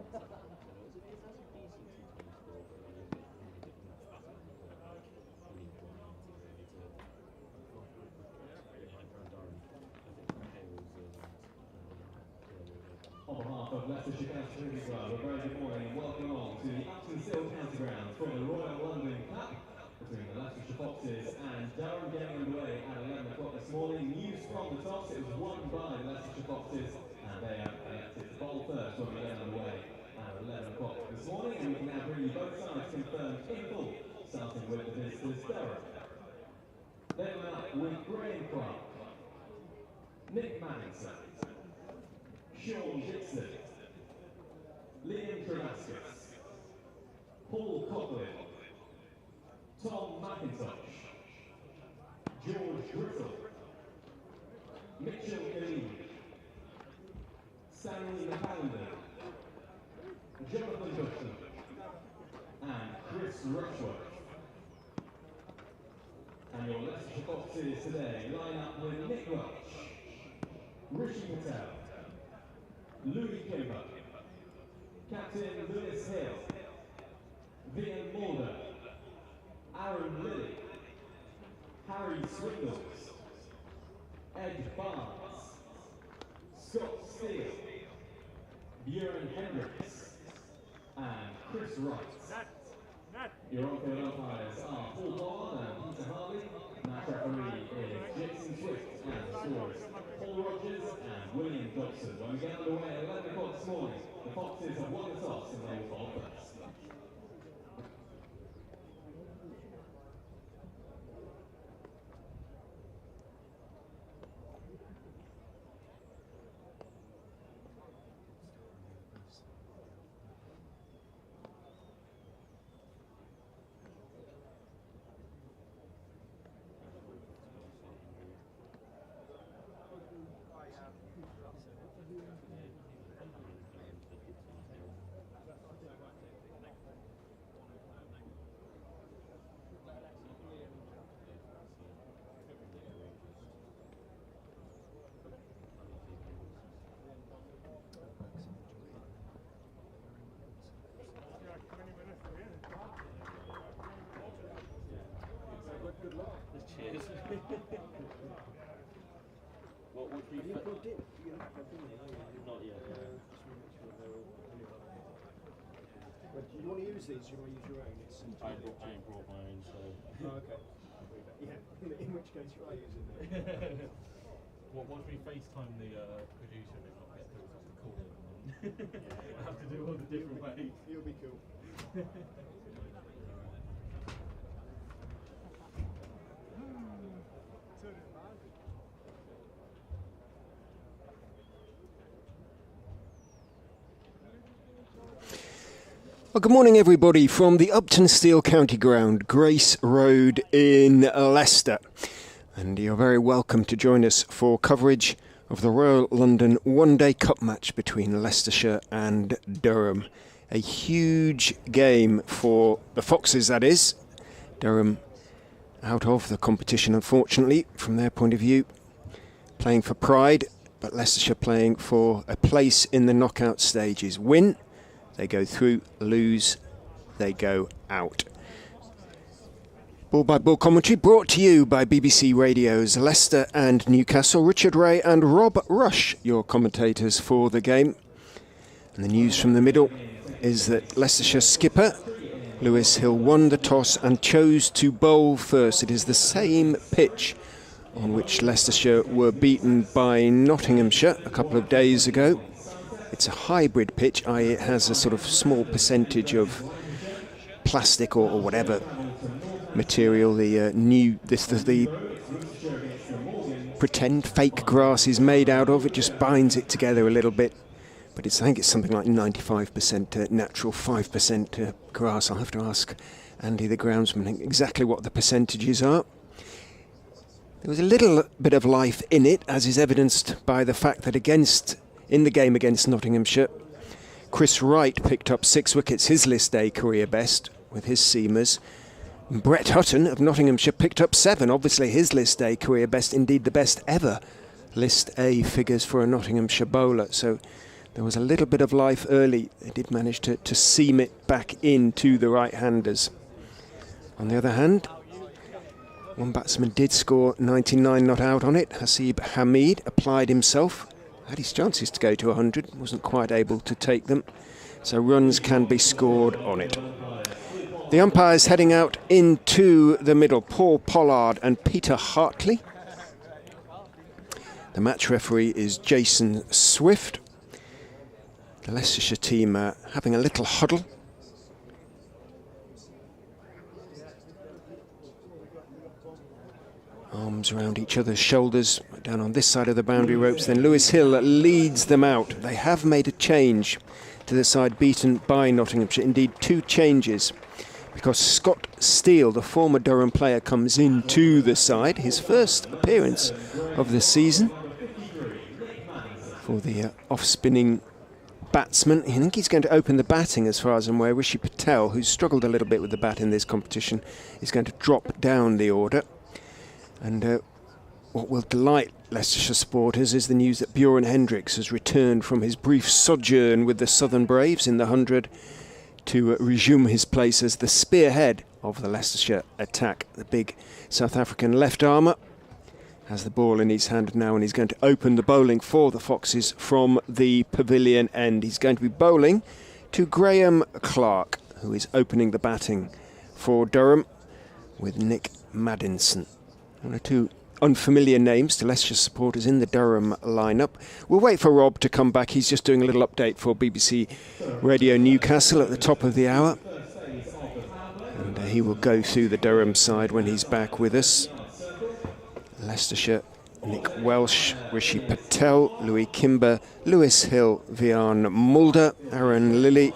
On behalf of Leicestershire County Cricket Club, a very good morning and welcome on to the Uptonsteel County Ground for the Royal London Cup between the Leicestershire Foxes and Durham, getting underway at 11 o'clock this morning. News from the toss, it was won by the Leicestershire Foxes and they have elected to bowl first when we get underway at 11 o'clock this morning, and we can now bring you both sides confirmed in full, starting with the visitors Durham. They line up with Graham Clark, Nick Maddington, Sean Dixon, Liam Travascus, Paul Coughlin, Tom McIntosh, George Brittle, Mitchell Khalid, Stanley McAllinder, Jonathan Dutton, and Chris Rushworth. And your Leicestershire Foxes today line up with Nick Welch, Rishi Patel, Louis Kimber, Captain Lewis Hill, Vian Mulder, Aaron Lilly, Harry Swindles, Ed Barnes, Scott Steele, Björn Hendricks, and Chris Wright. Your on-field umpires are Paul Bond and Peter Harley. Match referee is Jason Swift, and scorers Paul Rogers and William Dobson. When we get underway at 11 o'clock this morning, the Foxes have won the toss and they will bowl first. Good luck. Cheers. What would be Not yet. But do you want to use these? Do you want to use your own? I ain't brought my own, so. Oh, okay. Yeah. In which case, try using them. What once we FaceTime the producer and not get through to call him, I have to do all the different ways. You'll be cool. Well, good morning everybody from the Uptonsteel County Ground, Grace Road in Leicester. And you're very welcome to join us for coverage of the Royal London One-Day Cup match between Leicestershire and Durham. A huge game for the Foxes, that is. Durham out of the competition, unfortunately, from their point of view. Playing for pride, but Leicestershire playing for a place in the knockout stages. Win, they go through; lose, they go out. Ball by ball commentary brought to you by BBC Radio's Leicester and Newcastle. Richard Ray and Rob Rush, your commentators for the game. And the news from the middle is that Leicestershire skipper Lewis Hill won the toss and chose to bowl first. It is the same pitch on which Leicestershire were beaten by Nottinghamshire a couple of days ago. It's a hybrid pitch, i.e. it has a sort of small percentage of plastic or whatever material the pretend fake grass is made out of. It just binds it together a little bit, but I think it's something like 95% natural, 5% grass. I'll have to ask Andy the groundsman exactly what the percentages are. There was a little bit of life in it, as is evidenced by the fact that in the game against Nottinghamshire, Chris Wright picked up 6 wickets, his List A career best with his seamers. Brett Hutton of Nottinghamshire picked up 7, obviously his List A career best, indeed the best ever List A figures for a Nottinghamshire bowler. So there was a little bit of life early. They did manage to seam it back into the right-handers. On the other hand, one batsman did score 99 not out on it. Hasib Hamid applied himself, had his chances to go to 100, wasn't quite able to take them. So runs can be scored on it. The umpires heading out into the middle, Paul Pollard and Peter Hartley. The match referee is Jason Swift. The Leicestershire team having a little huddle. Arms around each other's shoulders, down on this side of the boundary ropes. Then Lewis Hill leads them out. They have made a change to the side beaten by Nottinghamshire. Indeed, 2 changes, because Scott Steele, the former Durham player, comes into the side. His first appearance of the season for the off-spinning batsman. I think he's going to open the batting as far as I'm aware. Rishi Patel, who's struggled a little bit with the bat in this competition, is going to drop down the order. And what will delight Leicestershire supporters is the news that Bjorn Hendricks has returned from his brief sojourn with the Southern Braves in the 100 to resume his place as the spearhead of the Leicestershire attack. The big South African left armour has the ball in his hand now, and he's going to open the bowling for the Foxes from the pavilion end. He's going to be bowling to Graham Clark, who is opening the batting for Durham with Nick Maddinson. One or two unfamiliar names to Leicestershire supporters in the Durham lineup. We'll wait for Rob to come back. He's just doing a little update for BBC Radio Newcastle at the top of the hour. And he will go through the Durham side when he's back with us. Leicestershire, Nick Welsh, Rishi Patel, Louis Kimber, Lewis Hill, Vian Mulder, Aaron Lilly,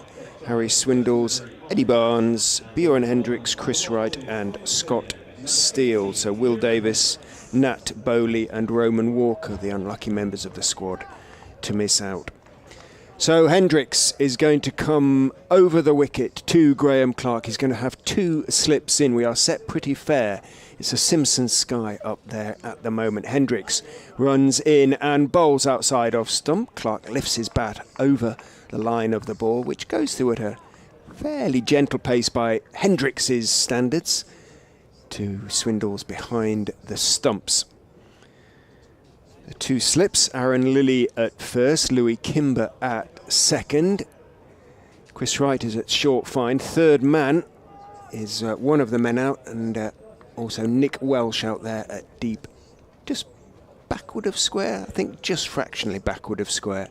Harry Swindles, Eddie Barnes, Bjorn Hendricks, Chris Wright and Scott Steele. So Will Davis, Nat Bowley and Roman Walker, the unlucky members of the squad to miss out. So Hendricks is going to come over the wicket to Graham Clark. He's going to have 2 slips in. We are set pretty fair. It's a Simpson sky up there at the moment. Hendricks runs in and bowls outside off stump. Clark lifts his bat over the line of the ball, which goes through at a fairly gentle pace by Hendricks' standards, to Swindles behind the stumps. The 2 slips, Aaron Lilly at first, Louis Kimber at second. Chris Wright is at short fine. Third man is one of the men out, and also Nick Welsh out there at deep, just backward of square, I think just fractionally backward of square,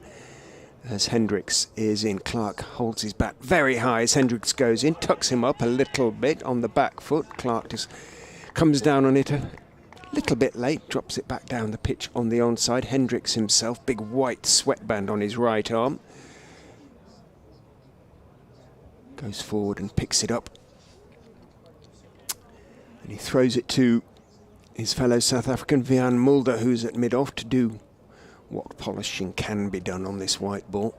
as Hendricks is in. Clark holds his bat very high as Hendricks goes in, tucks him up a little bit on the back foot. Clark just comes down on it a little bit late, drops it back down the pitch on the onside. Hendricks himself, big white sweatband on his right arm, goes forward and picks it up. And he throws it to his fellow South African Vian Mulder, who's at mid-off, to do what polishing can be done on this white ball.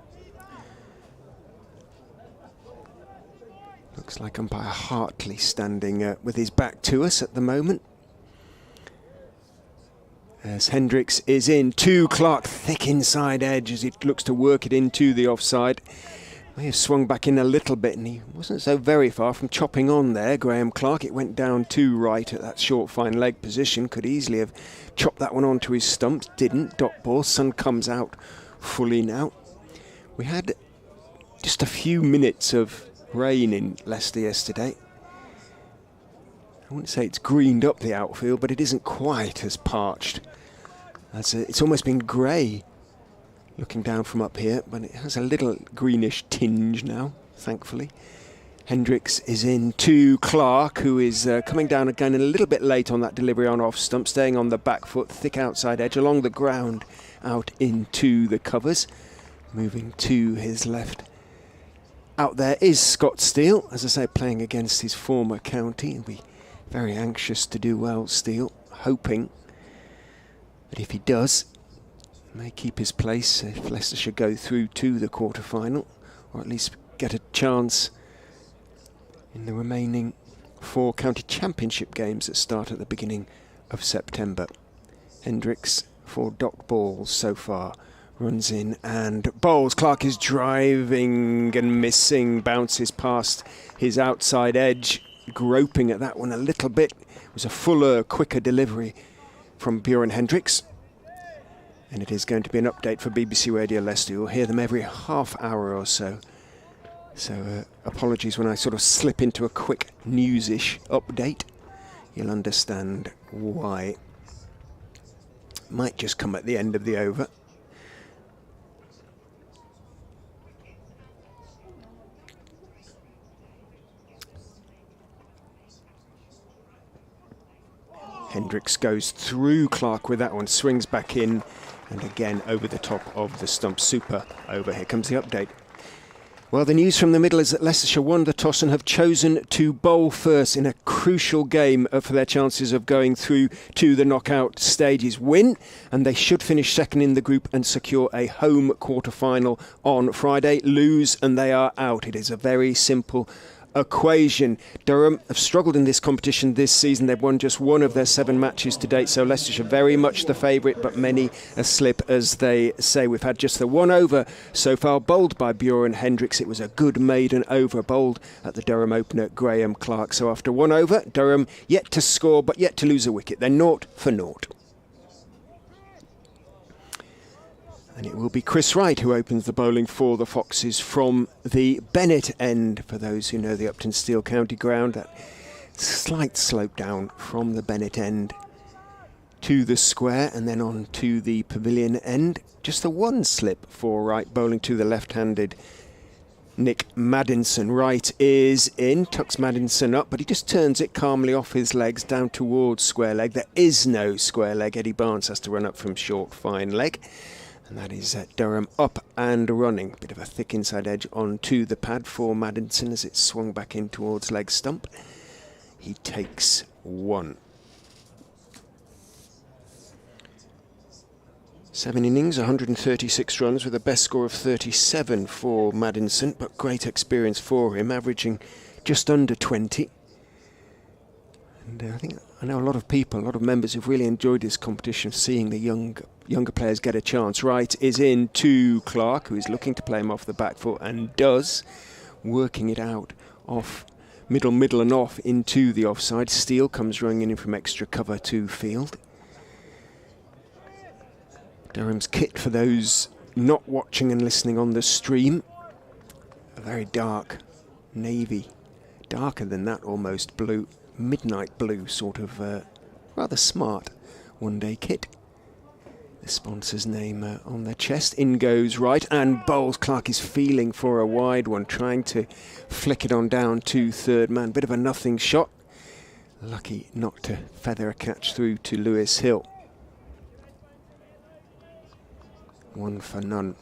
Looks like umpire Hartley standing with his back to us at the moment. As Hendricks is in to Clark, thick inside edge as he looks to work it into the offside. May have swung back in a little bit, and he wasn't so very far from chopping on there, Graham Clark. It went down to right at that short fine leg position. Could easily have chopped that one onto his stumps. Didn't. Dot ball. Sun comes out fully now. We had just a few minutes of rain in Leicester yesterday. I wouldn't say it's greened up the outfield, but it isn't quite as parched. It's almost been grey looking down from up here, but it has a little greenish tinge now, thankfully. Hendricks is in to Clark, who is coming down again a little bit late on that delivery on off stump, staying on the back foot, thick outside edge, along the ground, out into the covers, moving to his left. Out there is Scott Steele, as I say, playing against his former county. He'll be very anxious to do well, Steele, hoping that if he does, may keep his place if Leicestershire go through to the quarter-final, or at least get a chance in the remaining 4 county championship games that start at the beginning of September. Hendricks for dot balls so far runs in and bowls. Clark is driving and missing, bounces past his outside edge, groping at that one a little bit. It was a fuller, quicker delivery from Bjorn Hendricks. And it is going to be an update for BBC Radio Leicester. You'll hear them every half hour or so. So apologies when I sort of slip into a quick news-ish update. You'll understand why. Might just come at the end of the over. Hendricks goes through Clark with that one, swings back in, and again over the top of the stump. Super over. Here comes the update. Well, the news from the middle is that Leicestershire won the toss and have chosen to bowl first in a crucial game for their chances of going through to the knockout stages. Win, and they should finish second in the group and secure a home quarter-final on Friday. Lose, and they are out. It is a very simple equation. Durham have struggled in this competition this season. They've won just one of their 7 matches to date, so Leicestershire very much the favourite, but many a slip, as they say. We've had just the one over so far, bowled by Bjorn Hendricks. It was a good maiden over, bowled at the Durham opener, Graham Clark. So after one over, Durham yet to score, but yet to lose a wicket. They're 0 for 0. And it will be Chris Wright who opens the bowling for the Foxes from the Bennett end. For those who know the Uptonsteel County Ground, that slight slope down from the Bennett end to the square and then on to the Pavilion end. Just the one slip for Wright, bowling to the left-handed Nick Maddinson. Wright is in, tucks Maddinson up, but he just turns it calmly off his legs down towards square leg. There is no square leg. Eddie Barnes has to run up from short, fine leg. And that is Durham up and running. Bit of a thick inside edge onto the pad for Maddinson as it swung back in towards leg stump. He takes 1. 7 innings, 136 runs with a best score of 37 for Maddinson, but great experience for him, averaging just under 20. And I know a lot of people, a lot of members who've really enjoyed this competition, seeing the younger players get a chance. Wright is in to Clark, who is looking to play him off the back foot and does, working it out off middle and off into the offside. Steele comes running in from extra cover to field. Durham's kit, for those not watching and listening on the stream, a very dark navy, darker than that almost blue, midnight blue sort of rather smart one-day kit. The sponsor's name on their chest. In goes Wright and bowls. Clark is feeling for a wide one, trying to flick it on down to third man. Bit of a nothing shot. Lucky not to feather a catch through to Lewis Hill. 1 for none.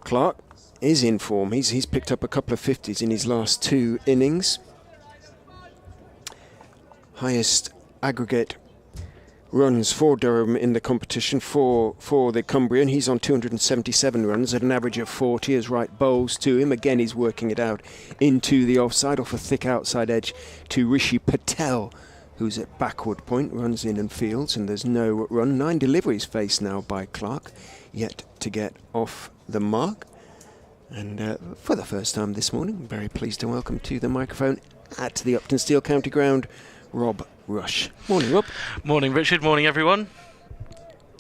Clark is in form. He's picked up a couple of 50s in his last 2 innings. Highest aggregate runs for Durham in the competition for the Cumbrian. He's on 277 runs at an average of 40 as Wright bowls to him. Again, he's working it out into the offside, off a thick outside edge to Rishi Patel, who's at backward point, runs in and fields, and there's no run. 9 deliveries faced now by Clark, yet to get off the mark. And for the first time this morning, I'm very pleased to welcome to the microphone at the Uptonsteel County Ground, Rob Rush. Morning, Rob. Morning, Richard. Morning, everyone.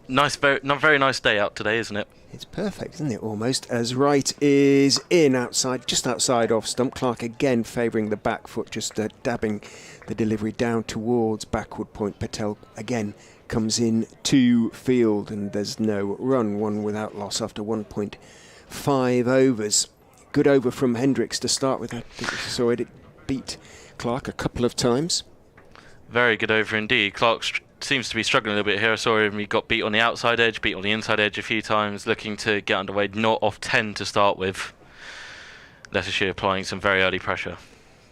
Very nice day out today, isn't it? It's perfect, isn't it, almost, as Wright is in outside, just outside off stump. Clark again favouring the back foot, just dabbing the delivery down towards backward point. Patel again comes in to field, and there's no run, 1 without loss after 1.5 overs. Good over from Hendricks to start with. I think we saw it beat Clark a couple of times. Very good over indeed. Clark seems to be struggling a little bit here. I saw him, he got beat on the outside edge, beat on the inside edge a few times, looking to get underway, not off 10 to start with. Leicestershire applying some very early pressure.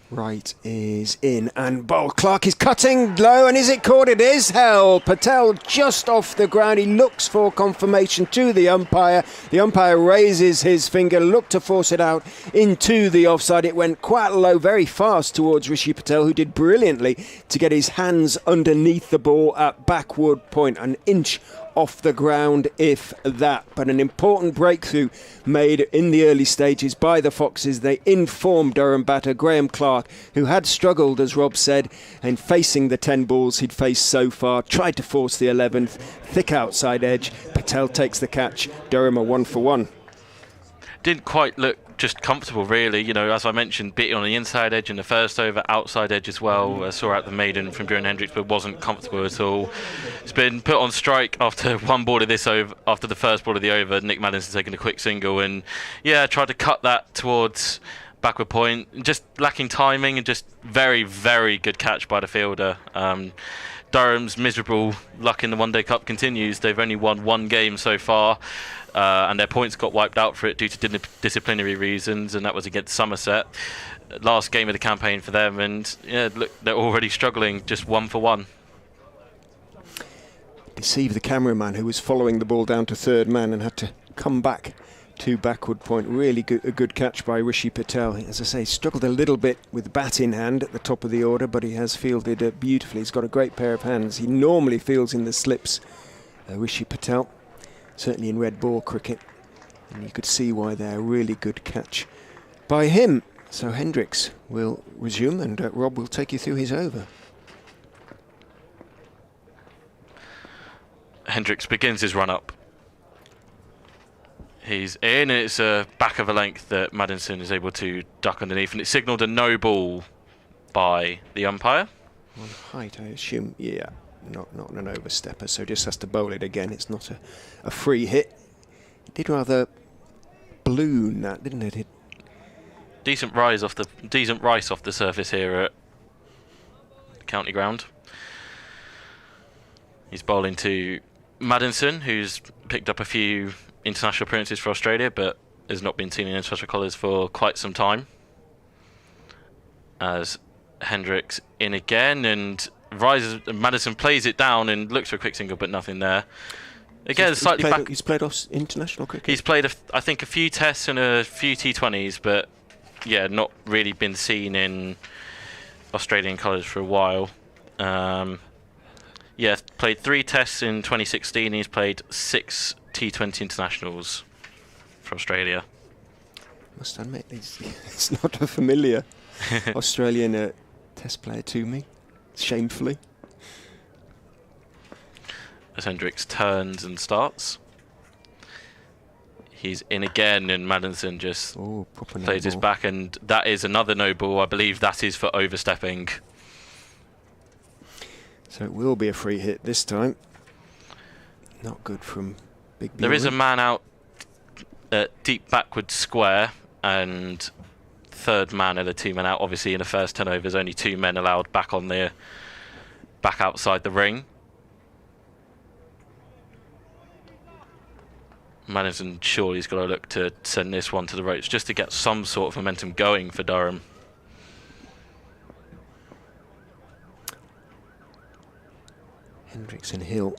Wright is in and bowled. Clark is cutting low, and is it caught? It is held. Patel just off the ground. He looks for confirmation to the umpire. The umpire raises his finger, looked to force it out into the offside. It went quite low, very fast towards Rishi Patel, who did brilliantly to get his hands underneath the ball at backward point, an inch off the ground, if that. But an important breakthrough made in the early stages by the Foxes. They informed Durham batter Graham Clark, who had struggled, as Rob said, in facing the 10 balls he'd faced so far. Tried to force the 11th, thick outside edge. Patel takes the catch. Durham are 1 for 1. Didn't quite look just comfortable, really. You know, as I mentioned, bit on the inside edge in the first over, outside edge as well. I saw out the maiden from Bjorn Hendricks, but wasn't comfortable at all. It's been put on strike after one ball of this over, after the first ball of the over. Nick Madison taking a quick single, and yeah, tried to cut that towards backward point. Just lacking timing, and just very, very good catch by the fielder. Durham's miserable luck in the One Day Cup continues. They've only won one game so far, and their points got wiped out for it due to disciplinary reasons, and that was against Somerset. Last game of the campaign for them, and yeah, look, they're already struggling, just 1 for 1. Deceived the cameraman, who was following the ball down to third man and had to come back to backward point. Really a good catch by Rishi Patel. As I say, struggled a little bit with bat in hand at the top of the order, but he has fielded beautifully. He's got a great pair of hands. He normally fields in the slips, Rishi Patel, certainly in red ball cricket, and you could see why they're a really good catch by him. So Hendricks will resume, and Rob will take you through his over. Hendricks begins his run up. He's in, and it's a back of a length that Madison is able to duck underneath, and it's signalled a no ball by the umpire. On height, I assume, yeah, not an overstepper, so just has to bowl it again. It's not a free hit. It did rather balloon that, didn't it? Decent rice off the surface here at the county ground. He's bowling to Madison, who's picked up a few international appearances for Australia, but has not been seen in international colours for quite some time. As Hendricks in again, and rises. Madison plays it down and looks for a quick single, but nothing there. Again, slightly back. He's played off international cricket. He's played, I think, a few tests and a few T20s, but yeah, not really been seen in Australian colours for a while. Yeah, played 3 tests in 2016. He's played 6 T20 internationals for Australia. Must admit, it's not a familiar Australian test player to me, shamefully. As Hendricks turns and starts. He's in again, and Madison just plays his back, and that is another no ball. I believe that is for overstepping. So it will be a free hit this time. Not good from Big B. There is a man out at deep backward square, and third man and a 2 men out. Obviously, in the first 10 overs, only 2 men allowed back outside the ring. Madison surely has got to look to send this one to the ropes just to get some sort of momentum going for Durham. Hendricks and Hill.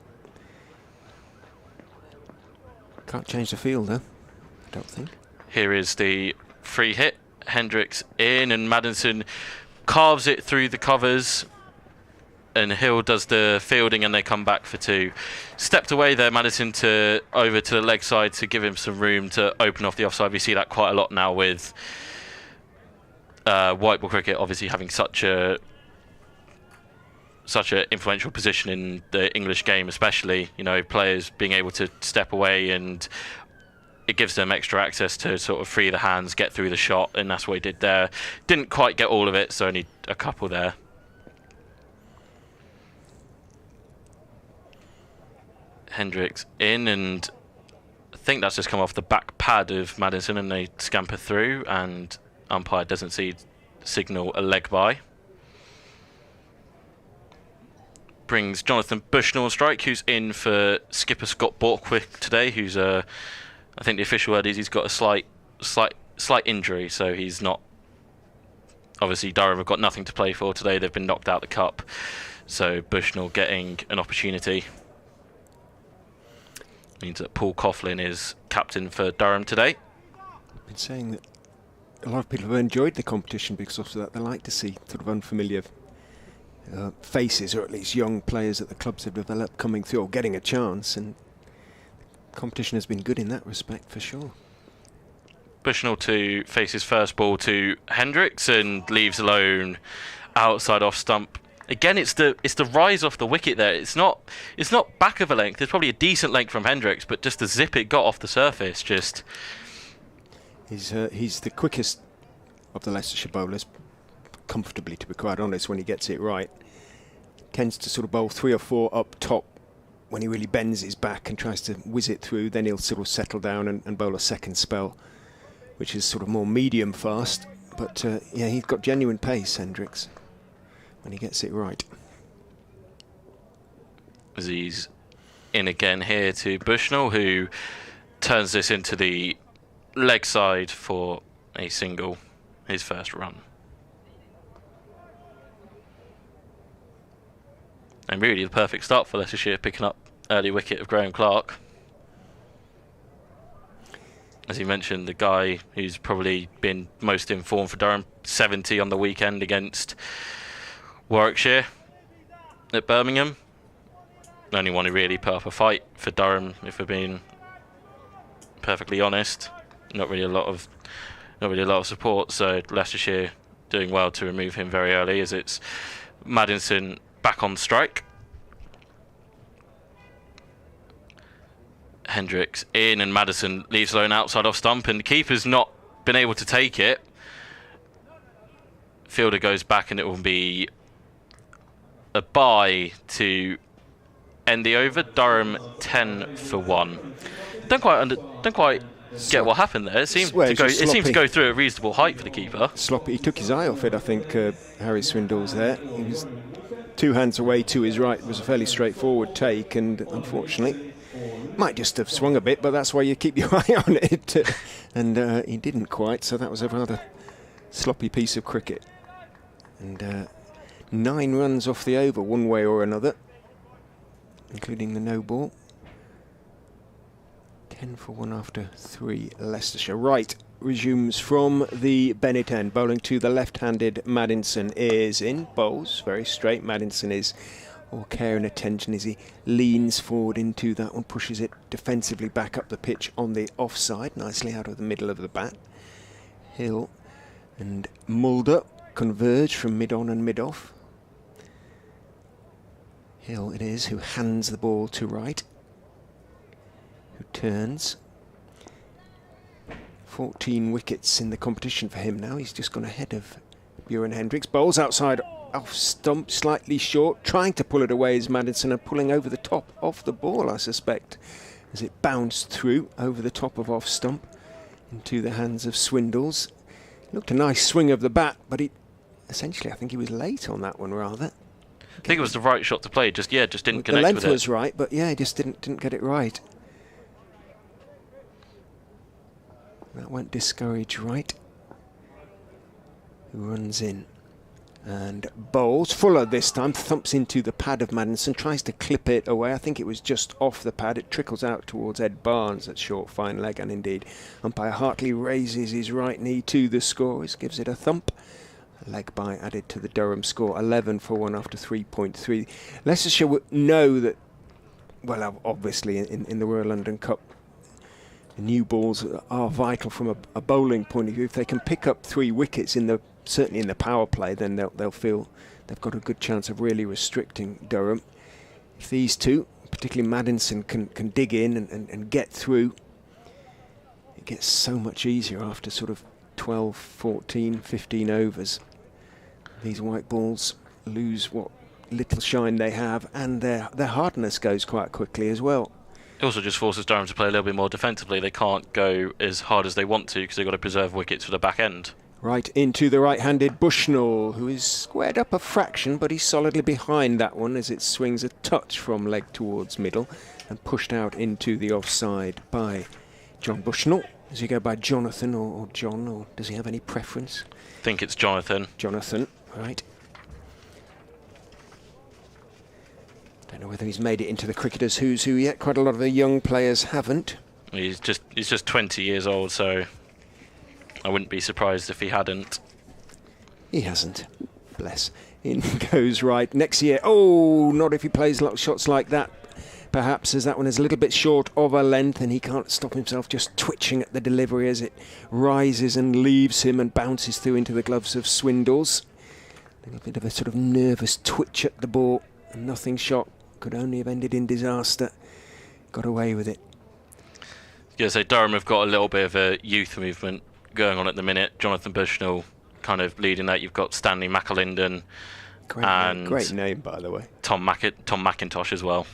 Can't change the field, though, I don't think. Here is the free hit. Hendricks in, and Madison carves it through the covers, and Hill does the fielding, and they come back for 2. Stepped away there, Madison, over to the leg side to give him some room to open off the offside. We see that quite a lot now with white ball cricket, obviously having such a influential position in the English game, especially, you know, players being able to step away, and it gives them extra access to sort of free the hands, get through the shot, and that's what he did there. Didn't quite get all of it, so only a couple there. Hendricks in, and I think that's just come off the back pad of Madison, and they scamper through, and umpire doesn't signal a leg by. Brings Jonathan Bushnell on strike, who's in for skipper Scott Borthwick today, who's I think the official word is he's got a slight injury, so he's not. Obviously, Durham have got nothing to play for today. They've been knocked out the cup, so Bushnell getting an opportunity. Means that Paul Coughlin is captain for Durham today. I've been saying that a lot of people have enjoyed the competition because of that. They like to see sort of unfamiliar faces, or at least young players that the clubs have developed coming through or getting a chance, and Competition has been good in that respect, for sure. Bushnell to face his first ball to Hendricks and leaves alone outside off stump. Again, it's the rise off the wicket there. It's not back of a length. It's probably a decent length from Hendricks, but just the zip it got off the surface, just. He's the quickest of the Leicestershire bowlers, comfortably, to be quite honest, when he gets it right. Tends to sort of bowl 3 or 4 up top when he really bends his back and tries to whiz it through. Then he'll sort of settle down and bowl a second spell, which is sort of more medium fast. But yeah, he's got genuine pace, Hendricks, when he gets it right. As he's in again here to Bushnell, who turns this into the leg side for a single, his first run. And really the perfect start for Leicestershire, picking up early wicket of Graham Clark. As you mentioned, the guy who's probably been most informed for Durham, 70 on the weekend against Warwickshire at Birmingham. Only one who really put up a fight for Durham, if we're being perfectly honest. Not really a lot of support. So Leicestershire doing well to remove him very early, as it's Maddinson back on strike. Hendricks in, and Maddison leaves alone outside off stump, and the keeper's not been able to take it. Fielder goes back, and it will be a bye to end the over. Durham 10 for 1. Don't quite get what happened there. It seemed to go through a reasonable height for the keeper. Sloppy. He took his eye off it, I think. Harry Swindle's there. He was 2 hands away to his right. It was a fairly straightforward take, and unfortunately might just have swung a bit, but that's why you keep your eye on it. And he didn't quite, so that was a rather sloppy piece of cricket. And 9 runs off the over, one way or another, including the no ball. 10 for 1 after 3, Leicestershire. Right, resumes from the Bennett end. Bowling to the left-handed Maddinson is in. Bowls very straight. Maddinson is all care and attention as he leans forward into that one, pushes it defensively back up the pitch on the offside, nicely out of the middle of the bat. Hill and Mulder converge from mid-on and mid-off. Hill it is who hands the ball to right, who turns. 14 wickets in the competition for him now. He's just gone ahead of Bjorn Hendricks. Bowls outside off stump, slightly short, trying to pull it away is Maddinson, and pulling over the top of the ball, I suspect, as it bounced through over the top of off stump into the hands of Swindles. Looked a nice swing of the bat, but essentially I think he was late on that one rather. I think it was the right shot to play, just didn't connect with it. The length was right, but yeah, he just didn't get it right. That went discouraged right. Who runs in and bowls. Fuller this time, thumps into the pad of Maddinson, tries to clip it away. I think it was just off the pad. It trickles out towards Ed Barnes at short, fine leg, and indeed umpire Hartley raises his right knee to the scorers, gives it a thump. A leg bye added to the Durham score, 11 for 1 after 3.3. Leicestershire would know that, well, obviously in the Royal London Cup, the new balls are vital from a bowling point of view. If they can pick up 3 wickets certainly in the power play, then they'll feel they've got a good chance of really restricting Durham. If these two, particularly Maddinson, can dig in and get through, it gets so much easier after sort of 12, 14, 15 overs. These white balls lose what little shine they have, and their hardness goes quite quickly as well. It also just forces Durham to play a little bit more defensively. They can't go as hard as they want to because they've got to preserve wickets for the back end. Right into the right-handed Bushnell, who is squared up a fraction, but he's solidly behind that one as it swings a touch from leg towards middle and pushed out into the offside by John Bushnell. Does he go by Jonathan or John, or does he have any preference? I think it's Jonathan. Jonathan, right. Don't know whether he's made it into the Cricketers' Who's Who yet. Quite a lot of the young players haven't. He's just 20 years old, so I wouldn't be surprised if he hadn't. He hasn't. Bless. In goes right. Next year. Oh, not if he plays shots like that. perhaps, as that one is a little bit short of a length, and he can't stop himself just twitching at the delivery as it rises and leaves him and bounces through into the gloves of Swindles. A little bit of a sort of nervous twitch at the ball, and nothing shot. Could only have ended in disaster. Got away with it. Yeah, so Durham have got a little bit of a youth movement going on at the minute. Jonathan Bushnell kind of leading that. You've got Stanley McAlinden and great name, by the way. Tom McIntosh as well.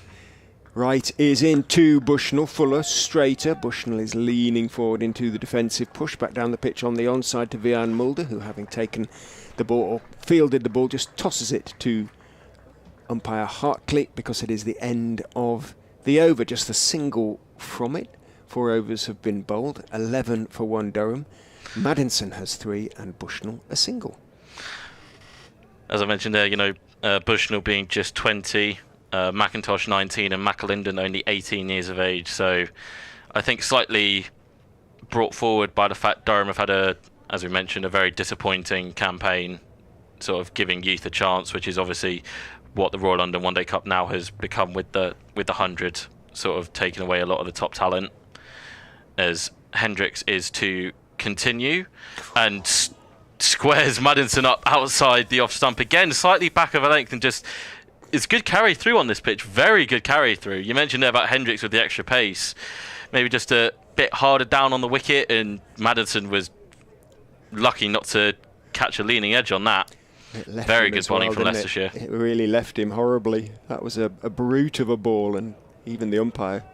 Right is into Bushnell. Fuller, straighter. Bushnell is leaning forward into the defensive push. Back down the pitch on the onside to Vian Mulder, who, having taken the ball, or fielded the ball, just tosses it to umpire Hartley because it is the end of the over. Just a single from it. 4 overs have been bowled, 11 for 1 Durham. Maddinson has 3 and Bushnell a single. As I mentioned there, you know, Bushnell being just 20, McIntosh 19 and McAlinden only 18 years of age. So I think slightly brought forward by the fact Durham have had as we mentioned, a very disappointing campaign, sort of giving youth a chance, which is obviously what the Royal London One Day Cup now has become with the 100, sort of taking away a lot of the top talent. As Hendricks is to continue and squares Maddinson up outside the off stump again, slightly back of a length, and just it's good carry through on this pitch. Very good carry through. You mentioned there about Hendricks with the extra pace, maybe just a bit harder down on the wicket, and Maddinson was lucky not to catch a leaning edge on that. Very good bowling from Leicestershire. It really left him horribly. That was a brute of a ball, and even the umpire,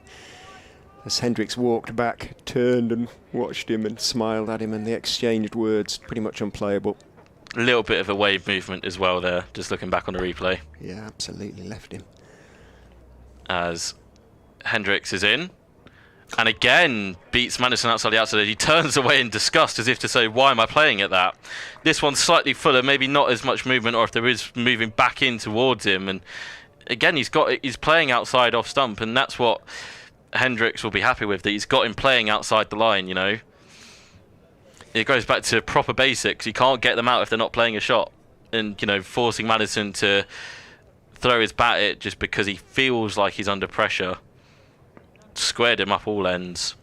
as Hendricks walked back, turned and watched him and smiled at him, and they exchanged words. Pretty much unplayable. A little bit of a wave movement as well there, just looking back on the replay. Yeah, absolutely left him. As Hendricks is in, and again beats Maddinson outside the outside edge. He turns away in disgust, as if to say, why am I playing at that? This one's slightly fuller, maybe not as much movement, or if there is, moving back in towards him. And again, he's playing outside off stump, and that's what Hendricks will be happy with, that he's got him playing outside the line, you know. It goes back to proper basics. You can't get them out if they're not playing a shot. And, you know, forcing Maddinson to throw his bat at just because he feels like he's under pressure. Squared him up all ends.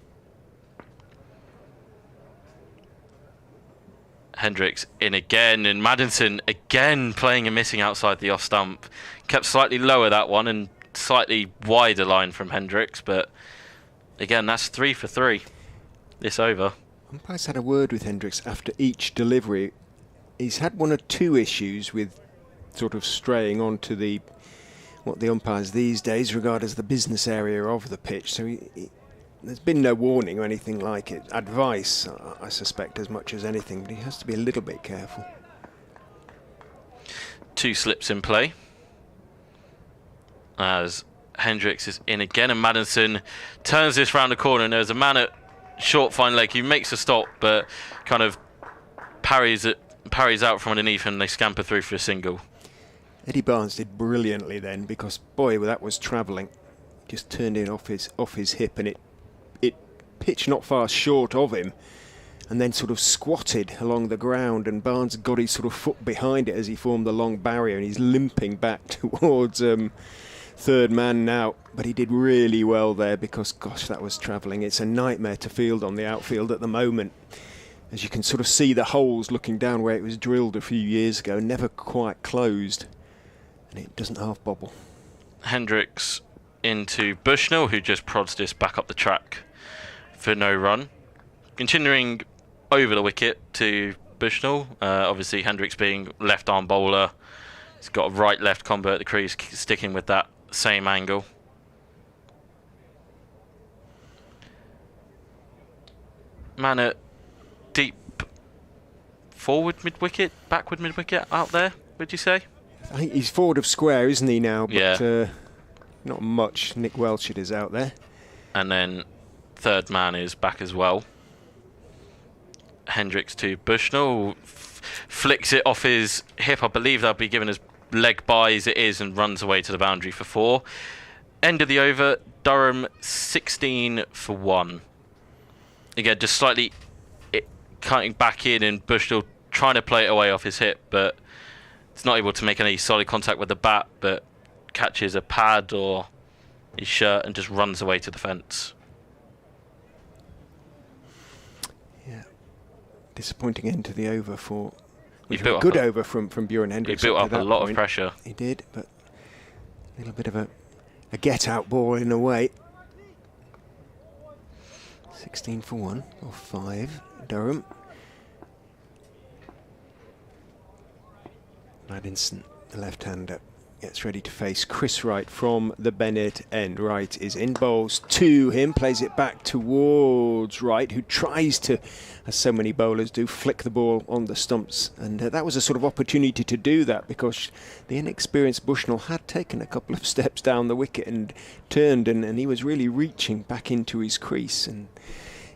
Hendricks in again, and Maddinson again playing and missing outside the off stump. Kept slightly lower that one, and slightly wider line from Hendricks, but again, that's 3 for 3 this over. Umpires had a word with Hendricks after each delivery. He's had 1 or 2 issues with sort of straying onto what the umpires these days regard as the business area of the pitch, so there's been no warning or anything like it. Advice, I suspect, as much as anything, but he has to be a little bit careful. 2 slips in play as Hendricks is in again, and Maddinson turns this round the corner, and there's a man at short fine leg who makes a stop but kind of parries out from underneath, and they scamper through for a single. Eddie Barnes did brilliantly then, because boy, that was travelling. Just turned in off his hip, and it pitched not far short of him, and then sort of squatted along the ground, and Barnes got his sort of foot behind it as he formed the long barrier, and he's limping back towards third man now. But he did really well there, because gosh, that was travelling. It's a nightmare to field on the outfield at the moment, as you can sort of see the holes looking down where it was drilled a few years ago, never quite closed, and it doesn't half bobble. Hendricks into Bushnell, who just prods this back up the track for no run. Continuing over the wicket to Bushnell, obviously Hendricks being left arm bowler, he's got a right left combo at the crease, sticking with that same angle. Man at deep forward mid wicket, backward mid wicket out there, would you say? I think he's forward of square, isn't he now? But, yeah. Not much. Nick Welchard is out there. And then third man is back as well. Hendricks to Bushnell, flicks it off his hip. I believe that'll be given as leg by as it is, and runs away to the boundary for 4. End of the over, Durham 16 for 1. Again, just slightly cutting back in, and Bushnell trying to play it away off his hip, but it's not able to make any solid contact with the bat, but catches a pad or his shirt and just runs away to the fence. Yeah. Disappointing end to the over for... He Which was built a up good a- over from Bjorn He Hendricks. built up to a that lot of point. pressure. He did, but a little bit of a get-out ball in a way. 16 for 1, or 5, Durham. Madison, the left-hander, gets ready to face Chris Wright from the Bennett end. Wright is in, bowls to him, plays it back towards Wright, who tries to, as so many bowlers do, flick the ball on the stumps. And that was a sort of opportunity to do that, because the inexperienced Bushnell had taken a couple of steps down the wicket and turned, and he was really reaching back into his crease, and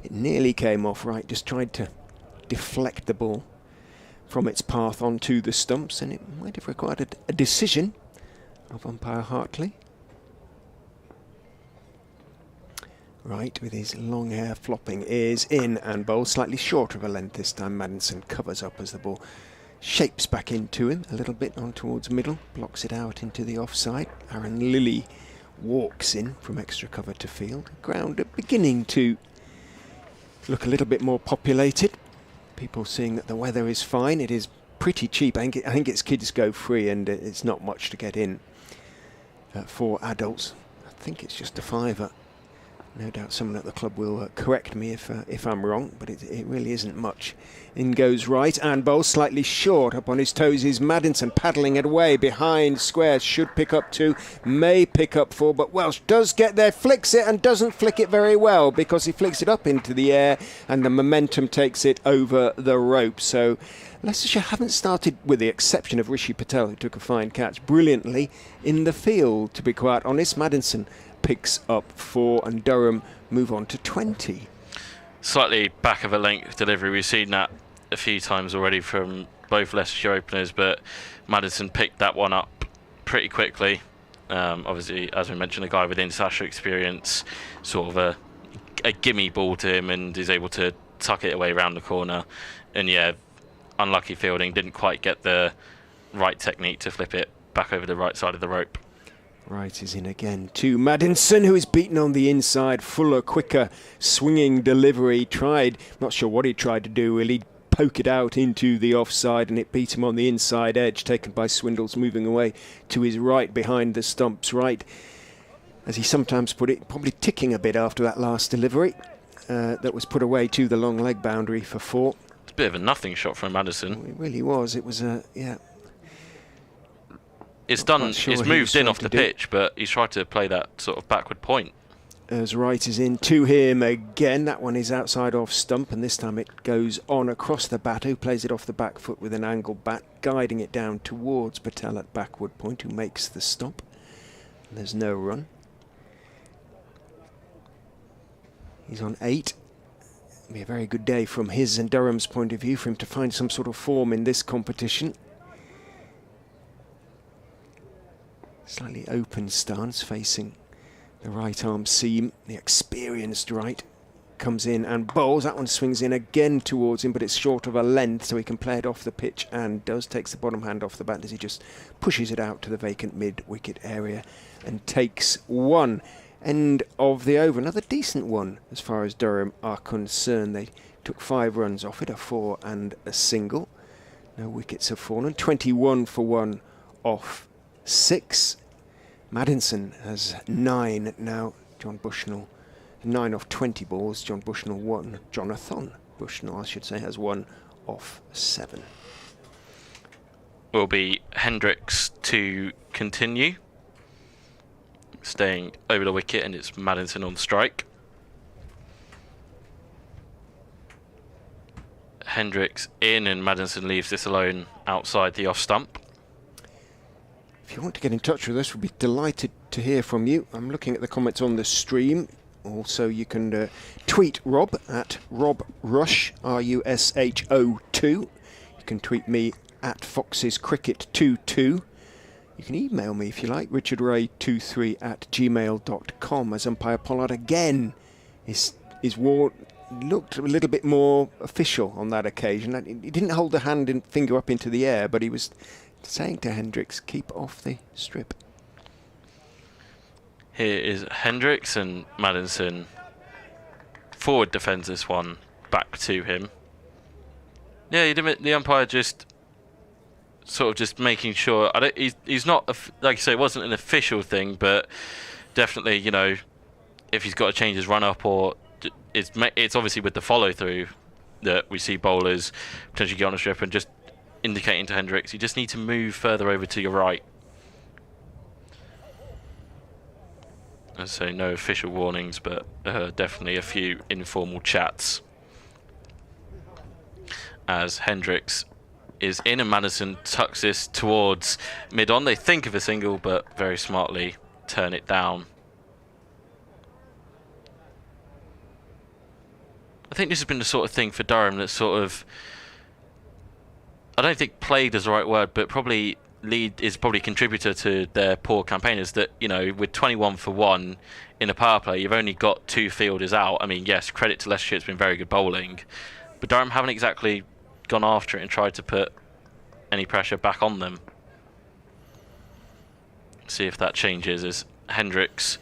it nearly came off. Wright just tried to deflect the ball from its path onto the stumps, and it might have required a decision of umpire Hartley. Wright, with his long hair flopping, is in and bowls slightly short of a length this time. Madison covers up as the ball shapes back into him a little bit on towards middle, blocks it out into the offside. Aaron Lilly walks in from extra cover to field. Ground beginning to look a little bit more populated. People seeing that the weather is fine. It is pretty cheap. I think it's kids go free, and it's not much to get in for adults. I think it's just a £5. No doubt someone at the club will correct me if I'm wrong, but it really isn't much. In goes Wright, and bowls slightly short. Up on his toes is Maddinson, paddling it away behind squares. Should pick up 2, may pick up 4, but Welsh does get there, flicks it, and doesn't flick it very well, because he flicks it up into the air and the momentum takes it over the rope. So Leicestershire haven't started, with the exception of Rishi Patel, who took a fine catch, brilliantly in the field, to be quite honest. Maddinson picks up 4, and Durham move on to 20. Slightly back of a length delivery. We've seen that a few times already from both Leicestershire openers, but Madison picked that one up pretty quickly. Obviously, as we mentioned, a guy with international experience, sort of a gimme ball to him, and is able to tuck it away around the corner. And yeah, unlucky fielding, didn't quite get the right technique to flip it back over the right side of the rope. Wright is in again to Maddinson, who is beaten on the inside. Fuller, quicker, swinging delivery. Tried, not sure what he tried to do, really poke it out into the offside, and it beat him on the inside edge, taken by Swindles, moving away to his right behind the stumps. Wright, as he sometimes put it, probably ticking a bit after that last delivery that was put away to the long leg boundary for 4. It's a bit of a nothing shot from Madison. It really was. It was a, yeah. It's Not done. quite sure It's what he was moved in trying off to the do. pitch, but he's tried to play that sort of backward point. As Wright is in to him again. That one is outside off stump, and this time it goes on across the bat, who plays it off the back foot with an angled bat, guiding it down towards Patel at backward point, who makes the stop. And there's no run. He's on 8. It'll be a very good day from his and Durham's point of view for him to find some sort of form in this competition. Slightly open stance facing the right arm seam. The experienced Wright comes in and bowls. That one swings in again towards him, but it's short of a length, so he can play it off the pitch, and does. Takes the bottom hand off the bat as he just pushes it out to the vacant mid-wicket area and takes 1. End of the over. Another decent one as far as Durham are concerned. They took 5 runs off it, a 4 and a single. No wickets have fallen. 21 for 1 off 6. Maddinson has 9 now. John Bushnell, 9 off 20 balls. John Bushnell 1. Jonathan Bushnell, I should say, has 1 off 7. Will be Hendricks to continue, staying over the wicket, and it's Maddinson on strike. Hendricks in, and Maddinson leaves this alone outside the off stump. If you want to get in touch with us, we'll be delighted to hear from you. I'm looking at the comments on the stream. Also, you can tweet Rob at Rob Rush, RUSHO2. You can tweet me at FoxesCricket22. You can email me if you like, richardray23 at gmail.com, as umpire Pollard again is looked a little bit more official on that occasion. He didn't hold the hand and finger up into the air, but he was saying to Hendricks, keep off the strip. Here is Hendricks, and Maddinson forward defends this one back to him. Yeah, the umpire just sort of just making sure. He's not, like you say, it wasn't an official thing, but definitely, you know, if he's got to change his run up, or it's obviously with the follow through that we see bowlers potentially get on a strip, and just indicating to Hendricks, you just need to move further over to your right. As I say, no official warnings, but definitely a few informal chats. As Hendricks is in, and Maddinson tucks this towards mid-on. They think of a single, but very smartly turn it down. I think this has been the sort of thing for Durham that sort of, I don't think played is the right word, but probably is probably contributor to their poor campaigners. That, you know, with 21 for 1 in a power play, you've only got 2 fielders out. I mean, yes, credit to Leicestershire, it's been very good bowling, but Durham haven't exactly gone after it and tried to put any pressure back on them. See if that changes as Hendricks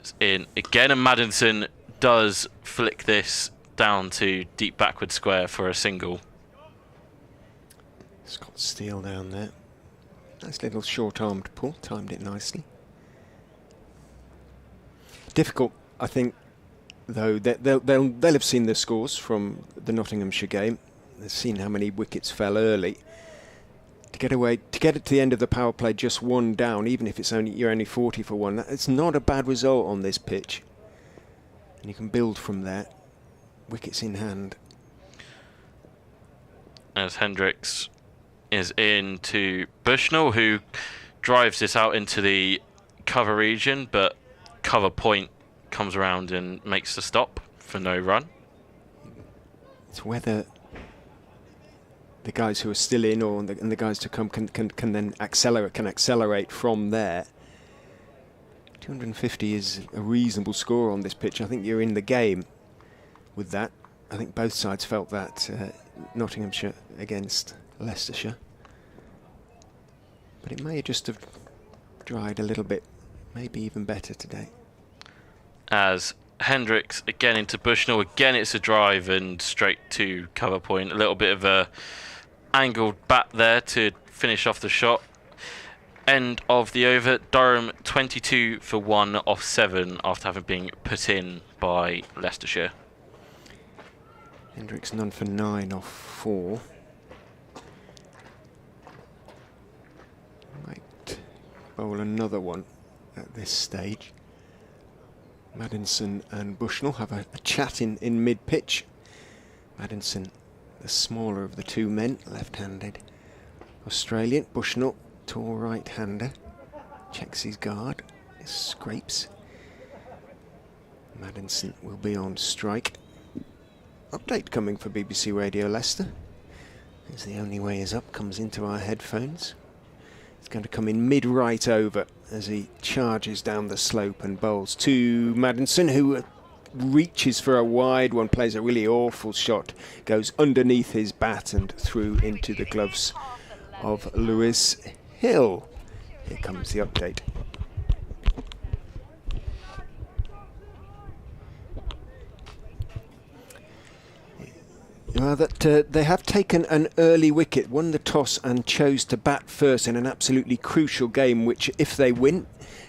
is in again, and Maddinson does flick this down to deep backward square for a single. Scott Steele down there. Nice little short-armed pull, timed it nicely. Difficult, I think, though. They'll have seen the scores from the Nottinghamshire game. They've seen how many wickets fell early. To get it to the end of the power play just 1 down, even if you're only 40 for 1, it's not a bad result on this pitch. And you can build from there. Wickets in hand. As Hendricks is in to Bushnell, who drives this out into the cover region, but cover point comes around and makes the stop for no run. It's whether the guys who are still in and the guys to come can then accelerate from there. 250 is a reasonable score on this pitch. I think you're in the game with that. I think both sides felt that, Nottinghamshire against Leicestershire. But it may just have dried a little bit, maybe even better today. As Hendricks again into Bushnell, again it's a drive and straight to cover point. A little bit of a angled bat there to finish off the shot. End of the over. Durham 22 for 1 off 7 after having been put in by Leicestershire. Hendricks none for 9 off 4. Might bowl another one at this stage. Maddinson and Bushnell have a chat in mid-pitch. Maddinson, the smaller of the two men, left-handed Australian. Bushnell, tall right-hander, checks his guard, scrapes. Maddinson will be on strike. Update coming for BBC Radio Leicester. As The Only Way Is Up comes into our headphones. It's going to come in mid-right over as he charges down the slope and bowls to Maddinson, who reaches for a wide one, plays a really awful shot, goes underneath his bat and through into the gloves of Lewis Hill. Here comes the update. Well, they have taken an early wicket, won the toss and chose to bat first in an absolutely crucial game, which, if they win,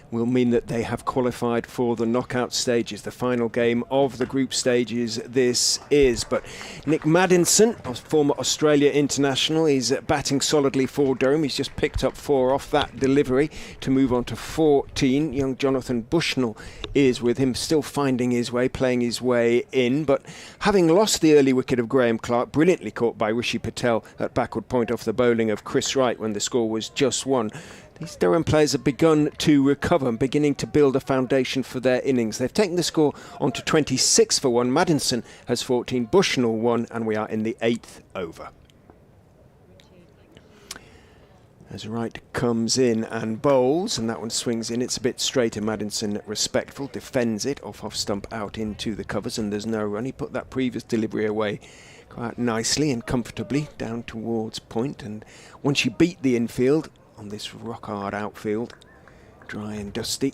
will mean that they have qualified for the knockout stages. The final game of the group stages this is. But Nick Maddinson, a former Australia international, is batting solidly for Durham. He's just picked up 4 off that delivery to move on to 14. Young Jonathan Bushnell is with him, still finding his way, playing his way in. But having lost the early wicket of Graham Clark, brilliantly caught by Rishi Patel at backward point off the bowling of Chris Wright when the score was just 1. These Durham players have begun to recover and beginning to build a foundation for their innings. They've taken the score on to 26 for 1. Maddinson has 14, Bushnell 1, and we are in the 8th over. As Wright comes in and bowls, and that one swings in. It's a bit straighter. Maddinson respectful, defends it off stump out into the covers, and there's no run. He put that previous delivery away quite nicely and comfortably down towards point. And once you beat the infield on this rock-hard outfield, dry and dusty,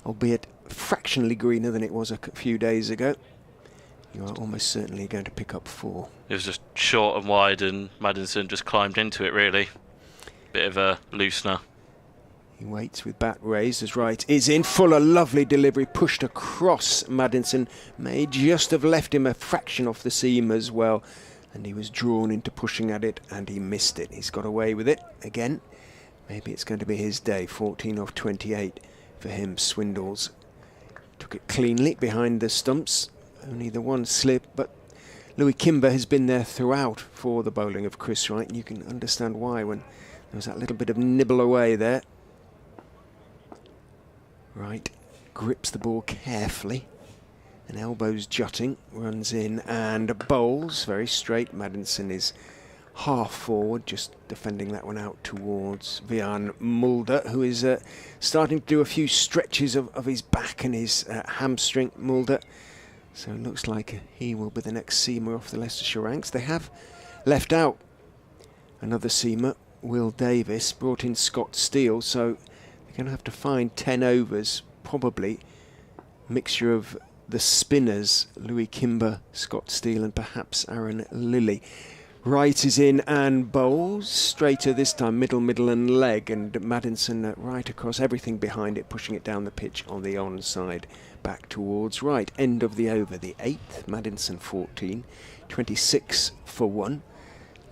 albeit fractionally greener than it was a few days ago. You are almost certainly going to pick up 4. It was just short and wide, and Maddinson just climbed into it, really. Bit of a loosener. He waits with bat raised as right is in. Fuller, lovely delivery, pushed across Maddinson. May just have left him a fraction off the seam as well. And he was drawn into pushing at it, and he missed it. He's got away with it again. Maybe it's going to be his day. 14 off 28 for him. Swindles took it cleanly behind the stumps. Only the one slip, but Louis Kimber has been there throughout for the bowling of Chris Wright, and you can understand why when there was that little bit of nibble away there. Wright grips the ball carefully, and elbows jutting, runs in and bowls very straight. Maddinson is half forward, just defending that one out towards Vian Mulder, who is starting to do a few stretches of his back and his hamstring. Mulder. So it looks like he will be the next seamer off the Leicestershire ranks. They have left out another seamer, Will Davis, brought in Scott Steele, so they're going to have to find 10 overs, probably. Mixture of the spinners, Louis Kimber, Scott Steele, and perhaps Aaron Lilly. Wright is in and bowls, straighter this time, middle and leg, and Maddinson right across everything behind it, pushing it down the pitch on the onside, back towards right. End of the over, the 8th, Maddinson 14, 26 for 1.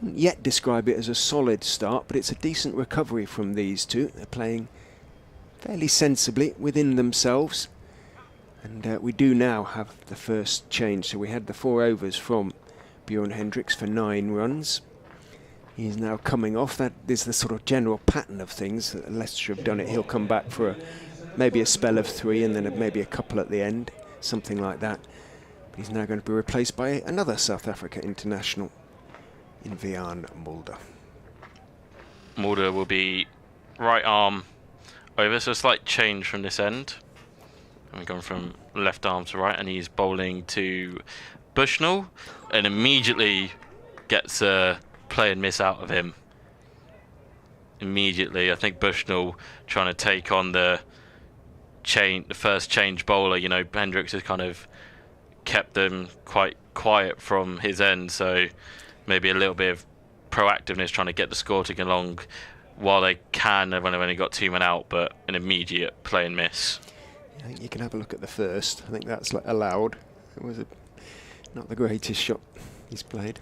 Yet describe it as a solid start, but it's a decent recovery from these two. They're playing fairly sensibly within themselves, and we do now have the first change. So we had the 4 overs from Bjorn Hendricks for 9 runs. He's now coming off. That is the sort of general pattern of things. Leicestershire have done it. He'll come back for maybe a spell of 3 and then maybe a couple at the end, something like that. But he's now going to be replaced by another South Africa international in Vian Mulder. Mulder will be right arm over, so a slight change from this end. And we've gone from left arm to right, and he's bowling to Bushnell, and immediately gets a play and miss out of him. Immediately, I think Bushnell trying to take on the first change bowler. You know, Hendricks has kind of kept them quite quiet from his end, so maybe a little bit of proactiveness trying to get the score ticking along while they can. They've only got 2 men out, but an immediate play and miss. I think you can have a look at the first. I think that's allowed. It was not the greatest shot he's played.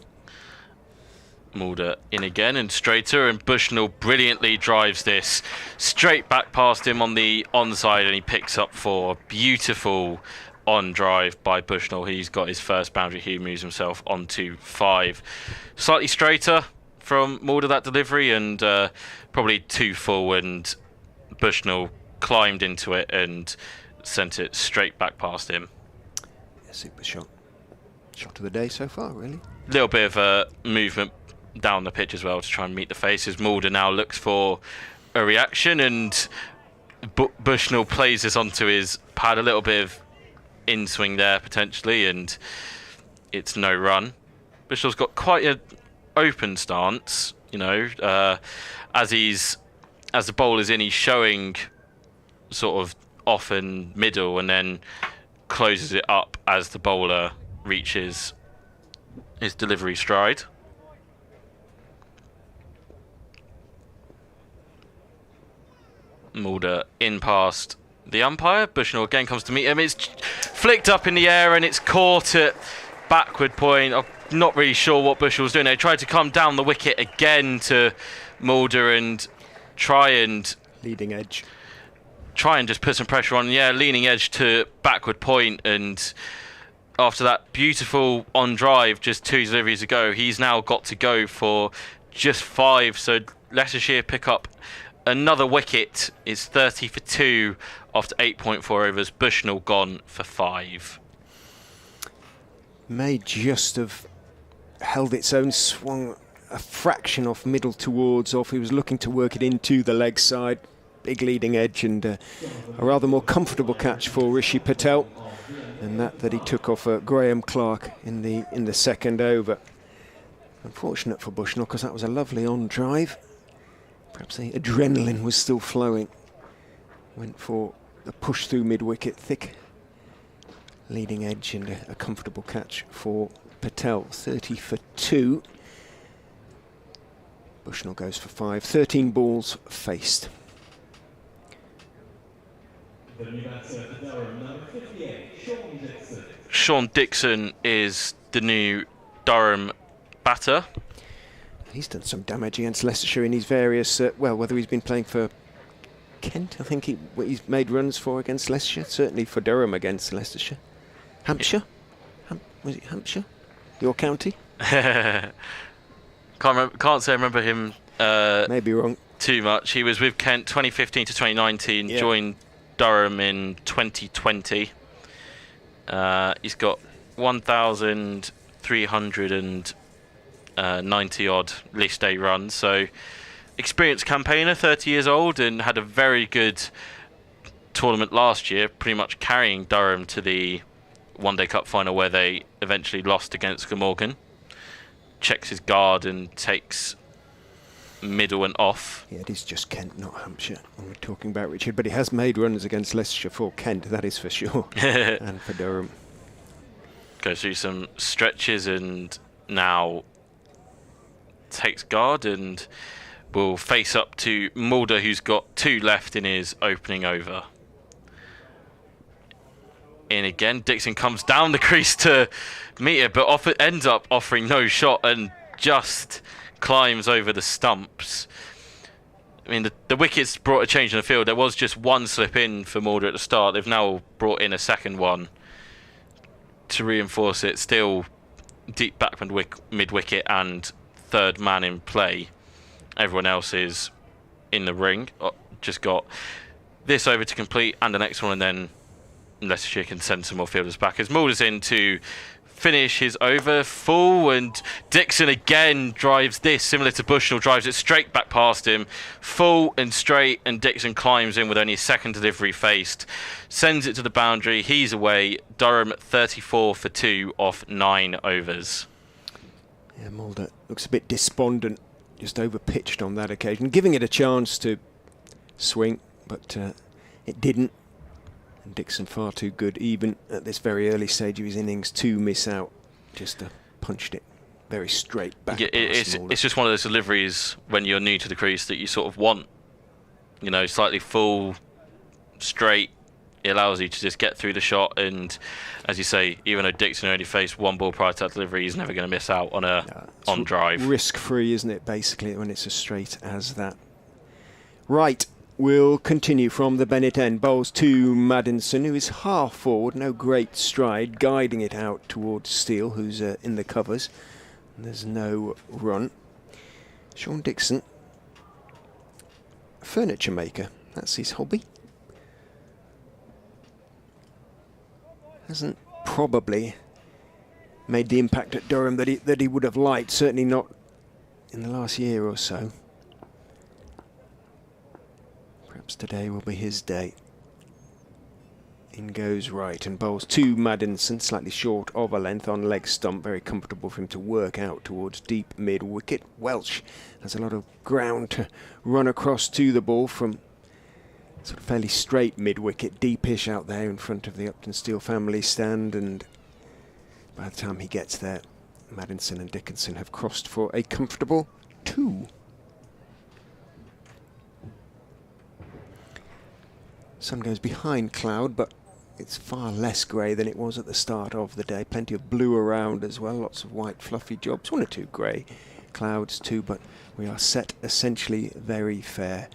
Mulder in again and straighter, and Bushnell brilliantly drives this straight back past him on the onside, and he picks up 4. Beautiful on drive by Bushnell. He's got his first boundary. He moves himself onto 5. Slightly straighter from Mulder, that delivery, and probably too full, and Bushnell climbed into it and sent it straight back past him. Yeah, super shot. Shot of the day so far, really. Little bit of movement down the pitch as well to try and meet the faces. Mulder now looks for a reaction, and Bushnell plays this onto his pad. A little bit of in-swing there potentially, and it's no run. Bushnell's got quite an open stance, you know, as the ball is in, he's showing sort of off and middle, and then closes it up as the bowler reaches his delivery stride. Mulder in past the umpire. Bushnell again comes to meet him. It's flicked up in the air and it's caught at backward point. I'm not really sure what Bushnell was doing. They tried to come down the wicket again to Mulder and try and leading edge. Try and just put some pressure on. Yeah, leaning edge to backward point, and after that beautiful on drive just 2 deliveries ago, he's now got to go for just 5. So Leicestershire pick up another wicket. It's 30 for 2 after 8.4 overs. Bushnell gone for 5. May just have held its own, swung a fraction off middle towards off. He was looking to work it into the leg side. Big leading edge, and a rather more comfortable catch for Rishi Patel than that he took off Graham Clark in the second over. Unfortunate for Bushnell, because that was a lovely on drive. Perhaps the adrenaline was still flowing. Went for the push through mid-wicket, thick leading edge, and a comfortable catch for Patel. 30 for 2. Bushnell goes for 5. 13 balls faced. The new batter for Durham, number 58, Sean Dixon. Sean Dixon is the new Durham batter. He's done some damage against Leicestershire in his various, well, whether he's been playing for Kent, I think he's made runs for against Leicestershire, certainly for Durham against Leicestershire. Hampshire? Was it Hampshire? Your county? Can't say I remember him maybe wrong. Too much. He was with Kent 2015 to 2019, Yeah. joined Durham in 2020. He's got 1,390 odd list A runs, so experienced campaigner, 30 years old, and had a very good tournament last year, pretty much carrying Durham to the One Day Cup final where they eventually lost against Glamorgan. Checks his guard and takes middle and off. Yeah, it is just Kent, not Hampshire, when we're talking about Richard, but he has made runs against Leicestershire for Kent, that is for sure, and for Durham. Goes through some stretches and now takes guard and will face up to Mulder, who's got 2 left in his opening over. In again, Dixon comes down the crease to meet it, but ends up offering no shot and just climbs over the stumps. I mean, the wickets brought a change in the field. There was just one slip in for Mulder at the start. They've now brought in a second one to reinforce it. Still deep back mid-wicket and third man in play. Everyone else is in the ring. Just got this over to complete and the next one, and then Leicestershire can send some more fielders back as Mulder's in to finish his over full, and Dixon again drives this, similar to Bushnell, drives it straight back past him, full and straight, and Dixon climbs in with only a second delivery faced, sends it to the boundary, he's away. Durham 34 for 2 off 9 overs. Yeah, Mulder looks a bit despondent, just over pitched on that occasion, giving it a chance to swing, but it didn't. And Dixon far too good, even at this very early stage of his innings, to miss out. Just punched it very straight back. Yeah, it's just one of those deliveries when you're new to the crease that you sort of want, you know, slightly full, straight. It allows you to just get through the shot, and as you say, even though Dixon only faced 1 ball prior to that delivery, he's never going to miss out on on drive. Risk-free, isn't it, basically, when it's as straight as that. Right, we'll continue from the Bennett end. Bowls to Maddinson, who is half forward, no great stride, guiding it out towards Steele, who's in the covers. There's no run. Sean Dixon, furniture maker, that's his hobby. Hasn't probably made the impact at Durham that he would have liked, certainly not in the last year or so. Perhaps today will be his day. In goes right and bowls to Maddinson, slightly short of a length on leg stump, very comfortable for him to work out towards deep mid wicket. Welch has a lot of ground to run across to the ball from sort of fairly straight mid-wicket, deepish out there in front of the Uptonsteel family stand, and by the time he gets there, Maddinson and Dickinson have crossed for a comfortable 2. Sun goes behind cloud, but it's far less grey than it was at the start of the day. Plenty of blue around as well, lots of white fluffy jobs, 1 or 2 grey clouds too, but we are set essentially very fair.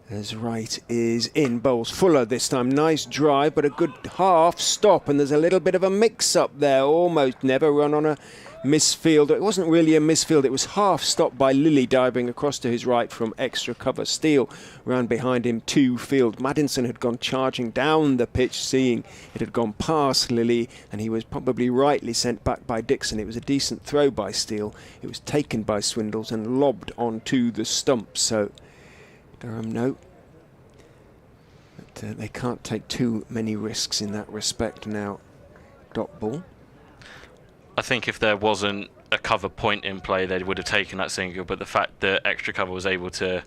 As right is in, bowls Fuller this time, nice drive, but a good half stop, and there's a little bit of a mix-up there, almost never run on a misfield. It wasn't really a misfield, it was half stopped by Lilly diving across to his right from extra cover. Steele round behind him to field. Maddinson had gone charging down the pitch, seeing it had gone past Lilly, and he was probably rightly sent back by Dixon. It was a decent throw by Steele. It was taken by Swindles and lobbed onto the stump, so Durham no. But they can't take too many risks in that respect now. Dot ball. I think if there wasn't a cover point in play, they would have taken that single, but the fact that extra cover was able to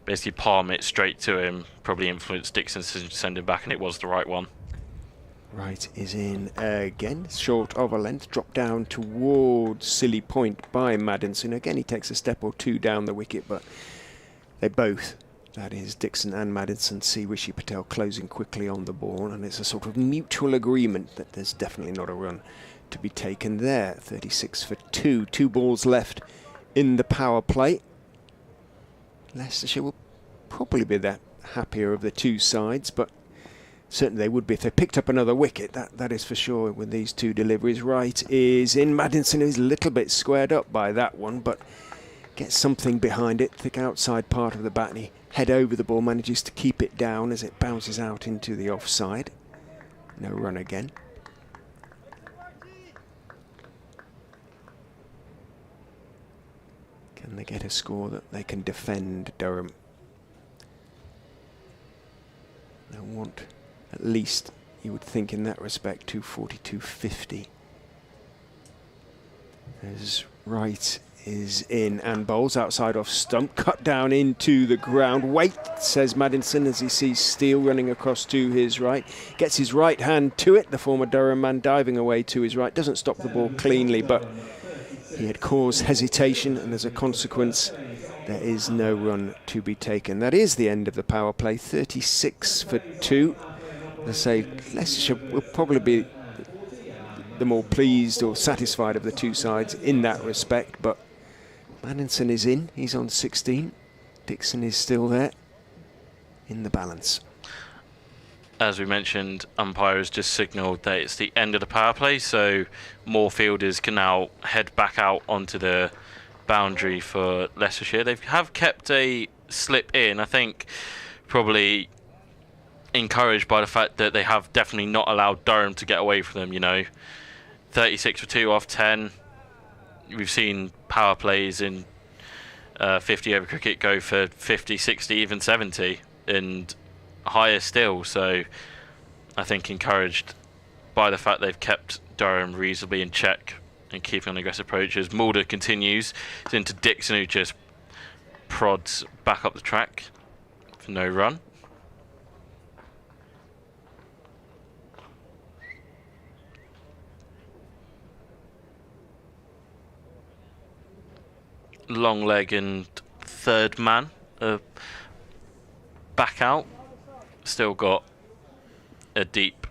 basically palm it straight to him, probably influenced Dixon's decision to send him back, and it was the right one. Right is in again, short of a length, dropped down towards silly point by Maddinson. Again, he takes a step or two down the wicket, but they both, that is Dixon and Maddinson, see Rishi Patel closing quickly on the ball, and it's a sort of mutual agreement that there's definitely not a run to be taken there. 36 for 2, 2 balls left in the power play. Leicestershire will probably be the happier of the two sides, but certainly they would be if they picked up another wicket, that is for sure with these two deliveries. Right is in. Maddinson is a little bit squared up by that one, but gets something behind it. Thick outside part of the bat, and he head over the ball, manages to keep it down as it bounces out into the offside. No run again. Can they get a score that they can defend Durham? They want at least, you would think in that respect, 240-250. As Wright is in and bowls outside off stump, cut down into the ground. Wait, says Maddinson as he sees Steele running across to his right. Gets his right hand to it, the former Durham man diving away to his right. Doesn't stop the ball cleanly, but he had caused hesitation, and as a consequence, there is no run to be taken. That is the end of the power play, 36 for 2. As I say, Leicestershire will probably be the more pleased or satisfied of the two sides in that respect, but Maddinson is in, he's on 16. Dixon is still there in the balance. As we mentioned, umpires just signalled that it's the end of the power play, so more fielders can now head back out onto the boundary for Leicestershire. They have kept a slip in, I think probably encouraged by the fact that they have definitely not allowed Durham to get away from them, you know. 36 for 2 off 10. We've seen power plays in 50 over cricket go for 50, 60, even 70 and higher still, so I think encouraged by the fact they've kept Durham reasonably in check and keeping on aggressive approaches. Mulder continues. It's into Dixon, who just prods back up the track for no run. Long leg and third man back out. Still got a deep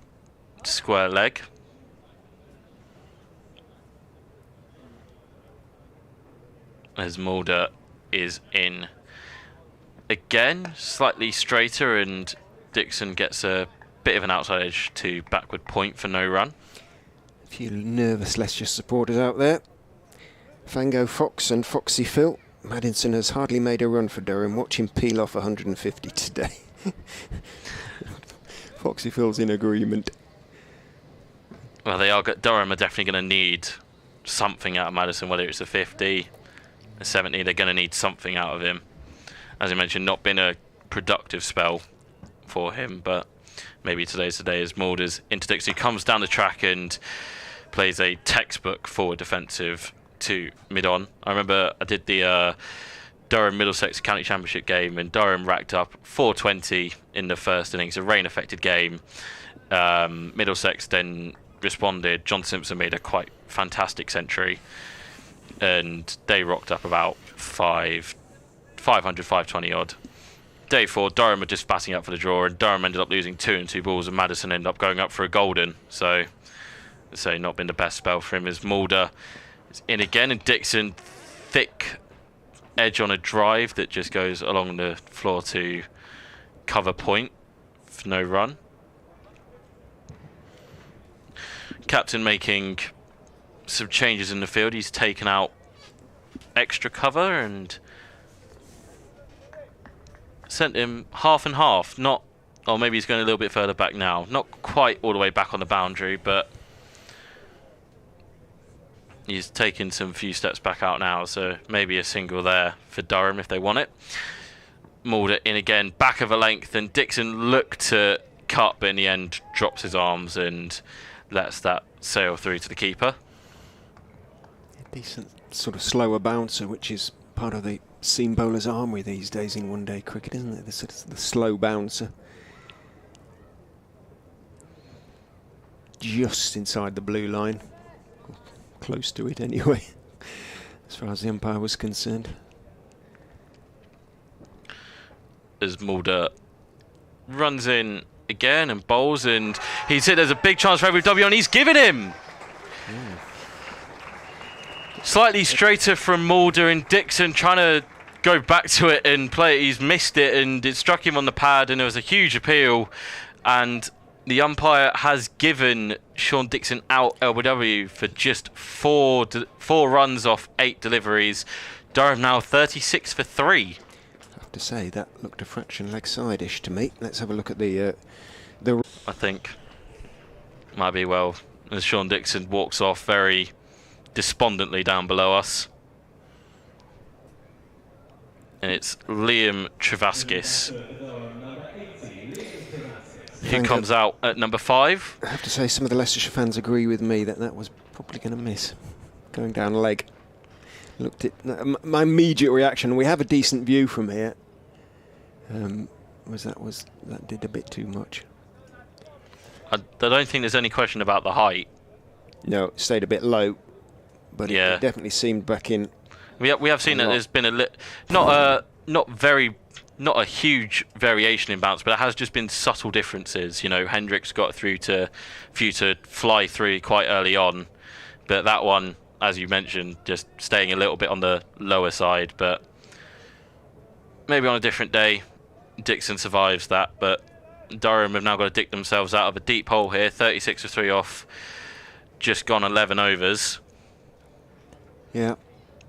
square leg. As Mulder is in again, slightly straighter, and Dixon gets a bit of an outside edge to backward point for no run. A few nervous Leicestershire supporters out there. Fango Fox and Foxy Phil. Maddinson has hardly made a run for Durham. Watch him peel off 150 today. Foxy Phil's in agreement. Well, Durham are definitely going to need something out of Maddinson, whether it's a 50, a 70. They're going to need something out of him. As I mentioned, not been a productive spell for him, but maybe today's the day as Mulder's into Dixon. He comes down the track and plays a textbook forward defensive to mid-on. I remember I did the Durham Middlesex County Championship game, and Durham racked up 420 in the first innings, a rain-affected game. Middlesex then responded. John Simpson made a quite fantastic century, and they rocked up about 500, 520 odd. Day 4, Durham were just batting up for the draw, and Durham ended up losing 2 and 2 balls, and Maddinson ended up going up for a golden. So not been the best spell for him. As Mulder is in again, and Dixon thick edge on a drive that just goes along the floor to cover point for no run. Captain making some changes in the field. He's taken out extra cover and sent him half and half. Not, or maybe he's going a little bit further back now. Not quite all the way back on the boundary, but he's taken some few steps back out now, so maybe a single there for Durham if they want it. Mulder in again, back of a length, and Dixon looked to cut, but in the end drops his arms and lets that sail through to the keeper. A decent sort of slower bouncer, which is part of the seam bowler's armoury these days in one-day cricket, isn't it? The sort of the slow bouncer. Just inside the blue line. Close to it anyway, as far as the umpire was concerned. As Mulder runs in again and bowls, and he said there's a big chance for every W, and he's given him. Slightly straighter from Mulder, and Dixon trying to go back to it and play it. He's missed it, and it struck him on the pad, and there was a huge appeal, and the umpire has given Sean Dixon out LBW for just four runs off 8 deliveries. Durham now 36 for 3. I have to say, that looked a fraction leg side-ish to me. Let's have a look at the... I think might be well, as Sean Dixon walks off very despondently down below us. And it's Liam Travaskis who comes out at number 5. I have to say, some of the Leicestershire fans agree with me that that was probably going to miss. Going down leg. Looked at my immediate reaction. We have a decent view from here. That did a bit too much. I don't think there's any question about the height. No, it stayed a bit low, but yeah, it definitely seemed back in. We have seen that there's been not a huge variation in bounce, but it has just been subtle differences. You know, Hendricks got through to fly through quite early on, but that one, as you mentioned, just staying a little bit on the lower side. But maybe on a different day, Dixon survives that. But Durham have now got to dig themselves out of a deep hole here. 36 for 3 off, just gone 11 overs. Yeah.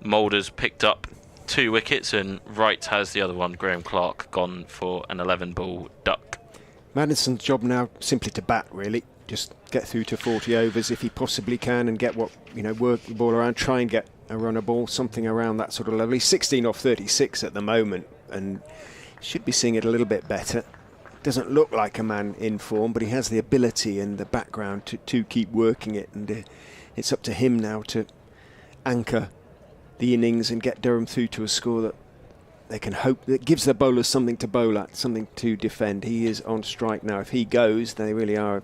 Mulder's picked up 2 wickets, and Wright has the other one. Graham Clark gone for an 11-ball duck. Madison's job now simply to bat, really. Just get through to 40 overs if he possibly can, and get work the ball around, try and get a runner ball, something around that sort of level. He's 16 off 36 at the moment, and should be seeing it a little bit better. Doesn't look like a man in form, but he has the ability and the background to keep working it, and it's up to him now to anchor the innings and get Durham through to a score that they can hope, that gives the bowlers something to bowl at, something to defend. He is on strike now. If he goes, they really are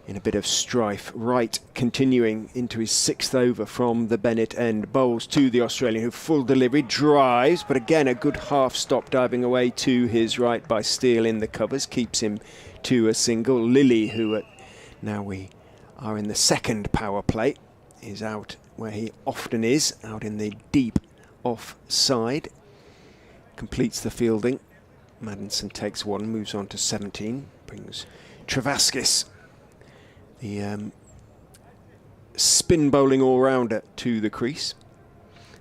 in a bit of strife. Wright continuing into his 6th over from the Bennett end. Bowls to the Australian, who full delivery, drives, but again a good half stop diving away to his right by Steele in the covers, keeps him to a single. Lilly, who now we are in the 2nd power play, is out where he often is, out in the deep off side. Completes the fielding. Madison takes 1, moves on to 17, brings Travaskis, the spin bowling all-rounder, to the crease.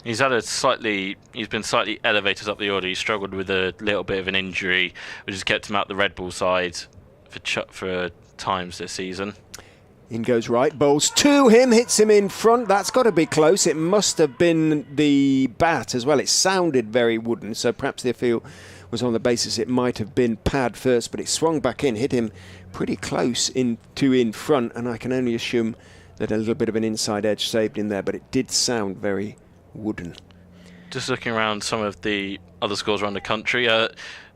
He's been slightly elevated up the order. He struggled with a little bit of an injury, which has kept him out the Red Bull side for times this season. In goes Wright, bowls to him, hits him in front. That's got to be close. It must have been the bat as well. It sounded very wooden, so perhaps the appeal was on the basis it might have been pad first, but it swung back in, hit him pretty close in front, and I can only assume that a little bit of an inside edge saved in there, but it did sound very wooden. Just looking around some of the other scores around the country,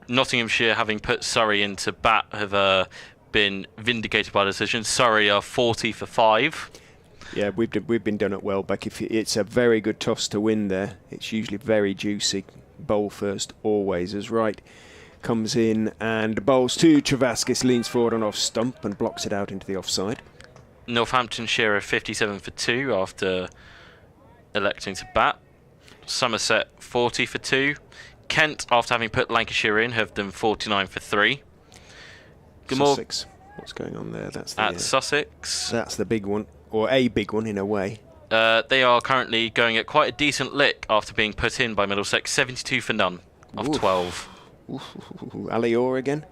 Nottinghamshire, having put Surrey into bat, have been vindicated by decision. Surrey are 40 for 5. Yeah, we've been done it well, Beck. It's a very good toss to win there. It's usually very juicy. Bowl first always, as Wright comes in and bowls to Travaskis, leans forward on off stump and blocks it out into the offside. Northamptonshire are 57 for 2 after electing to bat. Somerset 40 for 2. Kent, after having put Lancashire in, have done 49 for 3. Sussex. What's going on there? That's the, Sussex. That's the big one, or a big one in a way. They are currently going at quite a decent lick after being put in by Middlesex. 72 for none of 12. Ali Orr again?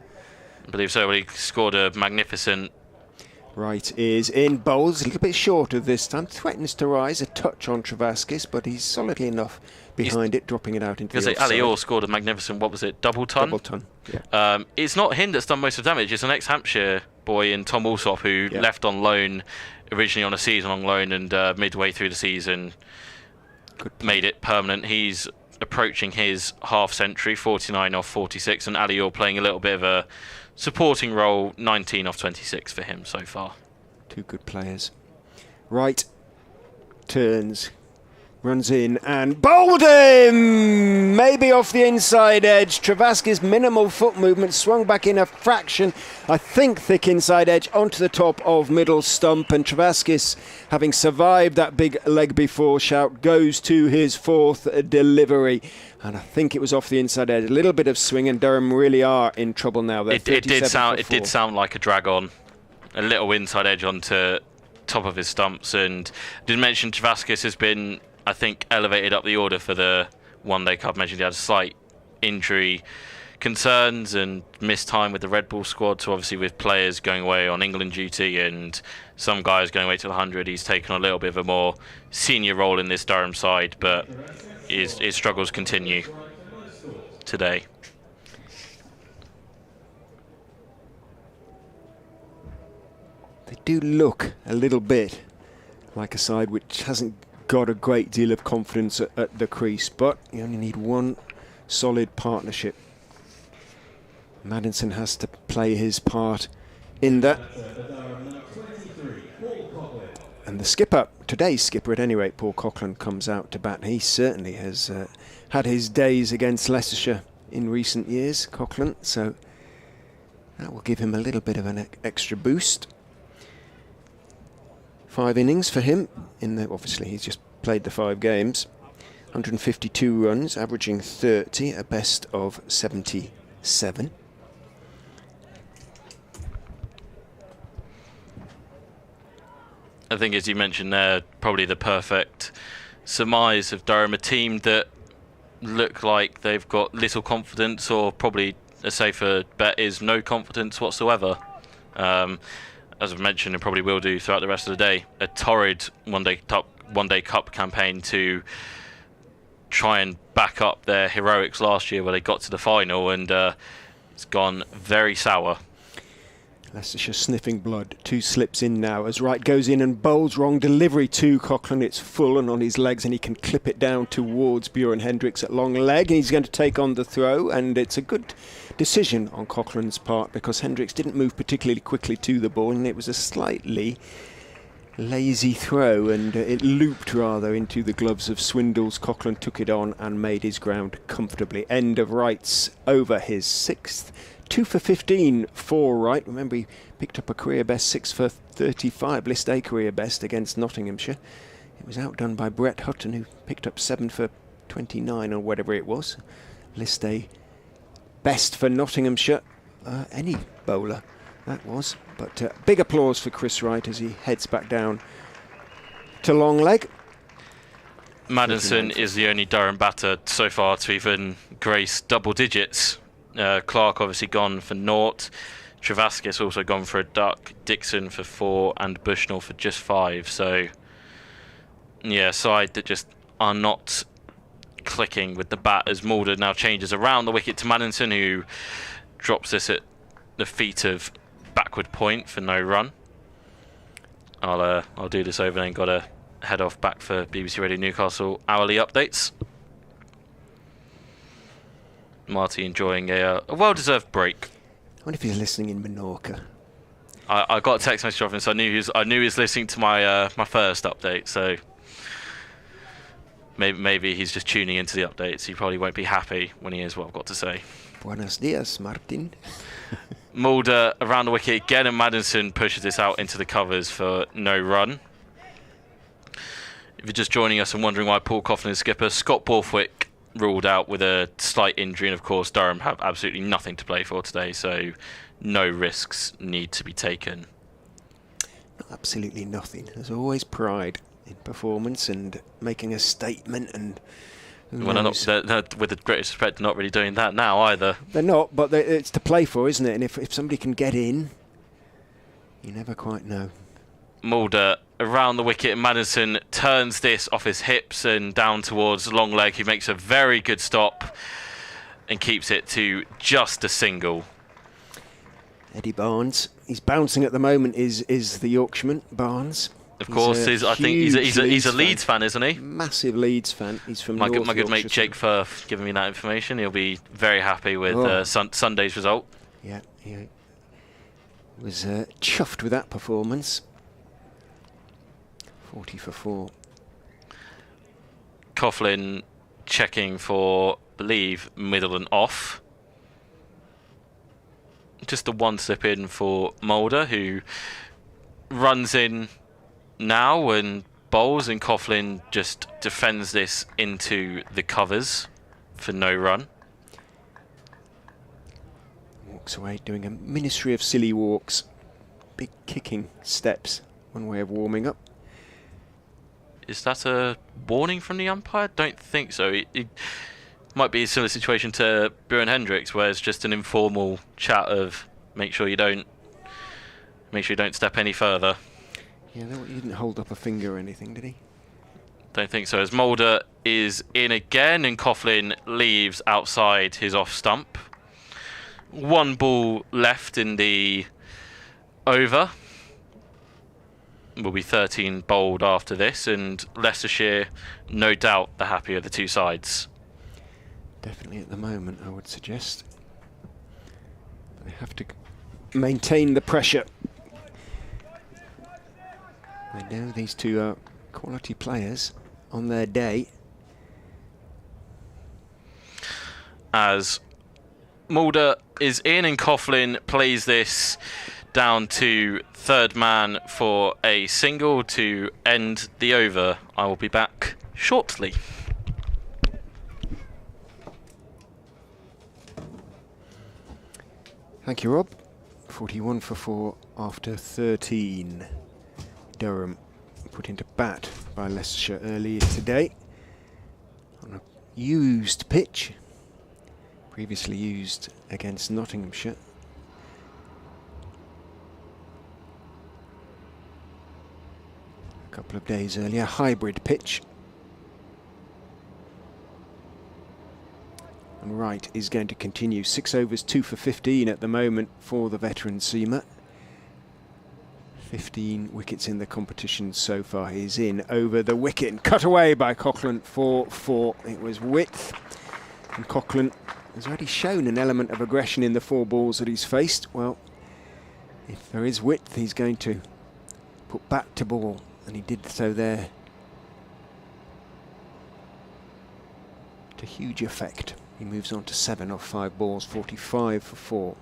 I believe so. He scored a magnificent... Wright is in, bowls a little bit shorter this time, threatens to rise a touch on Travaskis, but he's solidly enough behind it, dropping it out into the offside. Ali Orr scored a magnificent, what was it, double ton? Double ton, yeah. It's not him that's done most of the damage, it's an ex-Hampshire boy in Tom Alsop who left on loan, originally on a season-long loan, and midway through the season made it permanent. He's approaching his half century, 49 off 46, and Ali Orr playing a little bit of a supporting role, 19 off 26 for him so far. Two good players. Right, turns, runs in and bowled him! Maybe off the inside edge. Travasky's minimal foot movement swung back in a fraction. I think thick inside edge onto the top of middle stump, and Travasky, having survived that big leg before shout, goes to his fourth delivery. And I think it was off the inside edge. A little bit of swing, and Durham really are in trouble now. It did sound like a drag on. A little inside edge onto top of his stumps, and did mention Travasky has been, I think, elevated up the order for the one-day cup. I mentioned he had slight injury concerns and missed time with the Red Bull squad, so obviously with players going away on England duty and some guys going away to the 100, he's taken a little bit of a more senior role in this Durham side, but his struggles continue today. They do look a little bit like a side which hasn't got a great deal of confidence at the crease, but you only need one solid partnership. Maddinson has to play his part in that. And the skipper, today's skipper at any rate, Paul Coughlin, comes out to bat. He certainly has had his days against Leicestershire in recent years, Coughlin, so that will give him a little bit of an extra boost. 5 innings for him. Obviously, he's just played the 5 games. 152 runs, averaging 30, a best of 77. I think, as you mentioned there, probably the perfect surmise of Durham, a team that look like they've got little confidence, or probably a safer bet is no confidence whatsoever. As I've mentioned, and probably will do throughout the rest of the day, a torrid one-day cup campaign to try and back up their heroics last year where they got to the final, and it's gone very sour. Leicestershire sniffing blood. 2 slips in now as Wright goes in and bowls wrong delivery to Coughlin. It's full and on his legs, and he can clip it down towards Bjorn Hendricks at long leg, and he's going to take on the throw, and it's a good decision on Coughlin's part because Hendricks didn't move particularly quickly to the ball, and it was a slightly lazy throw, and it looped rather into the gloves of Swindles. Coughlin took it on and made his ground comfortably. End of Wright's over, his 6th. 2 for 15 for Wright. Remember, he picked up a career best 6 for 35, List A career best against Nottinghamshire. It was outdone by Brett Hutton, who picked up 7 for 29 or whatever it was. List A best for Nottinghamshire. Any bowler, that was. But big applause for Chris Wright as he heads back down to long leg. Maddinson is the only Durham batter so far to even grace double digits. Clark obviously gone for 0. Travasky's also gone for a duck. Dixon for 4 and Bushnell for just 5. So, yeah, side that just are not clicking with the bat as Mulder now changes around the wicket to Maddinson, who drops this at the feet of backward point for no run. I'll do this over and got to head off back for BBC Radio Newcastle hourly updates. Marty enjoying a well-deserved break. I wonder if he's listening in Menorca. I got a text message off him, so I knew he was listening to my my first update. So maybe he's just tuning into the updates. He probably won't be happy when he hears what I've got to say. Buenos dias, Martin. Mulder around the wicket again, and Maddinson pushes this out into the covers for no run. If you're just joining us and wondering why Paul Coughlin is skipper, Scott Borthwick ruled out with a slight injury, and of course Durham have absolutely nothing to play for today, so no risks need to be taken. Absolutely nothing. There's always pride in performance and making a statement, and well, they're, with the greatest respect, not really doing that now either. They're not, but it's to play for, isn't it? And if somebody can get in, you never quite know. Mulder around the wicket, and Maddinson turns this off his hips and down towards long leg. He makes a very good stop and keeps it to just a single. Eddie Barnes, he's bouncing at the moment, is the Yorkshireman, Barnes. Of course, I think he's a Leeds fan, isn't he? Massive Leeds fan. He's from my North good mate Yorkshire. Jake Firth giving me that information. He'll be very happy with Sunday's result. Yeah, he was chuffed with that performance. 40 for 4. Coughlin checking for, believe, middle and off. Just the one slip in for Mulder, who runs in now and bowls, and Coughlin just defends this into the covers for no run. Walks away doing a ministry of silly walks. Big kicking steps, one way of warming up. Is that a warning from the umpire? Don't think so. It might be a similar situation to Bjorn Hendricks, where it's just an informal chat of make sure you don't step any further. Yeah, he didn't hold up a finger or anything, did he? Don't think so. As Mulder is in again, and Coughlin leaves outside his off stump. One ball left in the over. Will be 13 bowled after this, and Leicestershire, no doubt, the happier of the two sides. Definitely at the moment, I would suggest. They have to maintain the pressure. They know these two are quality players on their day. As Mulder is in and Coughlin plays this down to third man for a single to end the over. I will be back shortly. Thank you, Rob. 41 for 4 after 13. Durham put into bat by Leicestershire earlier today on a used pitch, previously used against Nottinghamshire. A couple of days earlier, hybrid pitch. And Wright is going to continue. 6 overs, 2 for 15 at the moment for the veteran seamer. 15 wickets in the competition so far. He's in over the wicket and cut away by Coughlin for 4. It was width, and Coughlin has already shown an element of aggression in the 4 balls that he's faced. Well, if there is width, he's going to put bat to ball, and he did so there to huge effect. He moves on to 7 off 5 balls, 45 for 4.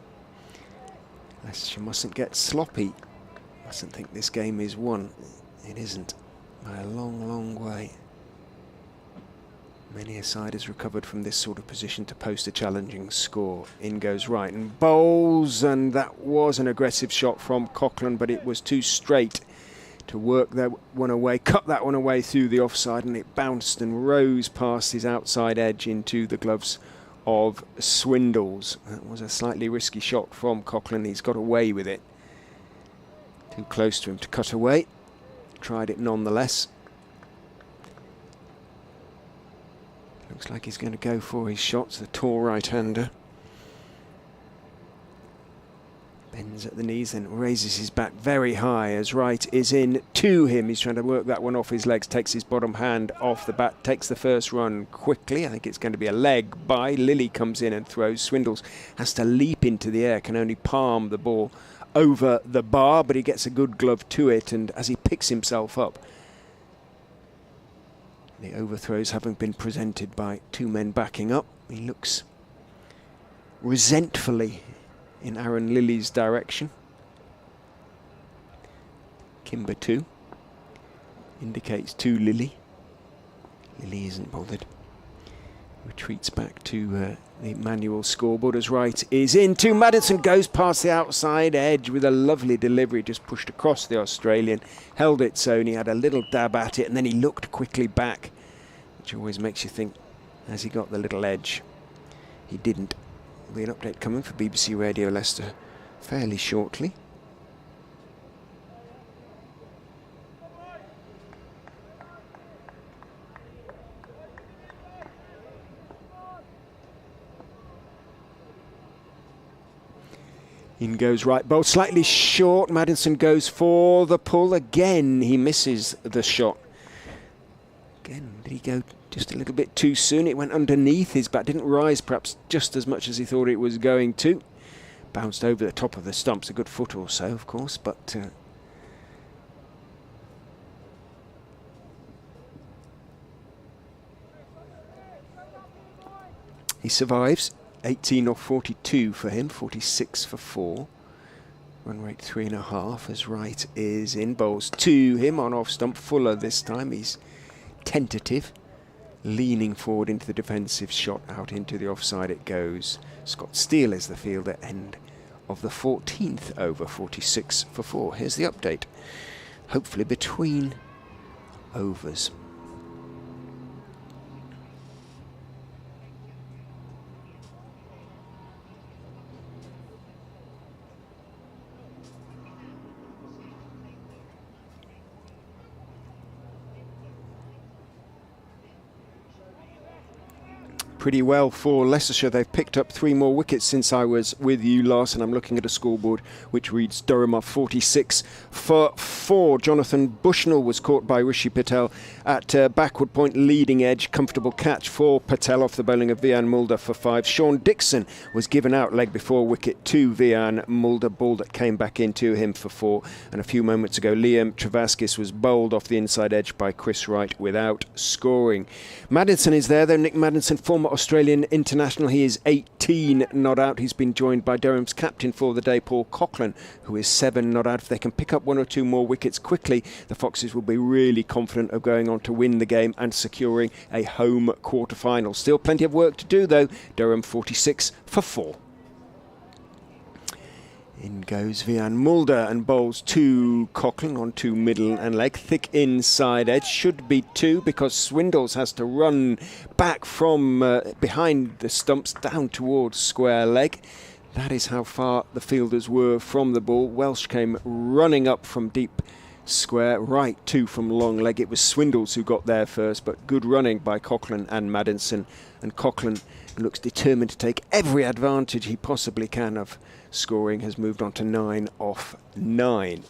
Leicestershire mustn't get sloppy. Mustn't think this game is won. It isn't, by a long, long way. Many a side has recovered from this sort of position to post a challenging score. In goes Wright and bowls, and that was an aggressive shot from Coughlin, but it was too straight to work that one away, cut that one away through the offside, and it bounced and rose past his outside edge into the gloves of Swindles. That was a slightly risky shot from Coughlin. He's got away with it. Too close to him to cut away. Tried it nonetheless. Looks like he's going to go for his shots, the tall right-hander. Bends at the knees, then raises his bat very high as Wright is in to him. He's trying to work that one off his legs, takes his bottom hand off the bat, takes the first run quickly. I think it's going to be a leg by. Lilly comes in and throws. Swindles has to leap into the air, can only palm the ball over the bar, but he gets a good glove to it, and as he picks himself up, the overthrows having been presented by 2 men backing up, he looks resentfully in Aaron Lilly's direction. Kimber 2 indicates to Lilly. Lilly isn't bothered. Retreats back to the manual scoreboard as Wright is in to Maddison, goes past the outside edge with a lovely delivery, just pushed across the Australian, held it so, and he had a little dab at it, and then he looked quickly back, which always makes you think, has he got the little edge? He didn't. There'll be an update coming for BBC Radio Leicester fairly shortly. In goes right bowl, slightly short. Maddinson goes for the pull again. He misses the shot. Again, did he go just a little bit too soon? It went underneath his bat, didn't rise perhaps just as much as he thought it was going to. Bounced over the top of the stumps, a good foot or so, of course, but he survives. 18 off 42 for him, 46 for 4. Run rate 3.5 as right is in. Bowls to him on off stump. Fuller this time. He's tentative, leaning forward into the defensive shot. Out into the offside it goes. Scott Steele is the fielder. End of the 14th over, 46 for 4. Here's the update. Hopefully between overs. Pretty well for Leicestershire. They've picked up 3 more wickets since I was with you last, and I'm looking at a scoreboard which reads Durham off 46 for 4. Jonathan Bushnell was caught by Rishi Patel at backward point leading edge. Comfortable catch for Patel off the bowling of Vian Mulder for 5. Sean Dixon was given out leg before wicket to Vian Mulder. Ball that came back into him for 4. And a few moments ago Liam Travaskis was bowled off the inside edge by Chris Wright without scoring. Maddinson is there though. Nick Maddinson, former Australian international. He is 18 not out. He's been joined by Durham's captain for the day, Paul Coughlin, who is 7 not out. If they can pick up 1 or 2 more wickets quickly, the Foxes will be really confident of going on to win the game and securing a home quarter-final. Still plenty of work to do though. Durham 46 for 4. In goes Vian Mulder and bowls to Coughlin on 2 middle and leg. Thick inside edge. Should be 2 because Swindles has to run back from behind the stumps down towards square leg. That is how far the fielders were from the ball. Welsh came running up from deep square, right 2 from long leg. It was Swindles who got there first, but good running by Coughlin and Maddinson. And Coughlin looks determined to take every advantage he possibly can of scoring. Has moved on to 9 off 9.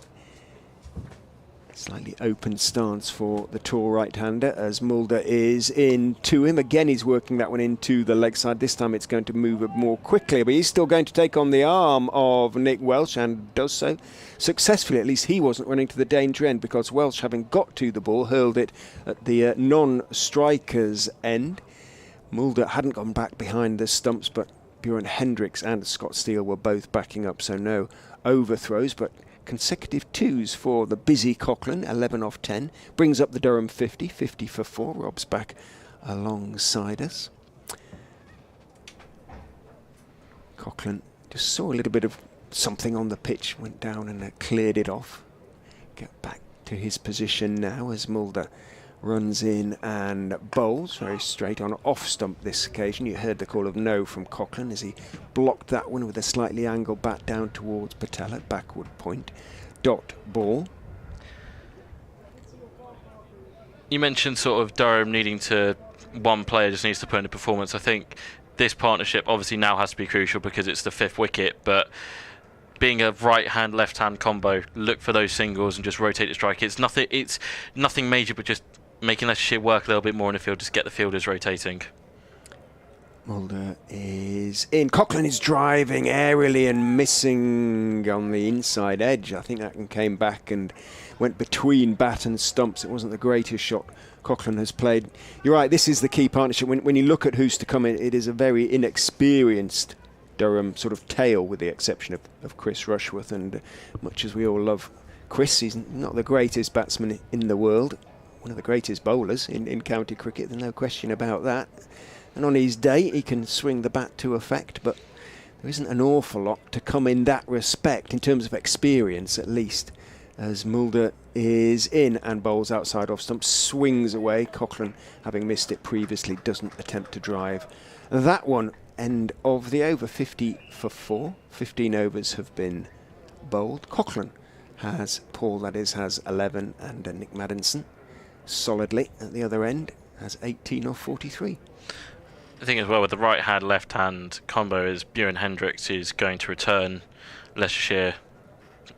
Slightly open stance for the tall right-hander as Mulder is in to him. Again he's working that one into the leg side. This time it's going to move more quickly, but he's still going to take on the arm of Nick Welsh and does so successfully. At least he wasn't running to the danger end because Welsh, having got to the ball, hurled it at the non-striker's end. Mulder hadn't gone back behind the stumps, but Bjorn Hendricks and Scott Steele were both backing up, so no overthrows, but consecutive 2s for the busy Coughlin. 11 off 10 brings up the Durham 50 for 4. Rob's back alongside us. Coughlin just saw a little bit of something on the pitch, went down and cleared it off. Get back to his position now as Mulder runs in and bowls very straight on off stump this occasion. You heard the call of no from Coughlin as he blocked that one with a slightly angled bat down towards Patel at backward point. Dot ball. You mentioned sort of Durham needing to, one player just needs to put in a performance. I think this partnership obviously now has to be crucial because it's the 5th wicket, but being a right-hand, left-hand combo, look for those singles and just rotate the strike. It's nothing major, but just making Leicestershire work a little bit more in the field, just get the fielders rotating. Mulder is in. Coughlin is driving aerially and missing on the inside edge. I think that one came back and went between bat and stumps. It wasn't the greatest shot Coughlin has played. You're right, this is the key partnership. When you look at who's to come in, it is a very inexperienced Durham sort of tail, with the exception of Chris Rushworth. And much as we all love Chris, he's not the greatest batsman in the world. One of the greatest bowlers in county cricket, there's no question about that. And on his day, he can swing the bat to effect, but there isn't an awful lot to come in that respect, in terms of experience at least, as Mulder is in and bowls outside off stump, swings away. Coughlin, having missed it previously, doesn't attempt to drive that one. End of the over, 50 for 4. 15 overs have been bowled. Coughlin has, Paul that is, has 11, and Nick Maddinson solidly at the other end has 18 off 43. The thing as well with the right hand, left hand combo is Bjorn Hendricks is going to return Leicestershire,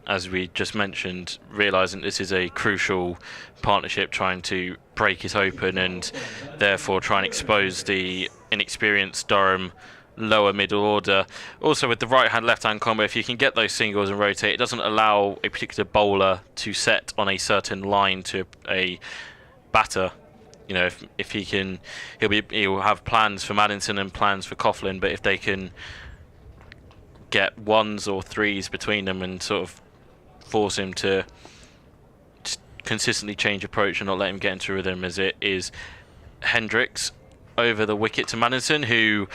as we just mentioned, realising this is a crucial partnership, trying to break it open and therefore try and expose the inexperienced Durham lower middle order. Also with the right hand left hand combo, if you can get those singles and rotate, it doesn't allow a particular bowler to set on a certain line to a batter. You know, if he can, he'll have plans for Maddinson and plans for Coughlin, but if they can get ones or threes between them and sort of force him to consistently change approach and not let him get into rhythm, as it is Hendricks over the wicket to Maddinson, who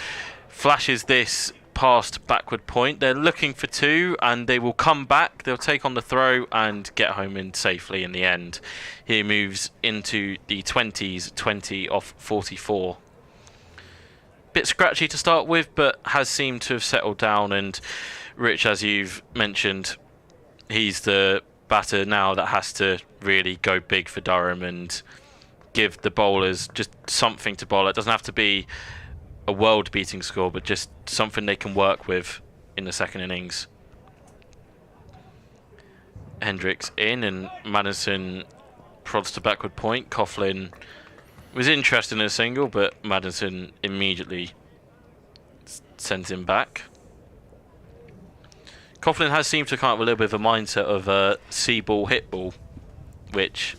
flashes this past backward point. They're looking for 2 and they will come back. They'll take on the throw and get home in safely in the end. He moves into the 20s, 20 off 44. Bit scratchy to start with, but has seemed to have settled down. And Rich, as you've mentioned, he's the batter now that has to really go big for Durham and give the bowlers just something to bowl. It doesn't have to be a world-beating score, but just something they can work with in the second innings. Hendricks in, and Maddinson prods to backward point. Coughlin was interested in a single, but Maddinson immediately sends him back. Coughlin has seemed to come up with a little bit of a mindset of see ball, hit ball, which,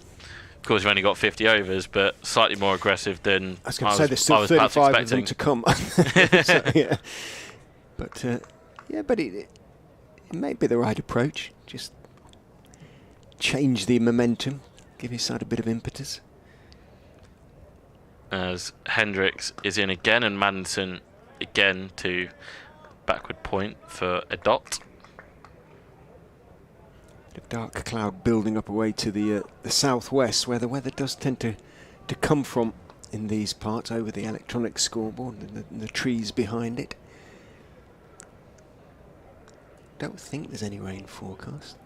of course, you've only got 50 overs, but slightly more aggressive than I was going to say there's still 35 of them to come. So, yeah. But it may be the right approach. Just change the momentum, give your side a bit of impetus. As Hendricks is in again, and Maddinson again to backward point for a dot. A dark cloud building up away to the southwest, where the weather does tend to come from in these parts, over the electronic scoreboard and the trees behind it. Don't think there's any rain forecast.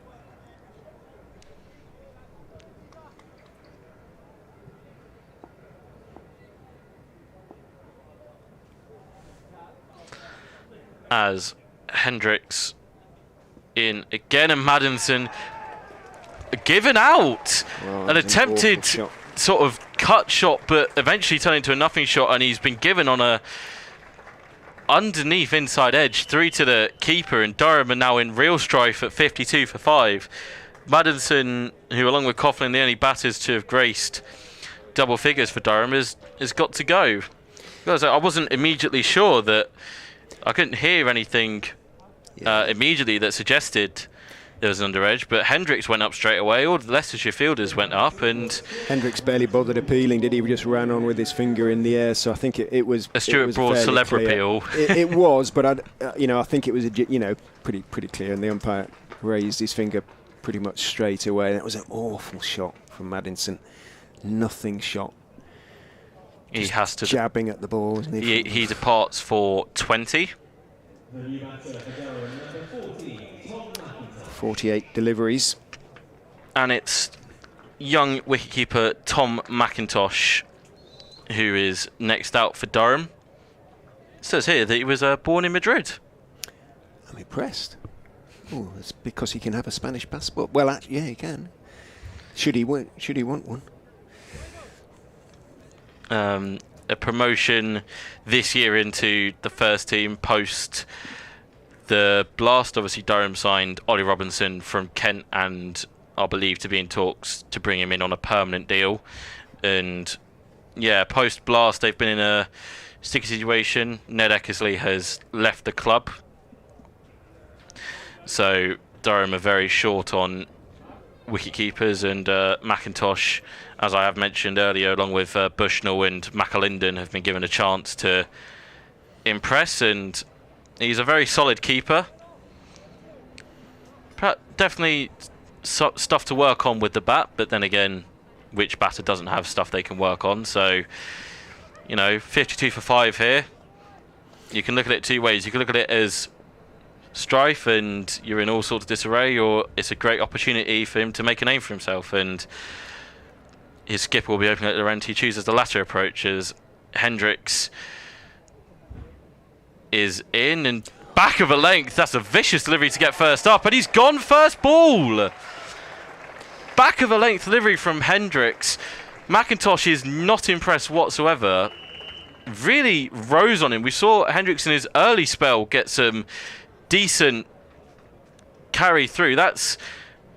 As Hendricks in again, and Maddinson given out. Well, an attempted sort of cut shot, but eventually turned into a nothing shot, and he's been given on a underneath inside edge through to the keeper, and Durham are now in real strife at 52 for 5. Maddinson, who along with Coughlin, the only batters to have graced double figures for Durham, has got to go. Because I wasn't immediately sure that I couldn't hear anything immediately that suggested there was an under edge, but Hendricks went up straight away. All the Leicestershire fielders went up, and Hendricks barely bothered appealing, did he? He just ran on with his finger in the air. So I think it was a Stuart Broad celeb appeal. It was, but I think it was pretty clear, and the umpire raised his finger pretty much straight away. That was an awful shot from Maddinson. Nothing shot. He has to jabbing at the ball. Isn't he? He departs for 20. 48 deliveries. And it's young wicketkeeper Tom McIntosh who is next out for Durham. It says here that he was born in Madrid. I'm impressed. Oh, it's because he can have a Spanish passport. Well, actually, yeah, he can. Should he want one? A promotion this year into the first team post the blast. Obviously, Durham signed Ollie Robinson from Kent and are believed to be in talks to bring him in on a permanent deal. And yeah, post blast, they've been in a sticky situation. Ned Eckersley has left the club, so Durham are very short on wicket keepers, and McIntosh, as I have mentioned earlier, along with Bushnell and McAlinden, have been given a chance to impress, and he's a very solid keeper. Definitely stuff to work on with the bat, but then again, which batter doesn't have stuff they can work on? So, 52 for 5 here. You can look at it two ways. You can look at it as strife and you're in all sorts of disarray, or it's a great opportunity for him to make a name for himself, and his skipper will be opening at the end. He chooses the latter approach as Hendricks is in, and back of a length. That's a vicious delivery to get first up, and he's gone first ball. Back of a length delivery from Hendricks. McIntosh is not impressed whatsoever. Really rose on him. We saw Hendricks in his early spell get some decent carry through. That's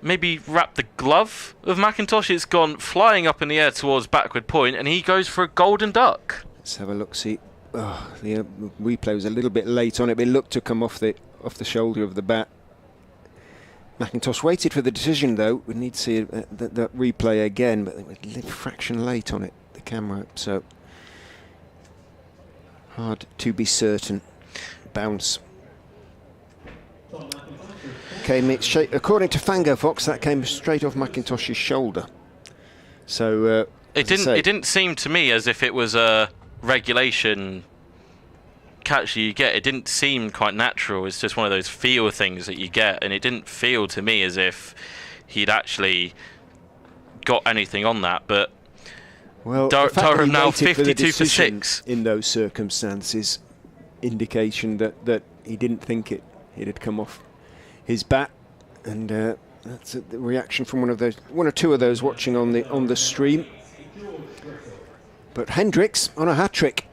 maybe wrapped the glove of McIntosh. It's gone flying up in the air towards backward point, and he goes for a golden duck. Let's have a look. See, the replay was a little bit late on it, but it looked to come off the shoulder of the bat. McIntosh waited for the decision, though. We need to see that replay again, but it was a little fraction late on it, the camera, so hard to be certain. Bounce. According to Fango Fox, that came straight off McIntosh's shoulder. So it didn't seem to me as if it was a regulation catch you get. It didn't seem quite natural. It's just one of those feel things that you get, and it didn't feel to me as if he'd actually got anything on that. But well, Durham now 52 for 6 in those circumstances. Indication that he didn't think it had come off his bat, and that's the reaction from one or two of those watching on the stream. But Hendricks on a hat trick,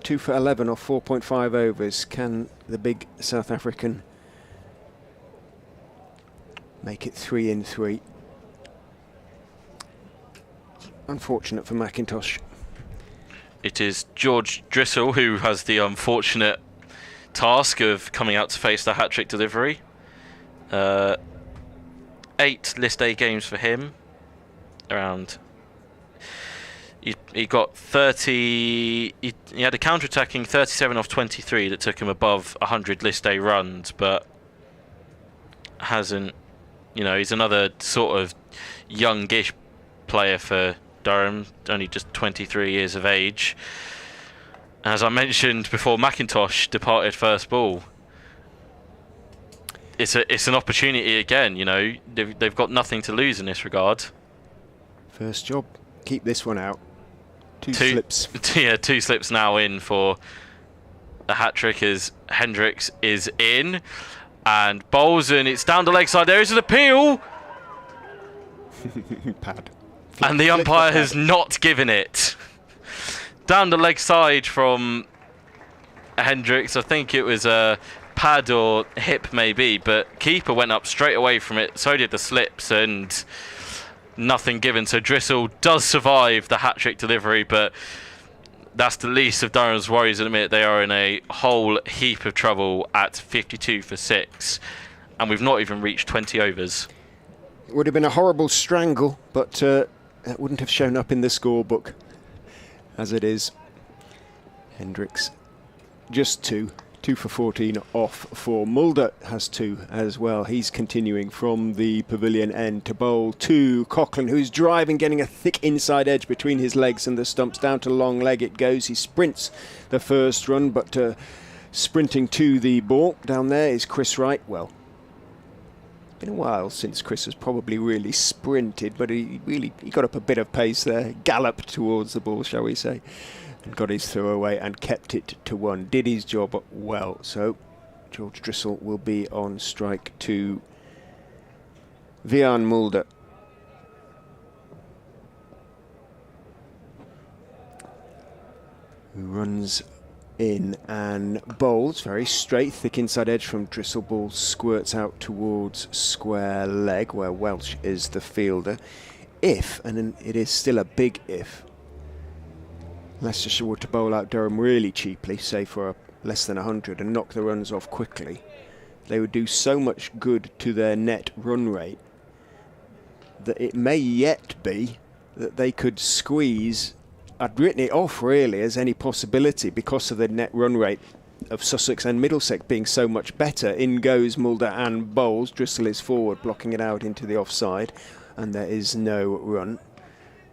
2 for 11 off 4.5 overs. Can the big South African make it 3 in 3? Unfortunate for McIntosh. It is George Drissel who has the unfortunate task of coming out to face the hat-trick delivery. 8 List A games for him. Around. He got 30. He had a counter-attacking 37 off 23 that took him above 100 List A runs, but hasn't. He's another sort of youngish player for Durham, only just 23 years of age. As I mentioned before, McIntosh departed first ball. It's an opportunity again. They've got nothing to lose in this regard. First job, keep this one out. Two slips. Yeah, 2 slips now in for a hat trick as Hendricks is in and bowls, and it's down the leg side. There is an appeal. Pad. And the umpire has not given it. Down the leg side from Hendricks. I think it was a pad or hip maybe, but keeper went up straight away from it. So did the slips, and nothing given. So Drissel does survive the hat-trick delivery, but that's the least of Durham's worries at the minute. They are in a whole heap of trouble at 52 for 6, and we've not even reached 20 overs. It would have been a horrible strangle, but it wouldn't have shown up in the scorebook as it is. Hendricks just 2 for 14 off for Mulder has 2 as well. He's continuing from the pavilion end to bowl to Coughlin, who's driving, getting a thick inside edge between his legs and the stumps. Down to long leg it goes. He sprints the first run, but sprinting to the ball down there is Chris Wright. Well, been a while since Chris has probably really sprinted, but he got up a bit of pace there, galloped towards the ball, shall we say, and got his throw away and kept it to 1. Did his job well. So George Drissel will be on strike to Vian Mulder. Who runs in and bowls very straight, thick inside edge from Drissel. Ball squirts out towards square leg where Welch is the fielder. If, and it is still a big if, Leicestershire were to bowl out Durham really cheaply, say for less than 100, and knock the runs off quickly, they would do so much good to their net run rate that it may yet be that they could squeeze. I'd written it off really as any possibility because of the net run rate of Sussex and Middlesex being so much better. In goes Mulder and bowls. Drissel is forward, blocking it out into the offside, and there is no run.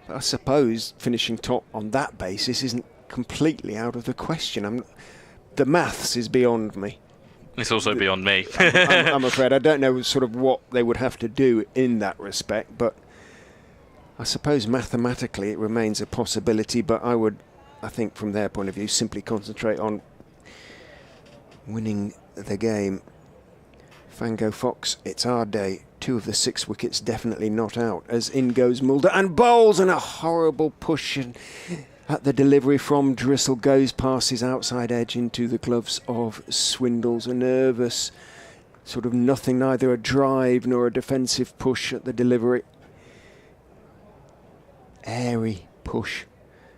But I suppose finishing top on that basis isn't completely out of the question. The maths is beyond me. It's also beyond me. I'm afraid I don't know sort of what they would have to do in that respect, but I suppose mathematically it remains a possibility. But I think from their point of view simply concentrate on winning the game. Fango Fox, it's our day. 2 of the 6 wickets definitely not out, as in goes Mulder and bowls, and a horrible push at the delivery from Drissel goes past his outside edge into the gloves of Swindles. A nervous sort of nothing, neither a drive nor a defensive push at the delivery. Airy push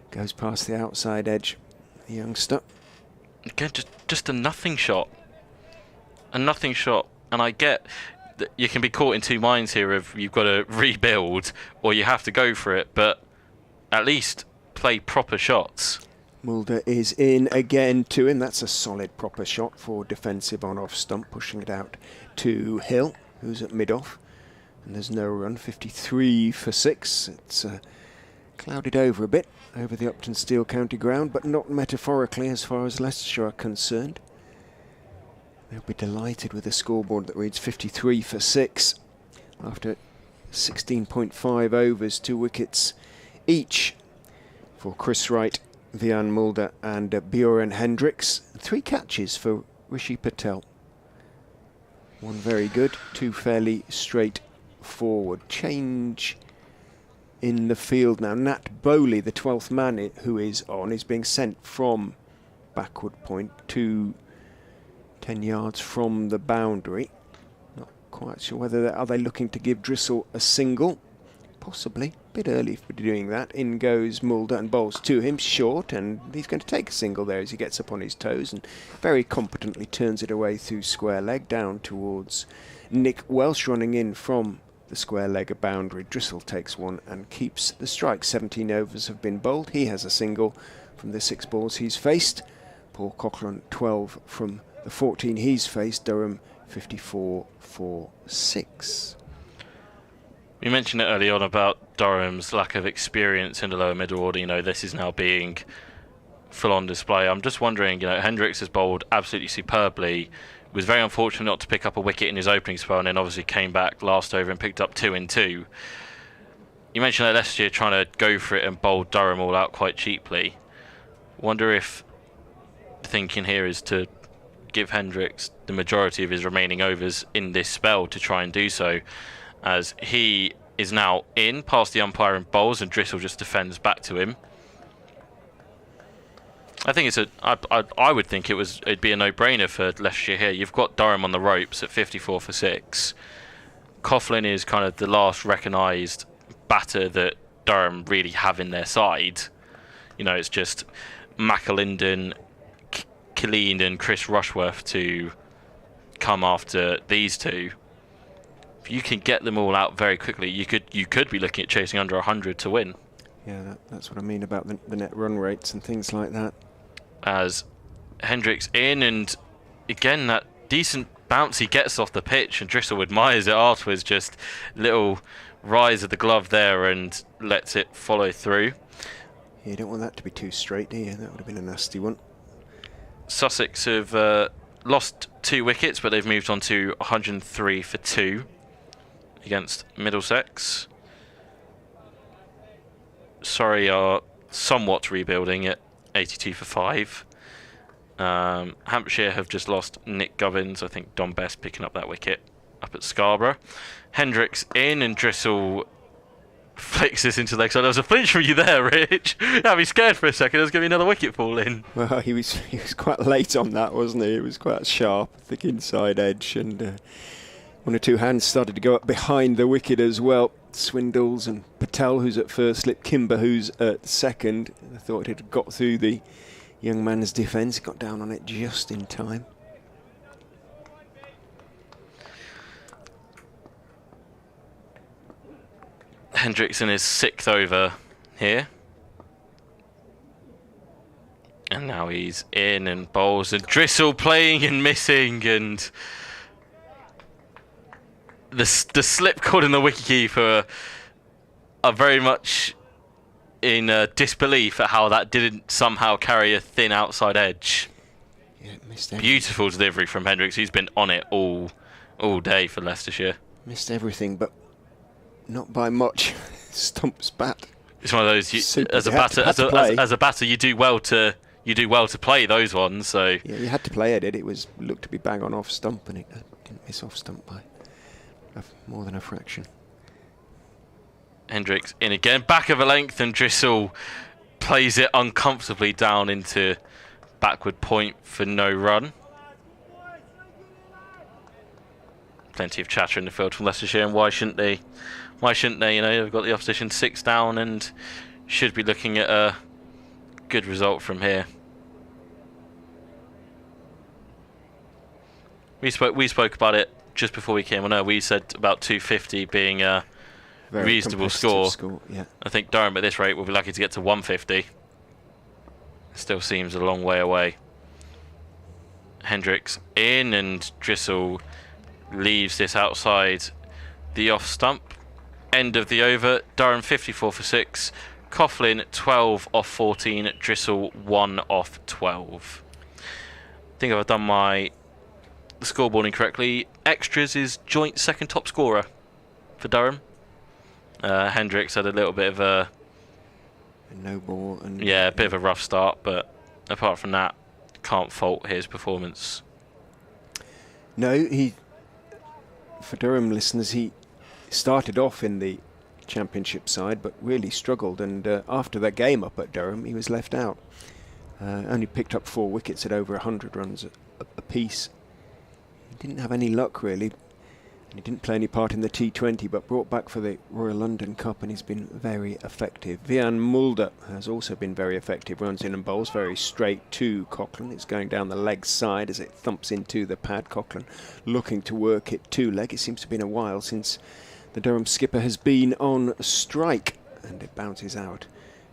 goes past the outside edge. The youngster. Again, just a nothing shot. A nothing shot. And I get that you can be caught in two minds here of you've got to rebuild or you have to go for it, but at least play proper shots. Mulder is in again to him. That's a solid proper shot for defensive on off stump, pushing it out to Hill, who's at mid-off. And there's no run, 53 for 6. It's clouded over a bit over the Uptonsteel county ground, but not metaphorically as far as Leicestershire are concerned. They'll be delighted with a scoreboard that reads 53 for 6 after 16.5 overs, 2 wickets each for Chris Wright, Vian Mulder and Bjorn Hendricks. 3 catches for Rishi Patel. 1 very good, 2 fairly straightforward. Change in the field now. Nat Bowley, the 12th man who is on, is being sent from backward point to 10 yards from the boundary. Not quite sure whether are they looking to give Drissel a single. Possibly. A bit early for doing that. In goes Mulder and bowls to him short, and he's going to take a single there as he gets up on his toes and very competently turns it away through square leg down towards Nick Welsh, running in from the square leg of boundary. Drissel takes 1 and keeps the strike. 17 overs have been bowled. He has a single from the 6 balls he's faced. Paul Cochran 12 from the 14 he's faced. Durham 54 for 6. We mentioned it early on about Durham's lack of experience in the lower middle order. You know, this is now being full on display. I'm just wondering, you know, Hendricks has bowled absolutely superbly. Was very unfortunate not to pick up a wicket in his opening spell, and then obviously came back last over and picked up 2 in 2. You mentioned that Leicestershire trying to go for it and bowl Durham all out quite cheaply. Wonder if the thinking here is to give Hendricks the majority of his remaining overs in this spell to try and do so, as he is now in past the umpire and bowls, and Drissel just defends back to him. I think I would think it'd be a no-brainer for Leicestershire here. You've got Durham on the ropes at 54 for 6. Coughlin is kind of the last recognised batter that Durham really have in their side. You know, it's just McAlinden, Killeen and Chris Rushworth to come after these two. If you can get them all out very quickly, you could be looking at chasing under 100 to win. Yeah, that's what I mean about the net run rates and things like that. As Hendricks in, and again that decent bounce he gets off the pitch, and Drissel admires it afterwards, just little rise of the glove there and lets it follow through. Yeah, you don't want that to be too straight, do you? That would have been a nasty one. Sussex have lost 2 wickets, but they've moved on to 103 for 2 against Middlesex. Surrey are somewhat rebuilding at 82 for 5. Hampshire have just lost Nick Gubbins. I think Don Best picking up that wicket up at Scarborough. Hendricks in, and Drissel flicks this into leg side. There was a flinch from you there, Rich. I'd be scared for a second. There's going to be another wicket fall in. Well, he was quite late on that, wasn't he? It was quite sharp, thick inside edge, and 1 or 2 hands started to go up behind the wicket as well. Swindles and Patel, who's at first slip, Kimber, who's at second. I thought it had got through the young man's defence, got down on it just in time. Hendricks in his 6th over here. And now he's in and bowls, and Drissel playing and missing, and the slip called in the wicketkeeper are very much in disbelief at how that didn't somehow carry a thin outside edge. Yeah, missed Beautiful delivery from Hendricks. He's been on it all day for Leicestershire. Missed everything, but not by much. Stumps bat. It's one of those as a batter, you do well to you do well to play those ones. So yeah, you had to play at it. It was looked to be bang on off stump, and it didn't miss off stump by more than a fraction. Hendricks in again, back of a length, and Drissel plays it uncomfortably down into backward point for no run. Plenty of chatter in the field from Leicestershire, and why shouldn't they? Why shouldn't they? You know, they've got the opposition 6 down and should be looking at a good result from here. We spoke about it just before we came on air. We said about 250 being a Very reasonable score. Yeah. I think Durham at this rate will be lucky to get to 150. Still seems a long way away. Hendricks in, and Drissel leaves this outside the off stump. End of the over. Durham 54 for 6. Coughlin 12 off 14. Drissel 1 off 12. I think I've done my scoreboarding correctly. Extras is joint second top scorer for Durham. Hendricks had a little bit of a no ball, and yeah, a bit of a rough start, but apart from that, can't fault his performance. No, for Durham listeners, he started off in the championship side, but really struggled, and after that game up at Durham, he was left out. Only picked up 4 wickets at over 100 runs a piece. He didn't have any luck really. He didn't play any part in the T20, but brought back for the Royal London Cup, and he's been very effective. Vian Mulder has also been very effective. Runs in and bowls very straight to Coughlin. It's going down the leg side as it thumps into the pad. Coughlin looking to work it 2-leg. It seems to have been a while since the Durham skipper has been on strike, and it bounces out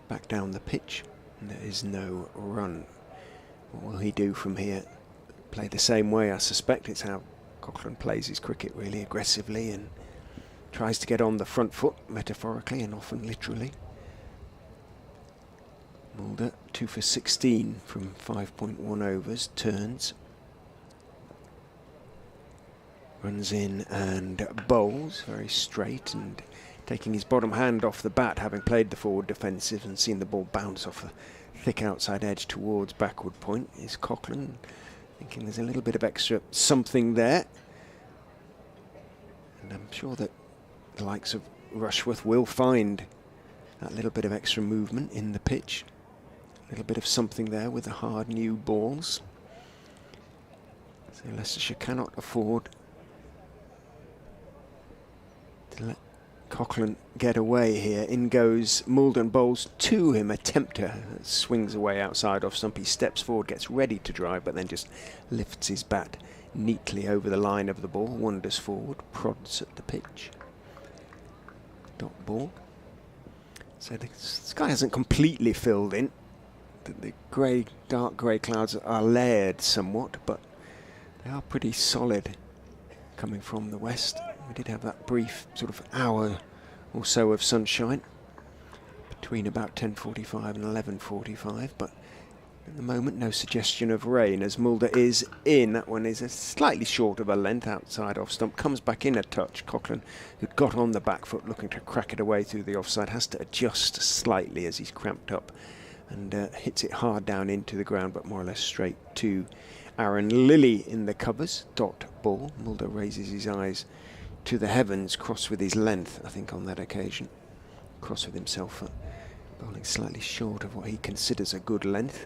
back down the pitch. And there is no run. What will he do from here? Play the same way, I suspect. It's how Coughlin plays his cricket, really aggressively, and tries to get on the front foot, metaphorically and often literally. Mulder 2 for 16 from 5.1 overs, turns. Runs in and bowls, very straight, and taking his bottom hand off the bat, having played the forward defensive and seen the ball bounce off the thick outside edge towards backward point, is Coughlin. Thinking there's a little bit of extra something there. And I'm sure that the likes of Rushworth will find that little bit of extra movement in the pitch. A little bit of something there with the hard new balls. So Leicestershire cannot afford to let Coughlin get away here. In goes Mulder, bowls to him, a tempter, swings away outside off stump. He steps forward, gets ready to drive, but then just lifts his bat neatly over the line of the ball, wanders forward, prods at the pitch. Dot ball. So the sky hasn't completely filled in. The grey, dark grey clouds are layered somewhat, but they are pretty solid coming from the west. We did have that brief sort of hour or so of sunshine between about 10:45 and 11:45, but at the moment no suggestion of rain as Mulder is in. That one is a slightly short of a length outside off stump, comes back in a touch. Coughlin, who got on the back foot looking to crack it away through the offside, has to adjust slightly as he's cramped up and hits it hard down into the ground, but more or less straight to Aaron Lilly in the covers. Dot ball. Mulder raises his eyes to the heavens, cross with his length, I think on that occasion. Cross with himself for bowling slightly short of what he considers a good length.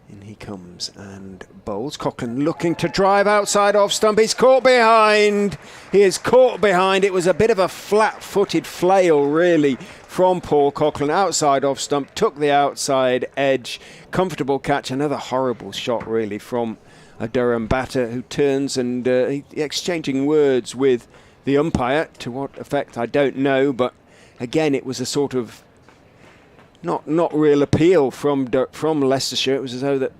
In he comes and bowls. Coughlin looking to drive outside off stump. He's caught behind. He is caught behind. It was a bit of a flat-footed flail, really, from Paul Coughlin. Outside off stump, took the outside edge. Comfortable catch. Another horrible shot, really, from a Durham batter who turns and exchanging words with the umpire. To what effect, I don't know, but again, it was a sort of not real appeal from Leicestershire. It was as though that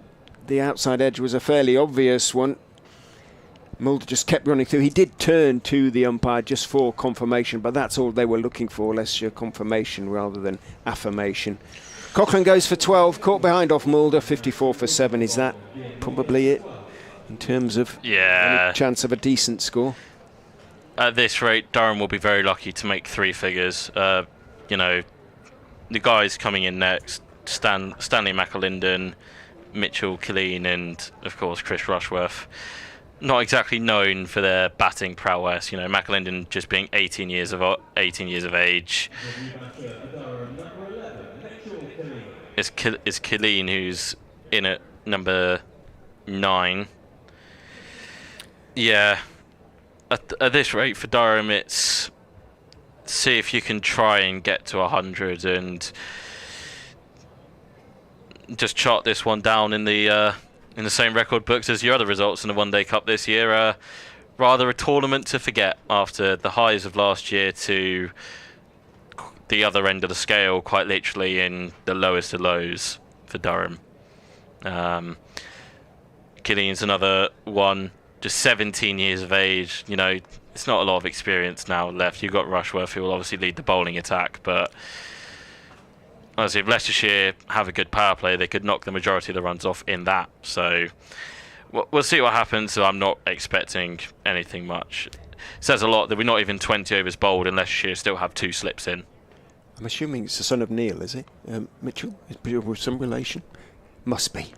the outside edge was a fairly obvious one. Mulder just kept running through. He did turn to the umpire just for confirmation, but that's all they were looking for, Leicestershire, confirmation rather than affirmation. Coughlin goes for 12, caught behind off Mulder, 54 for 7. Is that probably it in terms of any chance of a decent score? At this rate, Durham will be very lucky to make 3 figures. you know, the guys coming in next, Stanley McAlinden, Mitchell Killeen, and of course Chris Rushworth, not exactly known for their batting prowess. You know, McAlinden just being 18 years of age. It's Killeen who's in at number 9. Yeah, at this rate for Durham, it's see if you can try and get to 100 and just chart this one down in the same record books as your other results in the One Day Cup this year. Rather a tournament to forget after the highs of last year to the other end of the scale, quite literally in the lowest of lows for Durham. Killeen's another one, just 17 years of age. You know, it's not a lot of experience now left. You've got Rushworth, who will obviously lead the bowling attack, but honestly, if Leicestershire have a good power play, they could knock the majority of the runs off in that. So we'll see what happens. So I'm not expecting anything much. It says a lot that we're not even 20 overs bowled and Leicestershire still have 2 slips in. I'm assuming it's the son of Neil, is it? Mitchell? Is some relation? Must be.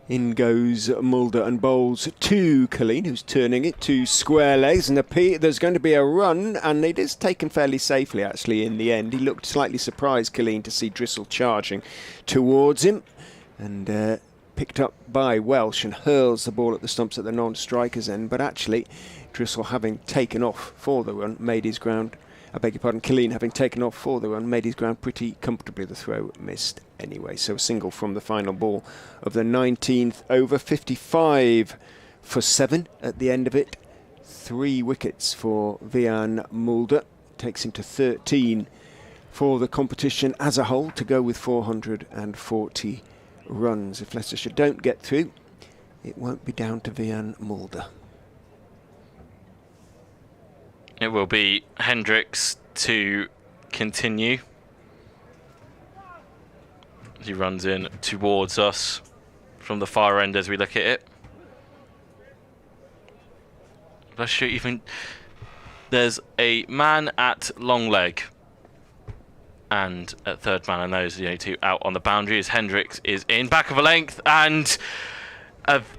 In goes Mulder and bowls to Killeen, who's turning it to square legs, and there's going to be a run, and it is taken fairly safely actually in the end. He looked slightly surprised, Killeen, to see Drissel charging towards him, and picked up by Welsh and hurls the ball at the stumps at the non-striker's end, but actually Drissel, having taken off for the run, made his ground. I beg your pardon, Killeen, having taken off for the run, made his ground pretty comfortably. The throw missed anyway. So a single from the final ball of the 19th over. 55 for 7 at the end of it. 3 wickets for Vian Mulder. Takes him to 13 for the competition as a whole to go with 440 runs. If Leicestershire don't get through, it won't be down to Vian Mulder. It will be Hendricks to continue. As he runs in towards us from the far end as we look at it. There's a man at long leg. And at third man, and those are the only 2 out on the boundary as Hendricks is in. Back of a length and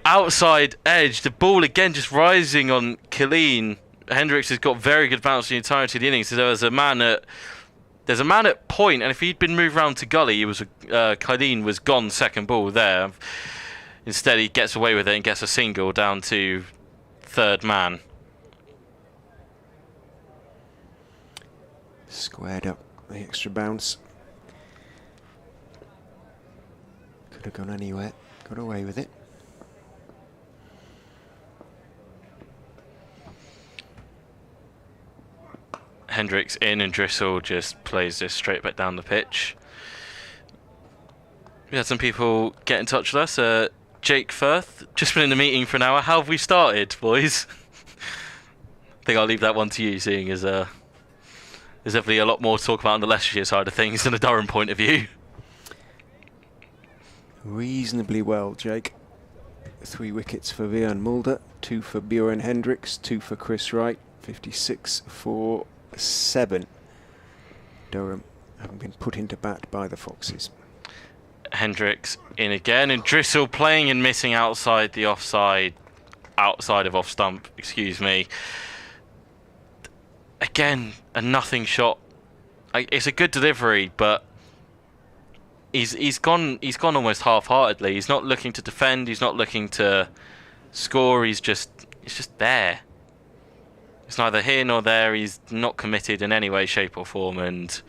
outside edge. The ball again just rising on Killeen. Hendricks has got very good bounce the entirety of the innings. So there's a man at point, and if he'd been moved round to gully, Killeen was gone second ball there. Instead, he gets away with it and gets a single down to third man. Squared up the extra bounce. Could have gone anywhere. Got away with it. Hendricks in and Drissel just plays this straight back down the pitch. We had some people get in touch with us. Jake Firth, just been in the meeting for an hour. How have we started, boys? I think I'll leave that one to you, seeing as there's definitely a lot more to talk about on the Leicestershire side of things than a Durham point of view. Reasonably well, Jake. 3 wickets for Vian Mulder, 2 for Bjorn Hendricks, 2 for Chris Wright, 56 for 7. Durham having been put into bat by the Foxes. Hendricks in again, and Drissel playing and missing outside the outside of off stump, excuse me. Again, a nothing shot. It's a good delivery, but he's gone almost half-heartedly. He's not looking to defend, he's not looking to score, he's just there. It's neither here nor there. He's not committed in any way, shape or form, and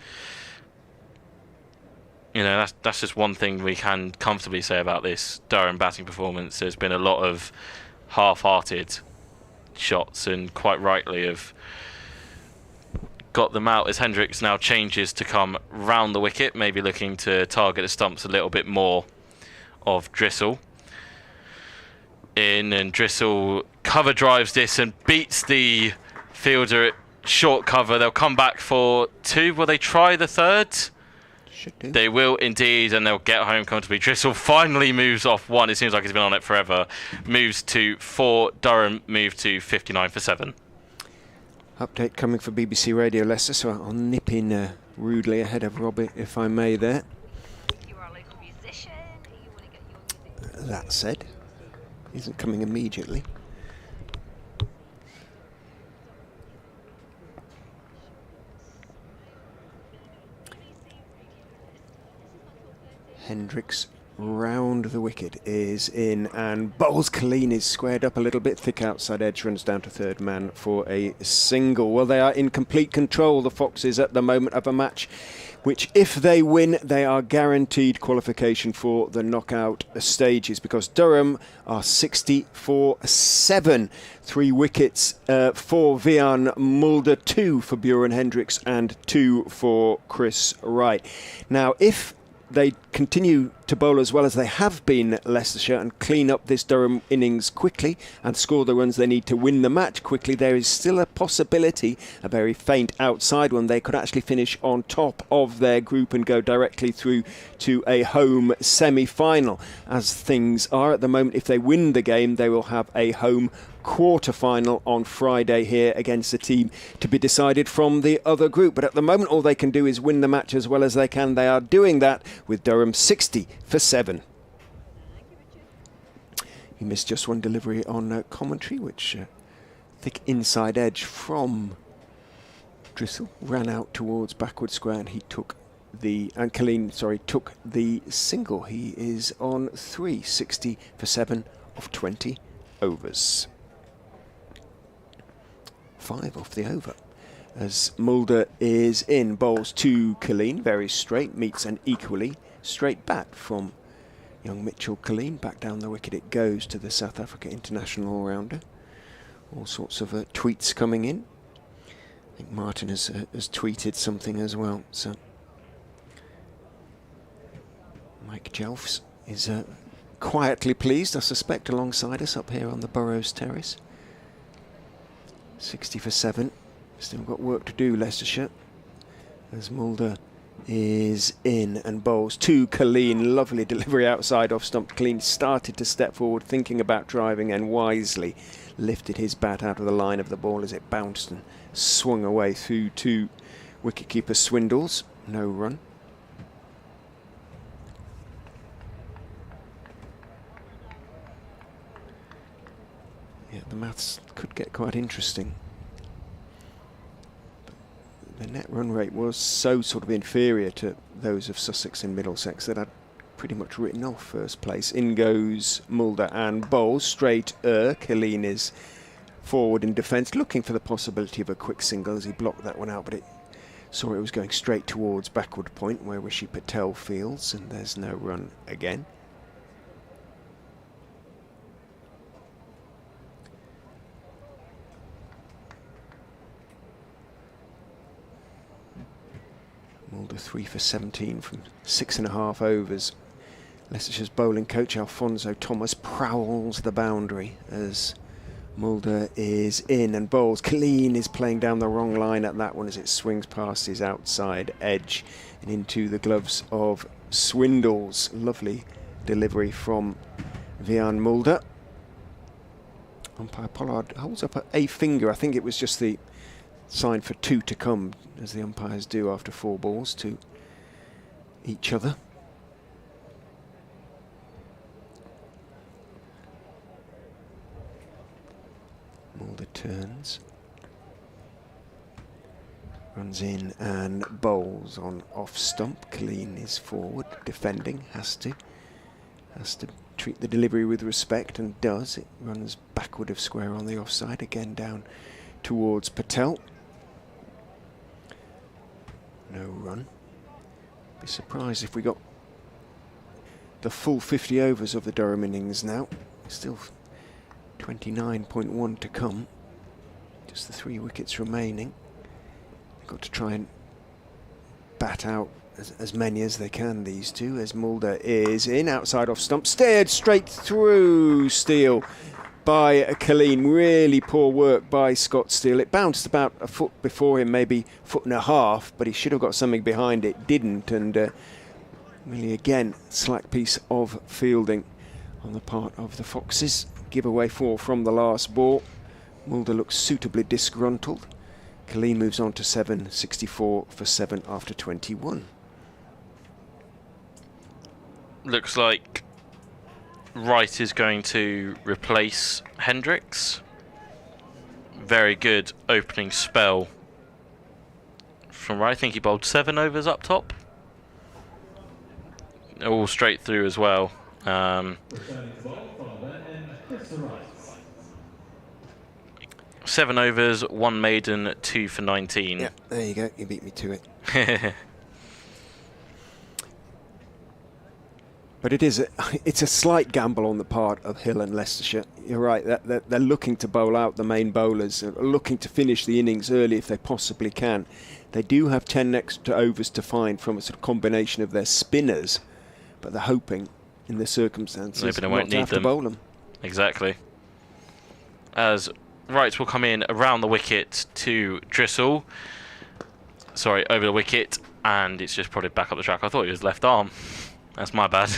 you know, that's just one thing we can comfortably say about this Durham batting performance. There's been a lot of half-hearted shots, and quite rightly have got them out as Hendricks now changes to come round the wicket, maybe looking to target the stumps a little bit more of Drissel. In, and Drissel cover drives this and beats the fielder at short cover. They'll come back for 2. Will they try the 3rd? Should do. They will indeed, and they'll get home comfortably. Drissel finally moves off 1. It seems like he's been on it forever. Moves to 4. Durham move to 59 for 7. Update coming for BBC Radio Leicester, so I'll nip in rudely ahead of Robbie, if I may, there. You are a local musician. You want to get your music. That said, isn't coming immediately. Hendricks round the wicket is in, and bowls clean, is squared up a little bit. Thick outside edge, runs down to third man for a single. Well, they are in complete control, the Foxes, at the moment of a match which, if they win, they are guaranteed qualification for the knockout stages, because Durham are 60-7. 3 wickets for Vian Mulder, 2 for Bjorn Hendricks and 2 for Chris Wright. Now, if they continue to bowl as well as they have been, Leicestershire, and clean up this Durham innings quickly and score the runs they need to win the match quickly, there is still a possibility, a very faint outside one, they could actually finish on top of their group and go directly through to a home semi-final. As things are at the moment, if they win the game, they will have a home quarter-final on Friday here against the team to be decided from the other group. But at the moment, all they can do is win the match as well as they can. They are doing that with Durham 60-7. He missed just one delivery on commentary, which thick inside edge from Drissel ran out towards backward square, and he took the, and Colleen, sorry, took the single. He is on 60-7 of 20 overs. 5 off the over as Mulder is in. Bowls to Colleen, very straight, meets an equally straight bat from young Mitchell Colleen. Back down the wicket it goes to the South Africa international all-rounder. All sorts of tweets coming in. I think Martin has tweeted something as well. So Mike Jelfs is quietly pleased, I suspect, alongside us up here on the Burrows Terrace. 60-7. Still got work to do, Leicestershire, as Mulder is in and bowls to Colleen. Lovely delivery outside off stump. Colleen started to step forward, thinking about driving, and wisely lifted his bat out of the line of the ball as it bounced and swung away through to wicketkeeper Swindles. No run. Yeah, the maths could get quite interesting. The net run rate was so sort of inferior to those of Sussex and Middlesex that I'd pretty much written off first place. In goes Mulder and bowls straight. Colleen is forward in defence, looking for the possibility of a quick single as he blocked that one out, but it saw it was going straight towards backward point where Rishi Patel fields, and there's no run again. Mulder 3 for 17 from 6.5 overs. Leicestershire's bowling coach Alfonso Thomas prowls the boundary as Mulder is in and bowls. Colleen is playing down the wrong line at that one as it swings past his outside edge and into the gloves of Swindles. Lovely delivery from Vian Mulder. Umpire Pollard holds up a finger. I think it was just the sign for 2 to come, as the umpires do after 4 balls to each other. Mulder turns, runs in and bowls on off stump. Colleen is forward, defending, has to treat the delivery with respect, and does. It runs backward of square on the offside, again down towards Patel. No run. Be surprised if we got the full 50 overs of the Durham innings now. Still 29.1 to come. Just the 3 wickets remaining. They've got to try and bat out as many as they can, these two, as Mulder is in, outside off stump, steered straight through Steele by Colleen. Really poor work by Scott Steele. It bounced about a foot before him, maybe 1.5 feet, but he should have got something behind it. Didn't, and really again slack piece of fielding on the part of the Foxes. Give away 4 from the last ball. Mulder looks suitably disgruntled Killeen moves on to 7, 64 for 7 after 21. Looks like Wright is going to replace Hendricks. Very good opening spell from Wright. I think he bowled 7 overs up top. All straight through as well. Returning to bowl from then end, Mr. Wright. 7 overs, 1 maiden, 2 for 19. Yeah, there you go. You beat me to it. But it's a slight gamble on the part of Hill and Leicestershire. You're right, they're looking to bowl out the main bowlers, looking to finish the innings early if they possibly can. They do have 10 extra overs to find from a sort of combination of their spinners, but they're hoping, in the circumstances, Maybe they not won't to need have them. to bowl them. Exactly. As Wright will come in around the wicket to Driscoll. Sorry, over the wicket, and it's just prodded back up the track. I thought it was left arm. That's my bad.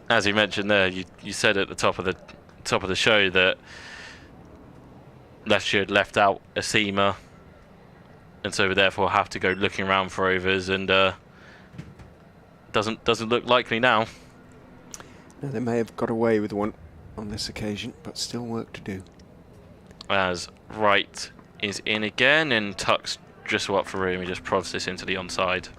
As you mentioned there, you said at the top of the show that Leicestershire had left out a seamer, and so we therefore have to go looking around for overs, and doesn't look likely now. No, they may have got away with one on this occasion, but still work to do. As Wright is in again and tucks Driscoll up for room, he just prods this into the onside.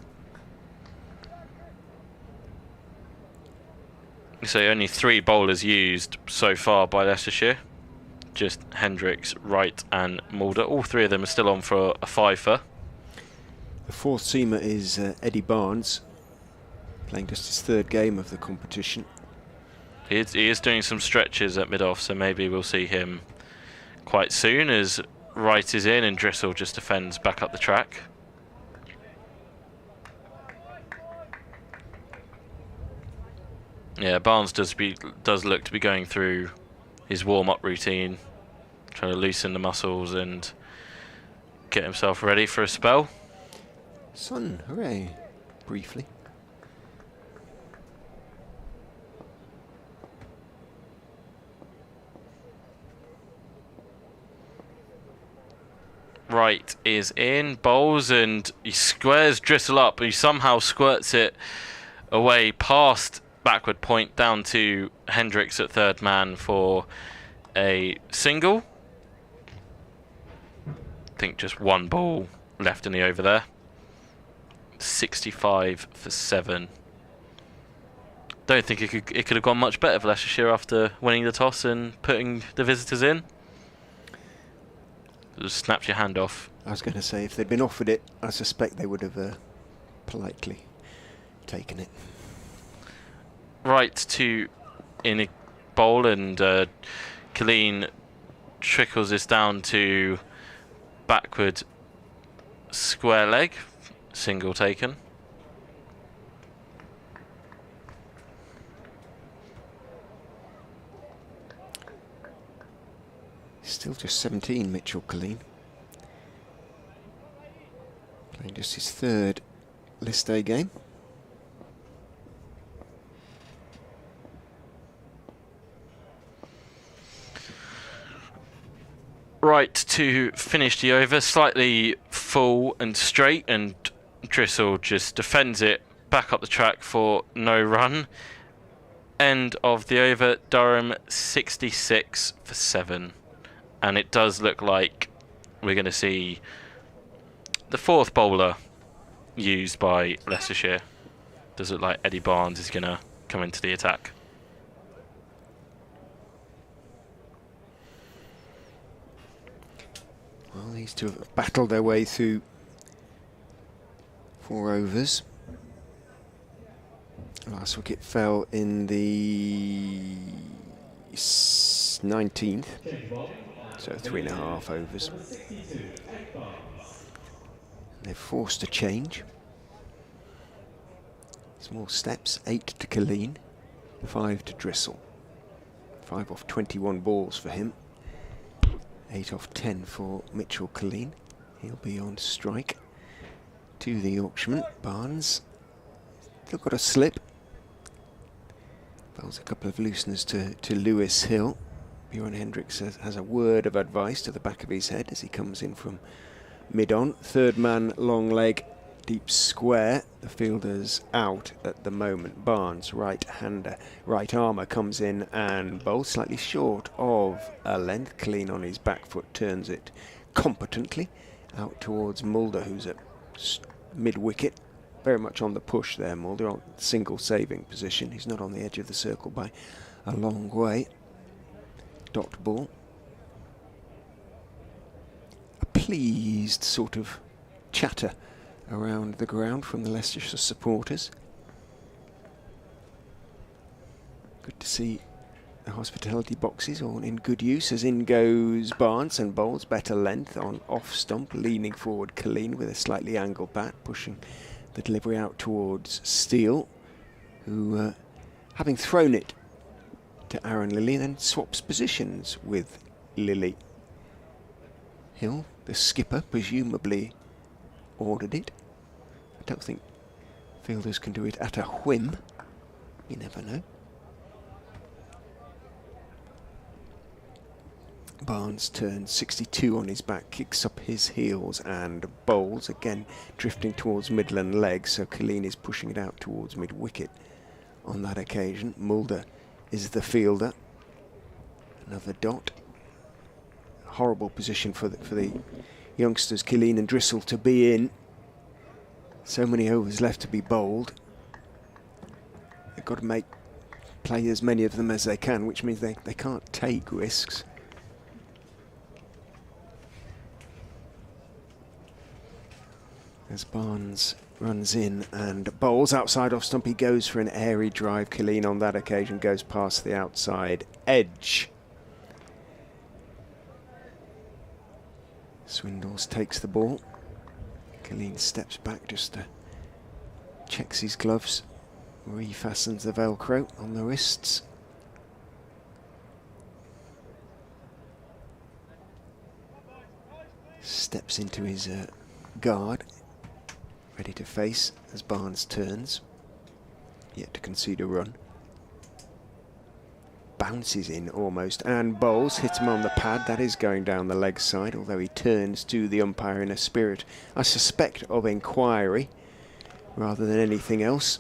So only 3 bowlers used so far by Leicestershire. Just Hendricks, Wright and Mulder. All 3 of them are still on for a fifer. The 4th seamer is Eddie Barnes, playing just his 3rd game of the competition. He is doing some stretches at mid-off, so maybe we'll see him quite soon as Wright is in and Driscoll just defends back up the track. Yeah, Barnes does look to be going through his warm-up routine, trying to loosen the muscles and get himself ready for a spell. Sun, hooray, briefly. Wright is in, bowls, and he squares Driscoll up. He somehow squirts it away past backward point down to Hendricks at 3rd man for a single. I think just 1 ball left in the over there. 65 for 7. Don't think it could have gone much better for Leicestershire after winning the toss and putting the visitors in. Just snaps your hand off. I was going to say, if they'd been offered it, I suspect they would have politely taken it. Right to in a bowl, and Killeen trickles this down to backward square leg, single taken. Still just 17, Mitchell Killeen. Playing just his 3rd list day game. Right to finish the over, slightly full and straight, and Driscoll just defends it back up the track for no run. End of the over, Durham 66 for 7. And it does look like we're going to see the 4th bowler used by Leicestershire. Does look like Eddie Barnes is going to come into the attack. Well, these two have battled their way through 4 overs. Last wicket fell in the 19th, so 3.5 overs. They're forced to change. Small steps, 8 to Killeen, 5 to Driscoll. 5 off 21 balls for him. 8 off 10 for Mitchell Killeen. He'll be on strike. To the Yorkshireman, Barnes. Still got a slip. Bowls a couple of looseners to Lewis Hill. Bjorn Hendricks has a word of advice to the back of his head as he comes in from mid-on. Third man, long leg, deep square. The fielder's out at the moment. Barnes, right-hander, right armour, comes in and bowls slightly short of a length. Clean on his back foot, turns it competently out towards Mulder, who's at mid-wicket. Very much on the push there, Mulder, on single saving position. He's not on the edge of the circle by a long way. Dot ball. A pleased sort of chatter around the ground from the Leicestershire supporters. Good to see the hospitality boxes all in good use, as in goes Barnes and bowls better length on off stump, leaning forward Colleen with a slightly angled bat, pushing the delivery out towards Steele, who, having thrown it to Aaron Lilly, then swaps positions with Lilly. Hill, the skipper, presumably ordered it. I don't think fielders can do it at a whim. You never know. Barnes turns 62 on his back, kicks up his heels and bowls, again drifting towards Midland leg, so Colleen is pushing it out towards mid-wicket on that occasion. Mulder is the fielder. Another dot. Horrible position for the youngsters, Colleen and Drissel, to be in. So many overs left to be bowled. They've got to play as many of them as they can, which means they can't take risks. As Barnes runs in and bowls outside off stump, he goes for an airy drive. Colleen on that occasion goes past the outside edge. Swindles takes the ball. Colleen steps back just to checks his gloves, refastens the Velcro on the wrists. Steps into his guard, ready to face as Barnes turns, yet to concede a run. Bounces in almost and bowls, hits him on the pad. That is going down the leg side, although he turns to the umpire in a spirit, I suspect, of inquiry rather than anything else.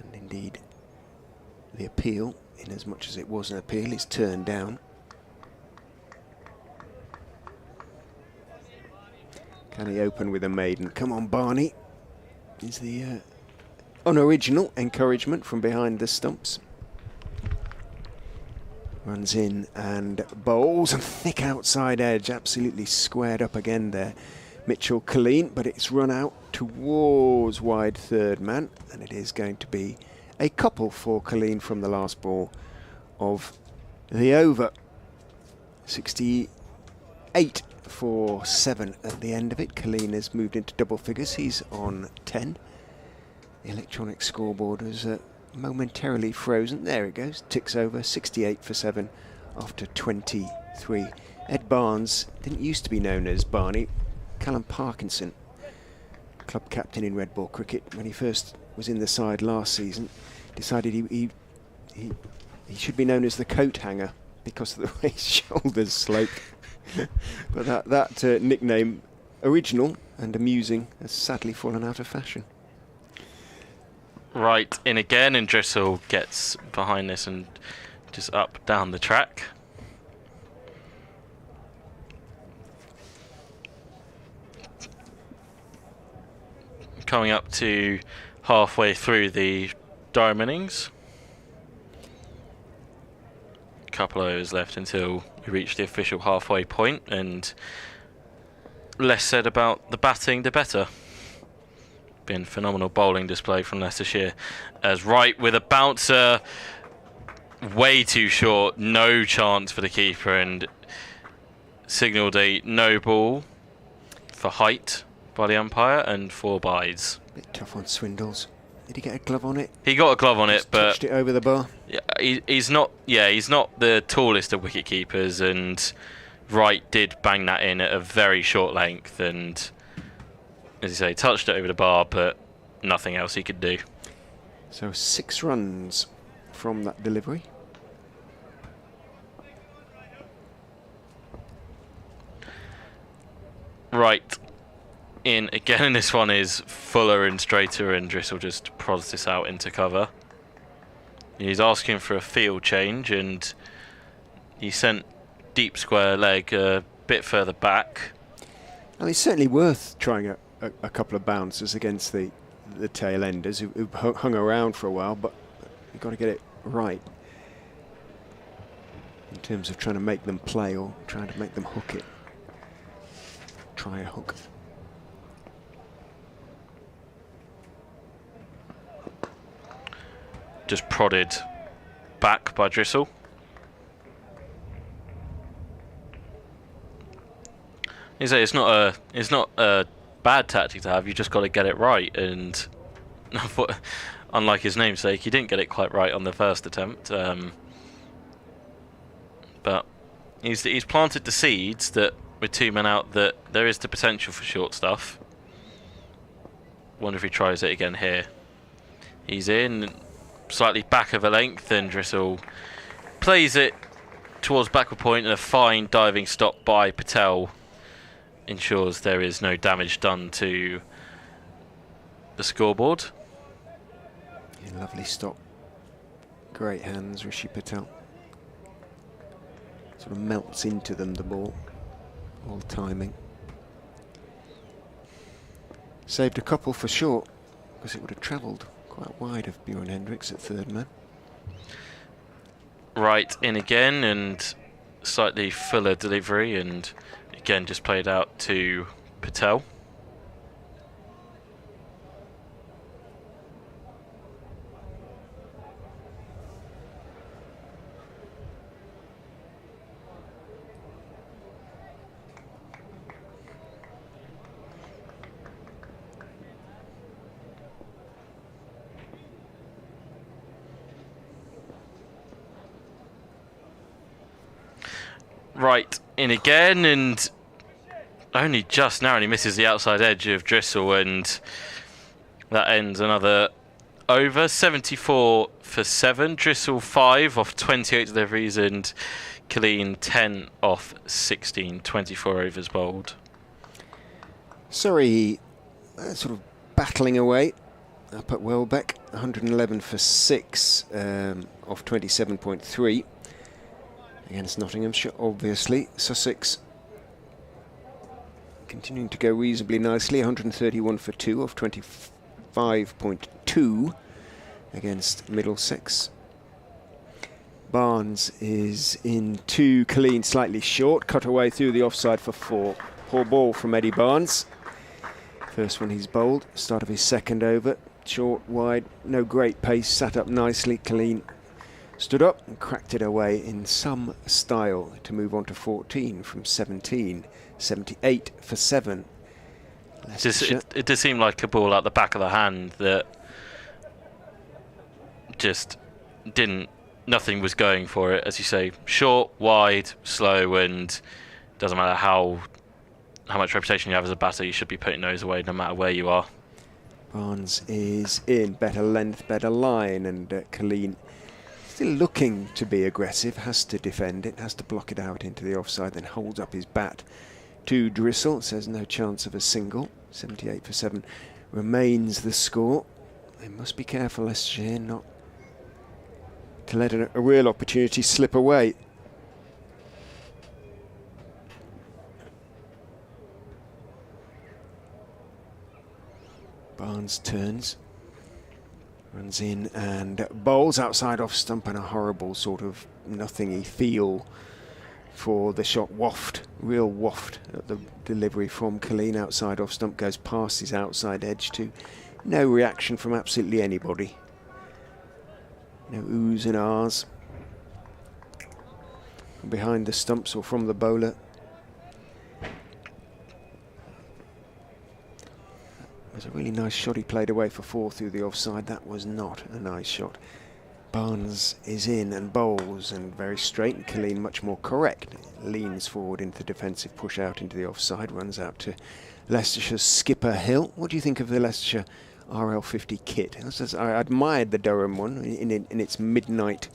And indeed, the appeal, in as much as it was an appeal, is turned down. Can he open with a maiden? Come on, Barney, is the unoriginal encouragement from behind the stumps. Runs in and bowls, and thick outside edge, absolutely squared up again there. Mitchell Colleen, but it's run out towards wide third man, and it is going to be a couple for Colleen from the last ball of the over. 68 for 7 at the end of it. Colleen has moved into double figures. He's on 10. The electronic scoreboard has momentarily frozen. There it goes. Ticks over. 68 for 7 after 23. Ed Barnes didn't used to be known as Barney. Callum Parkinson, club captain in red ball cricket, when he first was in the side last season, decided he should be known as the coat hanger because of the way his shoulders slope. But that nickname, original and amusing, has sadly fallen out of fashion. Right in again, and Drissel gets behind this and just up down the track. Coming up to halfway through the Durham innings. A couple of overs left until we reach the official halfway point, and less said about the batting, the better. Been phenomenal bowling display from Leicestershire, as Wright with a bouncer, way too short, no chance for the keeper, and signalled a no ball for height by the umpire and 4 bides. Bit tough on Swindles. Did he get a glove on it? He got a glove on it, but touched it over the bar. Yeah, he's not the tallest of wicket keepers, and Wright did bang that in at a very short length, and as you say, touched it over the bar, but nothing else he could do. So 6 runs from that delivery. Right. In again, this one is fuller and straighter, and Drissel just prods this out into cover. He's asking for a field change, and he sent deep square leg a bit further back. Well, it's certainly worth trying a couple of bouncers against the tail enders who hung around for a while, but you've got to get it right in terms of trying to make them play or trying to make them hook it. Try a hook. Just prodded back by Drissel. You say it's not a bad tactic to have. You just got to get it right, and unlike his namesake, he didn't get it quite right on the first attempt. But he's planted the seeds that with 2 men out that there is the potential for short stuff. Wonder if he tries it again here. He's in slightly back of a length, and Drissel plays it towards backward point, and a fine diving stop by Patel ensures there is no damage done to the scoreboard. Yeah, lovely stop. Great hands, Rishi Patel. Sort of melts into them, the ball. All timing. Saved a couple for short, because it would have travelled quite wide of Bjorn Hendricks at third man. Right in again, and slightly fuller delivery, and again just played out to Patel. Right in again, and only just narrowly misses the outside edge of Drissel, and that ends another over. 74 for 7. Drissel 5 off 28 deliveries, and Colleen 10 off 16. 24 overs bowled. Surrey sort of battling away up at Welbeck. 111 for 6 off 27.3. Against Nottinghamshire, obviously. Sussex continuing to go reasonably nicely. 131 for 2 off 25.2 against Middlesex. Barnes is in 2 clean, slightly short. Cut away through the offside for 4. Poor ball from Eddie Barnes. First one he's bowled. Start of his second over. Short, wide, no great pace. Sat up nicely. Clean. Stood up and cracked it away in some style to move on to 14 from 17. 78 for 7. It does seem like a ball at the back of the hand that just nothing was going for it. As you say, short, wide, slow, and doesn't matter how much reputation you have as a batter, you should be putting those away no matter where you are. Barnes is in. Better length, better line, and Colleen still looking to be aggressive, has to defend it, has to block it out into the offside, then holds up his bat to Drissel. Says no chance of a single. 78 for 7 remains the score. They must be careful, Leicestershire, not to let a real opportunity slip away. Barnes turns. Runs in and bowls outside off stump, and a horrible sort of nothingy feel for the shot. Waft, real waft at the delivery from Colleen. Outside off stump, goes past his outside edge to no reaction from absolutely anybody. No oohs and ahs from behind the stumps or from the bowler. It was a really nice shot he played away for 4 through the offside. That was not a nice shot. Barnes is in and bowls, and very straight, and Colleen much more correct. Leans forward into the defensive push out into the offside, runs out to Leicestershire's skipper Hill. What do you think of the Leicestershire RL50 kit. I admired the Durham one in its midnight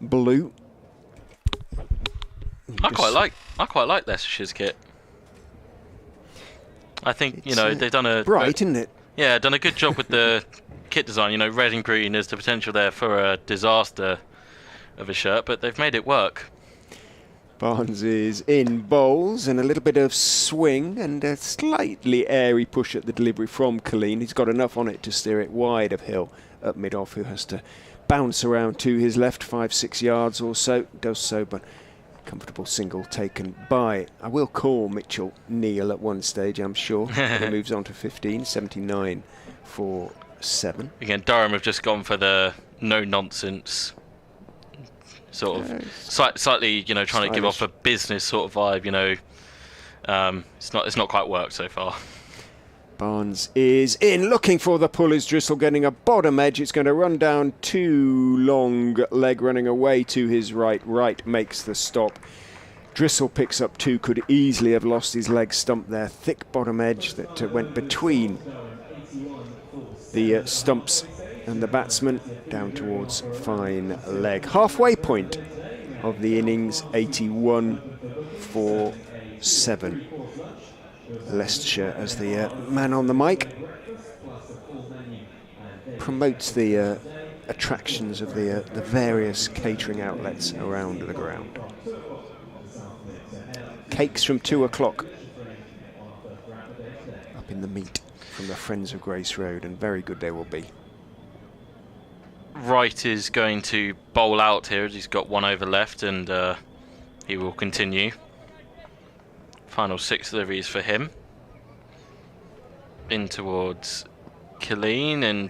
blue. I quite like Leicestershire's kit. I think they've done a bright, isn't it? Yeah, done a good job with the kit design. Red and green. There's the potential there for a disaster of a shirt, but they've made it work. Barnes is in bowls and a little bit of swing and a slightly airy push at the delivery from Colleen. He's got enough on it to steer it wide of Hill at mid-off, who has to bounce around to his left 5-6 yards or so. Does so, but comfortable single taken by, I will call Mitchell Neal at one stage, I'm sure. He moves on to 15, 79 for 7. Again, Durham have just gone for the no-nonsense sort of slightly, trying stylish. to give off a business sort of vibe. It's not quite worked so far. Barnes is in, looking for the pull. Is Drissel getting a bottom edge? It's going to run down too long, leg running away to his right. Right makes the stop. Drissel picks up 2, could easily have lost his leg stump there. Thick bottom edge that went between the stumps and the batsman down towards fine leg. Halfway point of the innings, 81 for 7. Leicestershire, as the man on the mic promotes the attractions of the various catering outlets around the ground. Cakes from 2 o'clock up in the meat from the Friends of Grace Road, and very good they will be. Wright is going to bowl out here as he's got 1 over left, and he will continue. Final 6 deliveries for him. In towards Colleen, and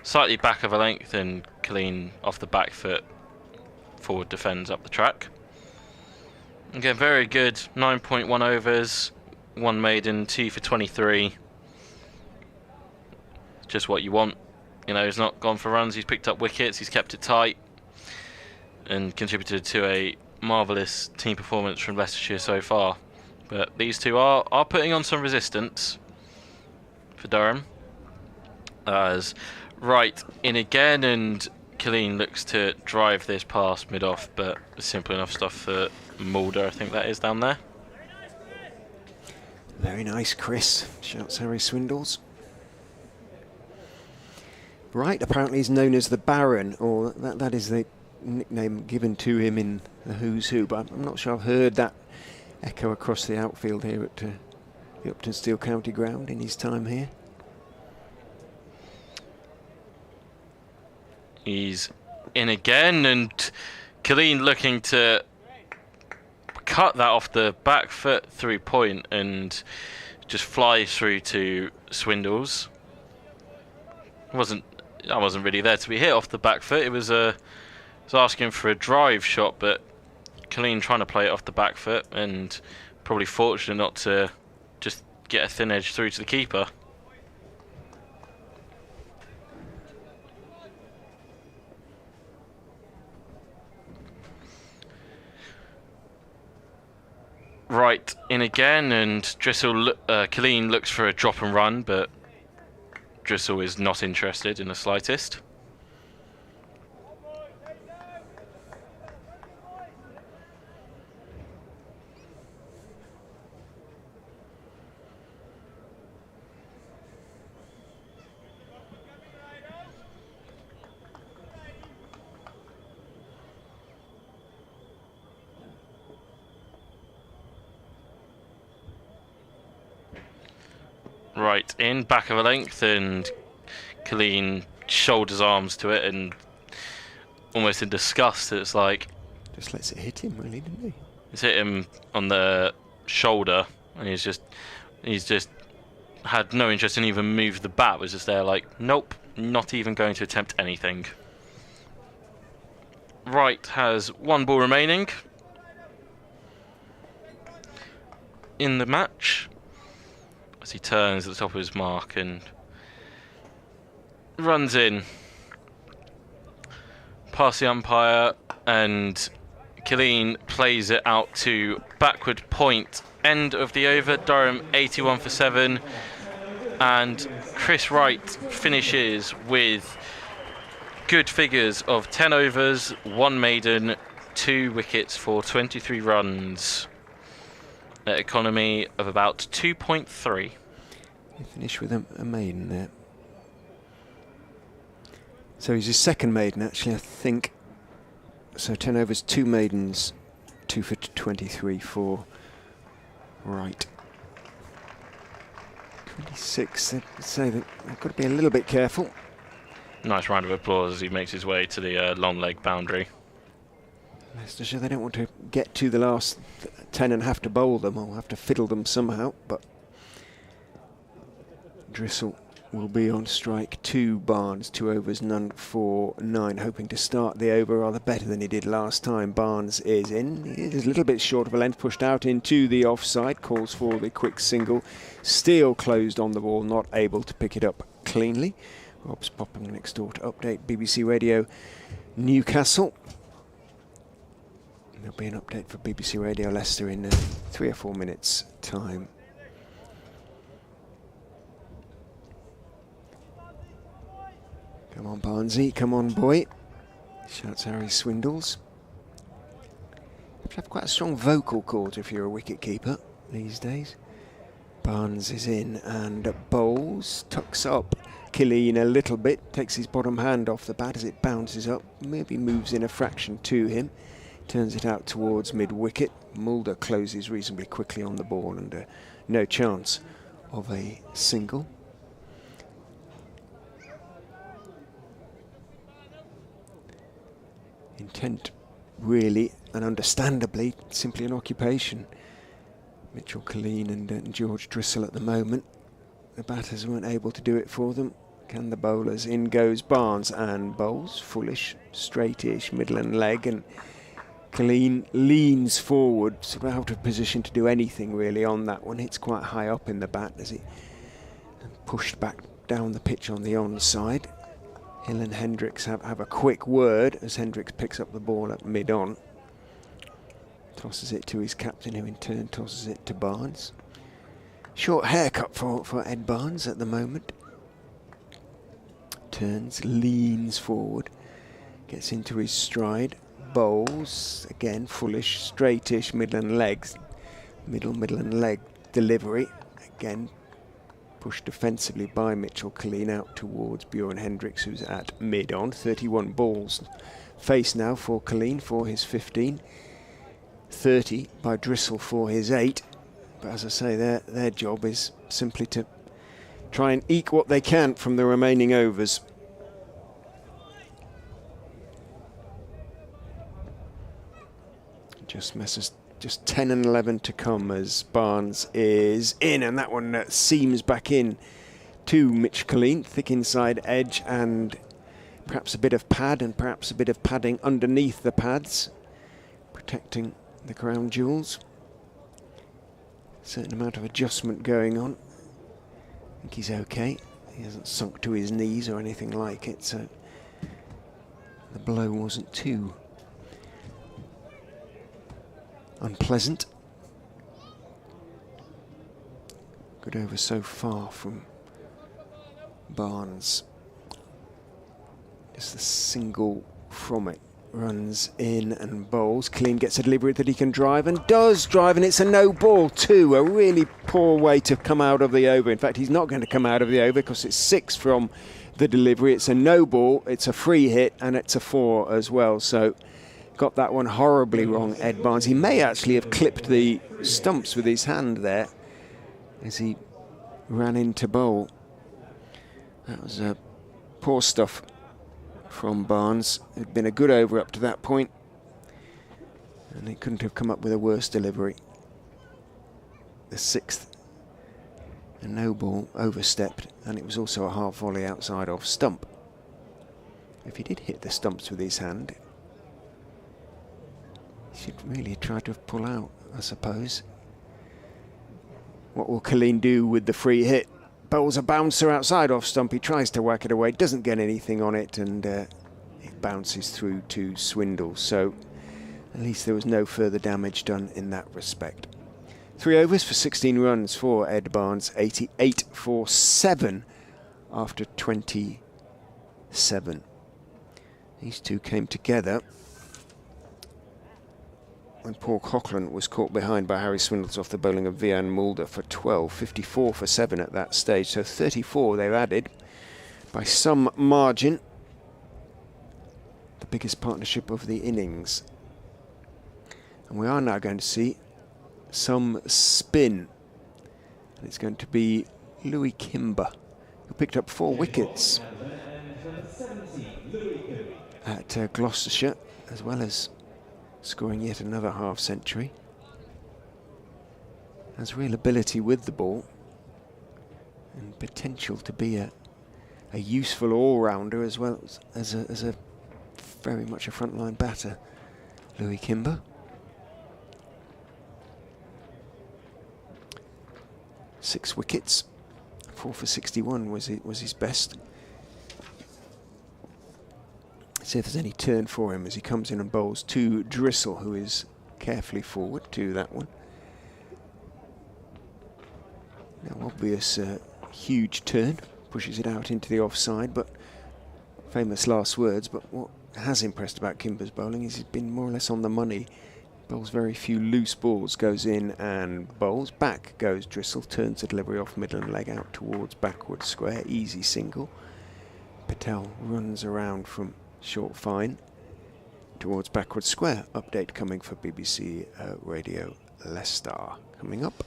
slightly back of a length, and Colleen off the back foot forward defends up the track. Again, very good. 9.1 overs, 1 maiden, 2 for 23. Just what you want. He's not gone for runs, he's picked up wickets, he's kept it tight, and contributed to a marvellous team performance from Leicestershire so far. But these two are putting on some resistance for Durham. As Wright in again, and Colleen looks to drive this past mid-off, but simple enough stuff for Mulder, I think that is down there. Very nice, Chris, shouts Harry Swindles. Wright apparently is known as the Baron, or that is the nickname given to him in the Who's Who, but I'm not sure I've heard that echo across the outfield here at the Uptonsteel County Ground in his time here. He's in again, and Colleen looking to cut that off the back foot through point and just fly through to Swindles. I wasn't really there to be hit off the back foot. It was asking for a drive shot, but Colleen trying to play it off the back foot, and probably fortunate not to just get a thin edge through to the keeper. Right in again, and Colleen looks for a drop and run, but Drissel is not interested in the slightest. Right in, back of a length, and Colleen shoulders arms to it, and almost in disgust, it's like... Just lets it hit him, really, didn't he? It's hit him on the shoulder, and he's just had no interest in even move the bat, was just there like, nope, not even going to attempt anything. Wright has 1 ball remaining in the match, as he turns at the top of his mark and runs in past the umpire, and Colleen plays it out to backward point. End of the over. Durham 81 for 7. And Chris Wright finishes with good figures of 10 overs, 1 maiden, 2 wickets for 23 runs. An economy of about 2.3. He finished with a maiden there. So he's his second maiden, actually, I think. So 10 overs, 2 maidens, 2 for 23 for Wright. 26, I'd say that they've got to be a little bit careful. Nice round of applause as he makes his way to the long leg boundary. Leicestershire, they don't want to get to the last 10 and have to bowl them, or have to fiddle them somehow, but Drissel will be on strike. 2 Barnes, 2 overs, none for 9, hoping to start the over rather better than he did last time. Barnes is in. He is a little bit short of a length, pushed out into the offside, calls for the quick single. Steele closed on the ball, not able to pick it up cleanly. Rob's popping next door to update BBC Radio Newcastle. There'll be an update for BBC Radio Leicester in 3 or 4 minutes' time. Come on, Barnesy, come on, boy, shouts Harry Swindles. You have to have quite a strong vocal cord if you're a wicket keeper these days. Barnes is in and bowls, tucks up Killeen a little bit, takes his bottom hand off the bat as it bounces up, maybe moves in a fraction to him, turns it out towards mid-wicket. Mulder closes reasonably quickly on the ball and no chance of a single. Intent, really, and understandably, simply an occupation. Mitchell Killeen and George Drissel at the moment. The batters weren't able to do it for them. Can the bowlers? In goes Barnes and bowls. Fullish, straightish, middle and leg, and Killeen leans forward, sort of out of position to do anything really on that one. Hits quite high up in the bat as he pushed back down the pitch on the onside. Hill and Hendricks have a quick word as Hendricks picks up the ball at mid-on. Tosses it to his captain, who in turn tosses it to Barnes. Short haircut for Ed Barnes at the moment. Turns, leans forward, gets into his stride, bowls, again fullish, straightish, middle and legs. Middle and leg delivery, again pushed defensively by Mitchell Killeen out towards Bjorn Hendricks, who's at mid-on. 31 balls face now for Killeen for his 15. 30 by Drissel for his 8. But as I say, their job is simply to try and eke what they can from the remaining overs. Just 10 and 11 to come as Barnes is in, and that one seams back in to Mitch Killeen. Thick inside edge and perhaps a bit of pad and perhaps a bit of padding underneath the pads, protecting the crown jewels. Certain amount of adjustment going on. I think he's okay. He hasn't sunk to his knees or anything like it, so the blow wasn't too unpleasant. Good over so far from Barnes. Just a single from it. Runs in and bowls. Killeen gets a delivery that he can drive and does drive, and it's a no ball too. A really poor way to come out of the over. In fact, he's not going to come out of the over because it's 6 from the delivery. It's a no ball, it's a free hit, and it's a 4 as well. So got that one horribly wrong, Ed Barnes. He may actually have clipped the stumps with his hand there as he ran into bowl. That was poor stuff from Barnes. It had been a good over up to that point, and he couldn't have come up with a worse delivery. The 6th, a no ball, overstepped, and it was also a half volley outside off stump. If he did hit the stumps with his hand, he should really try to pull out, I suppose. What will Killeen do with the free hit? Bowls a bouncer outside off stump. He tries to whack it away, doesn't get anything on it, and it bounces through to Swindle. So at least there was no further damage done in that respect. 3 overs for 16 runs for Ed Barnes, 88 for 7 after 27. These two came together when Paul Coughlin was caught behind by Harry Swindles off the bowling of Vian Mulder for 12, 54 for 7 at that stage. So 34 they've added by some margin. The biggest partnership of the innings. And we are now going to see some spin. And it's going to be Louis Kimber, who picked up 4 wickets at Gloucestershire, as well as scoring yet another half-century. Has real ability with the ball and potential to be a useful all-rounder as well as a very much a frontline batter, Louis Kimber. 6 wickets, 4 for 61 was his best. See if there's any turn for him as he comes in and bowls to Drissel, who is carefully forward to that one. Now obvious huge turn, pushes it out into the offside, but famous last words. But what has impressed about Kimber's bowling is he's been more or less on the money. Bowls very few loose balls, goes in and bowls. Back goes Drissel, turns the delivery off middle and leg out towards backward square, easy single. Patel runs around from short fine towards backward square. Update coming for BBC Radio Leicester. Coming up.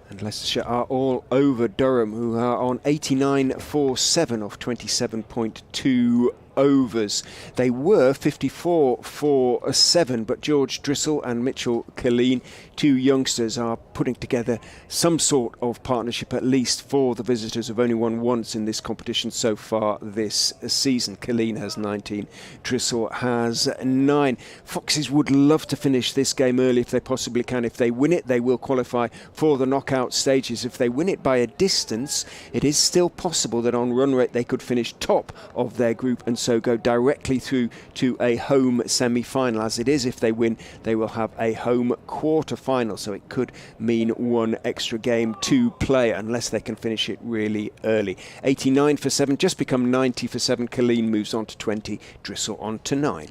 And Leicestershire are all over Durham, who are on 89 for 7 off 27.2 overs. They were 54 for 7, but George Drissel and Mitchell Killeen, 2 youngsters, are putting together some sort of partnership, at least for the visitors who've only won once in this competition so far this season. Killeen has 19, Drissel has 9. Foxes would love to finish this game early if they possibly can. If they win it, they will qualify for the knockout stages. If they win it by a distance, it is still possible that on run rate they could finish top of their group and so go directly through to a home semi-final. As it is, if they win, they will have a home quarter-final, so it could mean 1 extra game to play unless they can finish it really early. 89 for 7, just become 90 for 7. Killeen moves on to 20, Drissel on to 9.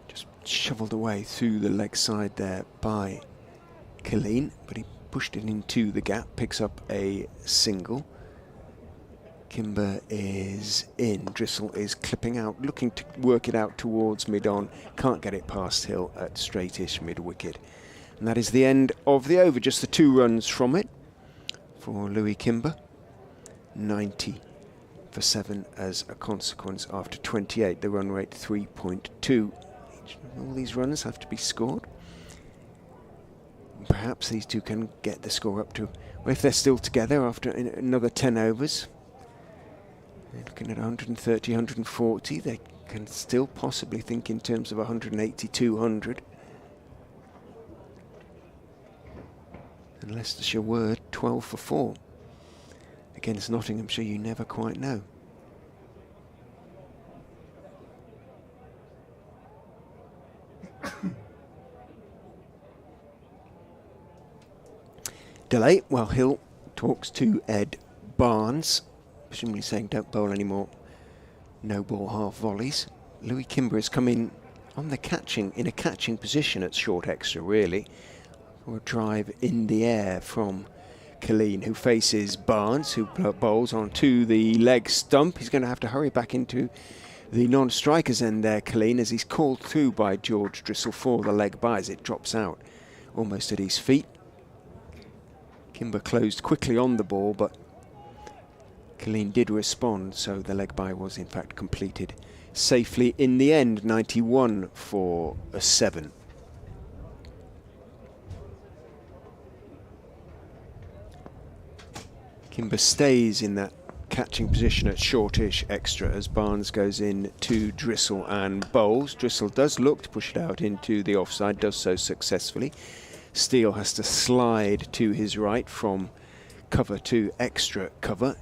Just shoveled away through the leg side there by Killeen, but he pushed it into the gap, picks up a single. Kimber is in, Drissel is clipping out, looking to work it out towards mid-on, can't get it past Hill at straightish mid-wicket. And that is the end of the over, just the 2 runs from it for Louis Kimber. 90 for 7 as a consequence after 28, the run rate 3.2. All these runs have to be scored. Perhaps these two can get the score up to, well, if they're still together after another 10 overs, they're looking at 130, 140. They can still possibly think in terms of 180, 200. And Leicestershire were 12 for 4. Against Nottinghamshire, you never quite know. Delay. Well, Hill talks to Ed Barnes, presumably saying don't bowl any more no ball half volleys. Louis Kimber has come in on the catching, in a catching position at short extra really, for a drive in the air from Killeen, who faces Barnes, who bowls onto the leg stump. He's going to have to hurry back into the non-striker's end there, Killeen, as he's called through by George Drissel for the leg by as it drops out almost at his feet. Kimber closed quickly on the ball, but Killeen did respond, so the leg by was in fact completed safely in the end. 91 for 7. Kimber stays in that catching position at shortish extra as Barnes goes in to Drissel and bowls. Drissel does look to push it out into the offside, does so successfully. Steele has to slide to his right from cover to extra cover.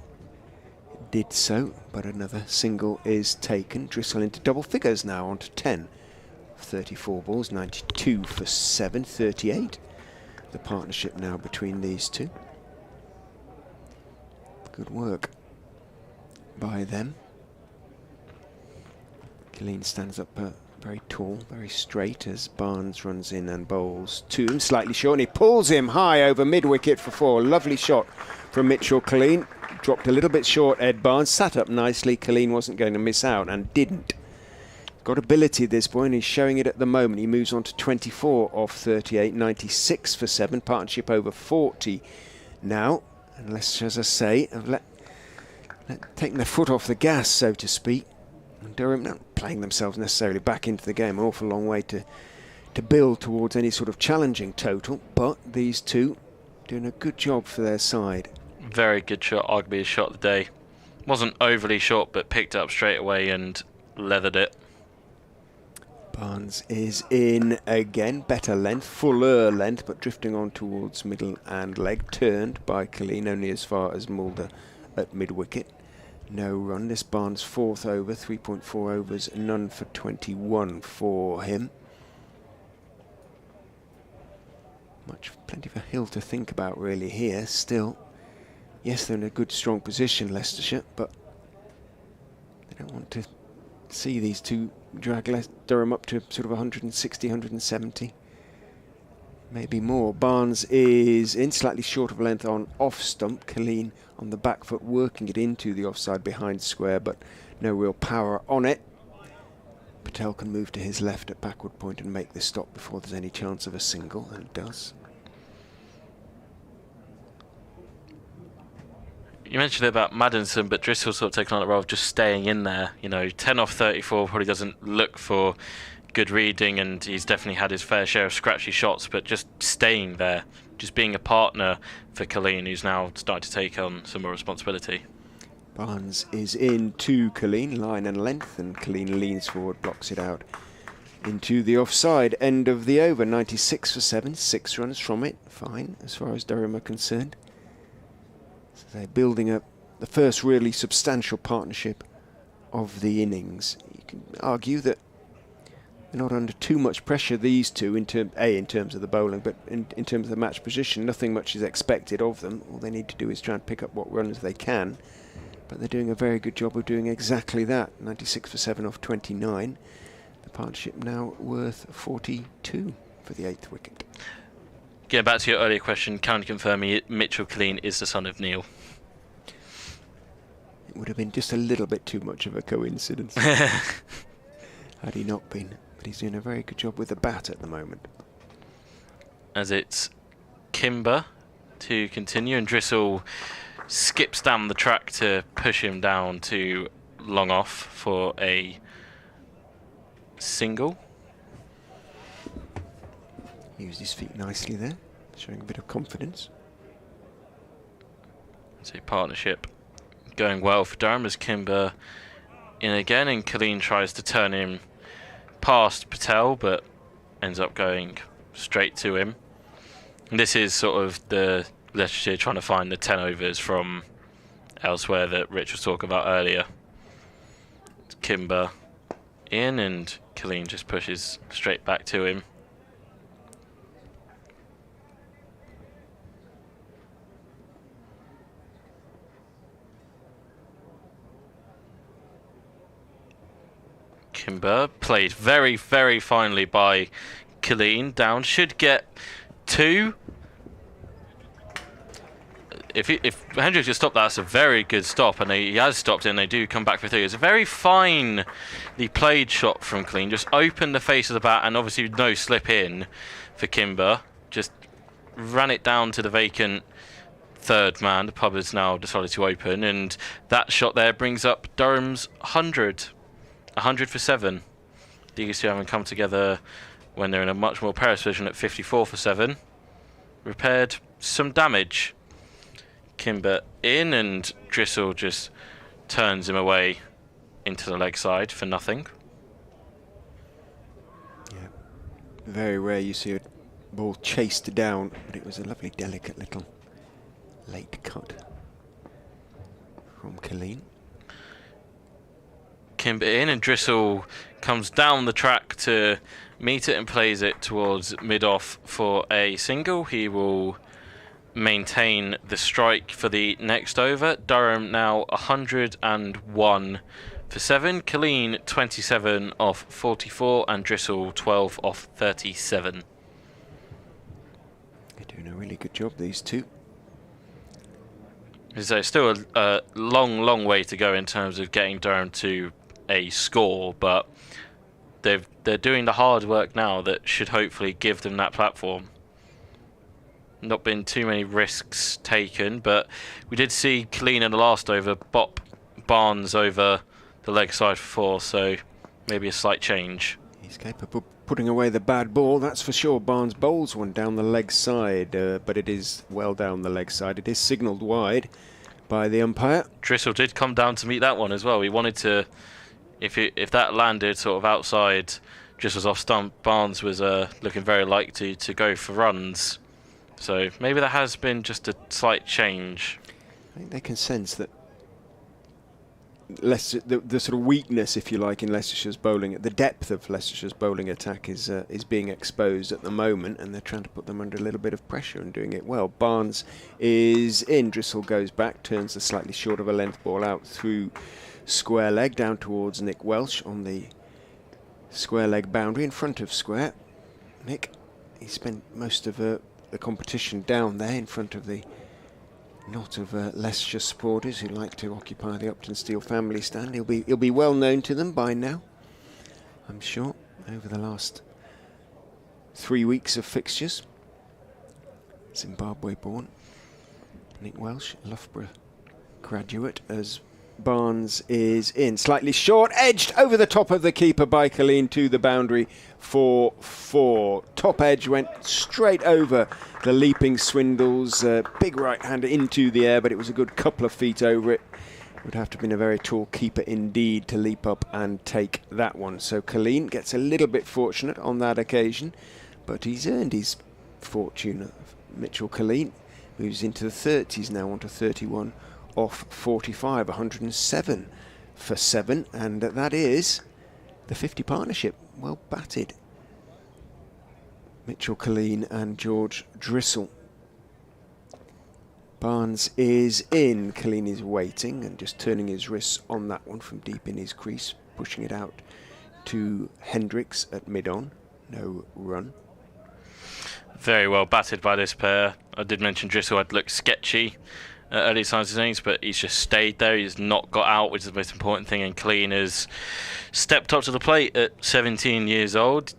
Did so, but another single is taken. Drissel into double figures now, onto 10. 34 balls, 92 for 7, 38. The partnership now between these two. Good work by them. Killeen stands up very tall, very straight as Barnes runs in and bowls to him, slightly short, and he pulls him high over mid-wicket for 4. Lovely shot from Mitchell Killeen. Dropped a little bit short, Ed Barnes, sat up nicely. Killeen wasn't going to miss out and didn't. Got ability this boy and he's showing it at the moment. He moves on to 24 off 38, 96 for 7, partnership over 40 now. Unless, as I say, have taken their foot off the gas, so to speak. And Durham not playing themselves necessarily back into the game, an awful long way to build towards any sort of challenging total, but these two doing a good job for their side. Very good shot, arguably his shot of the day. Wasn't overly short, but picked it up straight away and leathered it. Barnes is in again, better length, fuller length, but drifting on towards middle and leg. Turned by Killeen only as far as Mulder at mid-wicket. No run. This Barnes' 4th over, 3.4 overs, none for 21 for him. Plenty of a hill to think about really here. Still, yes, they're in a good, strong position, Leicestershire, but they don't want to see these two drag Durham up to sort of 160, 170, maybe more. Barnes is in slightly short of length on off stump. Killeen on the back foot working it into the offside behind square, but no real power on it. Patel can move to his left at backward point and make the stop before there's any chance of a single, and it does. You mentioned it about Maddinson, but Drissel sort of taken on the role of just staying in there. You know, 10 off 34 probably doesn't look for good reading, and he's definitely had his fair share of scratchy shots, but just staying there, just being a partner for Killeen, who's now starting to take on some more responsibility. Barnes is in to Killeen, line and length, and Killeen leans forward, blocks it out into the offside. End of the over, 96 for 7, 6 runs from it. Fine, as far as Durham are concerned. So they're building up the first really substantial partnership of the innings. You can argue that they're not under too much pressure, these two, in terms of the bowling, but in terms of the match position, nothing much is expected of them. All they need to do is try and pick up what runs they can. But they're doing a very good job of doing exactly that. 96 for 7 off 29. The partnership now worth 42 for the 8th wicket. Getting back to your earlier question, can you confirm Mitchell Killeen is the son of Neil? It would have been just a little bit too much of a coincidence had he not been. But he's doing a very good job with the bat at the moment. As it's Kimber to continue, and Drissel skips down the track to push him down to long off for a single. Used his feet nicely there, showing a bit of confidence. So partnership going well for Durham as Kimber in again, and Killeen tries to turn him past Patel, but ends up going straight to him. And this is sort of the Leicestershire trying to find the 10 overs from elsewhere that Rich was talking about earlier. It's Kimber in, and Killeen just pushes straight back to him. Kimber played very, very finely by Killeen. Down, should get 2. If Hendricks just stopped that, that's a very good stop, and he has stopped it, and they do come back for 3. It's a very finely played shot from Killeen. Just opened the face of the bat, and obviously no slip in for Kimber. Just ran it down to the vacant 3rd man. The pub has now decided to open, and that shot there brings up Durham's 100. 100 for 7. These two haven't come together when they're in a much more perilous position at 54 for 7. Repaired some damage. Kimber in, and Drissel just turns him away into the leg side for nothing. Yeah, very rare you see a ball chased down, but it was a lovely, delicate little late cut from Colleen. Kimber in, and Drissel comes down the track to meet it and plays it towards mid-off for a single. He will maintain the strike for the next over. Durham now 101 for 7. Colleen 27 off 44, and Drissel 12 off 37. They're doing a really good job, these two. So still a long way to go in terms of getting Durham to a score, but they're doing the hard work now that should hopefully give them that platform. Not been too many risks taken, but we did see Colleen in the last over bop Barnes over the leg side for 4, so maybe a slight change. He's capable of putting away the bad ball, that's for sure. Barnes bowls one down the leg side, but it is well down the leg side. It is signalled wide by the umpire. Drissel did come down to meet that one as well. He wanted to, if that landed sort of outside, just was off stump, Barnes was looking very likely to go for runs. So maybe that has been just a slight change. I think they can sense that the sort of weakness, if you like, in Leicestershire's bowling, the depth of Leicestershire's bowling attack is being exposed at the moment, and they're trying to put them under a little bit of pressure and doing it well. Barnes is in. Drissel goes back, turns the slightly short of a length ball out through square leg down towards Nick Welsh on the square leg boundary in front of square. Nick, he spent most of the competition down there in front of the knot of Leicestershire supporters who like to occupy the Uptonsteel family stand. He'll be well known to them by now, I'm sure, over the last 3 weeks of fixtures. Zimbabwe born Nick Welsh, Loughborough graduate, as Barnes is in. Slightly short, edged over the top of the keeper by Colleen to the boundary for 4. Top edge went straight over the leaping Swindles. Big right hander into the air, but it was a good couple of feet over it. Would have to have been a very tall keeper indeed to leap up and take that one. So Colleen gets a little bit fortunate on that occasion, but he's earned his fortune. Mitchell Colleen moves into the 30s now, onto 31 off 45, 107 for 7, and that is the 50 partnership. Well batted, Mitchell Colleen and George Drissel. Barnes is in. Colleen is waiting and just turning his wrists on that one from deep in his crease, pushing it out to Hendricks at mid-on. No run. Very well batted by this pair. I did mention Drissel had looked sketchy early signs of his innings, but he's just stayed there. He's not got out, which is the most important thing, and Colleen has stepped up to the plate at 17 years old.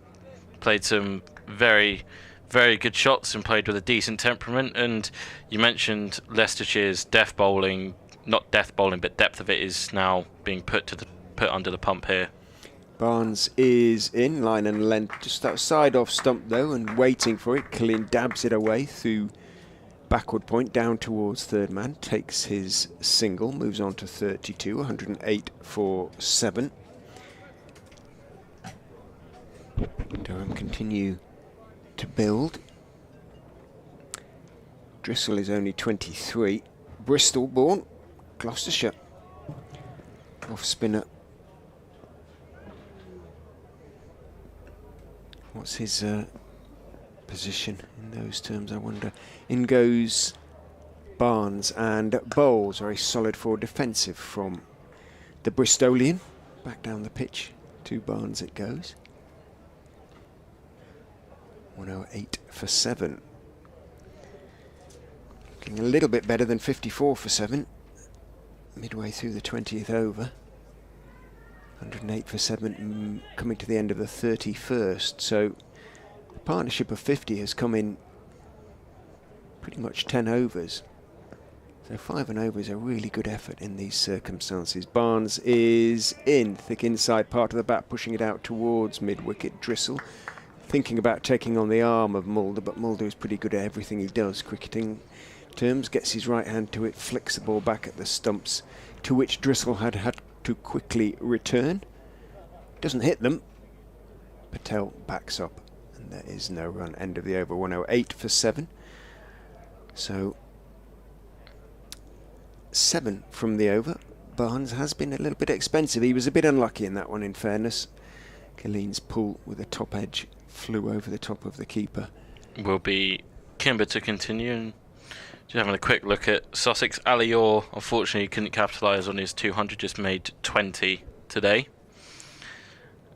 Played some very good shots and played with a decent temperament. And you mentioned Leicestershire's death bowling, not death bowling, but depth of it is now being put under the pump here. Barnes is in, line and length just outside off stump though, and waiting for it. Colleen dabs it away through backward point down towards third man, takes his single, moves on to 32, 108 for 7. Durham continue to build. Drissel is only 23, Bristol born, Gloucestershire. Off spinner. What's his position in those terms, I wonder? In goes Barnes and bowls. Very solid forward defensive from the Bristolian. Back down the pitch to Barnes it goes. 108 for 7. Looking a little bit better than 54 for 7. Midway through the 20th over. 108 for 7 coming to the end of the 31st. So the partnership of 50 has come in pretty much 10 overs. So 5 and over is a really good effort in these circumstances. Barnes is in, thick inside part of the bat, pushing it out towards mid-wicket. Drissel thinking about taking on the arm of Mulder, but Mulder is pretty good at everything he does, cricketing terms, gets his right hand to it, flicks the ball back at the stumps, to which Drissel had to quickly return. Doesn't hit them. Patel backs up, and there is no run. End of the over, 108 for 7. So 7 from the over. Barnes has been a little bit expensive. He was a bit unlucky in that one, in fairness. Killeen's pull with a top edge flew over the top of the keeper. Will be Kimber to continue. And just having a quick look at Sussex. Ali Orr, unfortunately, couldn't capitalise on his 200, just made 20 today.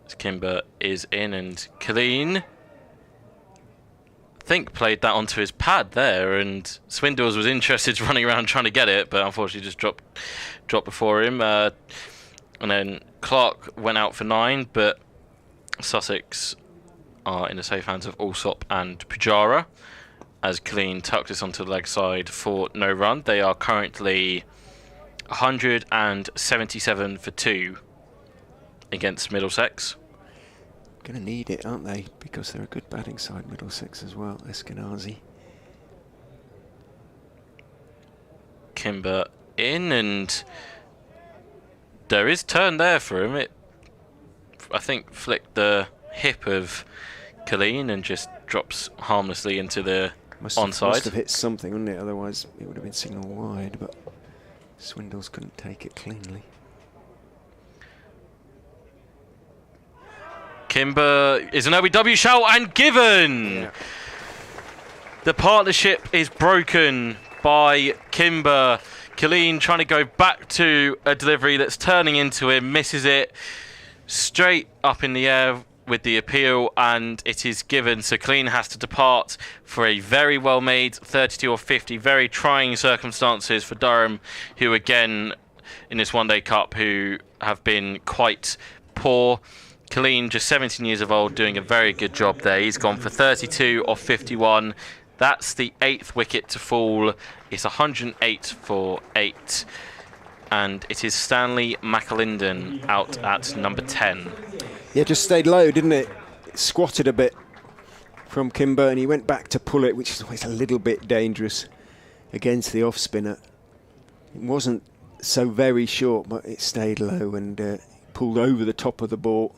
As Kimber is in, and Killeen, I think, played that onto his pad there, and Swindles was interested, running around trying to get it, but unfortunately just dropped before him. And then Clark went out for 9, but Sussex are in the safe hands of Alsop and Pujara, as Killeen tucked this onto the leg side for no run. They are currently 177 for 2 against Middlesex. Going to need it, aren't they? Because they're a good batting side, Middlesex as well. Eskenazi. Kimber in, and there is turn there for him. It, I think, flicked the hip of Killeen and just drops harmlessly into the onside. Must have hit something, wouldn't it? Otherwise it would have been signal wide, but Swindles couldn't take it cleanly. Kimber is an OBW shout and given! Yeah. The partnership is broken by Kimber. Killeen trying to go back to a delivery that's turning into him, misses it straight up in the air with the appeal, and it is given. So Killeen has to depart for a very well made 32 or 50. Very trying circumstances for Durham, who again in this one day cup who have been quite poor. Killeen, just 17 years of old, doing a very good job there. He's gone for 32 off 51. That's the 8th wicket to fall. It's 108 for 8. And it is Stanley McAlinden out at number 10. Yeah, just stayed low, didn't it? It squatted a bit from Kimber, and he went back to pull it, which is always a little bit dangerous against the off-spinner. It wasn't so very short, but it stayed low and pulled over the top of the ball.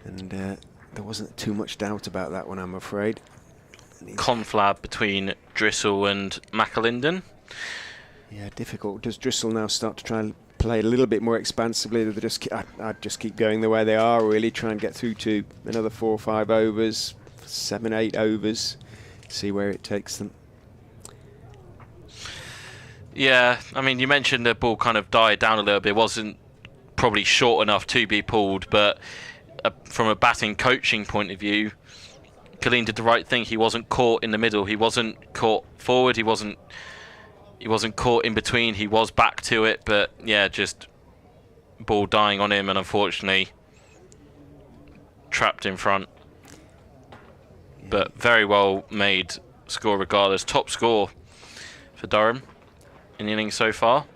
And there wasn't too much doubt about that one, I'm afraid. Conflab between Drissel and McAlinden. Yeah, difficult. Does Drissel now start to try and play a little bit more expansively? I'd just keep going the way they are, really. Try and get through to another 4 or 5 overs, 7, 8 overs. See where it takes them. Yeah, I mean, you mentioned the ball kind of died down a little bit. It wasn't probably short enough to be pulled, but from a batting coaching point of view, Killeen did the right thing. He wasn't caught in the middle. He wasn't caught forward. He wasn't caught in between. He was back to it, but yeah, just ball dying on him, and unfortunately trapped in front. Yeah. But very well made score regardless. Top score for Durham in the innings so far.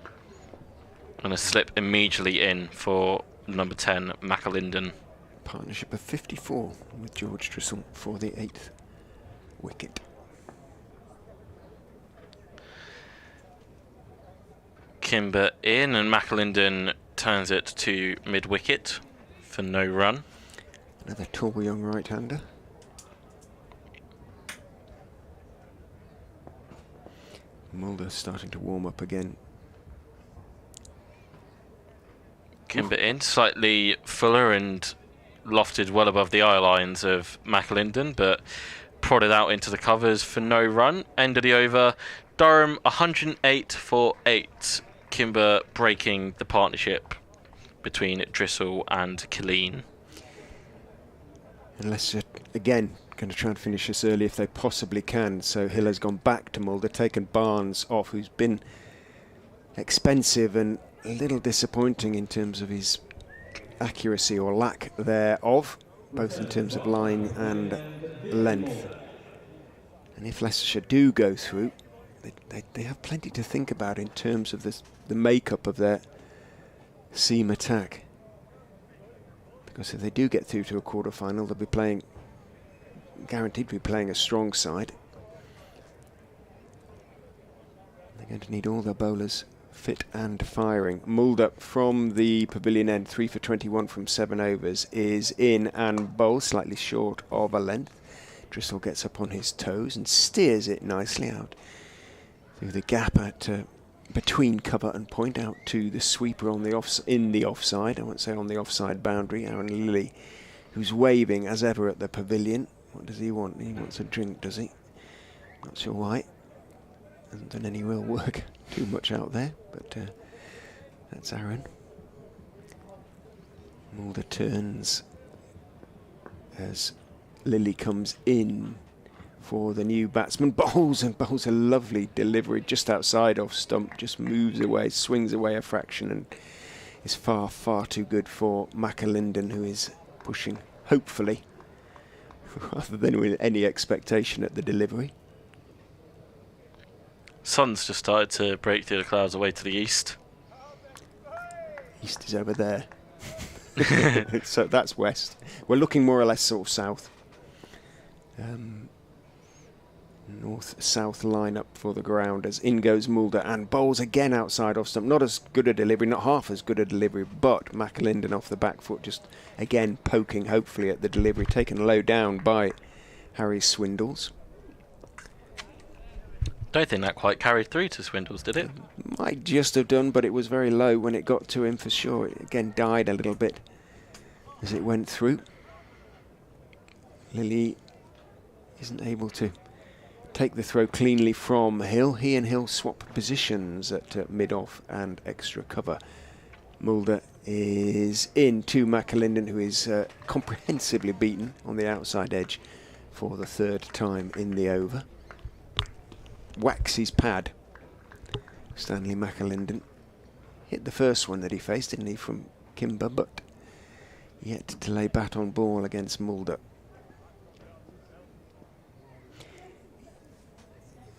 And a slip immediately in for number 10, McAlinden. Partnership of 54 with George Drissel for the 8th wicket. Kimber in, and McAlinden turns it to mid-wicket for no run. Another tall young right-hander. Mulder starting to warm up again. Kimber in, slightly fuller and lofted well above the eye lines of McAlinden, but prodded out into the covers for no run. End of the over. Durham 108 for 8. Kimber breaking the partnership between Drissel and Killeen. And Leicester, again, going to try and finish this early if they possibly can. So Hill has gone back to Mulder, taken Barnes off, who's been expensive and a little disappointing in terms of his accuracy or lack thereof, both in terms of line and length. And if Leicestershire do go through, they have plenty to think about in terms of the makeup of their seam attack. Because if they do get through to a quarter-final, they'll be playing, guaranteed to be playing a strong side. They're going to need all their bowlers fit and firing. Mulder from the pavilion end, 3 for 21 from 7 overs, is in and bowls slightly short of a length. Drissel gets up on his toes and steers it nicely out through the gap at between cover and point out to the sweeper on the offside. I won't say on the offside boundary. Aaron Lilly, who's waving as ever at the pavilion. What does he want? He wants a drink, does he? Not sure why. Hasn't done any real work too much out there, but that's Aaron. Mulder turns as Lilly comes in for the new batsman. Bowls a lovely delivery just outside off stump, just moves away, swings away a fraction, and is far, far too good for McAlinden, who is pushing, hopefully, rather than with any expectation at the delivery. Sun's just started to break through the clouds away to the east. East is over there. So that's west. We're looking more or less sort of south. North-south line-up for the ground as in goes Mulder and bowls again outside off stump. Not as good a delivery, not half as good a delivery, but McAlinden off the back foot just again poking hopefully at the delivery, taken low down by Harry Swindles. Don't think that quite carried through to Swindles, did it? Might just have done, but it was very low when it got to him for sure. It again died a little bit as it went through. Lilly isn't able to take the throw cleanly from Hill. He and Hill swap positions at mid-off and extra cover. Mulder is in to McAlinden, who is comprehensively beaten on the outside edge for the 3rd time in the over. Whacks his pad. Stanley McAlinden hit the first one that he faced, didn't he, from Kimber, but yet to lay bat on ball against Mulder.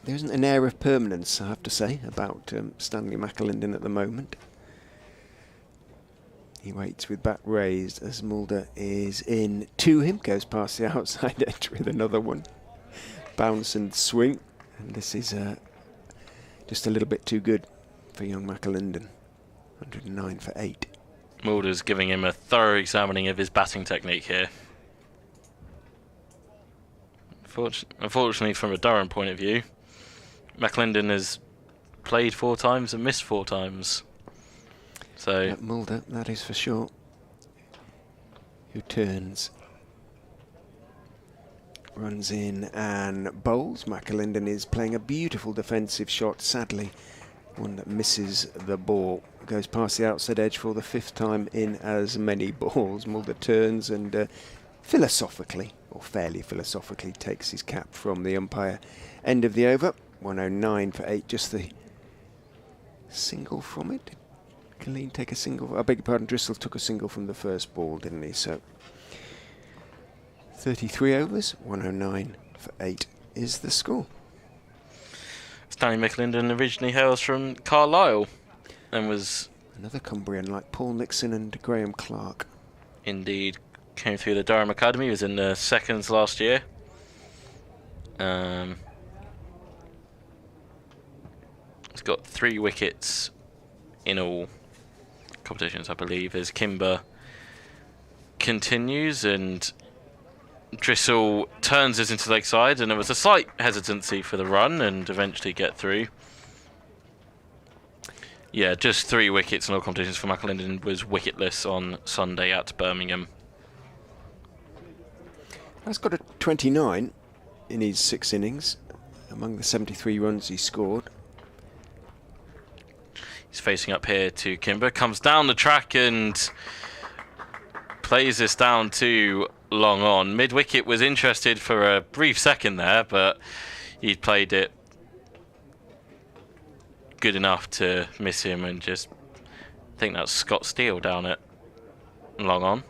There isn't an air of permanence, I have to say, about Stanley McAlinden at the moment. He waits with bat raised as Mulder is in to him, goes past the outside edge with another one. Bounce and swing, and this is just a little bit too good for young McAlinden. 109 for 8. Mulder's giving him a thorough examining of his batting technique here. Unfortunately, from a Durham point of view, McAlinden has played 4 times and missed 4 times. So Mulder, that is for sure. Who turns, runs in and bowls. McAlinden is playing a beautiful defensive shot, sadly one that misses the ball. Goes past the outside edge for the 5th time in as many balls. Mulder turns and philosophically, or fairly philosophically, takes his cap from the umpire. End of the over. 109 for 8, just the single from it. Did Colleen take a single? I beg your pardon, Drissel took a single from the first ball, didn't he? So 33 overs, 109 for 8 is the score. Stanley McAlinden originally hails from Carlisle and was... Another Cumbrian like Paul Nixon and Graham Clark. Indeed. Came through the Durham Academy, was in the seconds last year. He's got 3 wickets in all competitions, I believe, as Kimber continues and Drissel turns us into leg side, and there was a slight hesitancy for the run and eventually get through. Yeah, just 3 wickets in all competitions for McAlinden, was wicketless on Sunday at Birmingham. He's got a 29 in his 6 innings among the 73 runs he scored. He's facing up here to Kimber, comes down the track and plays this down to long on. Mid-wicket was interested for a brief second there, but he played it good enough to miss him and just... I think that's Scott Steele down at long on.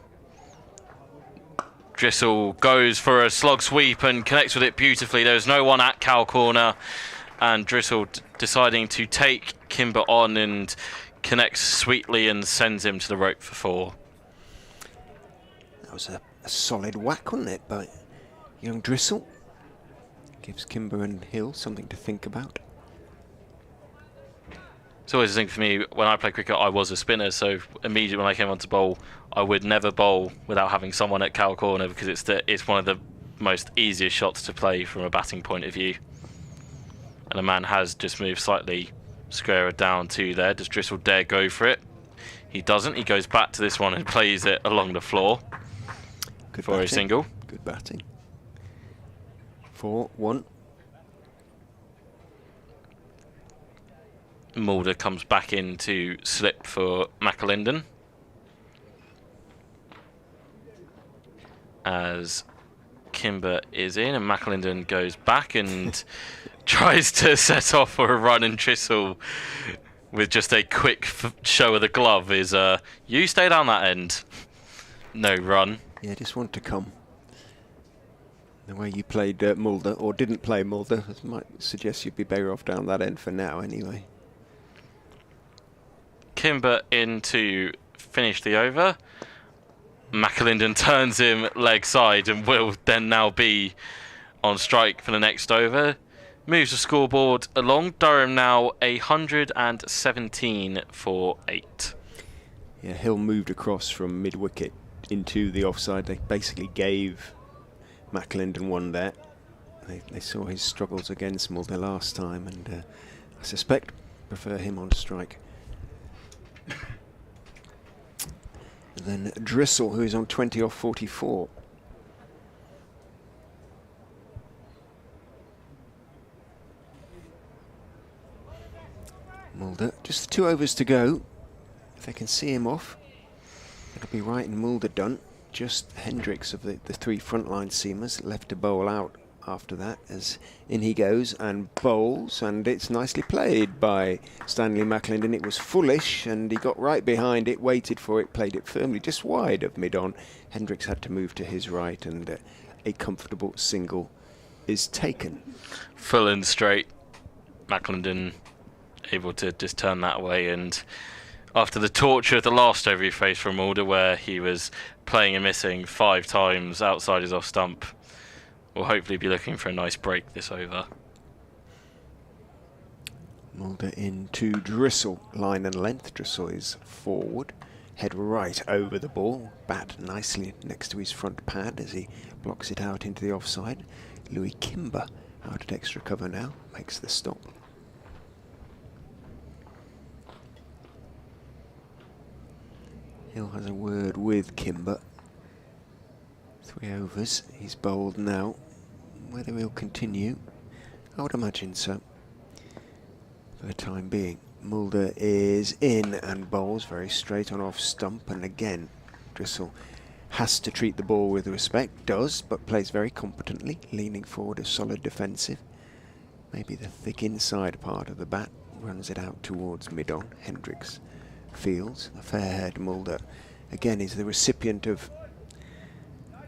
Drissel goes for a slog sweep and connects with it beautifully. There's no one at cow corner, and Drissel deciding to take Kimber on and connects sweetly and sends him to the rope for 4. That was a solid whack, wasn't it, by young Drissel. Gives Kimber and Hill something to think about. It's always a thing for me, when I play cricket I was a spinner, so immediately when I came on to bowl I would never bowl without having someone at cow corner, because it's one of the most easiest shots to play from a batting point of view. And the man has just moved slightly squarer down to there. Does Drissel dare go for it? He doesn't. He goes back to this one and plays it along the floor. Good for batting. a single. Good batting. 4-1. Mulder comes back in to slip for McAlinden. As Kimber is in and McAlinden goes back and tries to set off for a run, and Drissel with just a quick show of the glove is you stay down that end. No run. Yeah, just want to come. The way you played Mulder, or didn't play Mulder, might suggest you'd be better off down that end for now anyway. Kimber in to finish the over. McAlinden turns him leg side and will then now be on strike for the next over. Moves the scoreboard along. Durham now 117 for 8. Yeah, Hill moved across from mid-wicket into the offside. They basically gave McAlinden one there. They saw his struggles against Mulder last time, and I suspect prefer him on strike. Then Drissel, who is on 20 off 44. Mulder, just 2 overs to go. If they can see him off, it'll be right and Mulder done. Just Hendricks of the 3 frontline seamers left to bowl out after that, as in he goes and bowls, and it's nicely played by Stanley McAlinden. It was foolish and he got right behind it, waited for it, played it firmly just wide of mid-on. Hendricks had to move to his right, and a comfortable single is taken. Full and straight. McAlinden able to just turn that away, and after the torture of the last over he faced from Mulder, where he was playing and missing 5 times outside his off stump, we'll hopefully be looking for a nice break this over. Mulder into Drissel, line and length. Drissel is forward, head right over the ball, bat nicely next to his front pad as he blocks it out into the offside. Louis Kimber out at extra cover now, makes the stop. Hill has a word with Kimber. 3 overs, he's bowled now. Whether he'll continue, I would imagine so, for the time being. Mulder is in and bowls very straight on off stump, and again Drissel has to treat the ball with respect, does, but plays very competently, leaning forward, a solid defensive. Maybe the thick inside part of the bat runs it out towards mid-on. Hendricks fields. A fair-haired Mulder again is the recipient of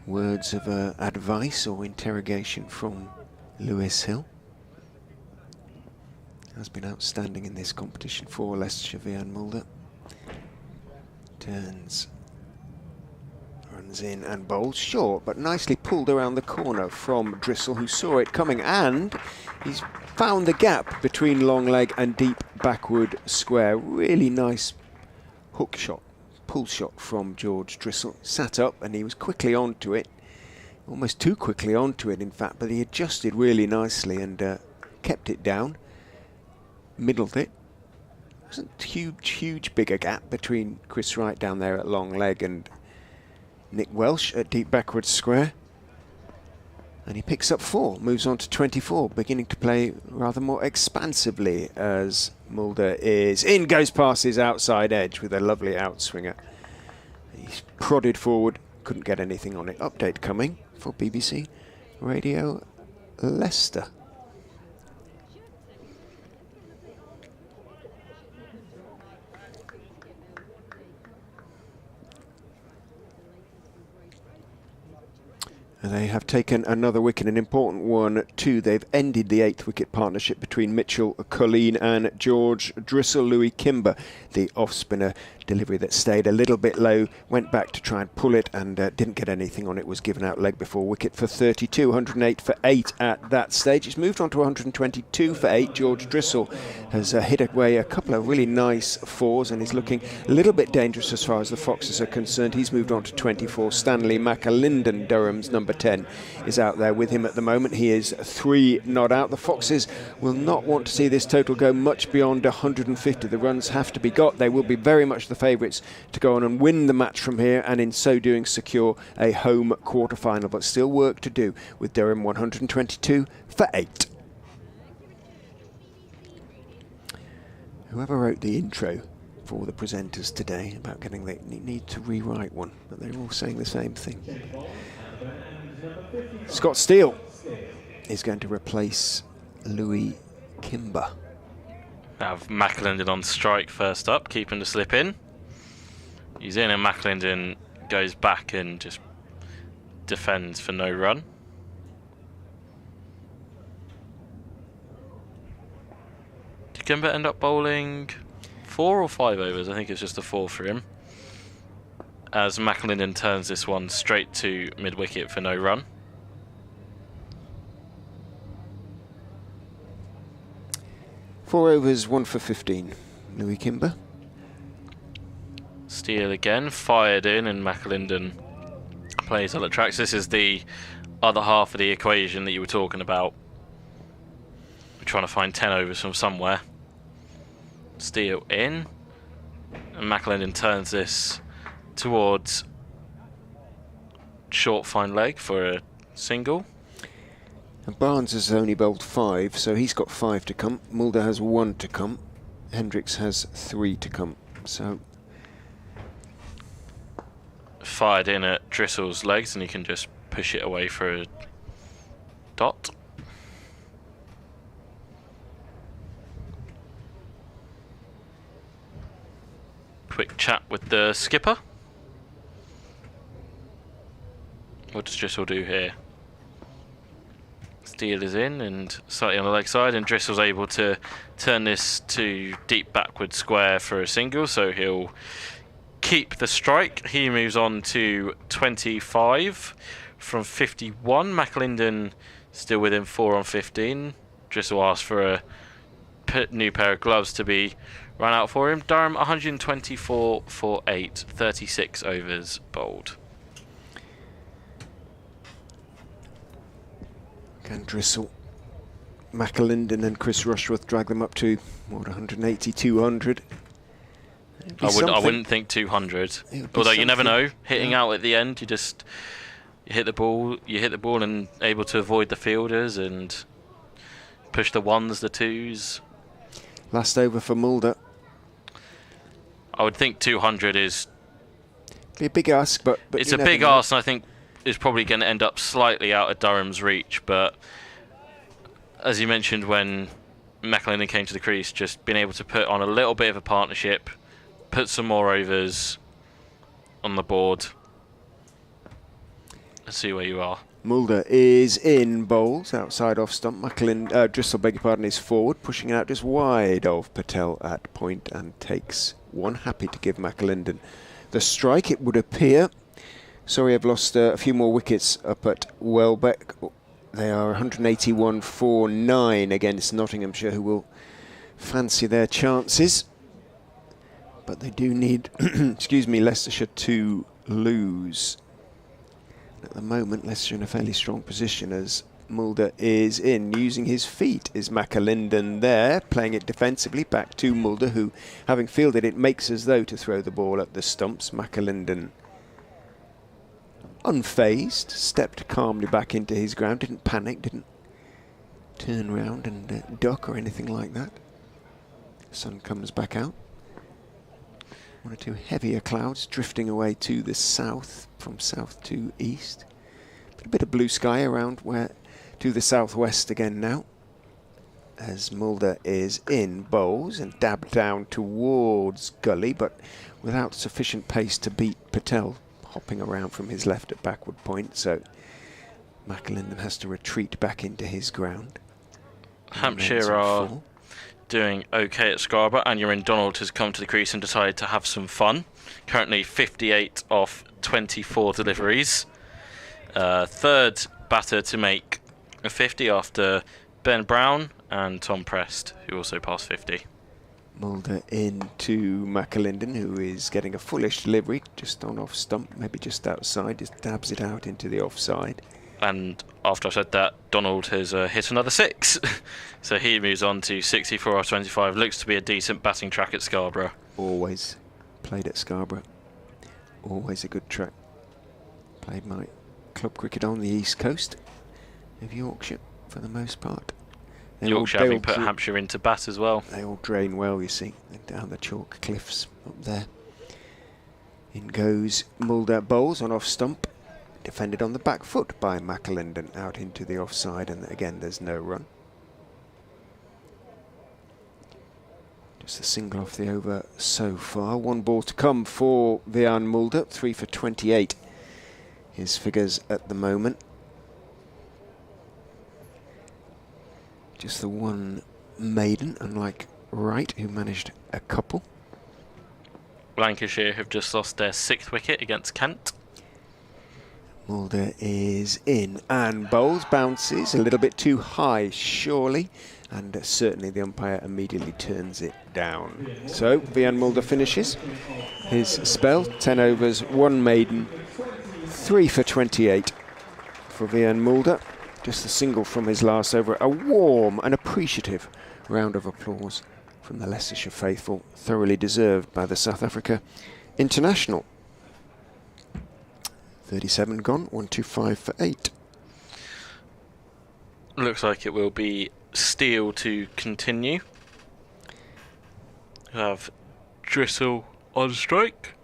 words of advice or interrogation from Lewis Hill. Has been outstanding in this competition for Leicestershire and Mulder. Turns, runs in and bowls short, but nicely pulled around the corner from Drissel, who saw it coming, and he's found the gap between long leg and deep backward square. Really nice hook shot, pull shot from George Drissel. Sat up and he was quickly onto it, almost too quickly onto it in fact, but he adjusted really nicely and kept it down, middled it. Wasn't huge bigger gap between Chris Wright down there at long leg and Nick Welsh at deep backward square. And he picks up 4, moves on to 24, beginning to play rather more expansively as Mulder is in, goes past his outside edge with a lovely outswinger. He's prodded forward, couldn't get anything on it. Update coming for BBC Radio Leicester. They have taken another wicket, an important one too. They've ended the 8th wicket partnership between Mitchell Colleen and George Drissel. Louis Kimber, the off spinner, delivery that stayed a little bit low, went back to try and pull it and didn't get anything on it, was given out leg before wicket for 32, 108 for 8 at that stage. It's moved on to 122 for 8. George Drissel has hit away a couple of really nice fours and is looking a little bit dangerous as far as the Foxes are concerned. He's moved on to 24. Stanley McAlinden, Durham's number 10, is out there with him at the moment. He is 3 not out. The Foxes will not want to see this total go much beyond 150. The runs have to be got. They will be very much the favourites to go on and win the match from here, and in so doing secure a home quarter-final. But still work to do with Durham 122 for 8. Whoever wrote the intro for the presenters today about getting they need to rewrite one, but they're all saying the same thing. Scott Steele is going to replace Louis Kimber. Have McAlinden on strike first up, keeping the slip in. He's in and McAlinden goes back and just defends for no run. Did Kimber end up bowling 4 or 5 overs? I think it's just a 4 for him. As McAlinden turns this one straight to mid-wicket for no run. Four overs, 1 for 15. Louis Kimber. Steele again, fired in, and McAlinden plays other tracks. This is the other half of the equation that you were talking about. We're trying to find 10 overs from somewhere. Steele in, and McAlinden turns this towards short fine leg for a single. And Barnes has only bowled 5, so he's got 5 to come. Mulder has 1 to come. Hendricks has 3 to come. So fired in at Drissel's legs, and he can just push it away for a dot. Quick chat with the skipper. What does Drissel do here? Steele is in and slightly on the leg side, and Drissel's able to turn this to deep backward square for a single, so he'll keep the strike. He moves on to 25 from 51. McAlinden still within 4 on 15. Drissel asks for a new pair of gloves to be run out for him. Durham 124 for 8, 36 overs bowled. Can Drissel, McAlinden and Chris Rushworth drag them up to, what, 180, 200? I wouldn't think 200. Although you never know. Hitting out at the end, you hit the ball and able to avoid the fielders and push the 1s, the 2s. Last over for Mulder. I would think 200 is... Be a big ask, but it's a big ask, and I think is probably going to end up slightly out of Durham's reach. But as you mentioned, when McAlinden came to the crease, just being able to put on a little bit of a partnership, put some more overs on the board. Let's see where you are. Mulder is in bowls outside off stump. Drissel, beg your pardon, is forward, pushing it out just wide of Patel at point and takes 1. Happy to give McAlinden the strike, it would appear. Sorry, I've lost a few more wickets up at Welbeck. They are 181 for 9 against Nottinghamshire, who will fancy their chances. But they do need, excuse me, Leicestershire to lose. At the moment, Leicester in a fairly strong position as Mulder is in. Using his feet is McAlinden there, playing it defensively back to Mulder, who, having fielded it, makes as though to throw the ball at the stumps. McAlinden, unfazed, stepped calmly back into his ground, didn't panic, didn't turn round and duck or anything like that. The sun comes back out. 1 or 2 heavier clouds drifting away to the south, from south to east. But a bit of blue sky around where to the southwest again now, as Mulder is in bowls and dabbed down towards gully, but without sufficient pace to beat Patel, hopping around from his left at backward point, so McAlinden has to retreat back into his ground. Hampshire are doing okay at Scarborough, and Erin Donald has come to the crease and decided to have some fun. Currently 58 off 24 deliveries. Third batter to make a 50 after Ben Brown and Tom Prest, who also passed 50. Mulder into McAlinden, who is getting a fullish delivery, just on off stump, maybe just outside, just dabs it out into the offside. And after I said that, Donald has hit another 6. So he moves on to 64 off 25. Looks to be a decent batting track at Scarborough. Always played at Scarborough. Always a good track. Played my club cricket on the east coast of Yorkshire for the most part. Yorkshire having put Hampshire into bat as well. They all drain well, you see, down the chalk cliffs up there. In goes Mulder, bowls on off stump. Defended on the back foot by McAlinden, out into the offside, and again there's no run. Just a single off the over so far. 1 ball to come for Vian Mulder, 3 for 28. His figures at the moment. Just the one maiden, unlike Wright, who managed a couple. Lancashire have just lost their 6th wicket against Kent. Mulder is in and bowls, bounces a little bit too high, surely, and certainly the umpire immediately turns it down. So Vian Mulder finishes his spell, 10 overs, 1 maiden, 3 for 28 for Vian Mulder. Just a single from his last over. A warm and appreciative round of applause from the Leicestershire faithful, thoroughly deserved by the South Africa international. 37 gone, 125 for 8. Looks like it will be Steele to continue. We have Drissel on strike.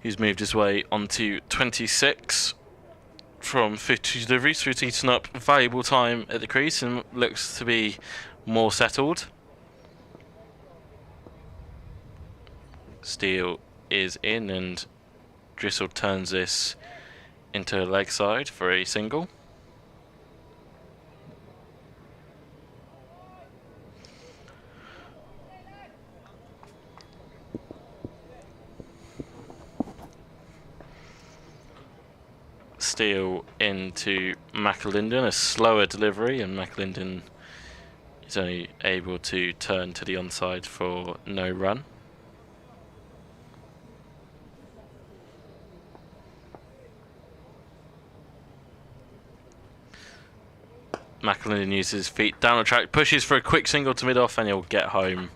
He's moved his way onto 26 from 50 deliveries, so he's eaten up valuable time at the crease and looks to be more settled. Steele is in and Drissel turns this into a leg side for a single. Steele into McAlinden, a slower delivery, and McAlinden is only able to turn to the onside for no run. McAlinden uses his feet down the track, pushes for a quick single to mid-off, and he'll get home.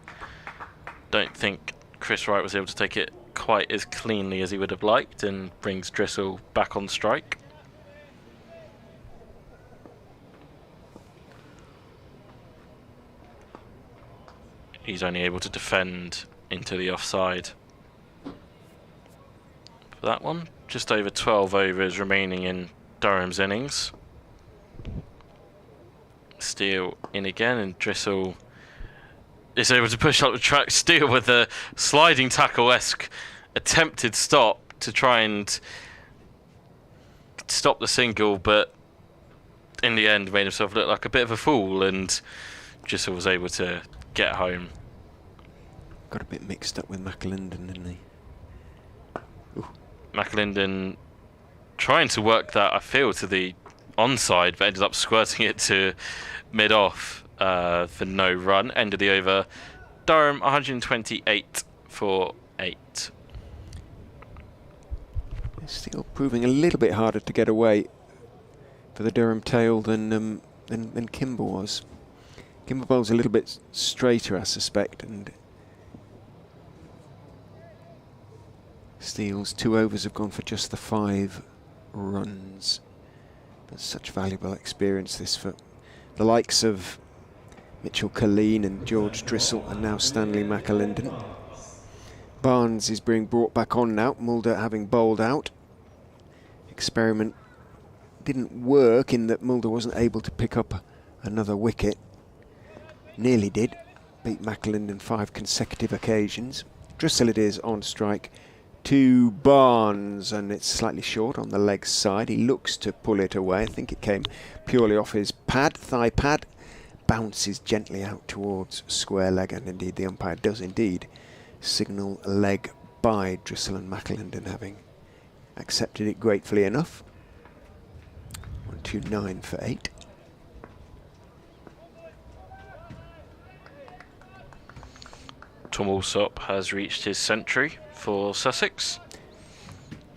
Don't think Chris Wright was able to take it quite as cleanly as he would have liked, and brings Drissel back on strike. He's only able to defend into the offside for that one. Just over 12 overs remaining in Durham's innings. Steele in again, and Drissel is able to push up the track. Steele with a sliding tackle-esque attempted stop to try and stop the single, but in the end made himself look like a bit of a fool, and Drissel was able to get home. Got a bit mixed up with McAlinden, didn't he? Ooh. McAlinden trying to work that, I feel, to the onside, but ended up squirting it to mid-off for no run. End of the over. Durham 128 for 8. Still proving a little bit harder to get away for the Durham tail than Kimber was. Kimber bowls a little bit straighter, I suspect, and Steele's 2 overs have gone for just the 5 runs. But such valuable experience this for the likes of Mitchell Colleen and George Drissel, and now Stanley McAlinden. Barnes is being brought back on now, Mulder having bowled out. Experiment didn't work in that Mulder wasn't able to pick up another wicket. Nearly did, beat McAlinden 5 consecutive occasions. Drissel it is on strike to Barnes, and it's slightly short on the leg side. He looks to pull it away. I think it came purely off his pad, thigh pad, bounces gently out towards square leg, and indeed the umpire does indeed signal a leg by Drissel and McAlinden, having accepted it gratefully enough. 1-2-9 for 8. Tom Alsop has reached his century for Sussex.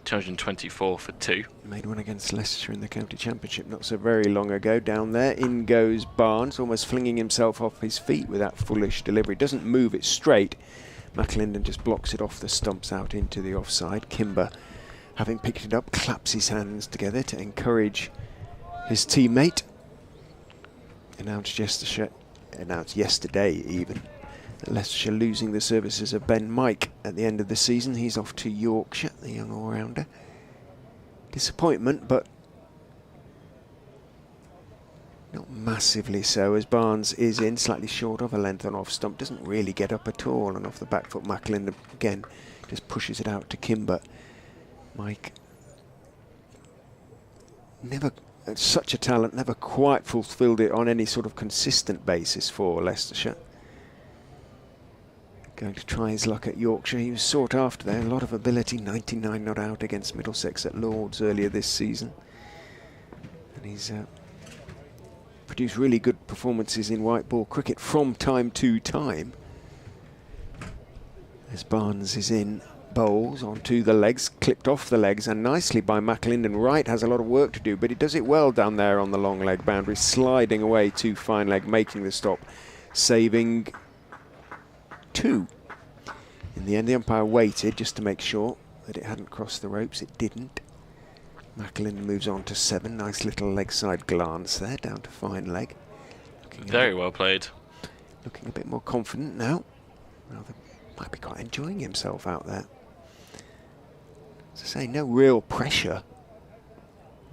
224 for 2. Made one against Leicestershire in the county championship not so very long ago. Down there, in goes Barnes, almost flinging himself off his feet with that foolish delivery. Doesn't move it straight. McAlinden just blocks it off the stumps out into the offside. Kimber, having picked it up, claps his hands together to encourage his teammate. Announced yesterday even, that Leicestershire losing the services of Ben Mike at the end of the season. He's off to Yorkshire, the young all-rounder. Disappointment, but not massively so, as Barnes is in slightly short of a length on off stump. Doesn't really get up at all, and off the back foot McAlinden again just pushes it out to Kimber. Mike, never such a talent, never quite fulfilled it on any sort of consistent basis for Leicestershire. Going to try his luck at Yorkshire. He was sought after there, a lot of ability, 99 not out against Middlesex at Lord's earlier this season. And he's produced really good performances in white ball cricket from time to time. As Barnes is in, bowls onto the legs, clipped off the legs, and nicely by McAlinden. Wright has a lot of work to do, but he does it well down there on the long leg boundary, sliding away to fine leg, making the stop, saving 2. In the end, the umpire waited just to make sure that it hadn't crossed the ropes. It didn't. McAlinden moves on to 7. Nice little leg side glance there, down to fine leg. Very well played. Looking a bit more confident now. Rather, might be quite enjoying himself out there. As I say, no real pressure.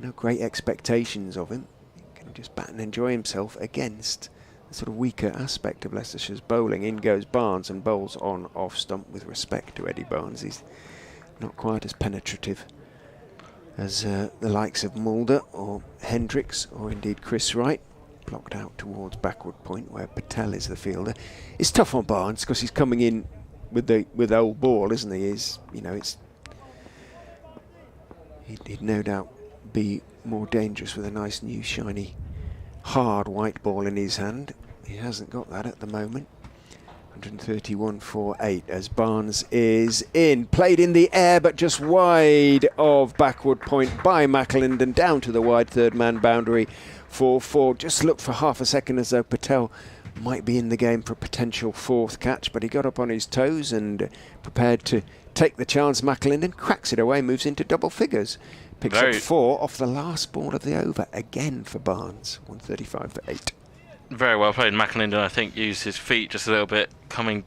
No great expectations of him. He can just bat and enjoy himself against the sort of weaker aspect of Leicestershire's bowling. In goes Barnes and bowls on off stump. With respect to Eddie Barnes, he's not quite as penetrative as the likes of Mulder or Hendricks or indeed Chris Wright. Blocked out towards backward point where Patel is the fielder. It's tough on Barnes because he's coming in with the old ball, isn't he? He'd no doubt be more dangerous with a nice new shiny hard white ball in his hand. He hasn't got that at the moment. 131 for 8 as Barnes is in. Played in the air but just wide of backward point by McAlinden, down to the wide third man boundary for 4. Just looked for half a second as though Patel might be in the game for a potential 4th catch, but he got up on his toes and prepared to take the chance. McAlinden cracks it away, moves into double figures. Picks up 4 off the last ball of the over, again for Barnes. 135 for 8. Very well played. McAlinden, I think, used his feet just a little bit, coming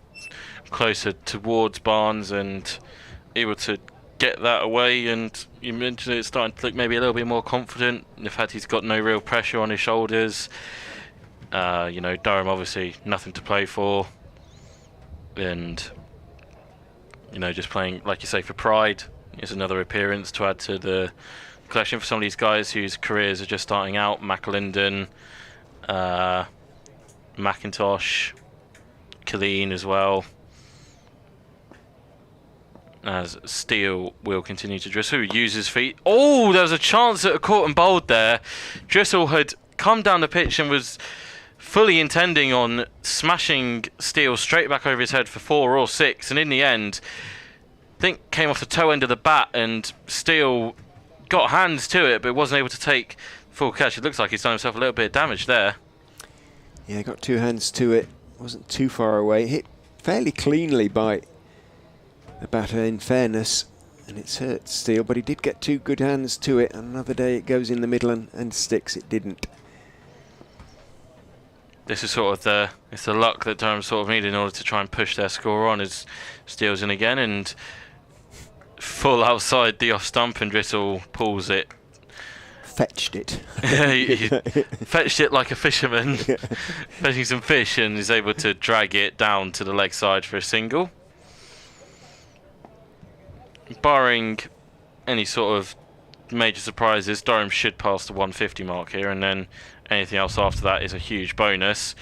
closer towards Barnes and able to get that away. And you mentioned it's starting to look maybe a little bit more confident. In fact, he's got no real pressure on his shoulders. Durham obviously nothing to play for, and just playing, like you say, for pride. It's another appearance to add to the collection for some of these guys whose careers are just starting out. McAlinden, McIntosh, Killeen as well. As Steele will continue to Drissel, who uses feet. Oh, there was a chance at a caught and bowled there. Drissel had come down the pitch and was fully intending on smashing Steele straight back over his head for 4 or 6, and in the end, I think came off the toe end of the bat, and Steele got hands to it, but wasn't able to take full catch. It looks like he's done himself a little bit of damage there. Yeah, got 2 hands to it. Wasn't too far away. Hit fairly cleanly by the batter, in fairness, and it's hurt Steele, but he did get 2 good hands to it. Another day it goes in the middle and sticks. It didn't. This is sort of it's the luck that Durham sort of needed in order to try and push their score on, as Steele's in again and full outside the off stump, and Drissel pulls it. Fetched it. he fetched it like a fisherman, fetching some fish, and is able to drag it down to the leg side for a single. Barring any sort of major surprises, Durham should pass the 150 mark here, and then anything else after that is a huge bonus,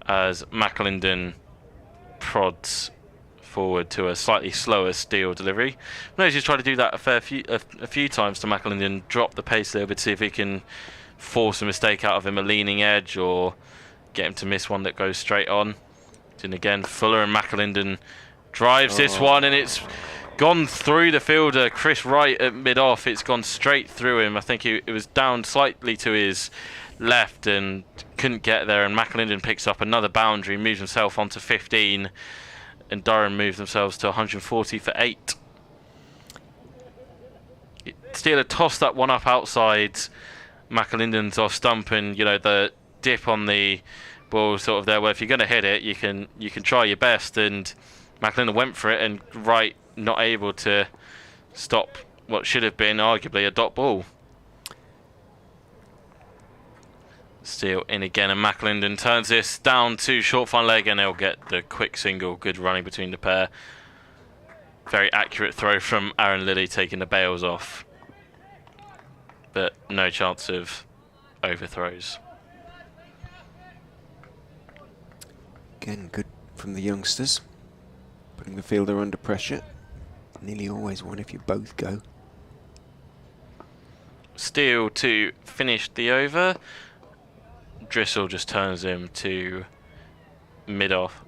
as McAlinden prods forward to a slightly slower Steele delivery. Notice he's tried to do that a few times to McAlinden, drop the pace a little bit, see if he can force a mistake out of him, a leaning edge, or get him to miss one that goes straight on. And again, Fuller and McAlinden drives this one, and it's gone through the fielder, Chris Wright, at mid-off. It's gone straight through him. I think it was down slightly to his left and couldn't get there, and McAlinden picks up another boundary, moves himself onto 15, and Durham move themselves to 140 for 8. Steele tossed that one up outside. McAlinden's off stump, and you know, the dip on the ball sort of there, where if you're going to hit it, you can try your best, and McAlinden went for it, and Wright not able to stop what should have been arguably a dot ball. Steele in again, and McAlinden turns this down to short fine leg, and they'll get the quick single. Good running between the pair. Very accurate throw from Aaron Lilly, taking the bails off, but no chance of overthrows. Again, good from the youngsters, putting the fielder under pressure. Nearly always one if you both go. Steele to finish the over. Driscoll just turns him to mid-off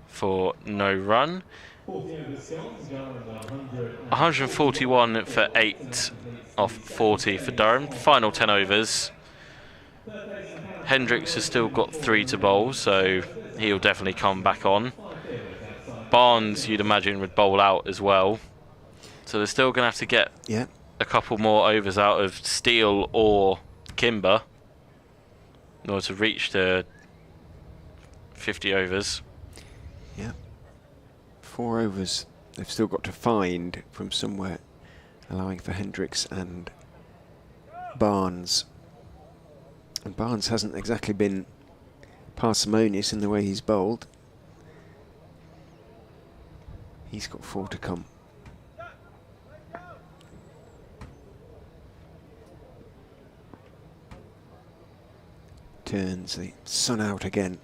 for no run. 141 for 8 off 40 for Durham. Final 10 overs. Hendricks has still got 3 to bowl, so he'll definitely come back on. Barnes, you'd imagine, would bowl out as well. So they're still going to have to get a couple more overs out of Steele or Kimber in order to reach the 50 overs. Yeah. 4 overs they've still got to find from somewhere, allowing for Hendricks and Barnes. And Barnes hasn't exactly been parsimonious in the way he's bowled. He's got 4 to come. Turns the sun out again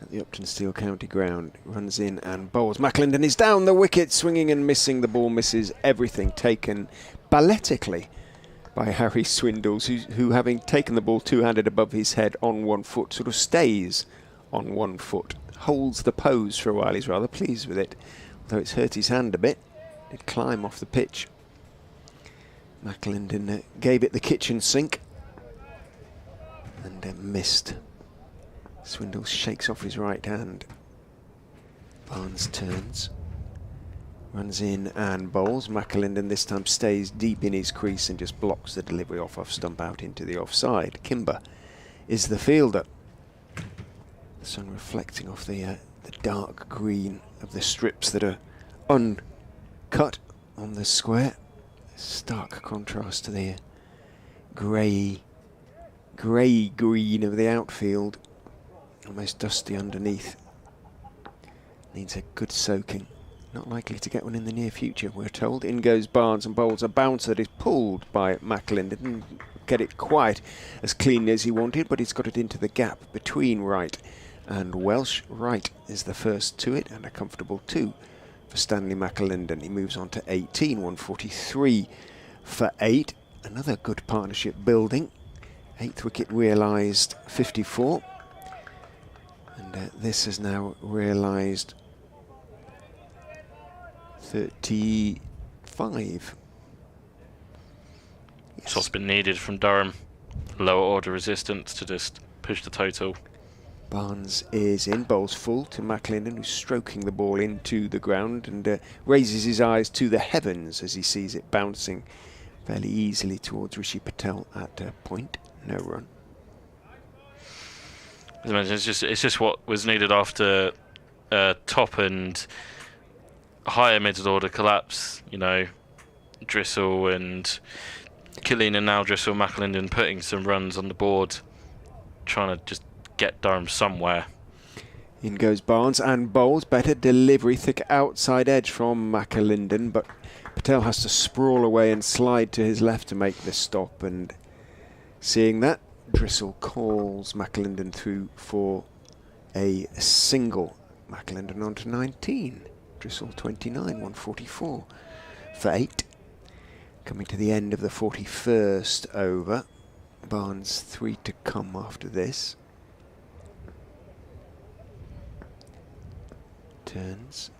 at the Uptonsteel County Ground. Runs in and bowls. McAlinden is down the wicket, swinging and missing. The ball misses everything, taken balletically by Harry Swindles, who having taken the ball two-handed above his head on one foot, sort of stays on one foot, holds the pose for a while. He's rather pleased with it, although it's hurt his hand a bit. It'd climb off the pitch. McAlinden gave it the kitchen sink and missed. Swindles shakes off his right hand. Barnes turns, runs in and bowls. McAlinden this time stays deep in his crease and just blocks the delivery off stump out into the offside. Kimber is the fielder. The sun reflecting off the dark green of the strips that are uncut on the square. Stark contrast to the grey green of the outfield, almost dusty underneath. Needs a good soaking. Not likely to get one in the near future, we're told. In goes Barnes and bowls a bounce that is pulled by McAlinden. Didn't get it quite as cleanly as he wanted, but he's got it into the gap between Wright and Welsh. Wright is the first to it, and a comfortable 2 for Stanley McAlinden. He moves on to 18, 143 for 8. Another good partnership building. 8th wicket realised 54, and this has now realised 35. Yes. What's been needed from Durham. Lower order resistance to just push the total. Barnes is in, bowls full to McAlinden, who's stroking the ball into the ground and raises his eyes to the heavens as he sees it bouncing fairly easily towards Rishi Patel at point. No run. As I mentioned, it's just what was needed after top and higher middle order collapse. You know, Driscoll and Killeen, and now Driscoll, McAlinden putting some runs on the board, trying to just get Durham somewhere. In goes Barnes and bowls. Better delivery, thick outside edge from McAlinden, but Patel has to sprawl away and slide to his left to make this stop, and seeing that, Drissel calls McAlinden through for a single. McAlinden on to 19. Drissel 29, 144 for 8. Coming to the end of the 41st over. Barnes 3 to come after this. Turns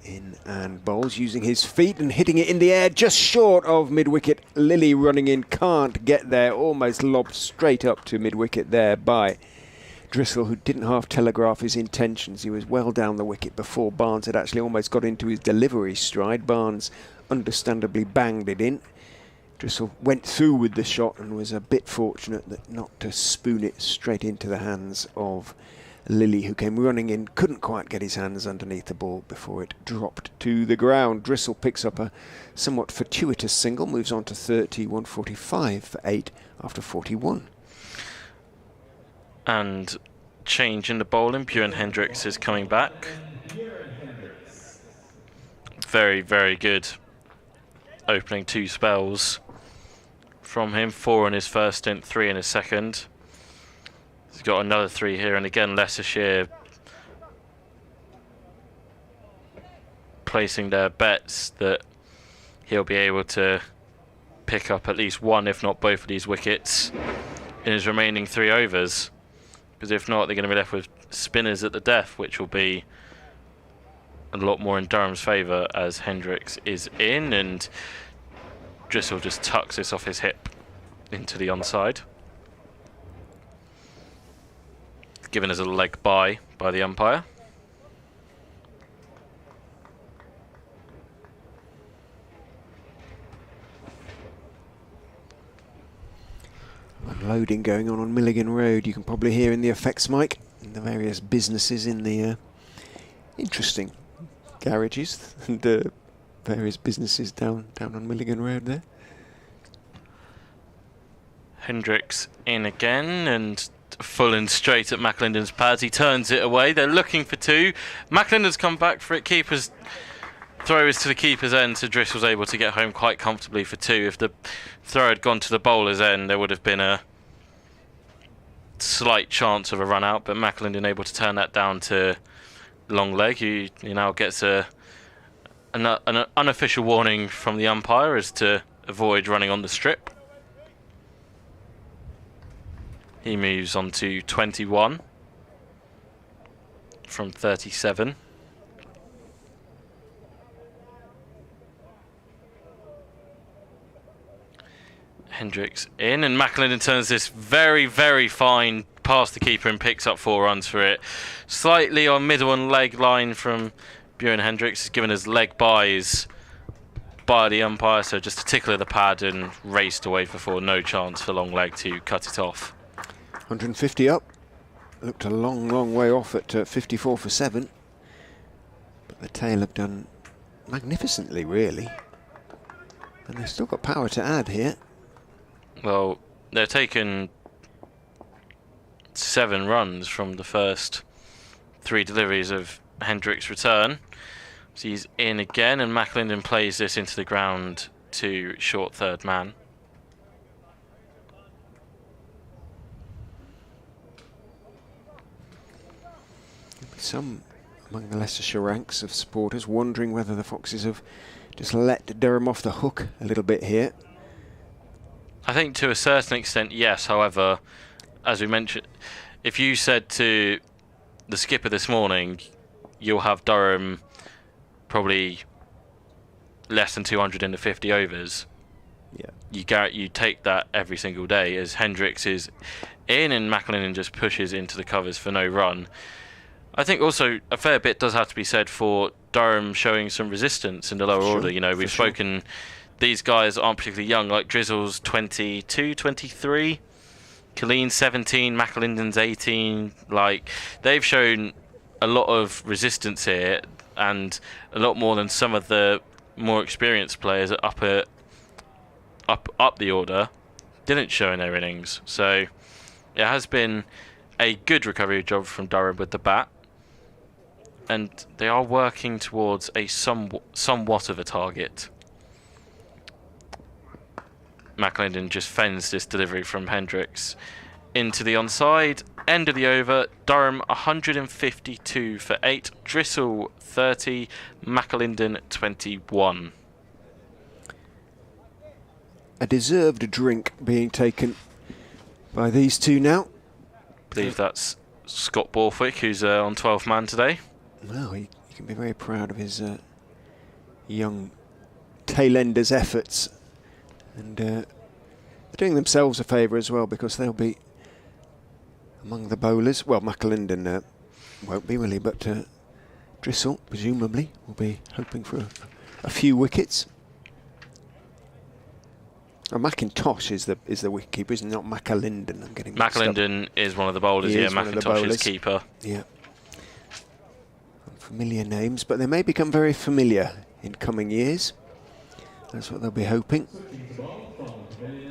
in and bowls using his feet and hitting it in the air just short of mid-wicket. Lilly running in, can't get there, almost lobbed straight up to mid-wicket there by Drissel, who didn't half telegraph his intentions. He was well down the wicket before Barnes had actually almost got into his delivery stride. Barnes understandably banged it in. Drissel went through with the shot and was a bit fortunate that not to spoon it straight into the hands of Lilly, who came running in, couldn't quite get his hands underneath the ball before it dropped to the ground. Drissel picks up a somewhat fortuitous single, moves on to 30, 145 for 8 after 41. And change in the bowling. Bjorn Hendricks is coming back. Very, very good opening 2 spells from him. 4 in his first stint, 3 in his second. He's got another 3 here, and again Leicestershire placing their bets that he'll be able to pick up at least 1, if not both of these wickets in his remaining 3 overs. Because if not, they're going to be left with spinners at the death, which will be a lot more in Durham's favour, as Hendricks is in, and Drissel just tucks this off his hip into the onside. Given as a leg by the umpire. Unloading going on Milligan Road. You can probably hear in the effects mic and the various businesses in the interesting garages and various businesses down on Milligan Road there. Hendricks in again and full and straight at McAlinden's pads. He turns it away. They're looking for 2. McAlinden's come back for it. Keeper's throw is to the keeper's end, so Drissel's able to get home quite comfortably for 2. If the throw had gone to the bowler's end, there would have been a slight chance of a run out, but McAlinden able to turn that down to long leg, who now gets an unofficial warning from the umpire as to avoid running on the strip. He moves on to 21 from 37. Hendricks in, and McAlinden turns this very, very fine past the keeper and picks up 4 runs for it. Slightly on middle and leg line from Bjorn Hendricks, is given as leg buys by the umpire, so just a tickle of the pad and raced away for 4. No chance for long leg to cut it off. 150 up. Looked a long way off at 54 for 7. But the tail have done magnificently, really. And they've still got power to add here. Well, they've taken 7 runs from the first 3 deliveries of Hendricks' return. So he's in again, and McAlinden plays this into the ground to short third man. Some among the Leicestershire ranks of supporters wondering whether the Foxes have just let Durham off the hook a little bit here. I think to a certain extent, yes. However, as we mentioned, if you said to the skipper this morning, you'll have Durham probably less than 200 in the 50 overs, yeah, you take that every single day, as Hendricks is in and McAlinden just pushes into the covers for no run. I think also a fair bit does have to be said for Durham showing some resistance in the lower order. You know, we've spoken, these guys aren't particularly young, like Drizzle's 22, 23, Killeen 17, McAlinden's 18. Like, they've shown a lot of resistance here, and a lot more than some of the more experienced players up the order didn't show in their innings. So it has been a good recovery job from Durham with the bat, and they are working towards a somewhat of a target. McAlinden just fends this delivery from Hendricks into the onside. End of the over. Durham 152 for 8. Drissel 30. McAlinden 21. A deserved drink being taken by these two now. I believe that's Scott Borthwick, who's on 12th man today. Well, he can be very proud of his young tail-enders' efforts. And they're doing themselves a favour as well, because they'll be among the bowlers. Well, McAlinden won't be, will he? But Drissel, presumably, will be hoping for a few wickets. Oh, McIntosh is the wicketkeeper, isn't it? Not McAlinden. I'm getting McAlinden is one of the bowlers. Yeah, McIntosh is keeper. Yeah. Familiar names, but they may become very familiar in coming years. That's what they'll be hoping.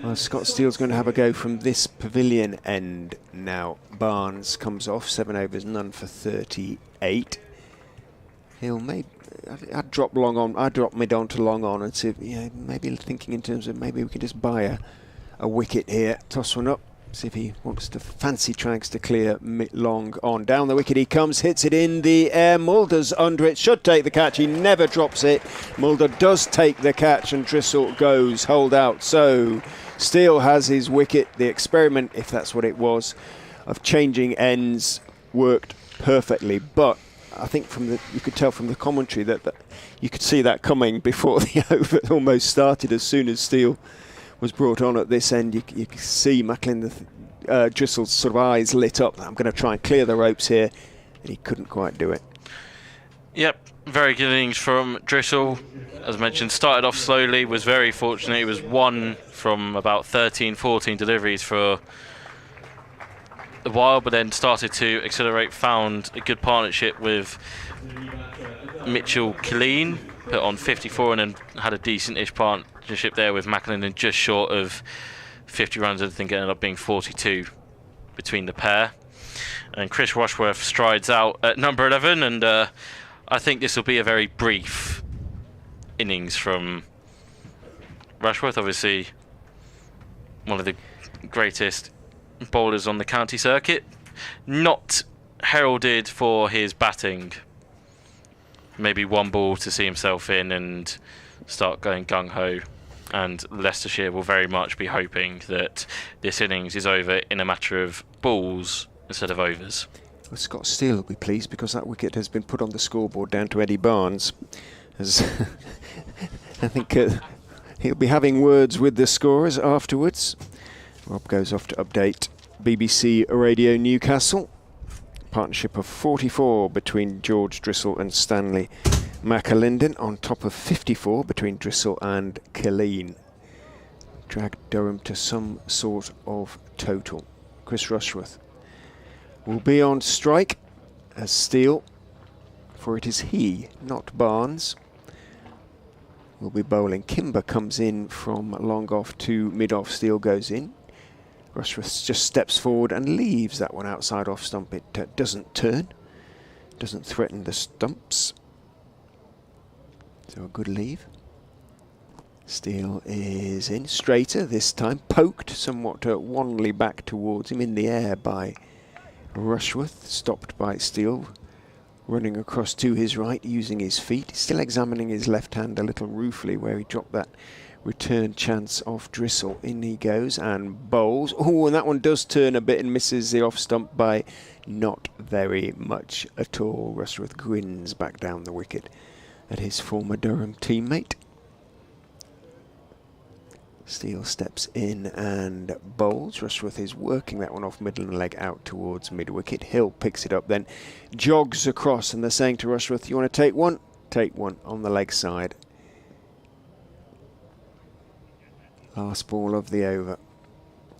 Well, Scott Steele's going to have a go from this pavilion end now. Barnes comes off, 7 overs, none for 38. He'll maybe. I'd drop long on. I'd drop mid on to long on and see. Maybe thinking in terms of maybe we can just buy a wicket here. Toss one up. See if he wants to fancy tries to clear long on. Down the wicket he comes, hits it in the air. Mulder's under it, should take the catch. He never drops it. Mulder does take the catch and Drissel goes hold out. So Steele has his wicket. The experiment, if that's what it was, of changing ends worked perfectly. But I think you could tell from the commentary that you could see that coming before the over almost started. As soon as Steele was brought on at this end, you could see Drissel's sort of eyes lit up. I'm going to try and clear the ropes here, and he couldn't quite do it. Yep, very good innings from Drissel. As mentioned, started off slowly, was very fortunate. He was 1 from about 13, 14 deliveries for a while, but then started to accelerate, found a good partnership with Mitchell Killeen, put on 54, and then had a decent-ish partnership there with McAlinden, just short of 50 runs. I think it ended up being 42 between the pair. And Chris Rushworth strides out at number 11, and I think this will be a very brief innings from Rushworth. Obviously, one of the greatest bowlers on the county circuit, not heralded for his batting. Maybe one ball to see himself in and start going gung-ho, and Leicestershire will very much be hoping that this innings is over in a matter of balls instead of overs. Well, Scott Steele will be pleased because that wicket has been put on the scoreboard down to Eddie Barnes. As I think he'll be having words with the scorers afterwards. Rob goes off to update BBC Radio Newcastle. Partnership of 44 between George Drissel and Stanley McAlinden, on top of 54 between Drissel and Killeen. Dragged Durham to some sort of total. Chris Rushworth will be on strike as Steele, for it is he, not Barnes, will be bowling. Kimber comes in from long off to mid off. Steele goes in. Rushworth just steps forward and leaves that one outside off stump. It doesn't turn, doesn't threaten the stumps. So a good leave. Steele is in, straighter this time, poked somewhat wanly back towards him in the air by Rushworth, stopped by Steele, running across to his right, using his feet, still examining his left hand a little ruefully where he dropped that return chance off Drissel. In he goes and bowls. Oh, and that one does turn a bit and misses the off stump by not very much at all. Rushworth grins back down the wicket at his former Durham teammate. Steele steps in and bowls. Rushworth is working that one off middle and leg out towards mid-wicket. Hill picks it up, then jogs across, and they're saying to Rushworth, you want to take one? Take one on the leg side. Last ball of the over.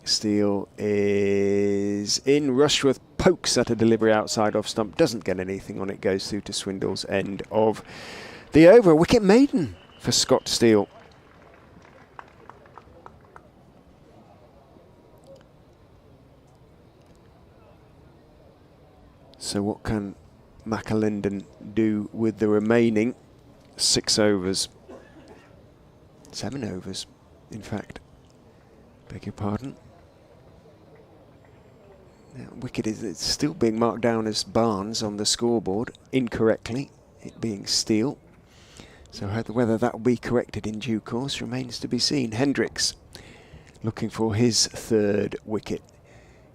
Steele is in. Rushworth pokes at a delivery outside off stump, doesn't get anything on it, goes through to Swindle's end of the over. Wicket maiden for Scott Steele. So what can McAlinden do with the remaining 6 overs? 7 overs, in fact. Beg your pardon. Wicket is it's still being marked down as Barnes on the scoreboard, incorrectly, it being Steele. So whether that will be corrected in due course remains to be seen. Hendricks looking for his third wicket.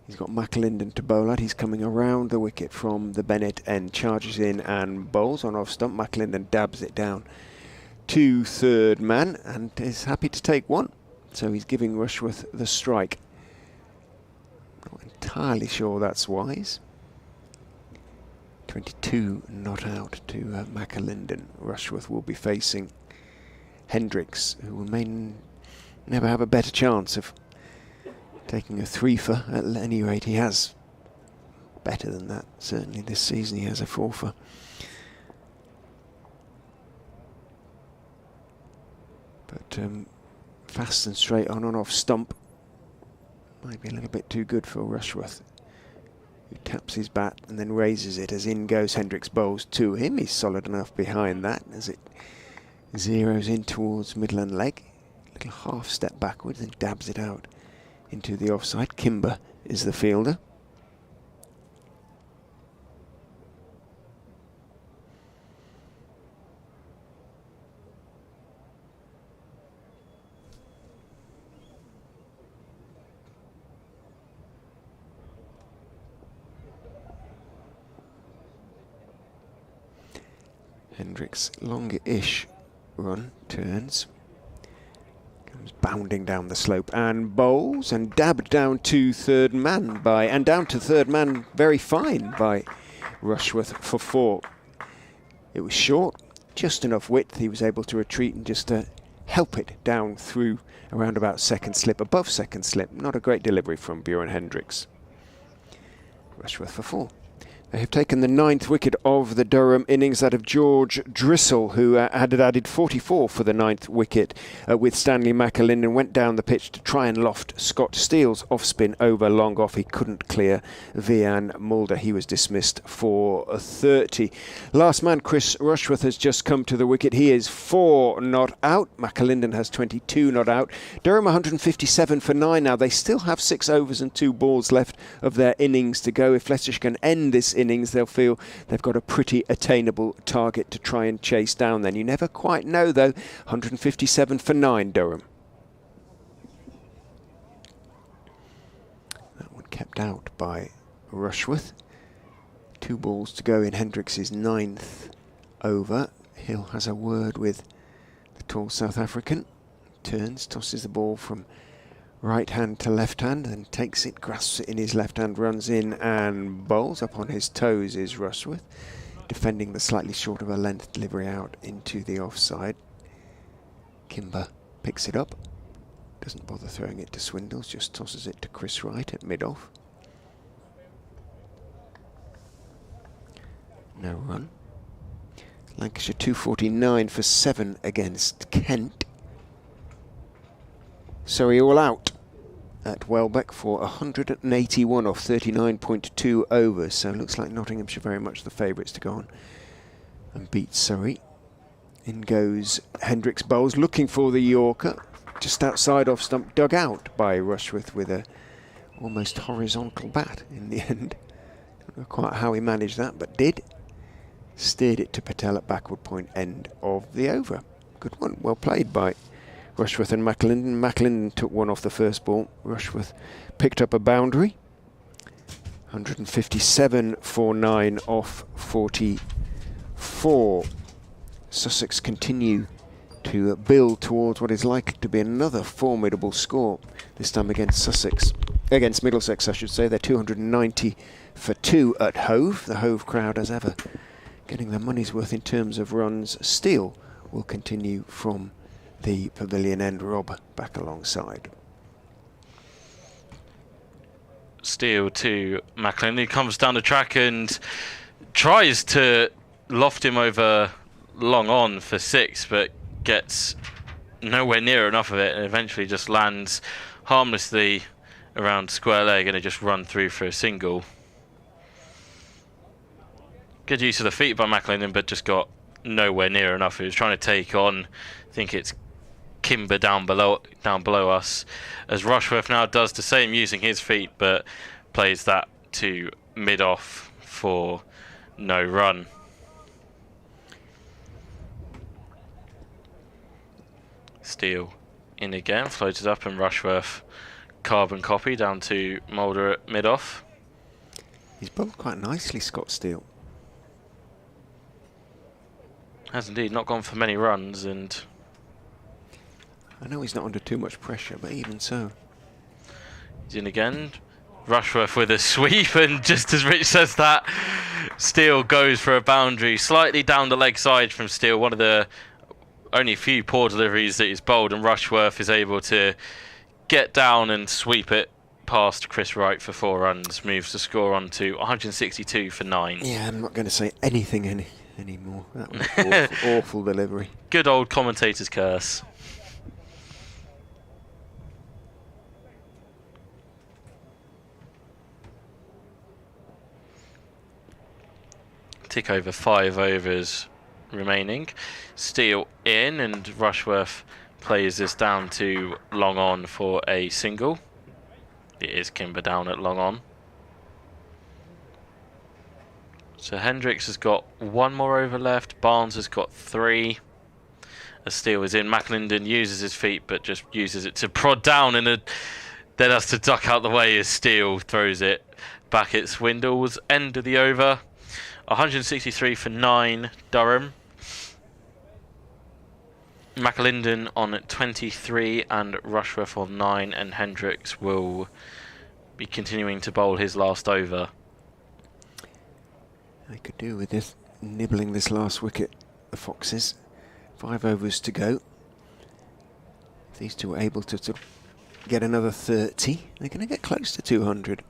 He's got McAlinden to bowl at. He's coming around the wicket from the Bennett end, charges in and bowls on off stump. McAlinden dabs it down to third man and is happy to take one. So he's giving Rushworth the strike. Not entirely sure that's wise. 22 not out to McAlinden. Rushworth will be facing Hendricks, who will never have a better chance of taking a three-for. At any rate, he has better than that. Certainly this season he has a four-for. But fast and straight on and off stump might be a little bit too good for Rushworth, who taps his bat and then raises it as in goes Hendricks. Bowls to him. He's solid enough behind that as it zeroes in towards middle and leg. Little half step backwards and dabs it out into the offside. Kimber is the fielder. Hendricks longish run turns, comes bounding down the slope and bowls and dabbed down to third man very fine by Rushworth for four. It was short, just enough width. He was able to retreat and just help it down through around about second slip, above second slip. Not a great delivery from Bjorn Hendricks. Rushworth for four. They have taken the 9th wicket of the Durham innings, that of George Drissel, who had added 44 for the 9th wicket with Stanley McAlinden. Went down the pitch to try and loft Scott Steele's off-spin over long off. He couldn't clear Vian Mulder. He was dismissed for 30. Last man, Chris Rushworth, has just come to the wicket. He is 4 not out. McAlinden has 22 not out. Durham 157 for 9 now. They still have 6 overs and 2 balls left of their innings to go. If Leicestershire can end this innings, they'll feel they've got a pretty attainable target to try and chase down then. You never quite know though. 157 for 9 Durham. That one kept out by Rushworth. 2 balls to go in Hendricks' 9th over. Hill has a word with the tall South African. Turns, tosses the ball from right hand to left hand and takes it, grasps it in his left hand, runs in and bowls. Up on his toes is Rushworth, defending the slightly short of a length delivery out into the offside. Kimber picks it up, doesn't bother throwing it to Swindles, just tosses it to Chris Wright at mid-off. No run. Lancashire 249 for 7 against Kent. Surrey all out at Welbeck for 181 off 39.2 overs. So it looks like Nottinghamshire very much the favourites to go on and beat Surrey. In goes Hendricks. Bowles looking for the Yorker. Just outside off stump, dug out by Rushworth with a almost horizontal bat in the end. Don't know quite how he managed that, but did. Steered it to Patel at backward point end of the over. Good one, well played by Rushworth and McAlinden. McAlinden took one off the first ball. Rushworth picked up a boundary. 157 for 9 off 44. Sussex continue to build towards what is likely to be another formidable score. This time against Middlesex, I should say. They're 290 for 2 at Hove. The Hove crowd, as ever, getting their money's worth in terms of runs. Steele will continue from the pavilion end. Rob back alongside. Steele to McAlinden. He comes down the track and tries to loft him over long on for 6, but gets nowhere near enough of it and eventually just lands harmlessly around square leg and it just run through for a single. Good use of the feet by McAlinden, but just got nowhere near enough. He was trying to take on, I think it's Kimber down below us, as Rushworth now does the same using his feet, but plays that to mid-off for no run. Steele in again, floated up, and Rushworth carbon copy down to Moulder at mid-off. He's bowled quite nicely, Scott Steele. Has indeed not gone for many runs, and I know he's not under too much pressure, but even so. he's in again. Rushworth with a sweep, and just as Rich says that, Steele goes for a boundary slightly down the leg side from Steele. One of the only few poor deliveries that he's bowled, and Rushworth is able to get down and sweep it past Chris Wright for 4 runs. Moves the score on to 162 for 9. Yeah, I'm not going to say anything anymore. That was awful, awful delivery. Good old commentator's curse. Tick over 5 overs remaining. Steele in, and Rushworth plays this down to long on for a single. It is Kimber down at long on. So Hendricks has got 1 more over left. Barnes has got 3. As Steele is in, McLinden uses his feet, but just uses it to prod down, and then has to duck out the way as Steele throws it back at Swindle's end of the over. 163 for 9, Durham. McLinden on 23 and Rushworth on 9, and Hendricks will be continuing to bowl his last over. I could do with this, nibbling this last wicket, the Foxes. 5 overs to go. If these two are able to sort of get another 30, they're going to get close to 200.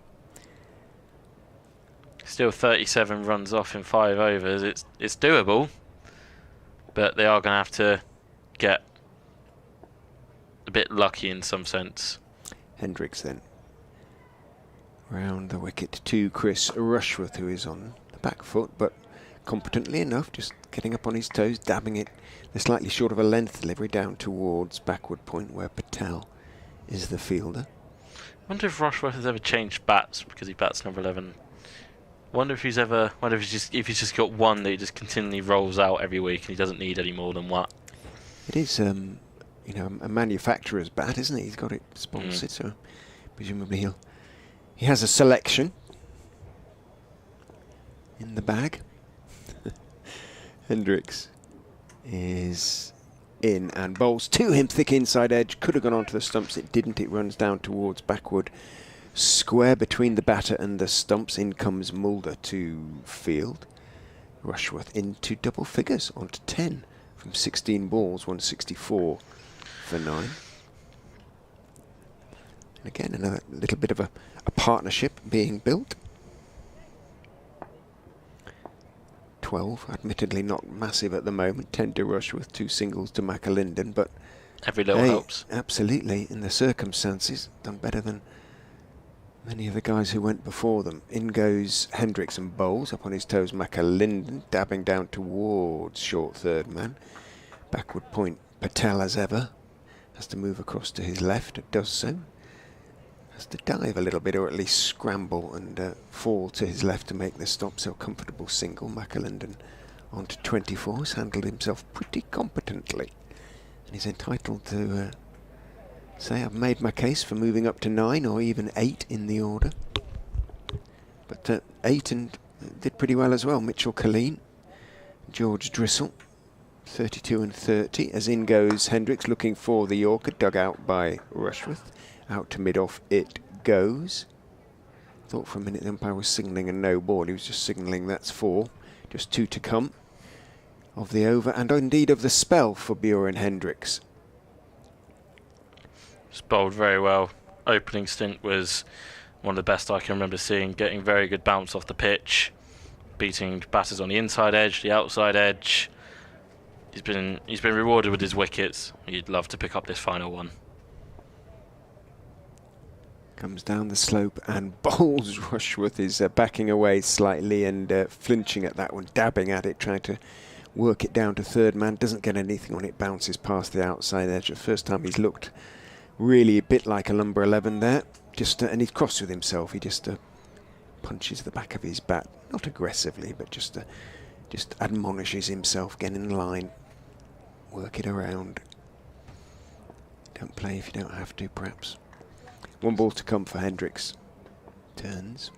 Still 37 runs off in 5 overs. It's doable, but they are going to have to get a bit lucky in some sense. Hendricks then round the wicket to Chris Rushworth, who is on the back foot, but competently enough, just getting up on his toes, dabbing it the slightly short of a length delivery down towards backward point where Patel is the fielder. Wonder if Rushworth has ever changed bats because he bats number 11. Wonder if he's just got one that he just continually rolls out every week and he doesn't need any more than what. It is, you know, a manufacturer's bat, isn't it? He's got it sponsored, so presumably he has a selection in the bag. Hendricks is in and bowls to him, thick inside edge. Could have gone onto the stumps, it didn't. It runs down towards backward square between the batter and the stumps. In comes Mulder to field. Rushworth into double figures, onto 10 from 16 balls, 164 for 9. And again, another little bit of a partnership being built. 12, admittedly not massive at the moment. 10 to Rushworth, 2 singles to McAlinden, but every little helps. Absolutely, in the circumstances, done better than many of the guys who went before them. In goes Hendricks and bowls, up on his toes McAlinden, dabbing down towards short third man. Backward point Patel as ever. Has to move across to his left, it does so. Has to dive a little bit, or at least scramble and fall to his left to make the stop. So comfortable single. McAlinden on to 24, has handled himself pretty competently. And he's entitled to say, I've made my case for moving up to 9 or even 8 in the order. But 8 and did pretty well as well. Mitchell Colleen, George Drissel, 32 and 30. As in goes Hendricks, looking for the Yorker, dug out by Rushworth. Out to mid-off it goes. Thought for a minute the umpire was signalling a no ball. He was just signalling that's 4. Just 2 to come of the over, and indeed of the spell for Bjorn Hendricks. It's bowled very well. Opening stint was one of the best I can remember seeing, getting very good bounce off the pitch, beating batters on the inside edge, the outside edge. He's been rewarded with his wickets. He'd love to pick up this final one. Comes down the slope and bowls. Rushworth is backing away slightly and flinching at that one, dabbing at it, trying to work it down to third man, doesn't get anything on it, bounces past the outside edge. The first time he's looked really a bit like a number 11 there. And he's cross with himself. He just punches the back of his bat, not aggressively, but just admonishes himself, get in line, work it around. Don't play if you don't have to, perhaps. 1 ball to come for Hendricks. Turns.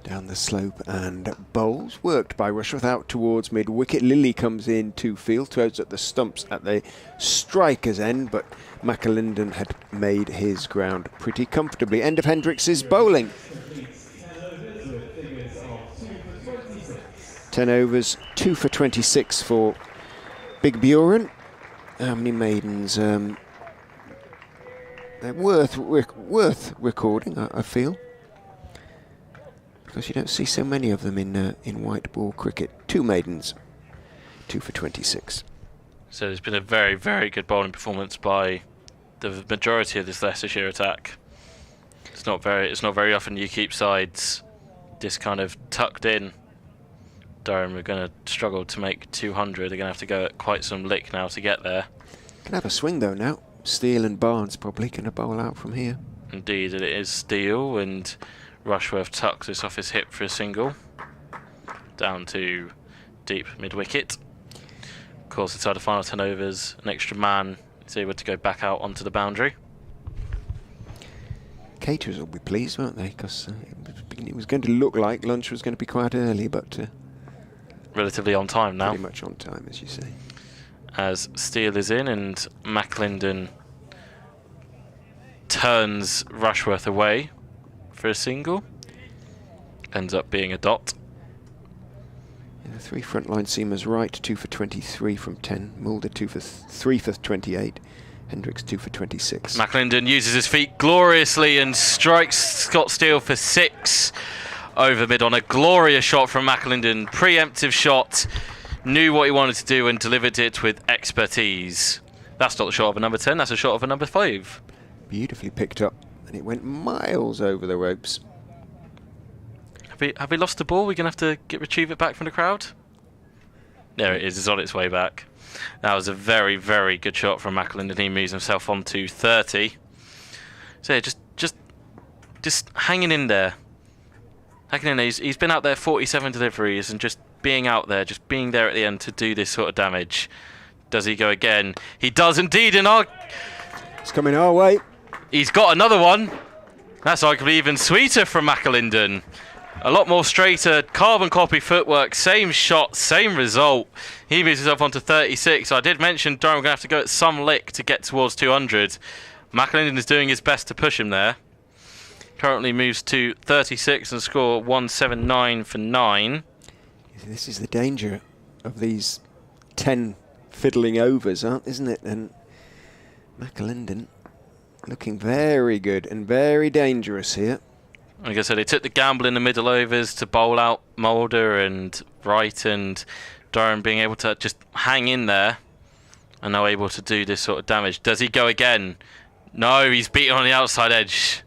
Down the slope and bowls. Worked by Rushworth out towards mid-wicket. Lilly comes in to field, throws at the stumps at the striker's end, but McAlinden had made his ground pretty comfortably. End of Hendricks' bowling. 10 overs, 2 for 26 for Big Buren. How many maidens? They're worth recording, I feel, because you don't see so many of them in white ball cricket. 2 maidens, 2 for 26. So there's been a very, very good bowling performance by the majority of this Leicestershire attack. It's not very often you keep sides this kind of tucked in. Durham are going to struggle to make 200. They're going to have to go at quite some lick now to get there. Can have a swing though now. Steele and Barnes probably going to bowl out from here. Indeed, it is Steele, and Rushworth tucks this off his hip for a single. Down to deep mid-wicket. Of course, inside the final 10 overs, an extra man is able to go back out onto the boundary. Caterers will be pleased, won't they? Because it was going to look like lunch was going to be quite early, but relatively on time now. Pretty much on time, as you say. As Steele is in and McAlinden turns Rushworth away for a single. Ends up being a dot. Yeah, the 3 frontline seamers right, 2 for 23 from 10. Mulder 3 for 28. Hendricks 2 for 26. McAlinden uses his feet gloriously and strikes Scott Steele for 6 over mid on a glorious shot from McAlinden. Preemptive shot. Knew what he wanted to do and delivered it with expertise. That's not the shot of a number 10, that's a shot of a number 5. Beautifully picked up, and it went miles over the ropes. Have we lost the ball? We're going to have to retrieve it back from the crowd? There it is, it's on its way back. That was a very, very good shot from McAlinden. He moves himself on to 30. So yeah, just hanging in there. Hanging in there. He's been out there 47 deliveries and just being out there, just being there at the end to do this sort of damage. Does he go again? He does indeed, and it's coming our way. He's got another one. That's arguably even sweeter from McAlinden. A lot more straighter, carbon copy footwork, same shot, same result. He moves himself on to 36. I did mention Durham going to have to go at some lick to get towards 200. McAlinden is doing his best to push him there. Currently moves to 36 and score 179 for 9. This is the danger of these 10 fiddling overs, isn't it? And McAlinden looking very good and very dangerous here. Like I said, they took the gamble in the middle overs to bowl out Mulder and Wright, and Durham being able to just hang in there and now able to do this sort of damage. Does he go again? No, he's beaten on the outside edge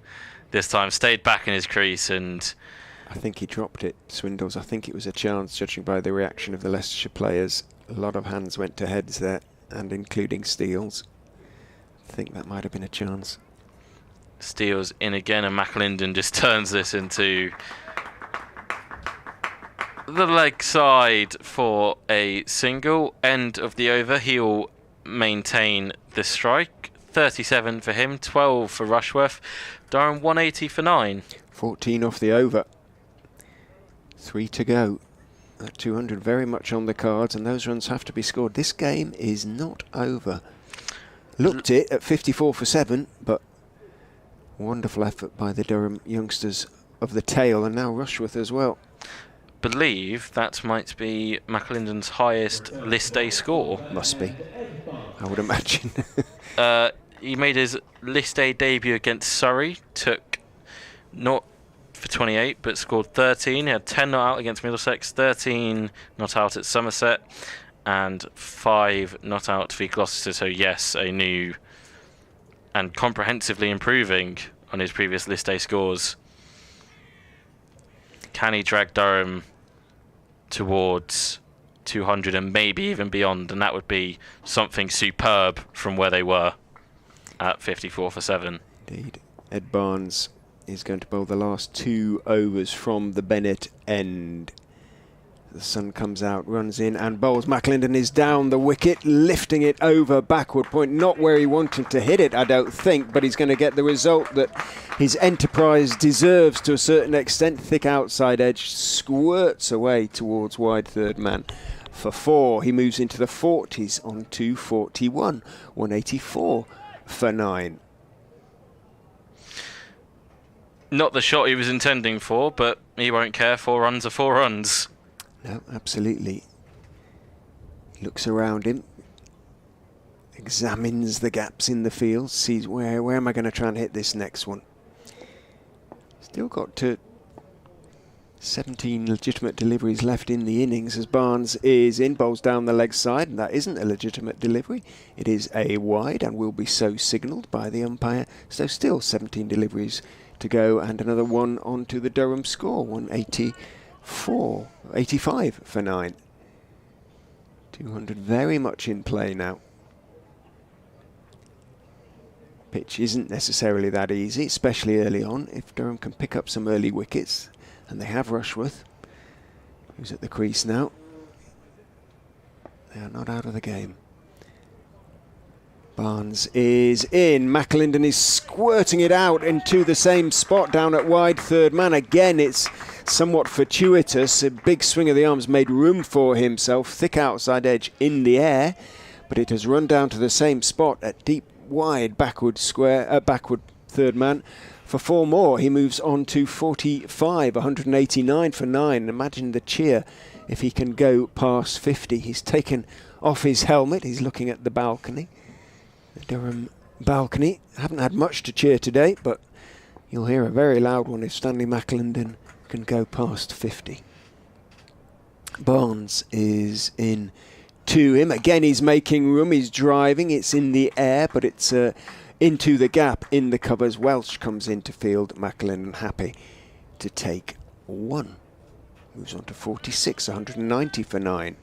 this time. Stayed back in his crease, and I think he dropped it, Swindles. I think it was a chance, judging by the reaction of the Leicestershire players. A lot of hands went to heads there, and including Steele's. I think that might have been a chance. Steele's in again, and McAlinden just turns this into the leg side for a single. End of the over. He'll maintain the strike. 37 for him, 12 for Rushworth. Durham 180 for 9. 14 off the over. 3 to go. That 200 very much on the cards, and those runs have to be scored. This game is not over. Looked it at 54 for 7, but wonderful effort by the Durham youngsters of the tail, and now Rushworth as well. Believe that might be McAlinden's highest list day score. Must be, I would imagine. He made his list day debut against Surrey, took not for 28 but scored 13. He had 10 not out against Middlesex, 13 not out at Somerset, and 5 not out for Gloucester. So yes, a new and comprehensively improving on his previous list day scores. Can he drag Durham towards 200 and maybe even beyond, and that would be something superb from where they were at 54 for 7. Indeed. Ed Barnes is going to bowl the last 2 overs from the Bennett end. The sun comes out, runs in and bowls. McLinden is down the wicket, lifting it over backward point. Not where he wanted to hit it, I don't think, but he's going to get the result that his enterprise deserves to a certain extent. Thick outside edge, squirts away towards wide third man. For 4, he moves into the 40s on 241, 184 for 9. Not the shot he was intending for, but he won't care. 4 runs are 4 runs. No, absolutely. Looks around him, examines the gaps in the field, sees where am I going to try and hit this next one. Still got 17 legitimate deliveries left in the innings as Barnes is in, bowls down the leg side, and that isn't a legitimate delivery. It is a wide and will be so signalled by the umpire. So still 17 deliveries to go and another one onto the Durham score, 85 for 9. 200 very much in play now. Pitch isn't necessarily that easy, especially early on. If Durham can pick up some early wickets, and they have Rushworth, who's at the crease now, they are not out of the game. Barnes is in. McLinden is squirting it out into the same spot down at wide third man. Again, it's somewhat fortuitous. A big swing of the arms made room for himself. Thick outside edge in the air, but it has run down to the same spot at deep wide backward third man. For 4 more, he moves on to 45, 189 for 9. Imagine the cheer if he can go past 50. He's taken off his helmet. He's looking at the balcony. The Durham balcony. Haven't had much to cheer today, but you'll hear a very loud one if Stanley McLinden can go past 50. Barnes is in to him. Again, he's making room. He's driving. It's in the air, but it's into the gap in the covers. Welsh comes into field. McLinden happy to take 1. Moves on to 46, 190 for 9.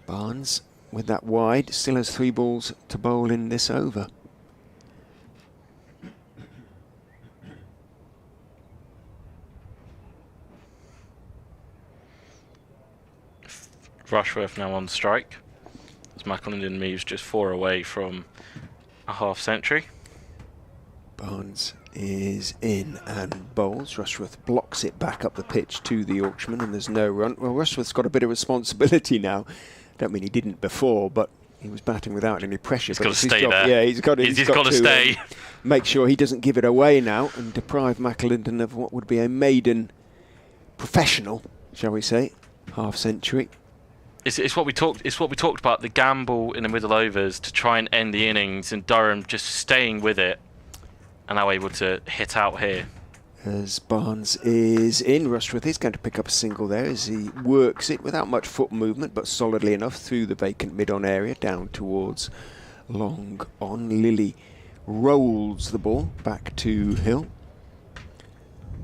Barnes with that wide still has 3 balls to bowl in this over. Rushworth now on strike, as McLinden moves just 4 away from a half century. Barnes is in and bowls. Rushworth blocks it back up the pitch to the Yorkshireman, and there's no run. Well, Rushworth's got a bit of responsibility now. Don't mean he didn't before, but he was batting without any pressure. He's got to stay there. Yeah, he's got to stay. Make sure he doesn't give it away now and deprive McLinden of what would be a maiden professional, shall we say, half century. It's what we talked about, the gamble in the middle overs to try and end the innings, and Durham just staying with it and now able to hit out here. As Barnes is in, Rushworth is going to pick up a single there as he works it without much foot movement, but solidly enough through the vacant mid-on area down towards long on. Lilly rolls the ball back to Hill.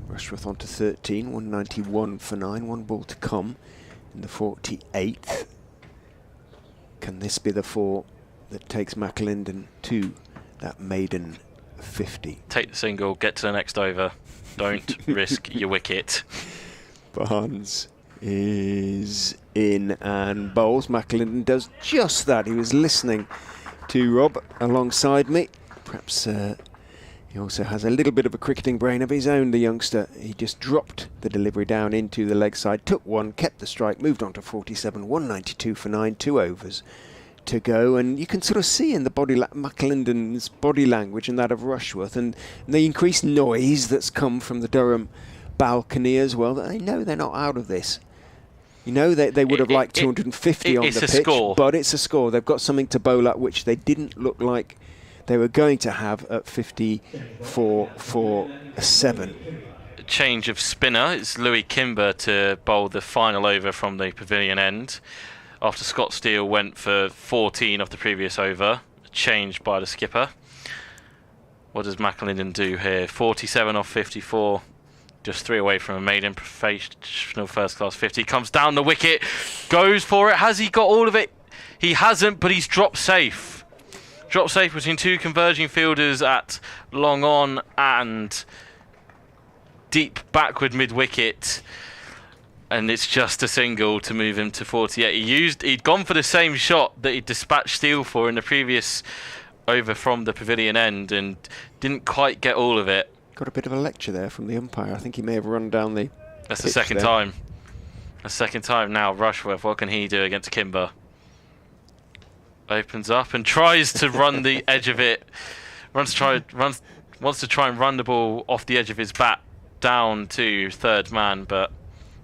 Rushworth on to 13, 191 for 9, 1 ball to come in the 48th. Can this be the 4 that takes McLinden to that maiden 50? Take the single, get to the next over. Don't risk your wicket. Barnes is in and bowls. McLinden does just that. He was listening to Rob alongside me. Perhaps he also has a little bit of a cricketing brain of his own, the youngster. He just dropped the delivery down into the leg side, took 1, kept the strike, moved on to 47, 192 for 9, 2 overs to go. And you can sort of see in the McLinden's body language and that of Rushworth, and the increased noise that's come from the Durham balcony as well, that they know they're not out of this. You know, they would have liked 250 on the pitch, score. But it's a score. They've got something to bowl at, which they didn't look like they were going to have at 54 for 7. Change of spinner. It's Louis Kimber to bowl the final over from the pavilion end, after Scott Steele went for 14 off the previous over. Changed by the skipper. What does McLinden do here? 47 off 54 Just 3 away from a maiden professional first class 50. Comes down the wicket, goes for it. Has he got all of it? He hasn't, but he's dropped safe. Dropped safe between 2 converging fielders at long on and deep backward mid wicket. And it's just a single to move him to 48. He'd gone for the same shot that he dispatched Steele for in the previous over from the pavilion end and didn't quite get all of it. Got a bit of a lecture there from the umpire. I think he may have run down the That's the second time. A second time now. Rushworth, what can he do against Kimber? Opens up and tries to run the edge of it. Wants to try and run the ball off the edge of his bat down to third man, but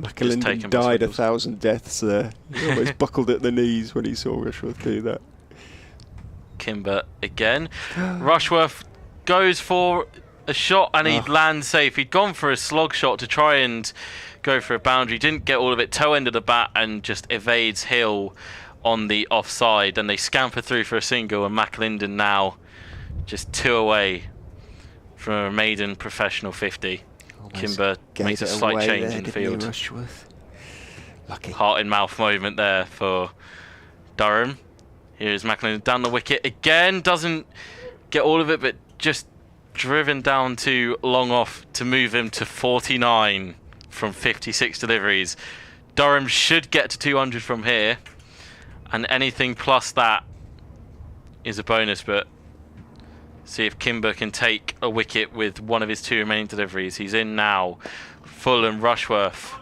McAlinden died 1,000 deaths there. He almost buckled at the knees when he saw Rushworth do that. Kimber again. Rushworth goes for a shot and he'd land safe. He'd gone for a slog shot to try and go for a boundary. Didn't get all of it. Toe end of the bat and just evades Hill on the offside. And they scamper through for a single. And McAlinden now just 2 away from a maiden professional 50. Almost Kimber makes a slight change in the field. Rushworth. Lucky. Heart in mouth moment there for Durham. Here's McAlinden down the wicket again. Doesn't get all of it, but just driven down to long off to move him to 49 from 56 deliveries. Durham should get to 200 from here, and anything plus that is a bonus, but see if Kimber can take a wicket with one of his 2 remaining deliveries. He's in now. Full and Rushworth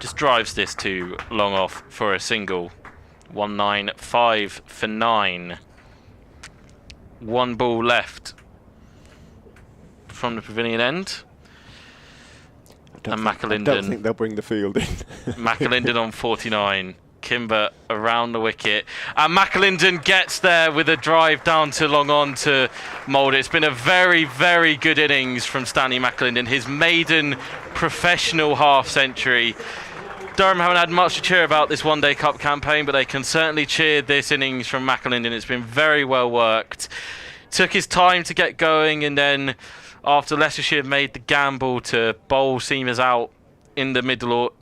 just drives this to long off for a single. 195 for 9. 1 ball left from the pavilion end. And McAlinden. I don't think they'll bring the field in. McAlinden on 49. Kimber around the wicket. And McAlinden gets there with a drive down to long on to mould it. It's been a very, very good innings from Stanley McAlinden. His maiden professional half-century. Durham haven't had much to cheer about this One Day Cup campaign, but they can certainly cheer this innings from McAlinden. It's been very well worked. Took his time to get going, and then after Leicestershire made the gamble to bowl seamers out in the middle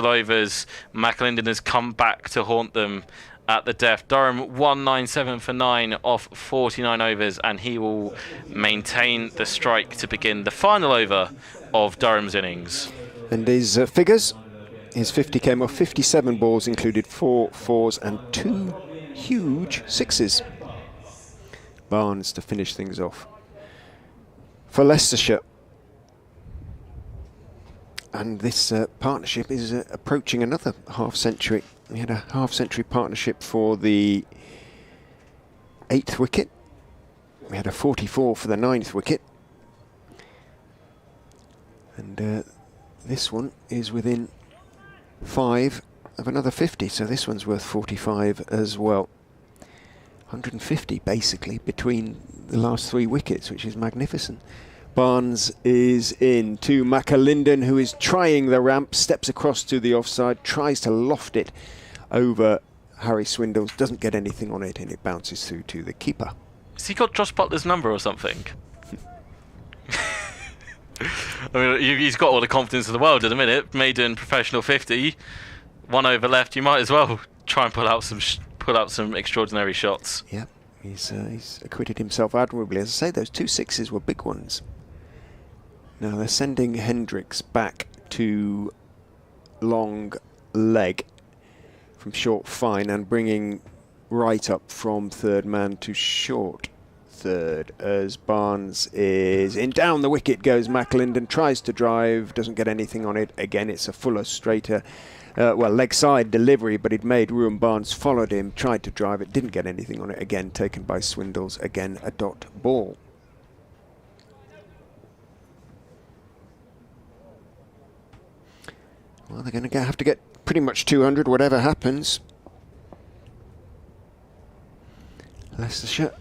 overs, McAlinden has come back to haunt them at the death. Durham 197 for 9 off 49 overs, and he will maintain the strike to begin the final over of Durham's innings. And his figures, his 50 came off 57 balls, included 4 fours and 2 huge sixes. Barnes to finish things off for Leicestershire. And this partnership is approaching another half-century. We had a half-century partnership for the 8th wicket. We had a 44 for the 9th wicket. And this one is within 5 of another 50, so this one's worth 45 as well. 150 basically between the last 3 wickets, which is magnificent. Barnes is in to McAlinden, who is trying the ramp, steps across to the offside, tries to loft it over Harry Swindles, doesn't get anything on it, and it bounces through to the keeper. Has he got Josh Butler's number or something? I mean, he's got all the confidence in the world at the minute. Maiden professional 50, 1 over left. You might as well try and pull out some extraordinary shots. Yep, he's acquitted himself admirably. As I say, those 2 sixes were big ones. Now they're sending Hendricks back to long leg from short fine and bringing right up from third man to short third as Barnes is in. Down the wicket goes McAlinden, tries to drive, doesn't get anything on it. Again, it's a fuller, straighter, leg side delivery, but it made room. Barnes followed him, tried to drive it, didn't get anything on it. Again, taken by Swindles. Again, a dot ball. Well, they're going to have to get pretty much 200, whatever happens. Leicestershire.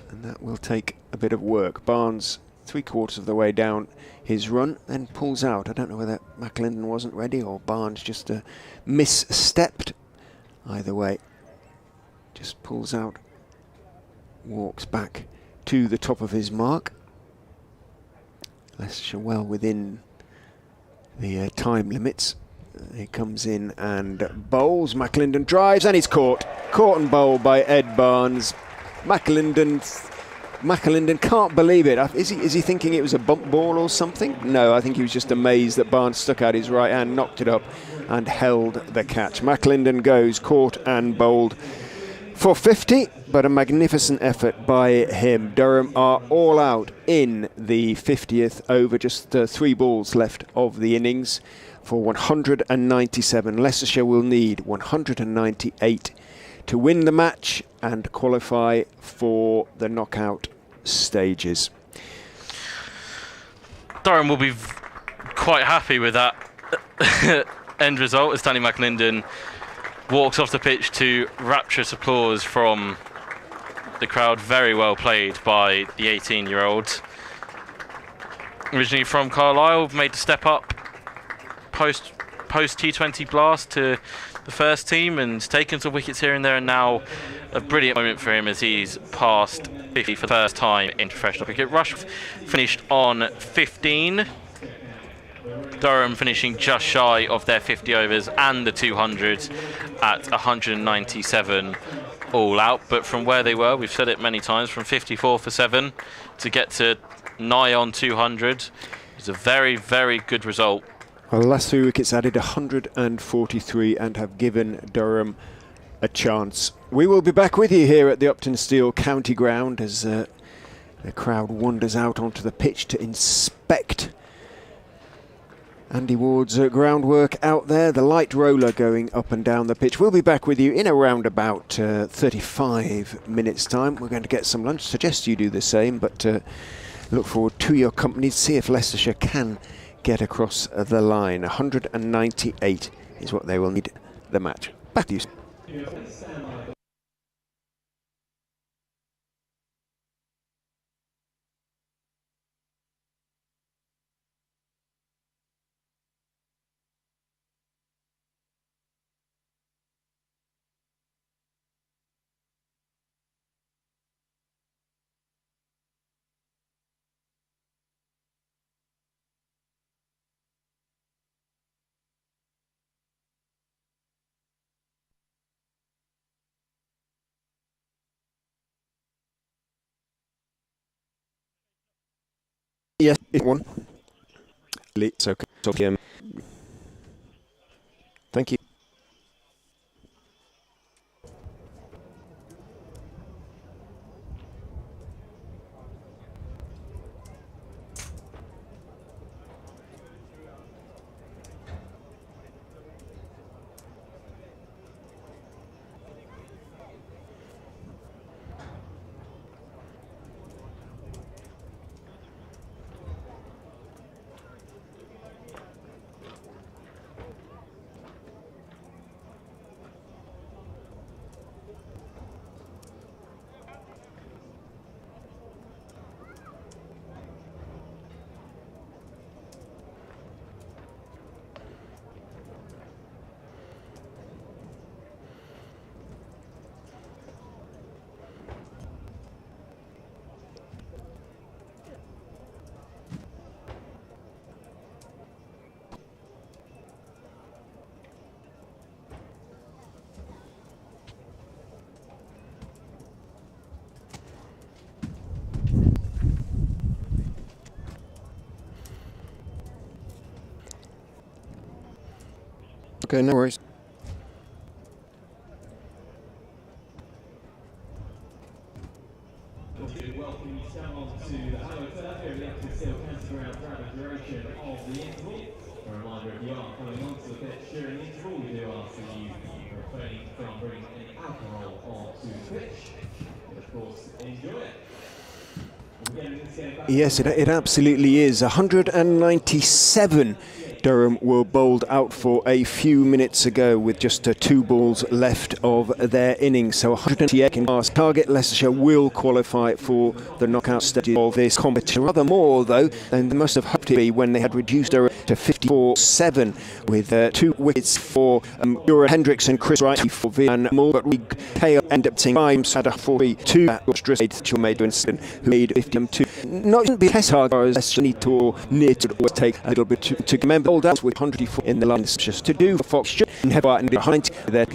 And that will take a bit of work. Barnes 3/4 of the way down his run, then pulls out. I don't know whether McAlinden wasn't ready or Barnes just misstepped. Either way, just pulls out, walks back to the top of his mark. Leicestershire well within the time limits. He comes in and bowls. McLinden drives and he's caught. Caught and bowled by Ed Barnes. McLinden can't believe it. Is he thinking it was a bump ball or something? No, I think he was just amazed that Barnes stuck out his right hand, knocked it up and held the catch. McLinden goes, caught and bowled for 50, but a magnificent effort by him. Durham are all out in the 50th over, just 3 balls left of the innings for 197. Leicestershire will need 198 to win the match and qualify for the knockout stages. Durham will be quite happy with that end result as Danny McLinden walks off the pitch to rapturous applause from the crowd. Very well played by the 18-year-old. Originally from Carlisle, made the step up post T20 blast to the first team and taken some wickets here and there, and now a brilliant moment for him as he's passed 50 for the first time in professional cricket. Rush finished on 15. Durham finishing just shy of their 50 overs and the 200 at 197 all out. But from where they were, we've said it many times, from 54 for 7 to get to nigh on 200 is a very, very good result. Well, the last 3 wickets added 143 and have given Durham a chance. We will be back with you here at the Uptonsteel County Ground as the crowd wanders out onto the pitch to inspect Andy Ward's groundwork out there, the light roller going up and down the pitch. We'll be back with you in around about 35 minutes time. We're going to get some lunch. Suggest you do the same, but look forward to your company to see if Leicestershire can get across the line. 198 is what they will need the match. Back to you. Yes, it's one. It's okay. Thank you. Okay, no worries. Welcome you down to the Halo Turf here at the Uptonsteel County Ground throughout the duration of the interval. A reminder, if you are coming onto the pitch during the interval, we do ask that you refrain from bringing any alcohol onto the pitch. And of course, enjoy it. Yes, it absolutely is. 197 Durham were bowled out for a few minutes ago with just 2 balls left of their innings. So 188 can pass target. Leicestershire will qualify for the knockout stage of this competition. Rather more, though, than they must have hoped to be when they had reduced Durham to 54-7 with 2 wickets for Ura Hendricks and Chris Wright for Van Mull. But we ended up seeing times had a 42 who made who made 52. Not be as hard as Leicestershire need to or near to take a little bit to remember. bowled out with 104 in the lines just to do for Fox and head and behind their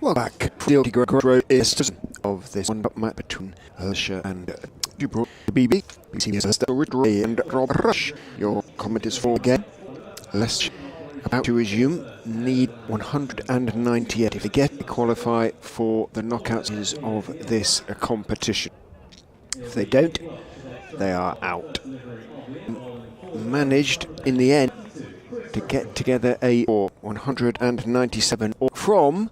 Well, back the Grove is of this one match between Leicestershire and Durham. BBC and Rob Rush. Your commentators for again. Leicestershire about to resume. Need 198 if they get to qualify for the knockouts of this competition. If they don't, they are out. Managed in the end to get together a 197 from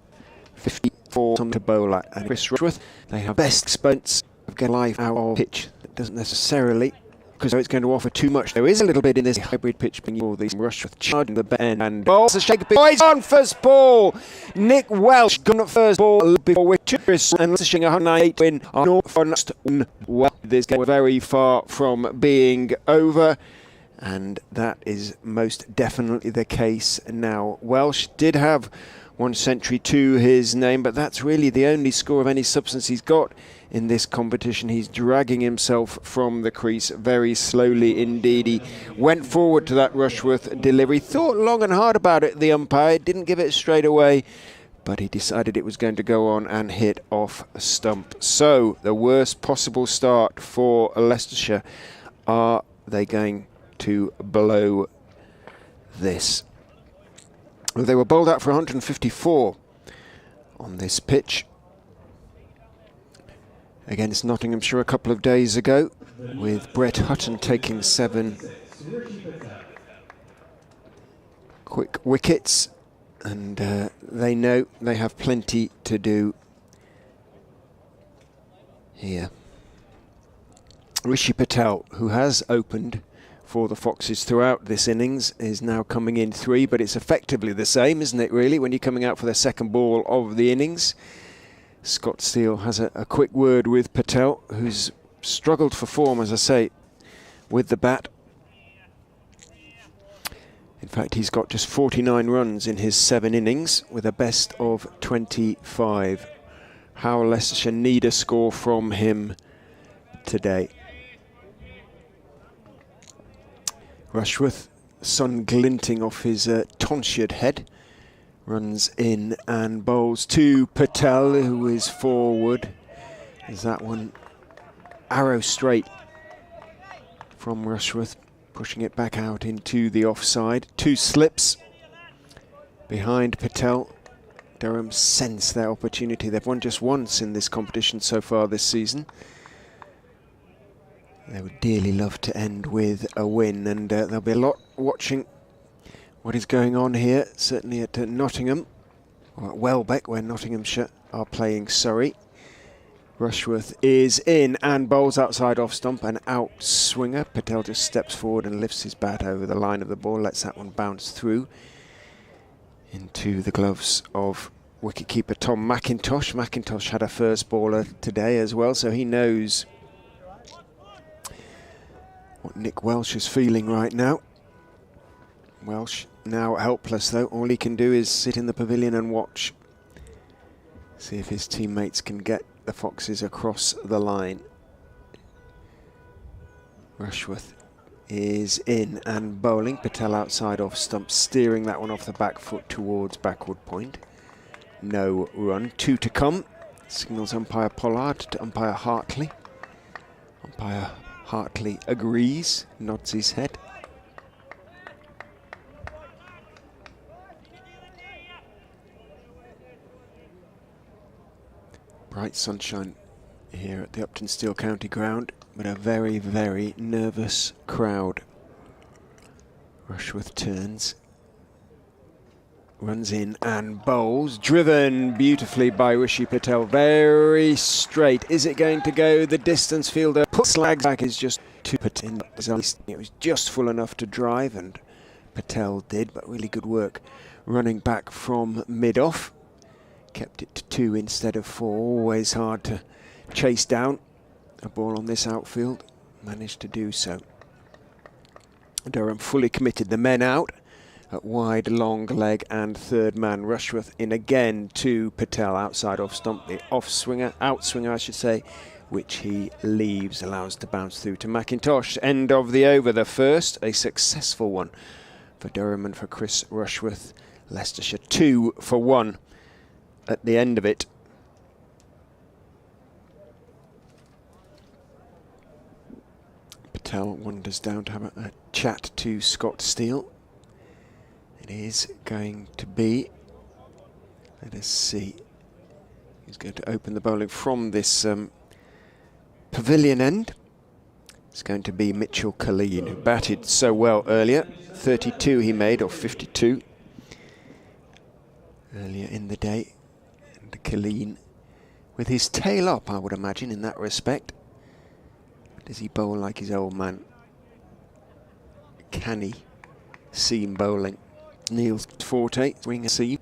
54 to bowler and Chris Rushworth. They have best expense of getting life out of pitch. That doesn't necessarily, because it's going to offer too much. There is a little bit in this hybrid pitch being all these Rushworth charging the bend and balls. A shake boys on first ball. Nick Welsh gone at first ball before Wickets and Leicestershire 108 win on North well. This game very far from being over. And that is most definitely the case now. Welsh did have one century to his name, but that's really the only score of any substance he's got in this competition. He's dragging himself from the crease very slowly indeed. He went forward to that Rushworth delivery, thought long and hard about it, the umpire, didn't give it straight away, but he decided it was going to go on and hit off a stump. So, the worst possible start for Leicestershire. Are they going to blow this? Well, they were bowled out for 154 on this pitch against Nottinghamshire a couple of days ago, with Brett Hutton taking 7 quick wickets, and they know they have plenty to do here. Rishi Patel, who has opened for the Foxes throughout this innings, is now coming in 3, but it's effectively the same, isn't it, really, when you're coming out for the second ball of the innings. Scott Steele has a quick word with Patel, who's struggled for form, as I say, with the bat. In fact, he's got just 49 runs in his 7 innings, with a best of 25. How Leicestershire need a score from him today. Rushworth, sun glinting off his tonsured head, runs in and bowls to Patel, who is forward. Is that one arrow straight from Rushworth, pushing it back out into the offside. 2 slips behind Patel. Durham sense their opportunity. They've won just once in this competition so far this season. They would dearly love to end with a win, and there'll be a lot watching what is going on here, certainly at Nottingham, or at Welbeck, where Nottinghamshire are playing Surrey. Rushworth is in and bowls outside off stump, an out swinger. Patel just steps forward and lifts his bat over the line of the ball, lets that one bounce through into the gloves of wicketkeeper Tom McIntosh. McIntosh had a first baller today as well, so he knows what Nick Welsh is feeling right now. Welsh now helpless though. All he can do is sit in the pavilion and watch. See if his teammates can get the Foxes across the line. Rushworth is in and bowling. Patel outside off stump, steering that one off the back foot towards backward point. No run. 2 to come. Signals umpire Pollard to umpire Hartley. Umpire Hartley agrees, nods his head. Bright sunshine here at the Uptonsteel County Ground, but a very, very nervous crowd. Rushworth turns, runs in and bowls, driven beautifully by Rishi Patel, very straight. Is it going to go the distance? Fielder puts slags back, is just too in. It was just full enough to drive, and Patel did, but really good work running back from mid-off. Kept it to 2 instead of 4. Always hard to chase down a ball on this outfield. Managed to do so. Durham fully committed. The men out at wide, long leg and third man. Rushworth in again to Patel outside off stump. The off swinger, out swinger I should say, which he leaves, allows to bounce through to McIntosh. End of the over, the first, a successful one for Durham and for Chris Rushworth. Leicestershire 2 for 1 at the end of it. Patel wanders down to have a chat to Scott Steele. It is going to be, let us see, who's going to open the bowling from this pavilion end. It's going to be Mitchell Colleen, who batted so well earlier. 32 he made, or 52, earlier in the day. And Colleen, with his tail up, I would imagine, in that respect. Does he bowl like his old man? Can he? Seam bowling. Neil's forte, swing a seam.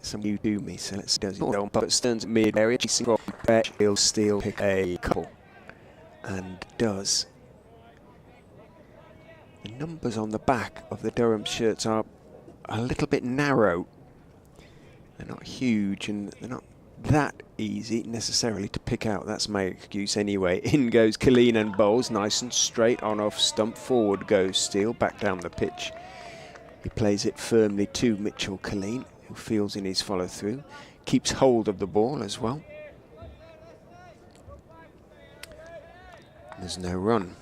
Some you do me, so let's do it. But Stearns mid area, chasing from he'll Steele pick a couple. And does. The numbers on the back of the Durham shirts are a little bit narrow. They're not huge and they're not that easy necessarily to pick out. That's my excuse anyway. In goes Colleen and bowls nice and straight on off stump. Forward goes Steele, back down the pitch. He plays it firmly to Mitchell Colleen, who feels in his follow through, keeps hold of the ball as well. There's no run.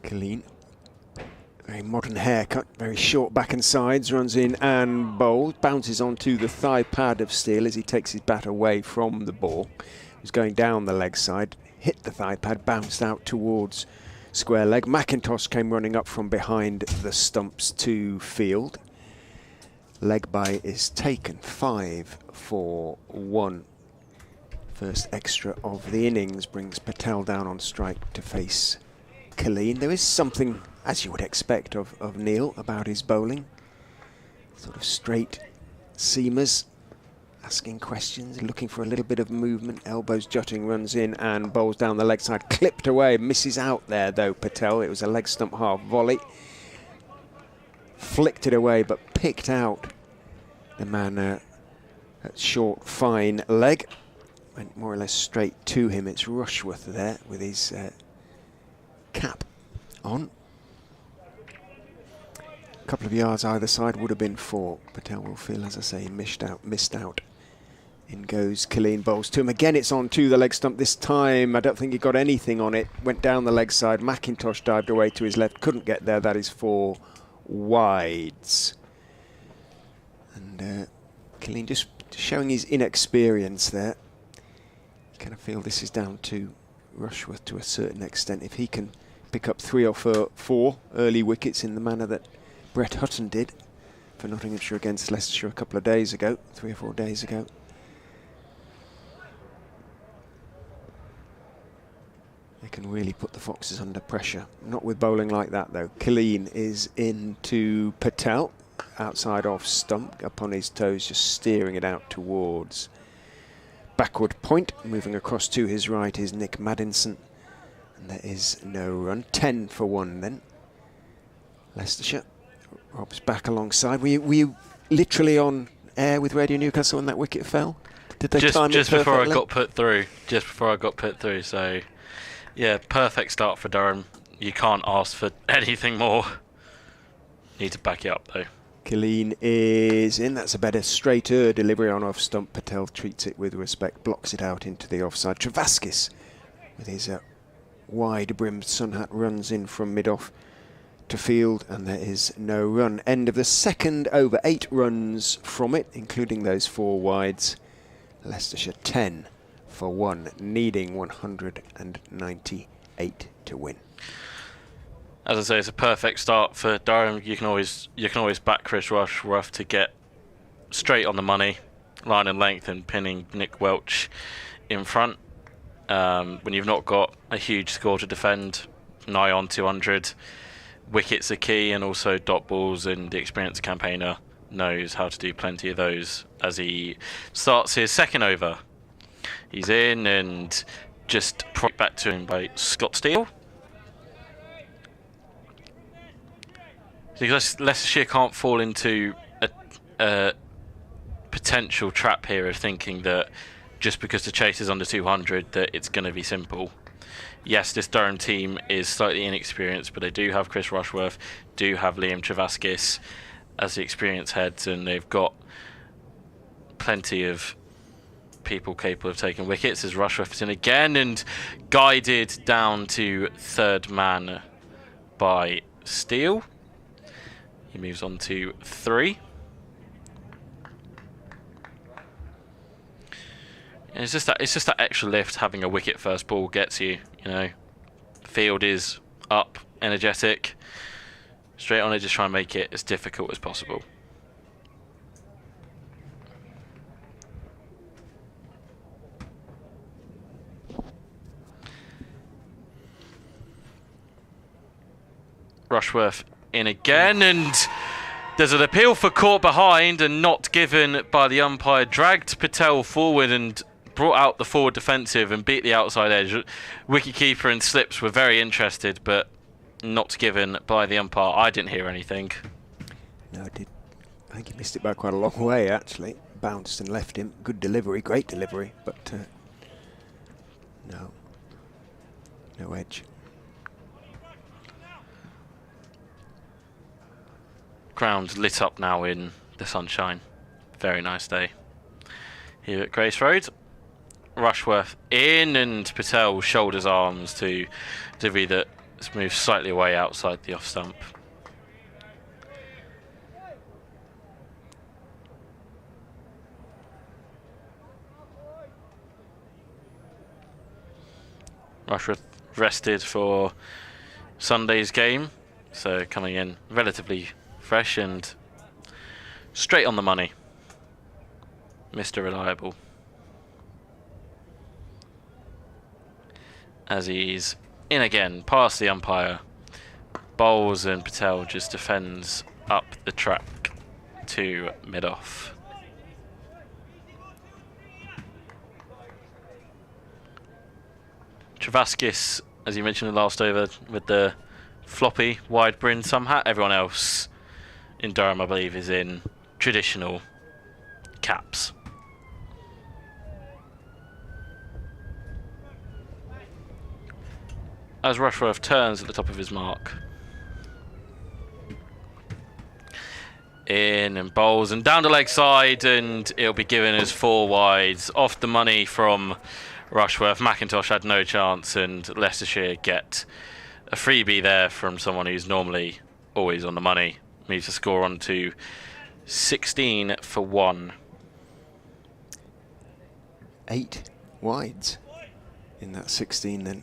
Colleen, very modern haircut, very short back and sides, runs in and bowls, bounces onto the thigh pad of Steele as he takes his bat away from the ball. He's going down the leg side, hit the thigh pad, bounced out towards square leg. McIntosh came running up from behind the stumps to field. Leg bye is taken, 5 for 1. First extra of the innings brings Patel down on strike to face Colleen. There is something, as you would expect, of Neil about his bowling. Sort of straight seamers, asking questions, looking for a little bit of movement. Elbows jutting, runs in and bowls down the leg side. Clipped away, misses out there though, Patel. It was a leg stump half volley. Flicked it away, but picked out the man at short, fine leg. Went more or less straight to him. It's Rushworth there with his cap on. A couple of yards either side would have been 4. Patel will feel, as I say, missed out. In goes Colleen, bowls to him. Again, it's on to the leg stump. This time, I don't think he got anything on it. Went down the leg side. McIntosh dived away to his left. Couldn't get there. That is 4 wides. And Colleen just showing his inexperience there. You kind of feel this is down to Rushworth to a certain extent. If he can pick up 3 or 4 early wickets in the manner that Brett Hutton did for Nottinghamshire against Leicestershire a couple of days ago, 3 or 4 days ago. They can really put the Foxes under pressure. Not with bowling like that though. Colleen is into Patel, outside off stump, up on his toes, just steering it out towards backward point. Moving across to his right is Nick Maddinson. And there is no run. 10 for 1 then. Leicestershire. Rob's back alongside. Were you literally on air with Radio Newcastle when that wicket fell? Did they time it just before I perfectly? got put through. Just before I got put through. So, yeah, perfect start for Durham. You can't ask for anything more. Need to back it up though. Colleen is in. That's a better, straighter delivery on off stump. Patel treats it with respect, blocks it out into the offside. Travaskis with his wide brimmed sun hat runs in from mid-off to field, and there is no run. End of the second over. 8 runs from it, including those 4 wides. Leicestershire 10 for 1, needing 198 to win. As I say, it's a perfect start for Durham. You can always back Chris Rushworth to get straight on the money, line and length, and pinning Nick Welch in front. When you've not got a huge score to defend, nigh on 200, wickets are key, and also dot balls and the experienced campaigner knows how to do plenty of those as he starts his second over. He's in and just brought back to him by Uptonsteel. Because Leicestershire can't fall into a potential trap here of thinking that just because the chase is under 200 that it's going to be simple. Yes, this Durham team is slightly inexperienced, but they do have Chris Rushworth, do have Liam Travaskis as the experienced heads, and they've got plenty of people capable of taking wickets as Rushworth is in again and guided down to third man by Steele. He moves on to 3. And it's just that extra lift having a wicket first ball gets you. You know, field is up, energetic, straight on it, just try and make it as difficult as possible. Rushworth in again, and there's an appeal for caught behind and not given by the umpire. Dragged Patel forward and brought out the forward defensive and beat the outside edge. Wicketkeeper and Slips were very interested, but not given by the umpire. I didn't hear anything. No, I did. I think he missed it by quite a long way, actually. Bounced and left him. Good delivery, great delivery, but no edge. Ground lit up now in the sunshine. Very nice day here at Grace Road. Rushworth in, and Patel shoulders arms to delivery that's moved slightly away outside the off stump. Rushworth rested for Sunday's game, so coming in relatively fresh and straight on the money. Mr. Reliable. As he's in again, past the umpire. Bowles, and Patel just defends up the track to mid-off. Travaskis, as you mentioned in the last over, with the floppy wide brim sun hat. Everyone else in Durham, I believe, is in traditional caps. As Rushworth turns at the top of his mark. In and bowls and down the leg side, and it'll be given as 4 wides. Off the money from Rushworth. McIntosh had no chance, and Leicestershire get a freebie there from someone who's normally always on the money. Moves the score on to 16 for 1. 8 wides in that 16 then.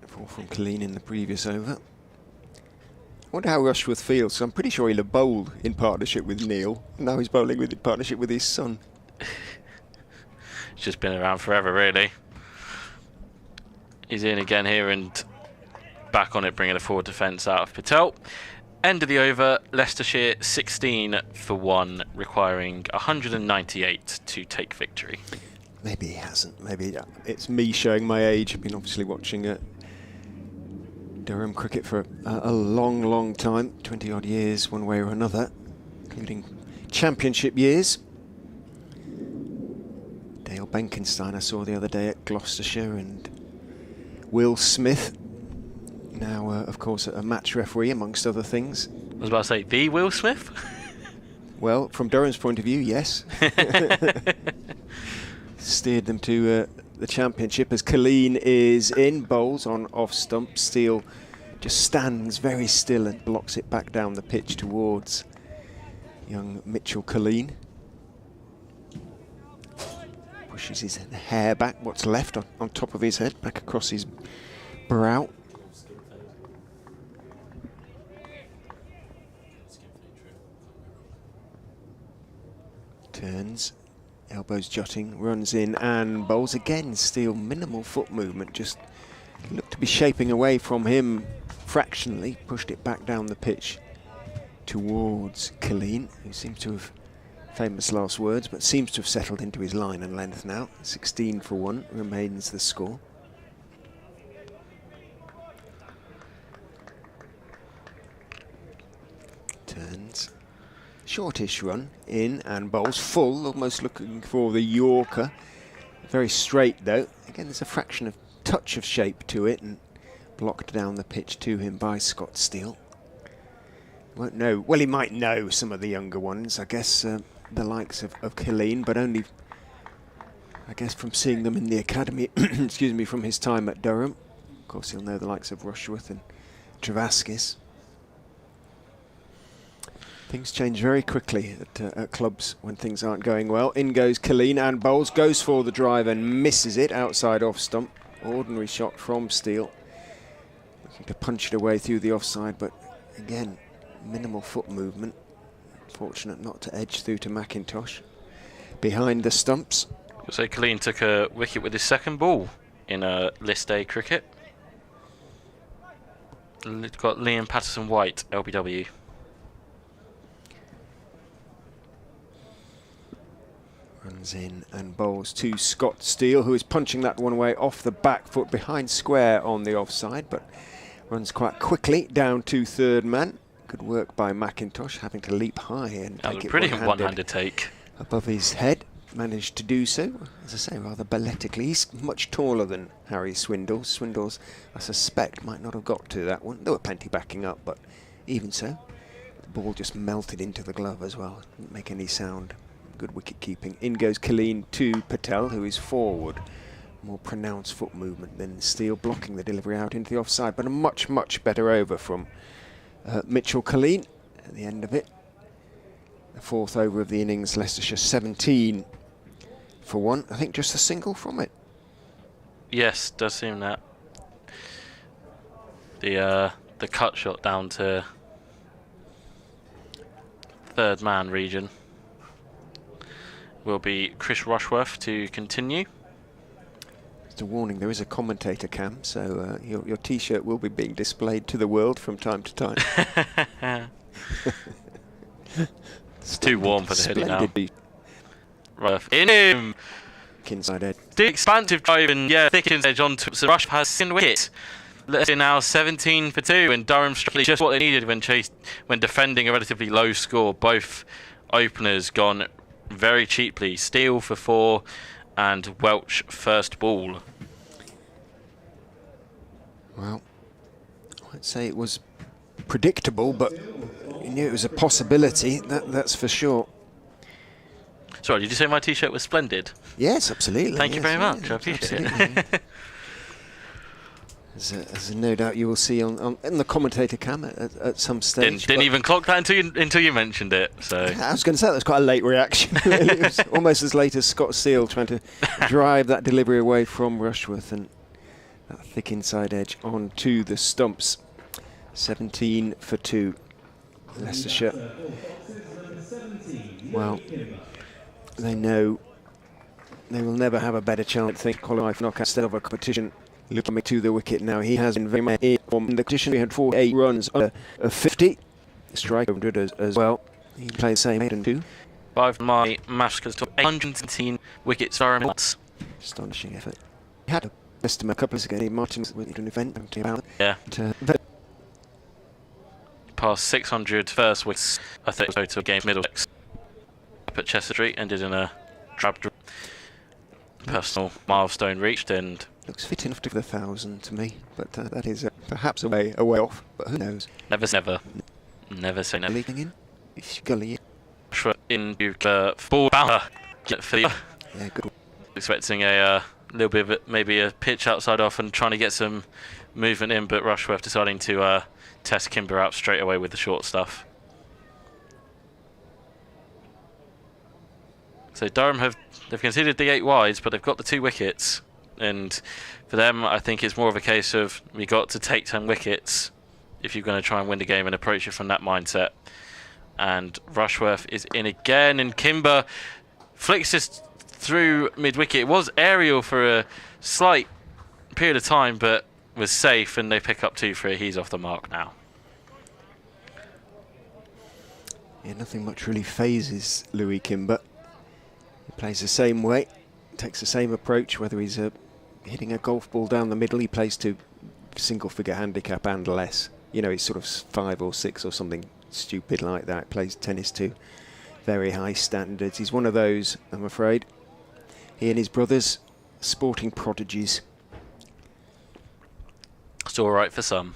4 from Colleen in the previous over. I wonder how Rushworth feels. So I'm pretty sure he'll have bowled in partnership with Neil. Now he's bowling in partnership with his son. It's just been around forever, really. He's in again here and back on it, bringing a forward defence out of Patel. End of the over, Leicestershire 16 for 1, requiring 198 to take victory. Maybe he hasn't. Maybe it's me showing my age. I've been obviously watching Durham cricket for a long time, 20 odd years one way or another, including championship years. Dale Benkenstein I saw the other day at Gloucestershire, and Will Smith, now of course a match referee amongst other things. I was about to say, the Will Smith? Well, from Durham's point of view, yes. Steered them to the championship as Colleen is in, bowls on off stump. Steele just stands very still and blocks it back down the pitch towards young Mitchell Colleen. Pushes his hair back, what's left on top of his head, back across his brow. Turns. Elbows jutting, runs in and bowls again. Steele, minimal foot movement, just looked to be shaping away from him fractionally, pushed it back down the pitch towards Killeen, who seems to have, famous last words, but seems to have settled into his line and length now. 16 for 1 remains the score. Turns. Shortish run in and bowls full, almost looking for the Yorker. Very straight though. Again, there's a fraction of touch of shape to it and blocked down the pitch to him by Uptonsteel. Won't know. Well, he might know some of the younger ones, I guess, the likes of Killeen, but only, I guess, from seeing them in the academy, excuse me, from his time at Durham. Of course, he'll know the likes of Rushworth and Travaskis. Things change very quickly at clubs when things aren't going well. In goes Killeen and bowls, goes for the drive and misses it outside off stump. Ordinary shot from Steele. Looking to punch it away through the offside, but again, minimal foot movement. Fortunate not to edge through to McIntosh. Behind the stumps. So Killeen took a wicket with his second ball in a List A cricket. Got Liam Patterson-White, LBW. Runs in and bowls to Uptonsteel, who is punching that one away off the back foot behind square on the offside, but runs quite quickly down to third man. Good work by McIntosh, having to leap high and That was take a it brilliant one-handed take. above his head. Managed to do so, as I say, rather balletically. He's much taller than Harry Swindles. Swindles, I suspect, might not have got to that one. There were plenty backing up, but even so, the ball just melted into the glove as well. Didn't make any sound. Good wicket keeping. In goes Killeen to Patel, who is forward. More pronounced foot movement than Steele, blocking the delivery out into the offside, but a much, much better over from Mitchell Killeen at the end of it. The fourth over of the innings, Leicestershire 17 for 1. I think just a single from it. Yes, does seem that. The cut shot down to third man region will be Chris Rushworth to continue. Just a warning, there is a commentator cam, so your T-shirt will be being displayed to the world from time to time. It's too warm for the hoodie now. Splendid. Right in him. Inside edge. The expansive drive and thick inside edge onto so Rush has second wicket. Leicester now 17 for 2, and Durham struck just what they needed when defending a relatively low score. Both openers gone very cheaply. Steele for 4 and Welch first ball. Well, I'd say it was predictable, but you knew it was a possibility, that's for sure. Sorry, did you say my T-shirt was splendid? Yes, absolutely. Thank you yes, very much. yeah, I appreciate absolutely. it. As no doubt you will see on the commentator cam at some stage. Didn't even clock that until you mentioned it. So I was going to say that was quite a late reaction. It was almost as late as Uptonsteel trying to drive that delivery away from Rushworth, and that thick inside edge onto the stumps. 17 for 2. Leicestershire. Well, they know they will never have a better chance. I think qualify for knockout instead of a competition. Looking to the wicket now, he has been very much in form. In the competition, he had 48 runs under 50. Strike 100 as well. He played the same 8 and 2. by my maths, because 117 wickets are in. Astonishing effort. He had to missed him a couple of seconds. Martin with an event. Yeah. But Past 600 first wickets, I think, total game Middlesex. Up at Chester Street, ended in a drab personal milestone reached, and looks fit enough to the 1,000 to me, but that is perhaps a way off. But who knows? never say never. Leading in, Gully. Into full bouncer for the. Yeah, good. Expecting a little bit of maybe a pitch outside off and trying to get some movement in, but Rushworth deciding to test Kimber out straight away with the short stuff. So Durham they've conceded the 8 wides, but they've got the 2 wickets, and for them I think it's more of a case of we got to take 10 wickets if you're going to try and win the game and approach it from that mindset. And Rushworth is in again, and Kimber flicks this through mid-wicket. It was aerial for a slight period of time, but was safe, and they pick up 2 for it. He's off the mark now. Yeah, nothing much really phases Louis Kimber. He plays the same way, takes the same approach, whether he's hitting a golf ball down the middle, he plays to single figure handicap and less. You know, he's sort of 5 or 6 or something stupid like that. Plays tennis to very high standards. He's one of those, I'm afraid. He and his brothers, sporting prodigies. It's all right for some.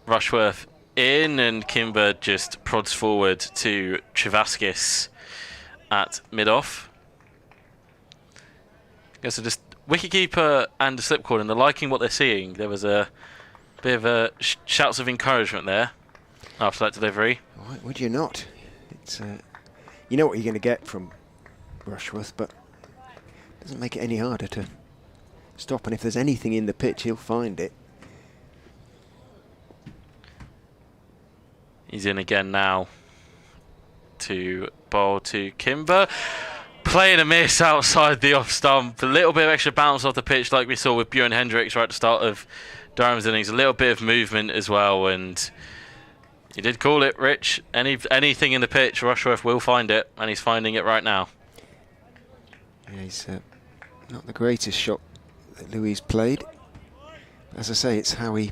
Rushworth in, and Kimber just prods forward to Travaskis at mid-off. So just wicketkeeper and the slip corner, and they're liking what they're seeing. There was a bit of shouts of encouragement there after that delivery. Why would you not? It's you know what you're going to get from Rushworth, but it doesn't make it any harder to stop. And if there's anything in the pitch, he'll find it. He's in again now to bowl to Kimber. Playing a miss outside the off stump. A little bit of extra bounce off the pitch like we saw with Bjorn Hendricks right at the start of Durham's innings. A little bit of movement as well, and you did call it, Rich. Anything in the pitch, Rushworth will find it, and he's finding it right now. Yeah, he's not the greatest shot that Louis played. As I say, it's how he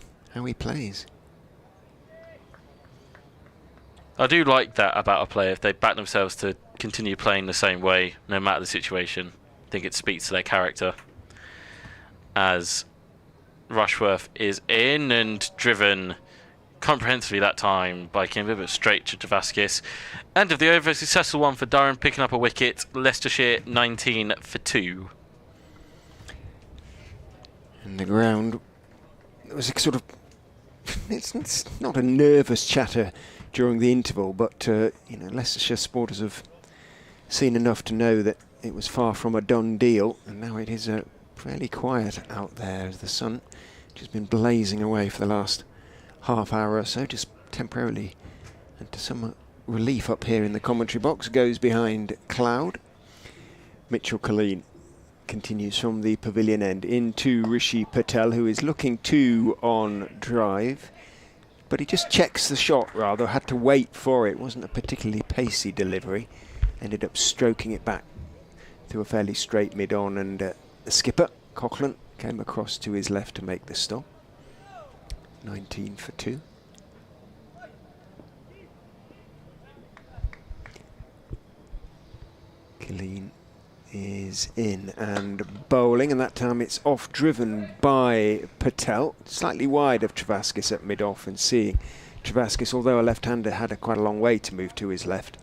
plays. I do like that about a player. If they back themselves to continue playing the same way, no matter the situation, I think it speaks to their character. As Rushworth is in and driven comprehensively that time by Kimber, but straight to Travaskis. End of the over, successful one for Durham, picking up a wicket. Leicestershire 19 for 2. And the ground, it was a sort of, it's not a nervous chatter during the interval, but you know, Leicestershire supporters have seen enough to know that it was far from a done deal, and now it is fairly quiet out there as the sun, which has been blazing away for the last half hour or so, just temporarily, and to some relief up here in the commentary box, goes behind cloud. Mitchell Colleen continues from the pavilion end into Rishi Patel, who is looking to on drive. But he just checks the shot, rather, had to wait for it. It wasn't a particularly pacey delivery. Ended up stroking it back through a fairly straight mid-on, and the skipper, Coughlin, came across to his left to make the stop. 19 for 2. Killeen is in and bowling, and that time it's off, driven by Patel, slightly wide of Travaskis at mid-off, and seeing Travaskis, although a left-hander, had quite a long way to move to his left.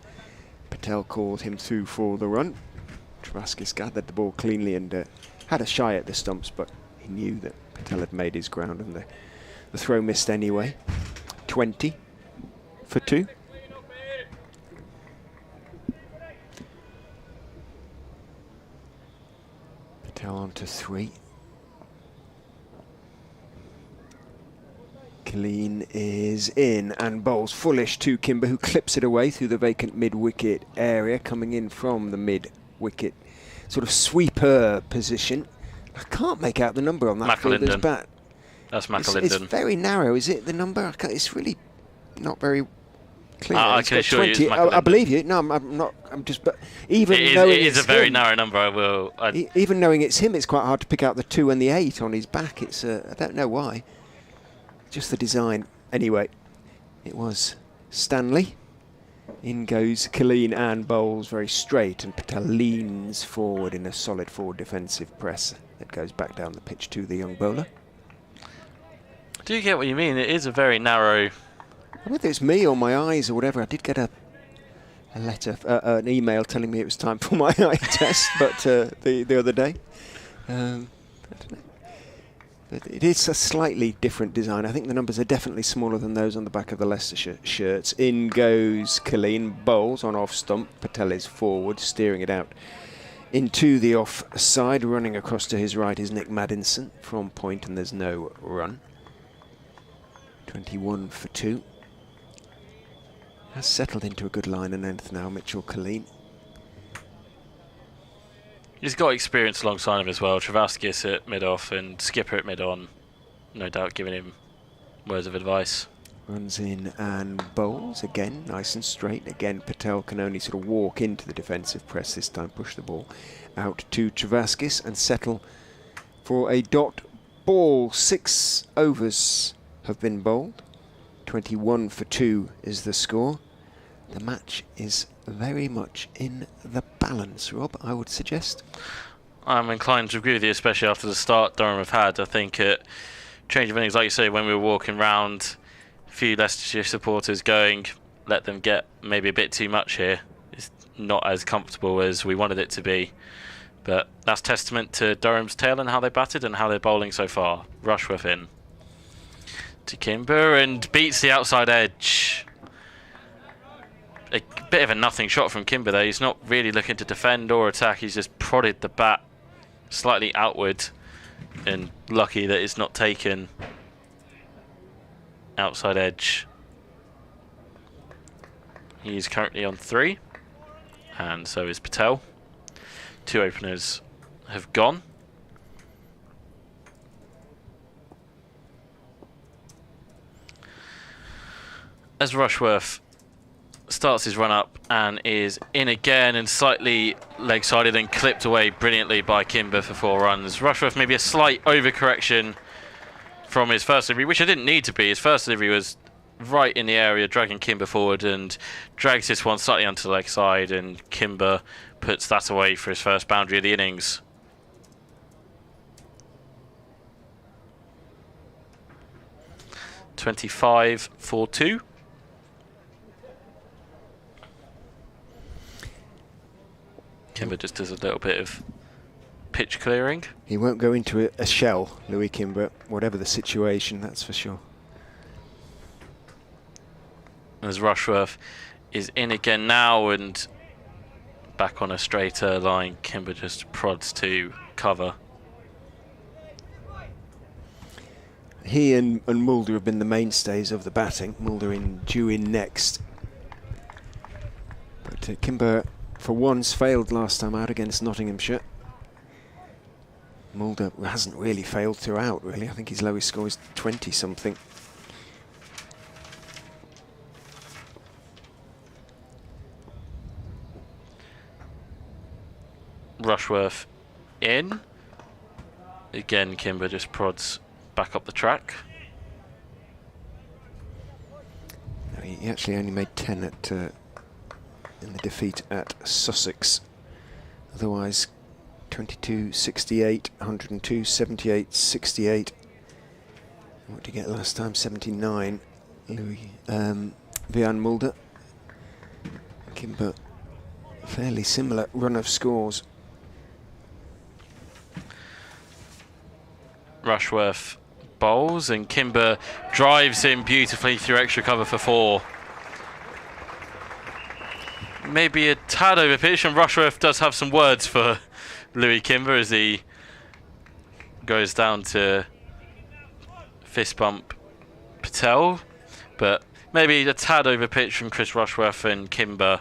Patel called him through for the run. Travaskis gathered the ball cleanly and had a shy at the stumps, but he knew that Patel had made his ground, and the throw missed anyway. 20 for 2. Patel on to 3. Killeen is in and bowls fullish to Kimber, who clips it away through the vacant mid-wicket area, coming in from the mid-wicket sort of sweeper position. I can't make out the number on that fielder's bat. That's McAlinden. It's very narrow, is it, the number? It's really not very clear. I can assure you it's I believe you. No, I'm not. I'm just. But even knowing it is a very narrow number. I will. Even knowing it's him, it's quite hard to pick out the 2 and the 8 on his back. It's. I don't know why. Just the design. Anyway, it was Stanley. In goes Killeen and bowls very straight, and Patel leans forward in a solid forward defensive press that goes back down the pitch to the young bowler. Do you get what you mean? It is a very narrow. Whether it's me or my eyes or whatever, I did get a letter, an email telling me it was time for my eye test, but the other day. I don't know. But it is a slightly different design. I think the numbers are definitely smaller than those on the back of the Leicestershire shirts. In goes Killeen, bowls on off stump. Patel is forward, steering it out into the off side. Running across to his right is Nick Maddinson from point, and there's no run. 21 for 2. Has settled into a good line and length now, Mitchell Killeen. He's got experience alongside him as well. Travaskis at mid-off and Skipper at mid-on. No doubt giving him words of advice. Runs in and bowls again, nice and straight. Again, Patel can only sort of walk into the defensive press this time, push the ball out to Travaskis and settle for a dot ball. 6 overs have been bowled. 21 for 2 is the score. The match is very much in the balance, Rob, I would suggest. I'm inclined to agree with you, especially after the start Durham have had. I think at change of innings, like you say, when we were walking round, a few Leicestershire supporters going, let them get maybe a bit too much here. It's not as comfortable as we wanted it to be. But that's testament to Durham's tail and how they batted and how they're bowling so far. Rushworth in to Kimber and beats the outside edge. A bit of a nothing shot from Kimber there. He's not really looking to defend or attack. He's just prodded the bat slightly outward and lucky that it's not taken. Outside edge. He's currently on 3 and so is Patel. 2 openers have gone. As Rushworth starts his run up and is in again and slightly leg-sided and clipped away brilliantly by Kimber for 4 runs. Rushworth maybe a slight overcorrection from his first delivery, which it didn't need to be. His first delivery was right in the area, dragging Kimber forward, and drags this one slightly onto the leg side, and Kimber puts that away for his first boundary of the innings. .25 for 2. Kimber just does a little bit of pitch clearing. He won't go into a shell, Louis Kimber, whatever the situation, that's for sure. As Rushworth is in again now and back on a straighter line, Kimber just prods to cover. He and Mulder have been the mainstays of the batting. Mulder due in next. But Kimber, for once, failed last time out against Nottinghamshire. Mulder hasn't really failed throughout, really. I think his lowest score is 20-something. Rushworth in. Again, Kimber just prods back up the track. No, he actually only made 10 at in the defeat at Sussex. Otherwise, 22, 68, 102, 78, 68. What did he get last time? 79. Vian Mulder. Kimber, fairly similar run of scores. Rushworth bowls and Kimber drives him beautifully through extra cover for 4. Maybe a tad over pitch, and Rushworth does have some words for Louis Kimber as he goes down to fist bump Patel, but maybe a tad over pitch from Chris Rushworth, and Kimber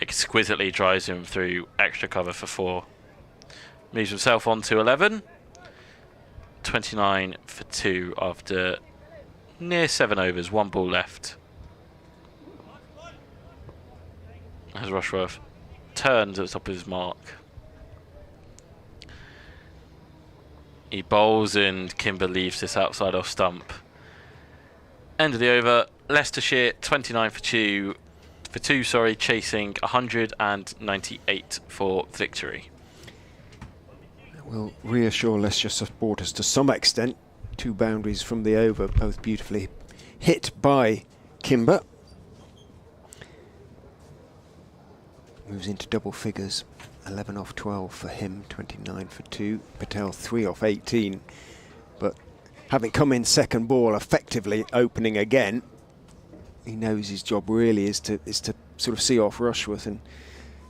exquisitely drives him through extra cover for 4. Moves himself on to 11. 29 for 2 after near 7 overs, 1 ball left. As Rushworth turns at the top of his mark. He bowls and Kimber leaves this outside off stump. End of the over. Leicestershire 29 for 2, chasing 198 for victory. Will reassure Leicestershire supporters to some extent. 2 boundaries from the over, both beautifully hit by Kimber. Moves into double figures. 11 off 12 for him, 29 for 2. Patel 3 off 18. But having come in second ball, effectively opening again, he knows his job really is to sort of see off Rushworth and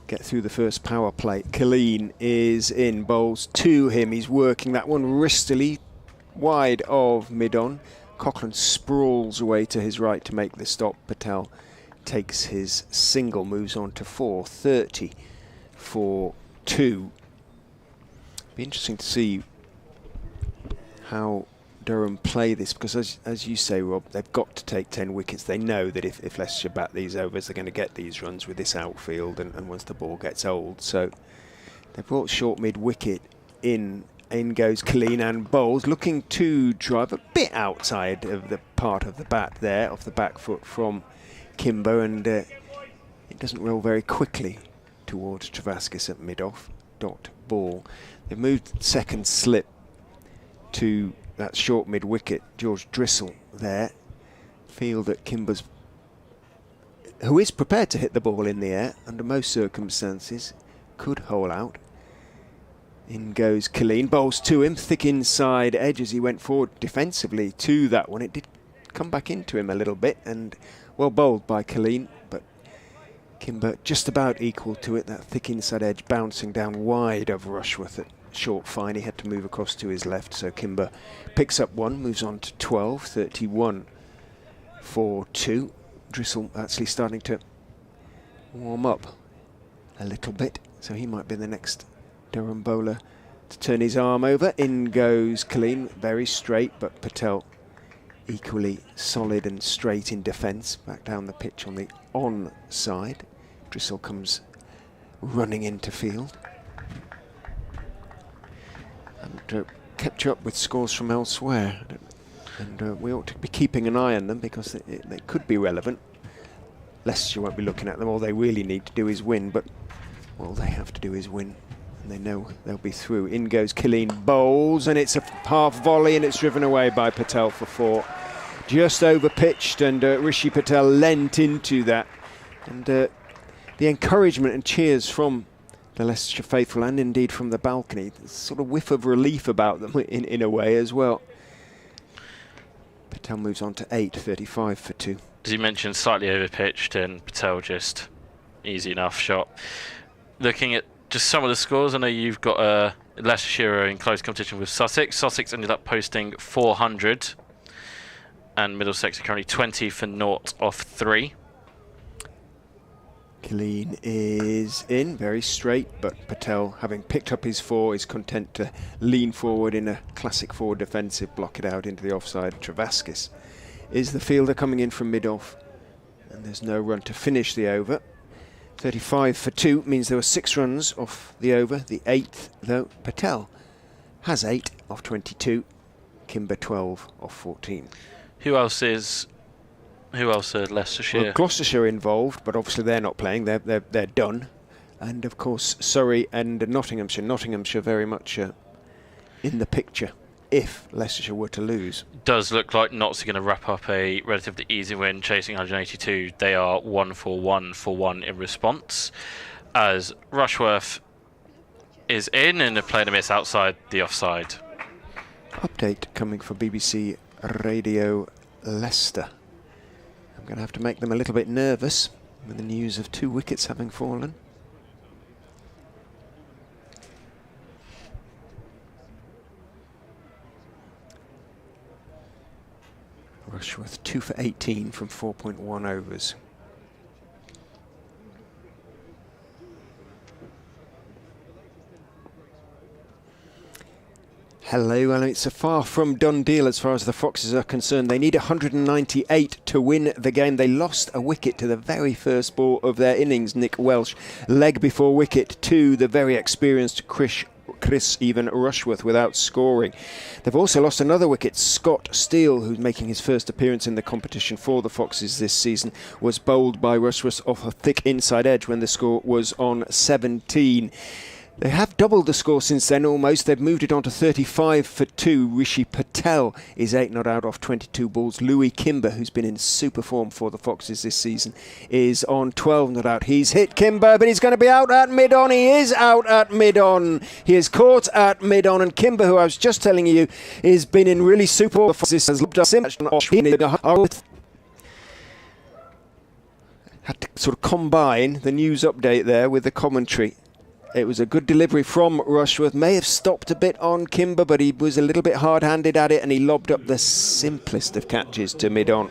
get through the first power play. Killeen is in, bowls to him. He's working that one wristily wide of mid-on. Cochrane sprawls away to his right to make the stop. Patel takes his single, moves on to 4, 30 for 2. Be interesting to see how Durham play this, because as you say, Rob, they've got to take 10 wickets. They know that if Leicestershire bat these overs, they're going to get these runs with this outfield and once the ball gets old. So they brought short mid-wicket in. In goes Colleen and bowls, looking to drive a bit outside of the part of the bat there, off the back foot from Kimber, and it doesn't roll very quickly towards Travaskis at mid-off. Dot ball. They've moved second slip to that short mid-wicket. George Drissel there. Feel that Kimber's, who is prepared to hit the ball in the air under most circumstances, could hole out. In goes Colleen, bowls to him, thick inside edge as he went forward defensively to that one. It did come back into him a little bit, and well bowled by Colleen, but Kimber just about equal to it. That thick inside edge bouncing down wide of Rushworth at short fine. He had to move across to his left, so Kimber picks up one, moves on to 12, 31 for 2. Drissel actually starting to warm up a little bit, so he might be the next Durham bowler to turn his arm over. In goes Colleen, very straight, but Patel equally solid and straight in defence. Back down the pitch on the on side. Drissel comes running into field. And kept you up with scores from elsewhere. And we ought to be keeping an eye on them, because they could be relevant. Leicestershire won't be looking at them. All they really need to do is win, but all they have to do is win. And they know they'll be through. In goes Colleen, bowls, and it's a half volley, and it's driven away by Patel for 4. Just over pitched, and Rishi Patel lent into that. And the encouragement and cheers from the Leicestershire faithful, and indeed from the balcony, there's a sort of whiff of relief about them in a way as well. Patel moves on to 8, 35 for 2. As you mentioned, slightly over pitched, and Patel just easy enough shot. Looking at just some of the scores, I know you've got Leicestershire in close competition with Sussex. Sussex ended up posting 400, and Middlesex are currently 20 for 0 off 3. Colleen is in, very straight, but Patel, having picked up his 4, is content to lean forward in a classic forward defensive, block it out into the offside. Travaskis is the fielder coming in from mid-off, and there's no run to finish the over. 35 for 2 means there were 6 runs off the over. The 8th, though, Patel has 8 off 22. Kimber 12 off 14. Who else are Leicestershire? Well, Gloucestershire involved, but obviously they're not playing. They're done. And of course Surrey and Nottinghamshire. Nottinghamshire very much in the picture if Leicestershire were to lose. Does look like Notts are going to wrap up a relatively easy win, chasing 182. They are 1 for 1 in response, as Rushworth is in and are playing a miss outside the offside. Update coming from BBC Radio Leicester. I'm going to have to make them a little bit nervous with the news of 2 wickets having fallen. Rushworth 2 for 18 from 4.1 overs. Hello, and it's a far from done deal as far as the Foxes are concerned. They need 198 to win the game. They lost a wicket to the very first ball of their innings, Nick Welsh. Leg before wicket to the very experienced Chris even Rushworth without scoring. They've also lost another wicket. Scott Steele, who's making his first appearance in the competition for the Foxes this season, was bowled by Rushworth off a thick inside edge when the score was on 17. They have doubled the score since then almost. They've moved it on to 35 for 2. Rishi Patel is 8 not out off 22 balls. Louis Kimber, who's been in super form for the Foxes this season, is on 12 not out. He's hit Kimber, but he's going to be out at mid-on. He is out at mid-on. He is caught at mid-on, and Kimber, who I was just telling you, has been in really super form. The Foxes has looked up had to sort of combine the news update there with the commentary. It was a good delivery from Rushworth. May have stopped a bit on Kimber, but he was a little bit hard-handed at it, and he lobbed up the simplest of catches to mid-on.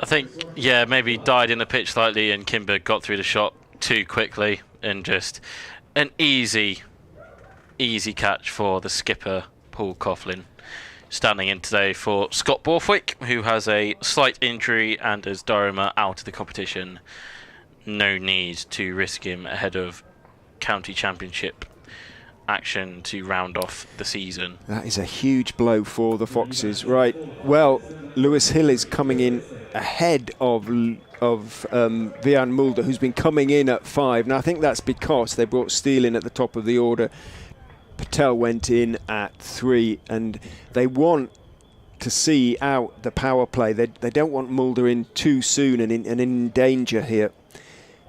I think, yeah, maybe died in the pitch slightly, and Kimber got through the shot too quickly, and just an easy catch for the skipper, Paul Coughlin. standing in today for Scott Borthwick, who has a slight injury, and as Durham are out of the competition, no need to risk him ahead of county championship action to round off the season. That is a huge blow for the Foxes. Right, well, Lewis Hill is coming in ahead of Vian Mulder, who's been coming in at 5. Now, I think that's because they brought Steele in at the top of the order. Patel went in at 3, and they want to see out the power play. They don't want Mulder in too soon and in danger here,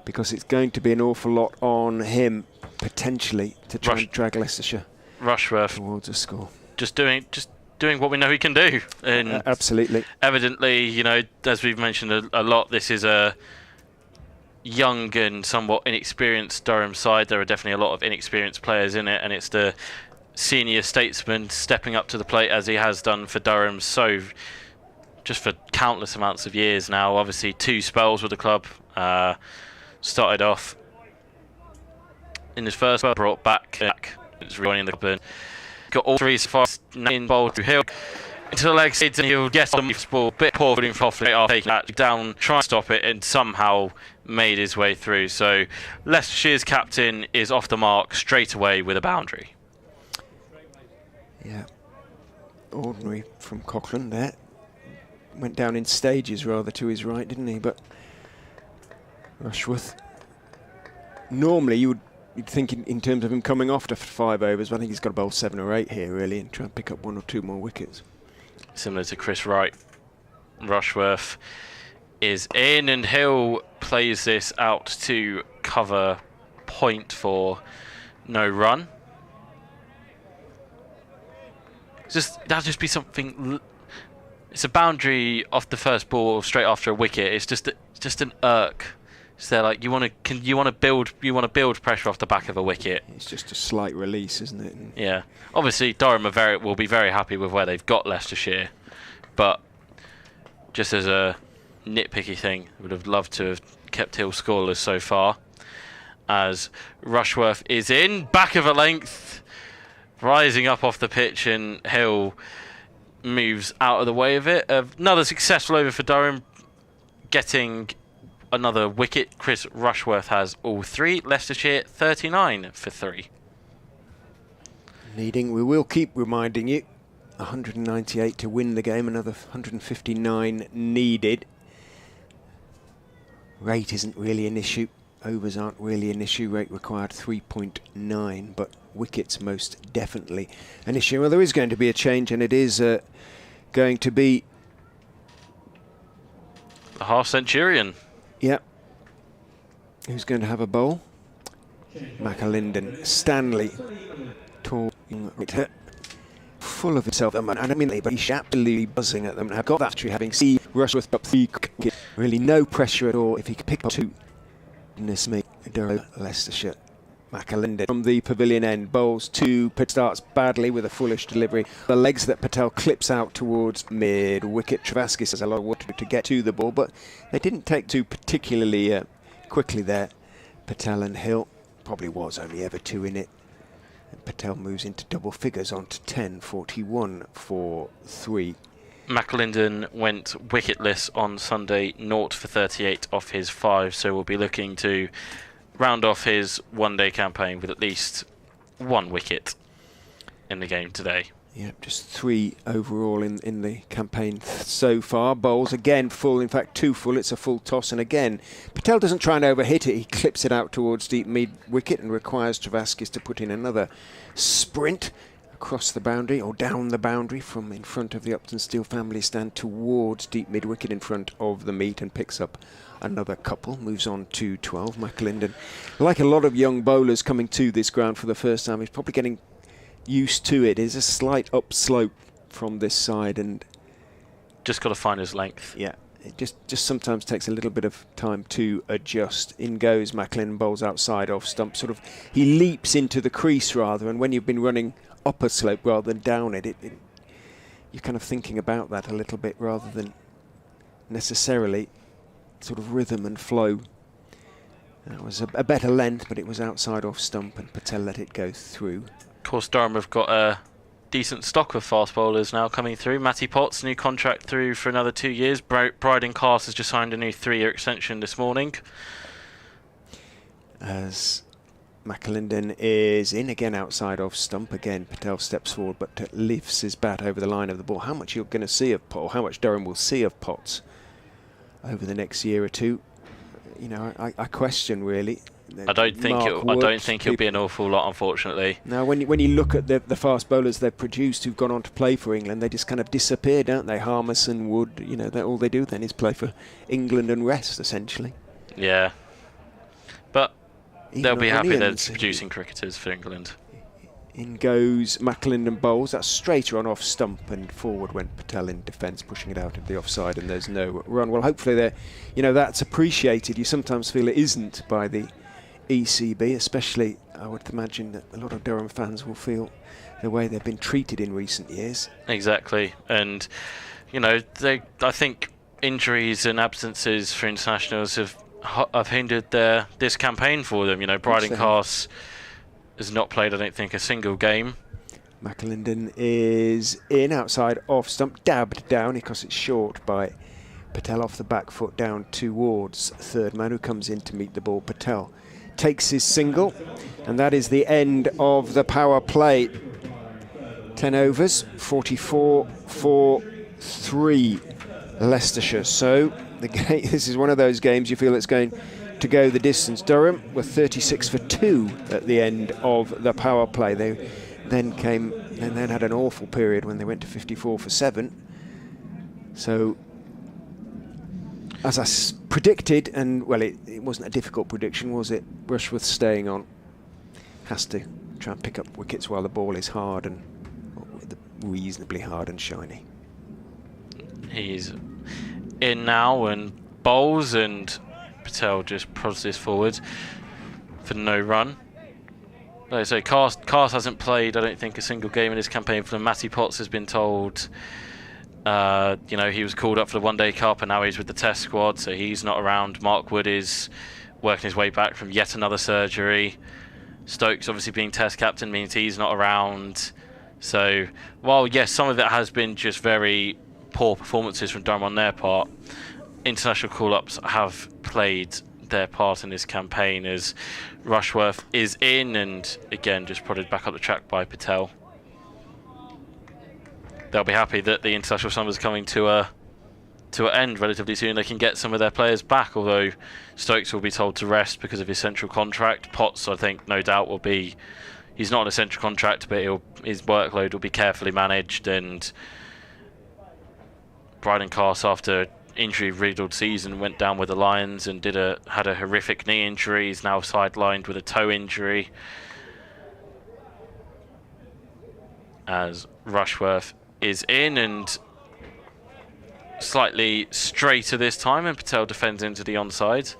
because it's going to be an awful lot on him potentially to try and drag Leicestershire Rushworth towards a score. Just doing what we know he can do. And absolutely. Evidently, you know, as we've mentioned a lot, this is a young and somewhat inexperienced Durham side. There are definitely a lot of inexperienced players in it, and it's the senior statesman stepping up to the plate as he has done for Durham just for countless amounts of years now. Obviously 2 spells with the club. Started off in his first spell, brought back it's joining the club, and got all 3 so far in bowl through Hill into the leg sides, and he'll get on the ball, bit poor footing off taking that down, trying to stop it, and somehow made his way through. So Leicestershire's captain is off the mark straight away with a boundary. Yeah, ordinary from Cochrane there. Went down in stages rather to his right, didn't he? But Rushworth, normally you'd think in terms of him coming off to 5 overs, but I think he's got to bowl 7 or 8 here really and try and pick up 1 or 2 more wickets. Similar to Chris Wright, Rushworth is in, and Hill plays this out to cover point for no run. That'll just be something. It's a boundary off the first ball straight after a wicket. It's just an irk. So like you want to build pressure off the back of a wicket. It's just a slight release, isn't it? Yeah. Obviously, Durham will be very happy with where they've got Leicestershire, but just as a nitpicky thing, would have loved to have kept Hill scoreless so far. As Rushworth is in, back of a length, rising up off the pitch, and Hill moves out of the way of it. Another successful over for Durham, getting another wicket. Chris Rushworth has all 3. Leicestershire 39 for 3. We will keep reminding you, 198 to win the game, another 159 needed. Rate isn't really an issue. Overs aren't really an issue. Rate required 3.9, but wickets most definitely an issue. Well, there is going to be a change, and it is going to be the half centurion. Yeah. Who's going to have a bowl? McAlinden. Stanley. Tall, full of himself. And I mean, but he's absolutely buzzing at them. I've got that tree having seen Rushworth up 3. Really no pressure at all. If he could pick up 2. Goodness me. Durham, Leicestershire. McAlinden from the pavilion end bowls 2. Starts badly with a foolish delivery. The legs that Patel clips out towards mid wicket. Travaskis has a lot of work to get to the ball, but they didn't take to particularly quickly there. Patel and Hill. Probably was only ever 2 in it. And Patel moves into double figures onto 10, 41 for 3. McAlinden went wicketless on Sunday, 0 for 38 off his 5, so we'll be looking to round off his one-day campaign with at least 1 wicket in the game today. Yeah, just 3 overall in the campaign so far. Bowls again full, in fact 2 full. It's a full toss, and again Patel doesn't try and overhit it. He clips it out towards deep mid wicket and requires Travaskis to put in another sprint across the boundary or down the boundary from in front of the Uptonsteel family stand towards deep mid wicket in front of the meet, and picks up another couple. Moves on to 12. McAlinden, like a lot of young bowlers coming to this ground for the first time, he's probably getting used to it. There's a slight upslope from this side, and just got to find his length. Yeah, it just sometimes takes a little bit of time to adjust. In goes McAlinden, bowls outside off stump. Sort of he leaps into the crease rather, and when you've been running up a slope rather than down it, you're kind of thinking about that a little bit rather than necessarily sort of rhythm and flow. That was a better length, but it was outside off stump, and Patel let it go through. Of course, Durham have got a decent stock of fast bowlers now coming through. Matty Potts, new contract through for another 2 years. Bryden Cast has just signed a new 3-year extension this morning. As McAlinden is in again outside of stump again. Patel steps forward but lifts his bat over the line of the ball. How much you're going to see of Potts, how much Durham will see of Potts over the next year or two, you know, I question really. I don't think it'll be an awful lot, unfortunately. Now, when you look at the fast bowlers they've produced who've gone on to play for England, they just kind of disappear, don't they? Harmison, Wood, you know, all they do then is play for England and rest, essentially. Yeah, but they'll be happy they're Onions, producing cricketers for England. In goes McAlinden bowls. That's straighter on off stump, and forward went Patel in defence, pushing it out of the offside, and there's no run. Well, hopefully that's appreciated. You sometimes feel it isn't by the ECB, especially I would imagine that a lot of Durham fans will feel the way they've been treated in recent years. Exactly, and you know, I think injuries and absences for internationals have hindered this campaign for them. You know, Bryden Cast has not played, I don't think, a single game. McAlinden is in outside off stump, dabbed down because it's short by Patel off the back foot down towards third man, who comes in to meet the ball. Patel takes his single, and that is the end of the power play. 10 overs, 44 for 3 Leicestershire. So this is one of those games you feel it's going to go the distance. Durham were 36 for 2 at the end of the power play. They then had an awful period when they went to 54 for 7. So, as I predicted, and well, it wasn't a difficult prediction, was it? Rushworth staying on. Has to try and pick up wickets while the ball is hard and reasonably hard and shiny. He's in now and bowls, and Patel just prods this forward for no run. Like I say, Cast hasn't played, I don't think, a single game in his campaign for them. Matty Potts has been told, you know, he was called up for the One-Day Cup and now he's with the Test squad, so he's not around. Mark Wood is working his way back from yet another surgery. Stokes, obviously being Test captain, means he's not around. So, while yes, some of it has been just very poor performances from Durham on their part, international call-ups have played their part in this campaign, as Rushworth is in and again just prodded back up the track by Patel. They'll be happy that the international summer's coming to an end relatively soon. They can get some of their players back, although Stokes will be told to rest because of his central contract. Potts, I think, no doubt will be, he's not on a central contract, but his workload will be carefully managed, and Bryden Cast, after injury-riddled season, went down with the Lions and had a horrific knee injury. He's now sidelined with a toe injury. As Rushworth is in and slightly straighter this time, and Patel defends into the onside.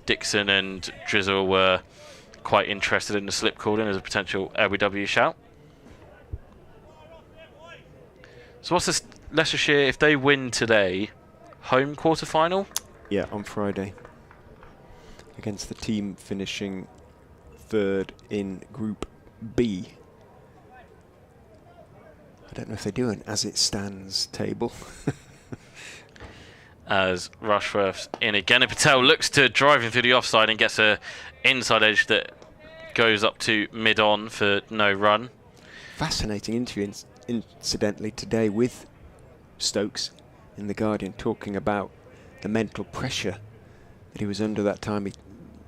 Dixon and Drizzle were quite interested in the slip call in as a potential LBW shout. So what's this? Leicestershire, if they win today, home quarter-final? Yeah, on Friday. Against the team finishing 3rd in Group B. I don't know if they do an as-it-stands table. As Rushworth's in again, and Patel looks to drive him through the offside and gets a inside edge that goes up to mid-on for no run. Fascinating interview, incidentally, today with Stokes in The Guardian, talking about the mental pressure that he was under that time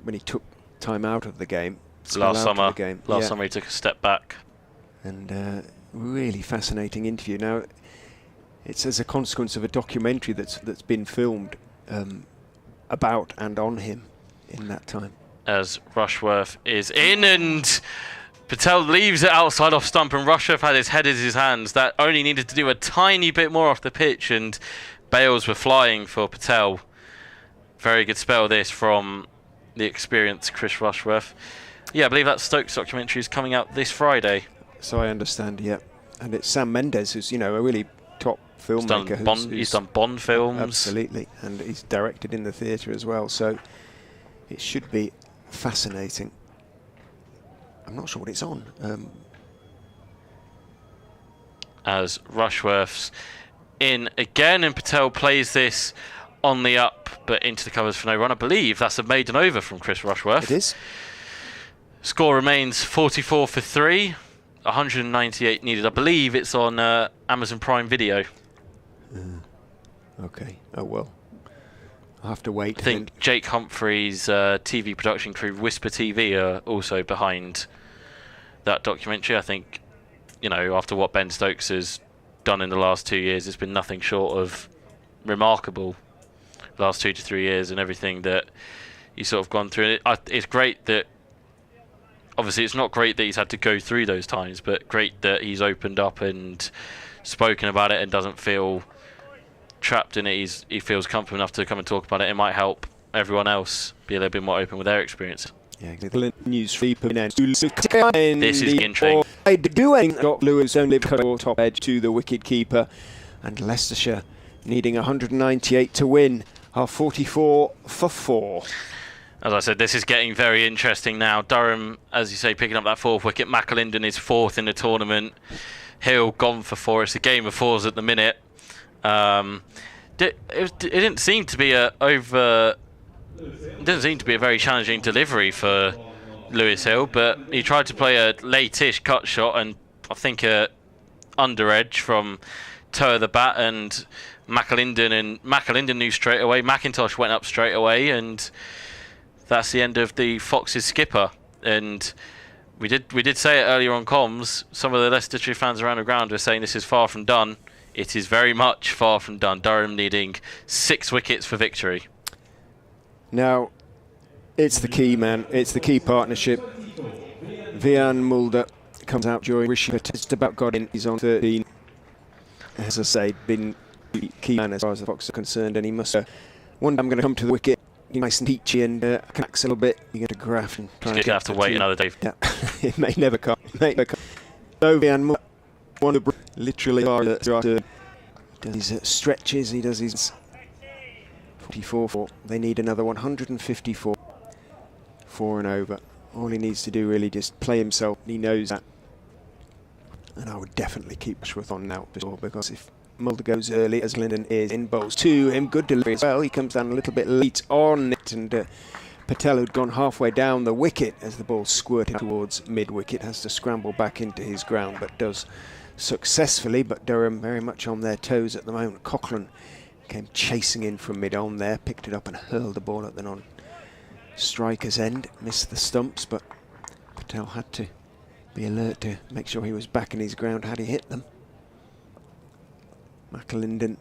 when he took time out of the game. Last summer he took a step back. And really fascinating interview. Now, it's as a consequence of a documentary that's been filmed about and on him in that time. As Rushworth is in and Patel leaves it outside off stump, and Rushworth had his head in his hands. That only needed to do a tiny bit more off the pitch, and bails were flying for Patel. Very good spell this from the experienced Chris Rushworth. Yeah, I believe that Stokes documentary is coming out this Friday. So I understand, yeah. And it's Sam Mendes, who's, you know, a really top filmmaker. He's done Bond films. Absolutely, and he's directed in the theatre as well, so it should be fascinating. I'm not sure what it's on. as Rushworth's in again, and Patel plays this on the up but into the covers for no run. I believe that's a maiden over from Chris Rushworth. It is. Score remains 44 for 3, 198 needed. I believe it's on Amazon Prime Video. Okay, oh well. I'll have to wait. I think Jake Humphrey's TV production crew, Whisper TV, are also behind that documentary. I think, you know, after what Ben Stokes has done in the last 2 years, it's been nothing short of remarkable. Last 2 to 3 years and everything that he's sort of gone through. It's great that, obviously it's not great that he's had to go through those times, but great that he's opened up and spoken about it and doesn't feel trapped in it. He feels comfortable enough to come and talk about it. It might help everyone else be a little bit more open with their experience. Yeah, the news feed. This is interesting. Got Lewis only top edge to the wicket keeper, and Leicestershire needing 198 to win are 44 for 4. As I said, this is getting very interesting now. Durham, as you say, picking up that 4th wicket. McAlinden is 4th in the tournament. Hill gone for 4. It's a game of 4s at the minute. It didn't seem to be a very challenging delivery for Lewis Hill, but he tried to play a late-ish cut shot and I think a under edge from toe of the bat, and McAlinden knew straight away. McIntosh went up straight away, and that's the end of the Foxes skipper. And we did say it earlier on comms. Some of the Leicestershire fans around the ground were saying this is far from done. It is very much far from done. Durham needing 6 wickets for victory. Now, it's the key man. It's the key partnership. Vian Mulder comes out during Rishi. Just about got in. He's on 13. As I say, been key man as far as the Fox are concerned, and he must. One day I'm going to come to the wicket, nice and peachy, and relax a little bit. You're going to graph and try. He's going to have to wait another day. Yeah, it may never come. So Vian Mulder, one of the literally does his stretches. He does his 44. They need another 154. 4 and over. All he needs to do really just play himself. He knows that. And I would definitely keep Rushworth on now, because if Mulder goes early, as Linden is in, bowls to him, good delivery as well. He comes down a little bit late on it, and Patel, who'd gone halfway down the wicket as the ball squirted towards mid-wicket, has to scramble back into his ground, but does successfully. But Durham very much on their toes at the moment. Coughlin came chasing in from mid-on there, picked it up and hurled the ball at the non-striker's end. Missed the stumps, but Patel had to be alert to make sure he was back in his ground had he hit them. McAlinden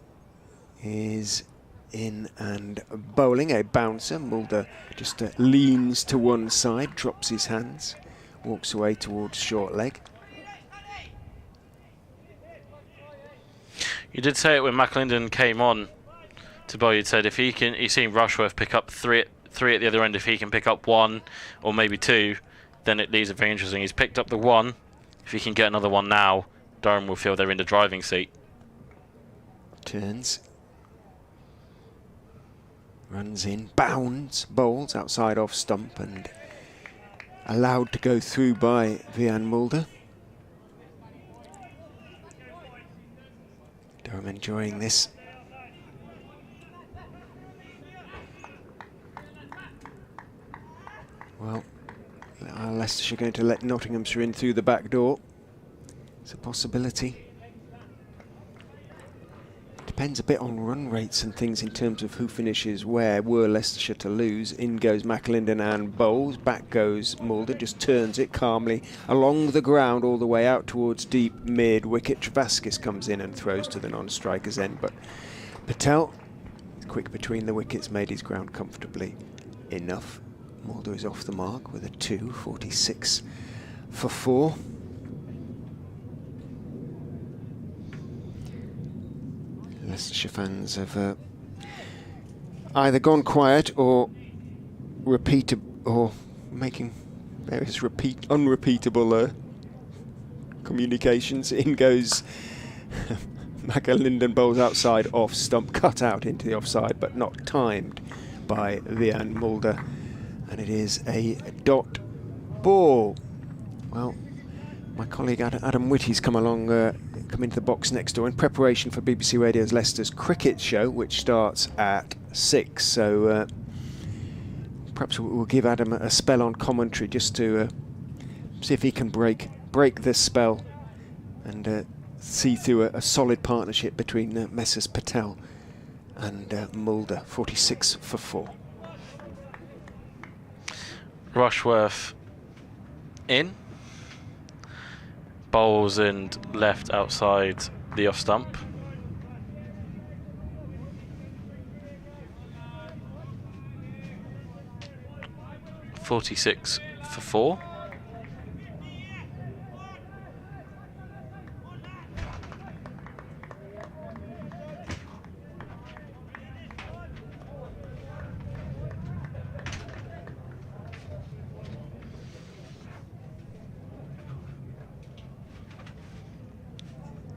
is in and bowling a bouncer. Mulder just leans to one side, drops his hands, walks away towards short leg. You did say it when McAlinden came on to bowl. You'd said if he can, he's seen Rushworth pick up three at the other end. If he can pick up 1 or maybe 2, then it leaves it very interesting. He's picked up the 1. If he can get another 1 now, Durham will feel they're in the driving seat. Turns. Runs in, bounds, bowls outside off stump, and allowed to go through by Vian Mulder. Durham enjoying this. Well, are Leicestershire going to let Nottinghamshire in through the back door? It's a possibility. Depends a bit on run rates and things in terms of who finishes where. Were Leicestershire to lose, in goes McAlinden and bowls, back goes Mulder, just turns it calmly along the ground all the way out towards deep mid-wicket. Travaskis comes in and throws to the non-striker's end, but Patel, quick between the wickets, made his ground comfortably enough. Mulder is off the mark with a 2, 46 for 4. Leicestershire fans have either gone quiet or making various unrepeatable communications. In goes McAlinden, bowls outside off stump, cut out into the offside, but not timed by Vian Mulder, and it is a dot ball. Well, my colleague Adam Whitty's come along come into the box next door in preparation for BBC Radio's Leicester's cricket show, which starts at 6. So perhaps we'll give Adam a spell on commentary just to see if he can break this spell and see through a solid partnership between Messrs Patel and Mulder. 46 for 4. Rushworth in. Bowls and left outside the off stump. .46 for 4.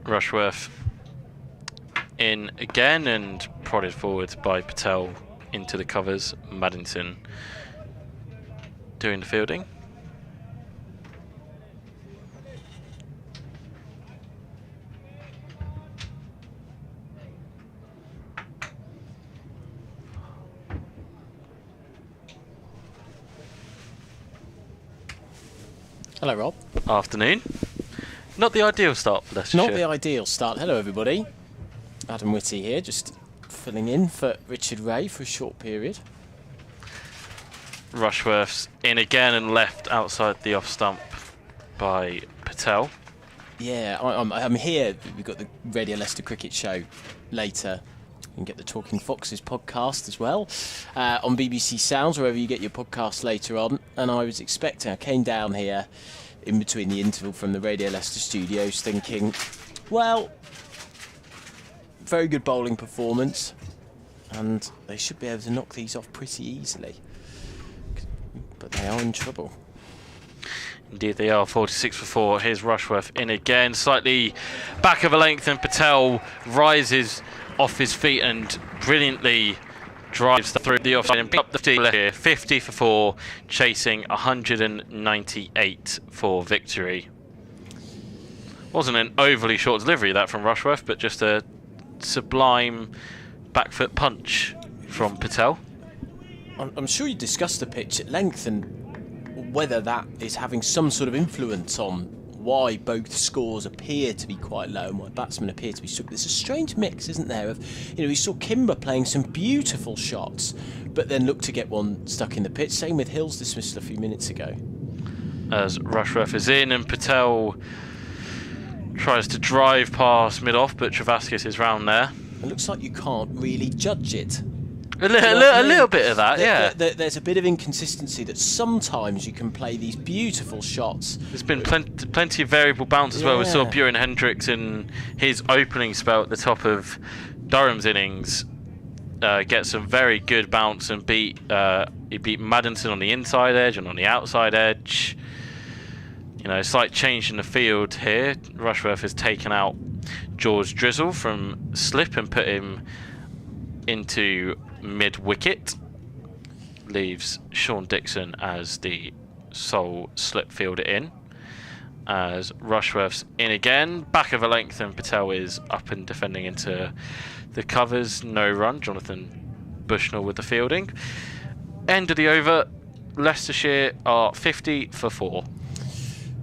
Rushworth in again and prodded forward by Patel into the covers. Maddington doing the fielding. Hello, Rob. Afternoon. Not the ideal start for Leicestershire. Not the ideal start. Hello, everybody. Adam Whitty here, just filling in for Richard Ray for a short period. Rushworth's in again and left outside the off stump by Patel. Yeah, I'm here. We've got the Radio Leicester Cricket Show later. You can get the Talking Foxes podcast as well on BBC Sounds, wherever you get your podcasts later on. And I came down here in between the interval from the Radio Leicester studios thinking, well, very good bowling performance, and they should be able to knock these off pretty easily. But they are in trouble. Indeed they are. 46 for 4. Here's Rushworth in again, slightly back of a length, and Patel rises off his feet and brilliantly drives through the offside and up the field here. 50 for 4, chasing 198 for victory. Wasn't an overly short delivery that from Rushworth, but just a sublime back foot punch from Patel. I'm sure you discussed the pitch at length and whether that is having some sort of influence on why both scores appear to be quite low and why batsmen appear to be stuck. There's a strange mix, isn't there, of, we saw Kimber playing some beautiful shots, but then looked to get one stuck in the pitch. Same with Hill's dismissal a few minutes ago. As Rushworth is in and Patel tries to drive past mid-off, but Travaskis is round there. It looks like you can't really judge it. A little bit of that, yeah. There's a bit of inconsistency that sometimes you can play these beautiful shots. There's been plenty of variable bounce as well. We saw Buren Hendricks in his opening spell at the top of Durham's innings get some very good bounce and he beat Maddington on the inside edge and on the outside edge. Slight change in the field here. Rushworth has taken out George Drizzle from slip and put him into mid-wicket. Leaves Sean Dixon as the sole slip fielder in. As Rushworth's in again, back of a length, and Patel is up and defending into the covers. No run. Jonathan Bushnell with the fielding. End of the over. Leicestershire are 50 for 4.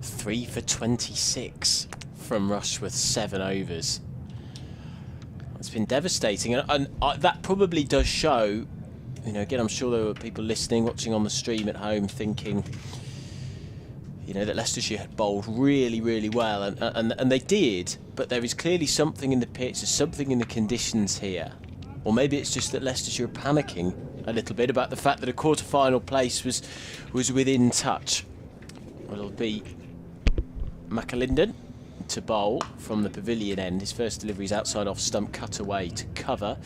3 for 26 from Rushworth, 7 overs. It's been devastating, and that probably does show, again, I'm sure there were people listening, watching on the stream at home thinking, that Leicestershire had bowled really, really well, and they did, but there is clearly something in the pitch, there's something in the conditions here. Or maybe it's just that Leicestershire are panicking a little bit about the fact that a quarter-final place was within touch. It'll be McAlinden to bowl from the pavilion end. His first delivery is outside off stump, cut away to cover.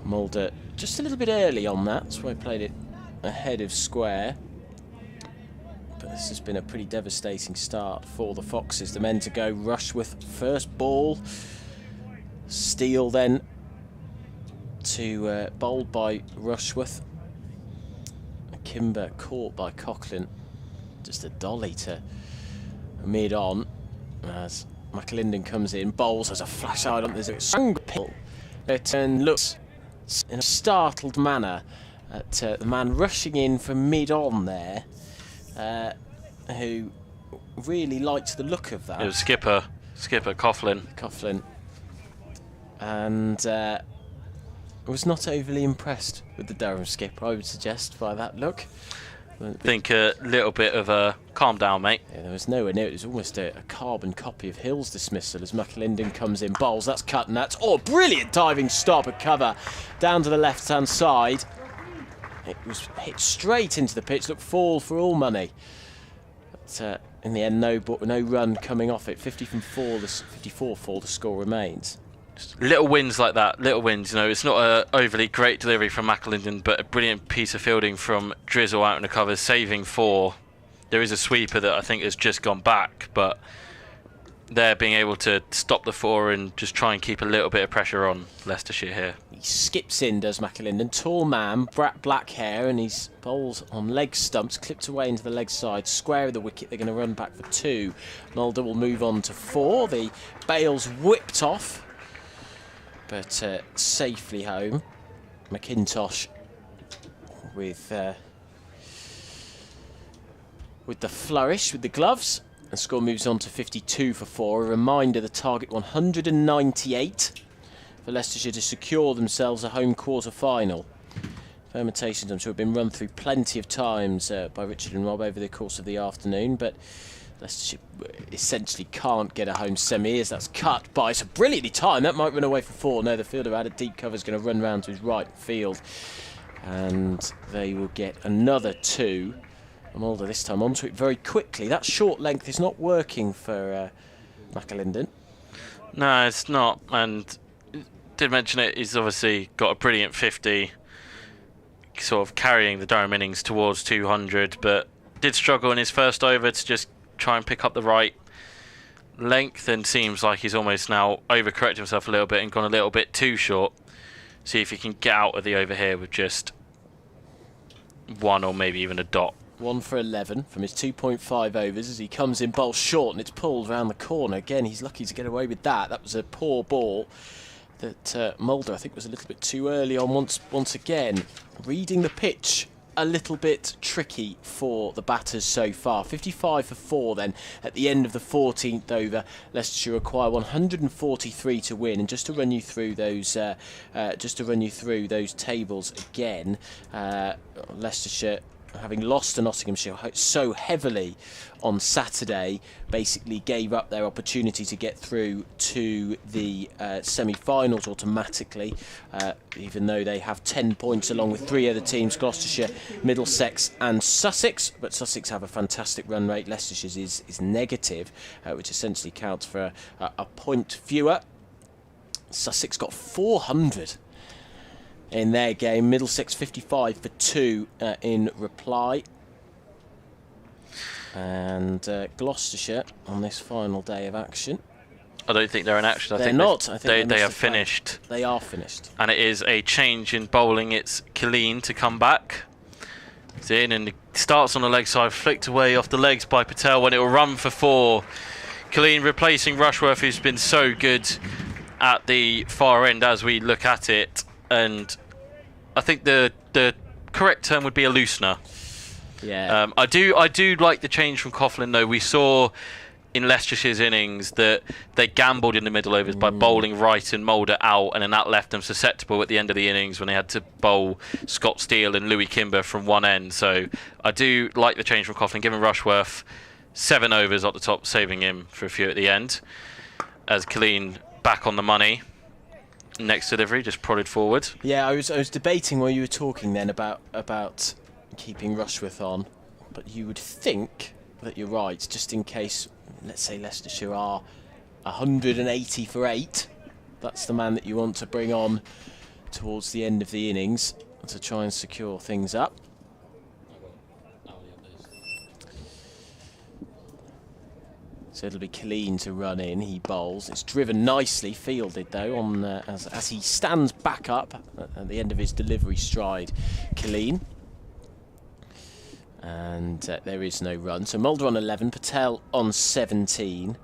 Mulder just a little bit early on that, that's why he played it ahead of square. But this has been a pretty devastating start for the Foxes. The men to go. Rushworth first ball. Steele then to bowled by Rushworth. Kimber caught by Coughlin. Just a dolly to mid on as McAlinden comes in, bowls as a flash out on this pill. It looks in a startled manner at the man rushing in from mid-on there, who really liked the look of that. It was skipper Coughlin. Coughlin. And was not overly impressed with the Durham skipper, I would suggest, by that look. I think a little bit of a calm down, mate. Yeah, there was nowhere near it. It was almost a carbon copy of Hill's dismissal as McAlinden comes in, bowls. That's cut, and that's brilliant diving stop at cover down to the left-hand side. It was hit straight into the pitch. Looked fall for all money. But in the end, no run coming off it. 50 from 4, 54 for the score remains. Little wins like that, little wins, you know, it's not a overly great delivery from McAlinden, but a brilliant piece of fielding from Drizzle out in the covers, saving 4. There is a sweeper that I think has just gone back, but they're being able to stop the 4 and just try and keep a little bit of pressure on Leicestershire here. He skips in, does McAlinden. Tall man, black hair, and he's bowls on leg stumps, clipped away into the leg side, square of the wicket. They're going to run back for 2. Mulder will move on to 4. The bail's whipped off, but safely home. McIntosh with the flourish with the gloves. The score moves on to 52 for 4. A reminder, the target 198 for Leicestershire to secure themselves a home quarter final. Permutations, I'm sure, have been run through plenty of times by Richard and Rob over the course of the afternoon, but Leicestershire essentially can't get a home semi as that's cut by. It's a brilliantly timed. That might run away for 4. No, the fielder out of deep cover is going to run round to his right field, and they will get another 2. Mulder this time onto it very quickly. That short length is not working for McAlinden. No, it's not. And did mention it. He's obviously got a brilliant 50, sort of carrying the Durham innings towards 200, but did struggle in his first over to just try and pick up the right length, and seems like he's almost now overcorrected himself a little bit and gone a little bit too short. See if he can get out of the over here with just 1 or maybe even a dot. 1 for 11 from his 2.5 overs as he comes in, bowls short, and it's pulled round the corner. Again, he's lucky to get away with that. That was a poor ball that Mulder, I think, was a little bit too early on once again. Reading the pitch a little bit tricky for the batters so far. 55 for 4 then at the end of the 14th over. Leicestershire require 143 to win, and just to run you through those tables again, Leicestershire, having lost to Nottinghamshire so heavily on Saturday, basically gave up their opportunity to get through to the semi-finals automatically, even though they have 10 points along with 3 other teams, Gloucestershire, Middlesex and Sussex. But Sussex have a fantastic run rate. Leicestershire is negative, which essentially counts for a point fewer. Sussex got 400 in their game. Middlesex 55 for 2 in reply. And Gloucestershire on this final day of action. I don't think they're in action. I think they have finished. They are finished. And it is a change in bowling. It's Killeen to come back. It's in and starts on the leg side, flicked away off the legs by Patel when it will run for 4. Killeen replacing Rushworth, who's been so good at the far end as we look at it. And I think the correct term would be a loosener. Yeah. I do like the change from Coughlin, though. We saw in Leicestershire's innings that they gambled in the middle overs by bowling Wright and Mulder out, and then that left them susceptible at the end of the innings when they had to bowl Scott Steele and Louis Kimber from one end. So I do like the change from Coughlin, giving Rushworth 7 overs at the top, saving him for a few at the end. As Killeen back on the money. Next delivery, just prodded forward. Yeah, I was debating while you were talking then about keeping Rushworth on, but you would think that you're right, just in case, let's say Leicestershire are 180 for 8. That's the man that you want to bring on towards the end of the innings to try and secure things up. So it'll be Killeen to run in. He bowls. It's driven nicely, fielded though, on as he stands back up at the end of his delivery stride. Killeen. And there is no run. So Mulder on 11, Patel on 17.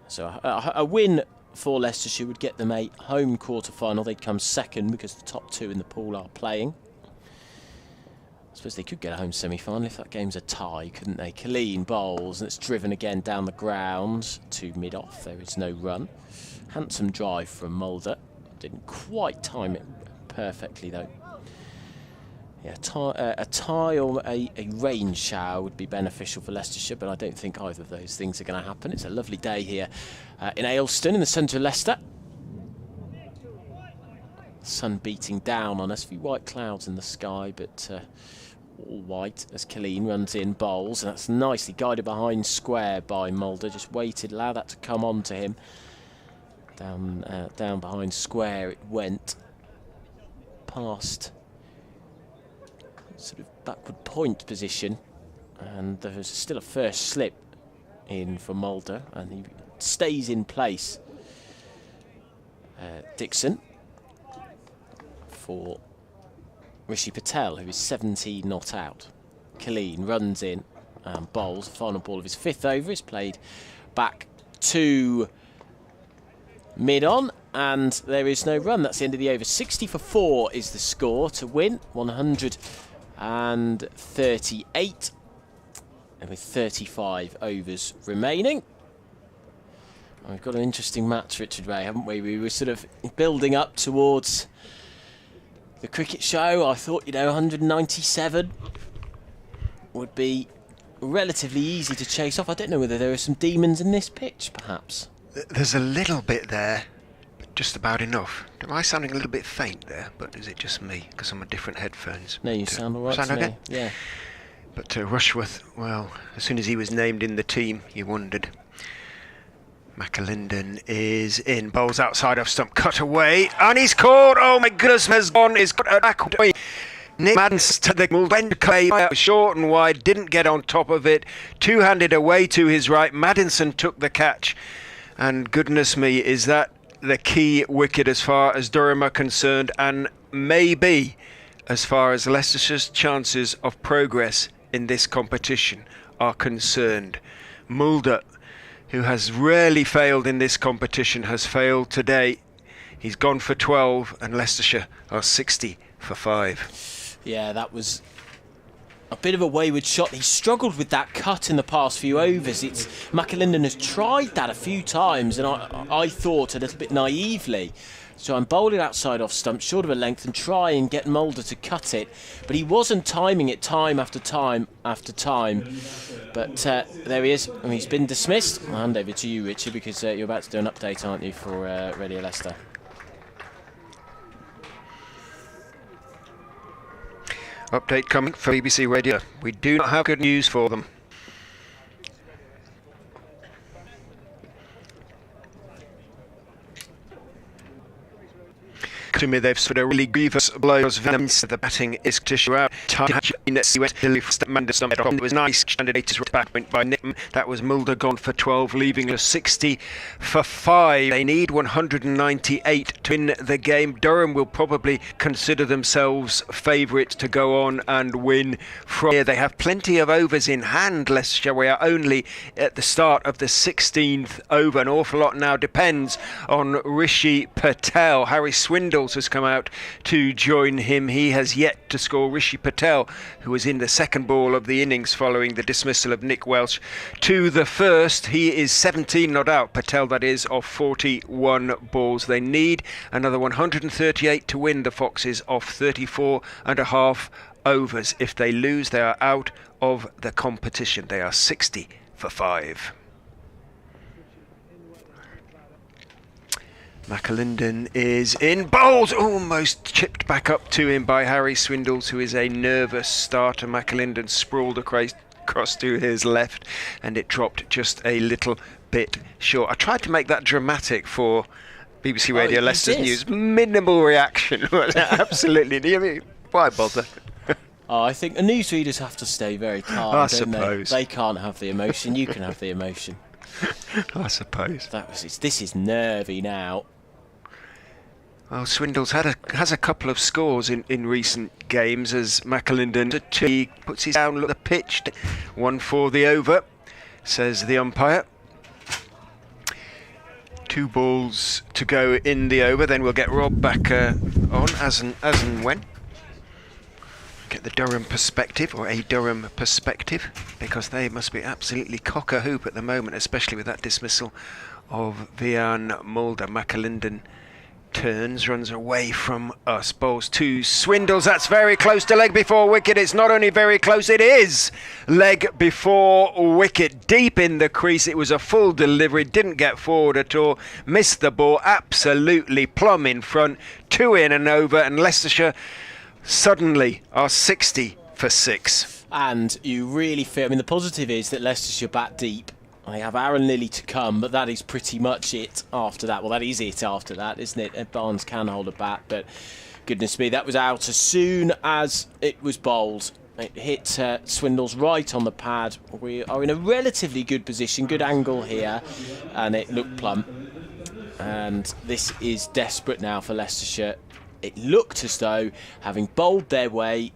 So a win for Leicestershire would get them a home quarter-final. They'd come second because the top two in the pool are playing. I suppose they could get a home semi-final if that game's a tie, couldn't they? Colleen bowls, and it's driven again down the ground to mid-off. There is no run. Handsome drive from Mulder. Didn't quite time it perfectly, though. Yeah, a tie or a rain shower would be beneficial for Leicestershire, but I don't think either of those things are going to happen. It's a lovely day here in Ayleston, in the centre of Leicester. Sun beating down on us. A few white clouds in the sky, but all white as Colleen runs in, bowls, and that's nicely guided behind square by Mulder. Just waited, allow that to come on to him. Down behind square it went, past sort of backward point position, and there's still a first slip in for Mulder, and he stays in place. Dixon for Rishi Patel, who is 17 not out. Colleen runs in and bowls. The final ball of his 5th over is played back to mid-on, and there is no run. That's the end of the over. 60 for 4 is the score to win. 138, and with 35 overs remaining. And we've got an interesting match, Richard Ray, haven't we? We were sort of building up towards the cricket show. I thought, 197 would be relatively easy to chase off. I don't know whether there are some demons in this pitch, perhaps. There's a little bit there, but just about enough. Am I sounding a little bit faint there? But is it just me? Because I'm on different headphones. No, you sound all right sound to okay? me. Yeah. But Rushworth, well, as soon as he was named in the team, you wondered. McAlinden is in, bowls outside off stump, cut away, and he's caught. Oh my goodness, has gone. He's got a back away. Nick Madden's to the Mulder short and wide, didn't get on top of it. Two-handed away to his right. Maddinson took the catch. And goodness me, is that the key wicket as far as Durham are concerned, and maybe as far as Leicestershire's chances of progress in this competition are concerned. Mulder, who has rarely failed in this competition, has failed today. He's gone for 12, and Leicestershire are 60 for 5. Yeah, that was a bit of a wayward shot. He struggled with that cut in the past few overs. McAlinden has tried that a few times, and I thought a little bit naively, so I'm bowling outside off stump, short of a length, and try and get Mulder to cut it, but he wasn't timing it time after time after time. But there he is, and he's been dismissed. I'll hand over to you, Richard, because you're about to do an update, aren't you, for Radio Leicester? Update coming for BBC Radio. We do not have good news for them. To me, they've suffered a really grievous blow. The batting is tissue out. It was nice. Candidates back point by Nick. That was Mulder gone for 12, leaving us 60 for 5. They need 198 to win the game. Durham will probably consider themselves favourites to go on and win from here. They have plenty of overs in hand, Leicestershire. We are only at the start of the 16th over. An awful lot now depends on Rishi Patel. Harry Swindles has come out to join him. He has yet to score. Rishi Patel, who was in the second ball of the innings following the dismissal of Nick Welsh to the first. He is 17 not out, Patel that is, of 41 balls. They need another 138 to win, the Foxes, off 34 and a half overs. If they lose, they are out of the competition. They are 60 for 5. McAlinden is in, bowls, almost chipped back up to him by Harry Swindles, who is a nervous starter. McAlinden sprawled across to his left, and it dropped just a little bit short. I tried to make that dramatic for BBC Radio Leicester's News. Minimal reaction. Absolutely. Why bother? I think the newsreaders have to stay very calm, I don't suppose. They can't have the emotion. You can have the emotion. I suppose. This is nervy now. Well, Swindles has a couple of scores in recent games as McAlinden puts his down, look at the pitch. 1 for the over, says the umpire. 2 balls to go in the over, then we'll get Rob back on as and when. Get the Durham perspective, or a Durham perspective, because they must be absolutely cock-a-hoop at the moment, especially with that dismissal of Vian Mulder. McAlinden turns, runs away from us, bowls 2, swindles, that's very close to leg before wicket. It's not only very close, it is leg before wicket, deep in the crease. It was a full delivery, didn't get forward at all, missed the ball, absolutely plumb in front, 2 in and over, and Leicestershire suddenly are 60 for 6. And you really feel, I mean, the positive is that Leicestershire bat deep. They have Aaron Lilly to come, but that is pretty much it after that. Well, that is it after that, isn't it? Ed Barnes can hold a bat, but goodness me, that was out as soon as it was bowled. It hit Swindles right on the pad. We are in a relatively good position, good angle here, and it looked plump. And this is desperate now for Leicestershire. It looked as though, having bowled their way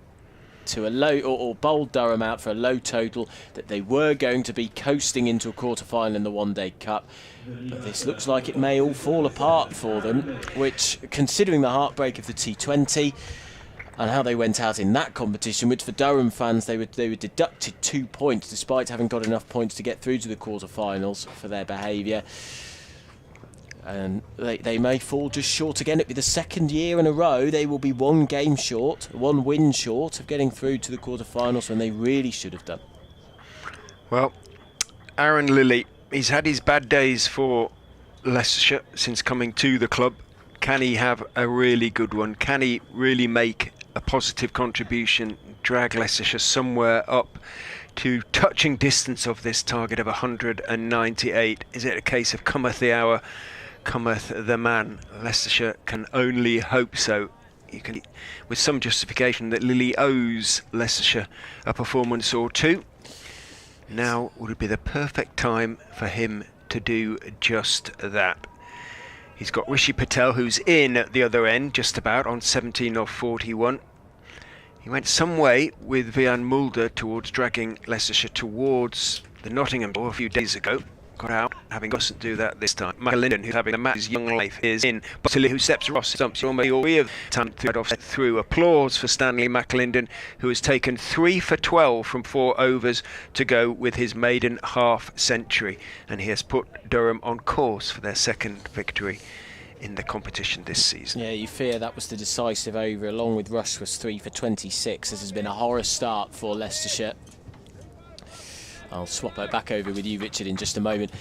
to a low, or bowled Durham out for a low total, that they were going to be coasting into a quarter-final in the One-Day Cup. But this looks like it may all fall apart for them, which, considering the heartbreak of the T20 and how they went out in that competition, which for Durham fans, they were deducted 2 points despite having got enough points to get through to the quarter-finals for their behaviour. And they may fall just short again. It'll be the second year in a row they will be 1 game short, 1 win short of getting through to the quarter-finals when they really should have done. Well, Aaron Lilly, he's had his bad days for Leicestershire since coming to the club. Can he have a really good one? Can he really make a positive contribution, drag Leicestershire somewhere up to touching distance of this target of 198? Is it a case of cometh the hour, cometh the man? Leicestershire can only hope so. You can, with some justification, that Lilly owes Leicestershire a performance or 2. Now would be the perfect time for him to do just that. He's got Rishi Patel, who's in at the other end, just about on 17 of 41. He went some way with Vian Mulder towards dragging Leicestershire towards the Nottingham ball a few days ago. Got out, having mustn't do that this time. McAlinden, who's having the match's young life, is in. Bottilee, who steps across, stumps almost all 3 of time through. Applause for Stanley McAlinden, who has taken 3 for 12 from 4 overs to go with his maiden half century, and he has put Durham on course for their second victory in the competition this season. Yeah, you fear that was the decisive over, along with Rushworth's 3 for 26. This has been a horror start for Leicestershire. I'll swap it back over with you, Richard, in just a moment.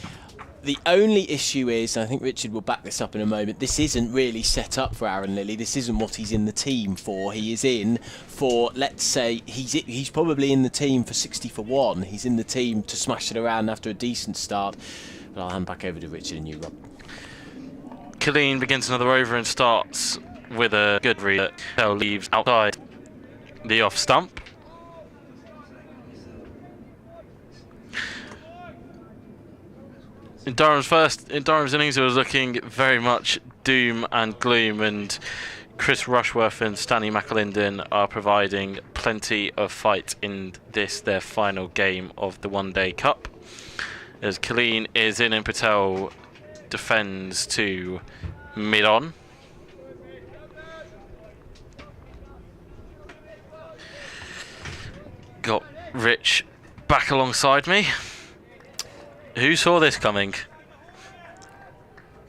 The only issue is, and I think Richard will back this up in a moment, this isn't really set up for Aaron Lilly. This isn't what he's in the team for. He is in for, let's say, he's probably in the team for 60 for 1. He's in the team to smash it around after a decent start. But I'll hand back over to Richard and you, Rob. Killeen begins another over and starts with a good read that Bell leaves outside the off stump. In Durham's innings, it was looking very much doom and gloom, and Chris Rushworth and Stanley McAlinden are providing plenty of fight in this, their final game of the One Day Cup. As Killeen is in and Patel defends to mid-on. Got Rich back alongside me. Who saw this coming?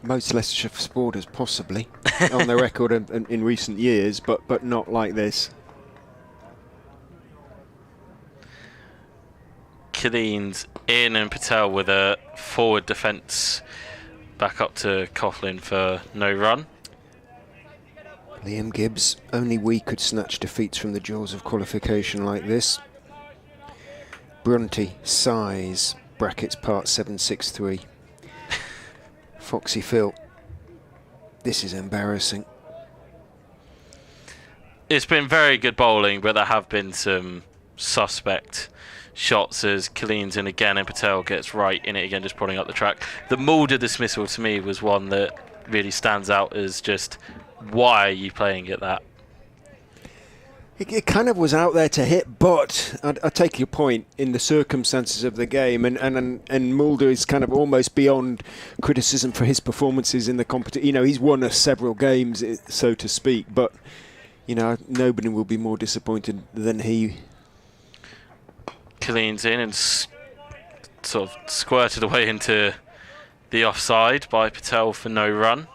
Most Leicestershire supporters, possibly, on their record in recent years, but not like this. Killeen's in and Patel with a forward defence back up to Coughlin for no run. Liam Gibbs, only we could snatch defeats from the jaws of qualification like this. Brunty, size, brackets part 763. Foxy Phil, this is embarrassing. It's been very good bowling, but there have been some suspect shots as Killeen's in again and Patel gets right in it again, just prodding up the track. The Mulder dismissal to me was one that really stands out as just, why are you playing at that? It kind of was out there to hit, but I take your point in the circumstances of the game, and Mulder is kind of almost beyond criticism for his performances in the competition. You know, he's won us several games, so to speak, but you know, nobody will be more disappointed than he. Cleans in and sort of squirted away into the offside by Patel for no run.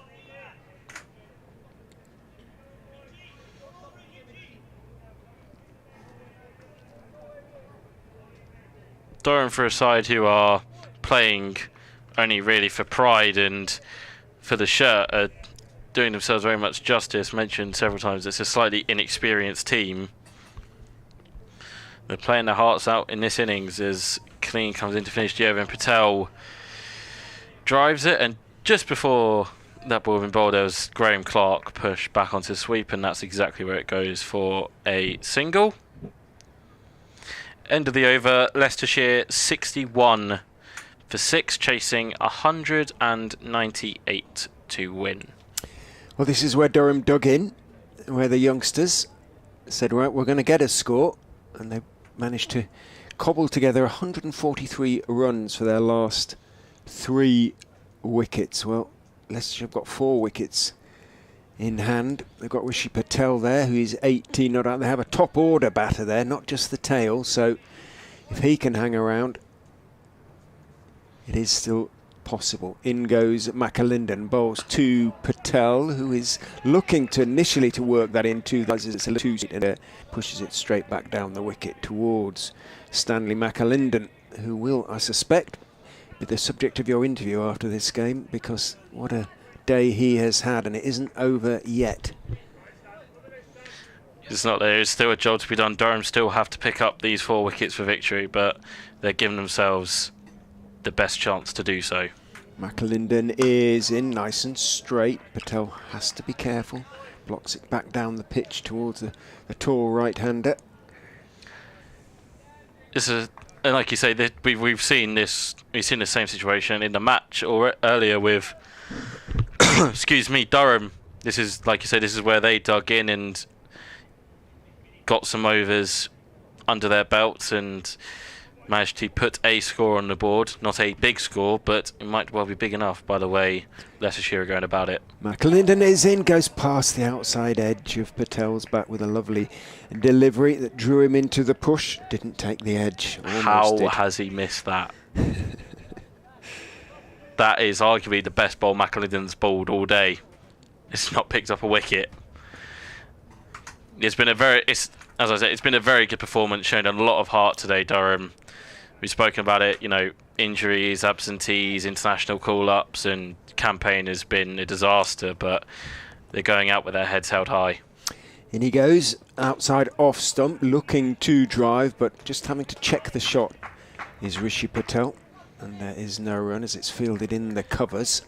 Durham for a side who are playing only really for pride and for the shirt are doing themselves very much justice. Mentioned several times it's a slightly inexperienced team. They're playing their hearts out in this innings as Clean comes in to finish the over and Patel drives it, and just before that ball been bowled there was Graham Clark pushed back onto the sweep, and that's exactly where it goes for a single. End of the over, Leicestershire 61 for 6, chasing 198 to win. Well, this is where Durham dug in, where the youngsters said, right, we're going to get a score, and they managed to cobble together 143 runs for their last 3 wickets. Well, Leicestershire have got 4 wickets in hand. They've got Rishi Patel there, who is 18 not out. They have a top order batter there, not just the tail, so if he can hang around, it is still possible. In goes McAlinden, bowls to Patel, who is looking to initially to work that into the it's a little too and pushes it straight back down the wicket towards Stanley McAlinden, who will, I suspect, be the subject of your interview after this game, because what a day he has had, and it isn't over yet. It's not there. There's still a job to be done. Durham still have to pick up these 4 wickets for victory, but they're giving themselves the best chance to do so. McAlinden is in nice and straight. Patel has to be careful. Blocks it back down the pitch towards the tall right-hander. This is, and like you say, we've seen this. We've seen the same situation in the match or earlier with, excuse me, Durham. This is, like you say, this is where they dug in and got some overs under their belts and managed to put a score on the board. Not a big score, but it might well be big enough by the way Leicestershire are going about it. McAlinden is in, goes past the outside edge of Patel's bat with a lovely delivery that drew him into the push. Didn't take the edge. How has he missed that? That is arguably the best ball McAlinden's bowled all day. It's not picked up a wicket. It's been a very, as I said, it's been a very good performance, showing a lot of heart today, Durham. We've spoken about it, you know, injuries, absentees, international call-ups, and campaign has been a disaster, but they're going out with their heads held high. In he goes, outside off stump, looking to drive, but just having to check the shot is Rishi Patel, and there is no run as it's fielded in the covers.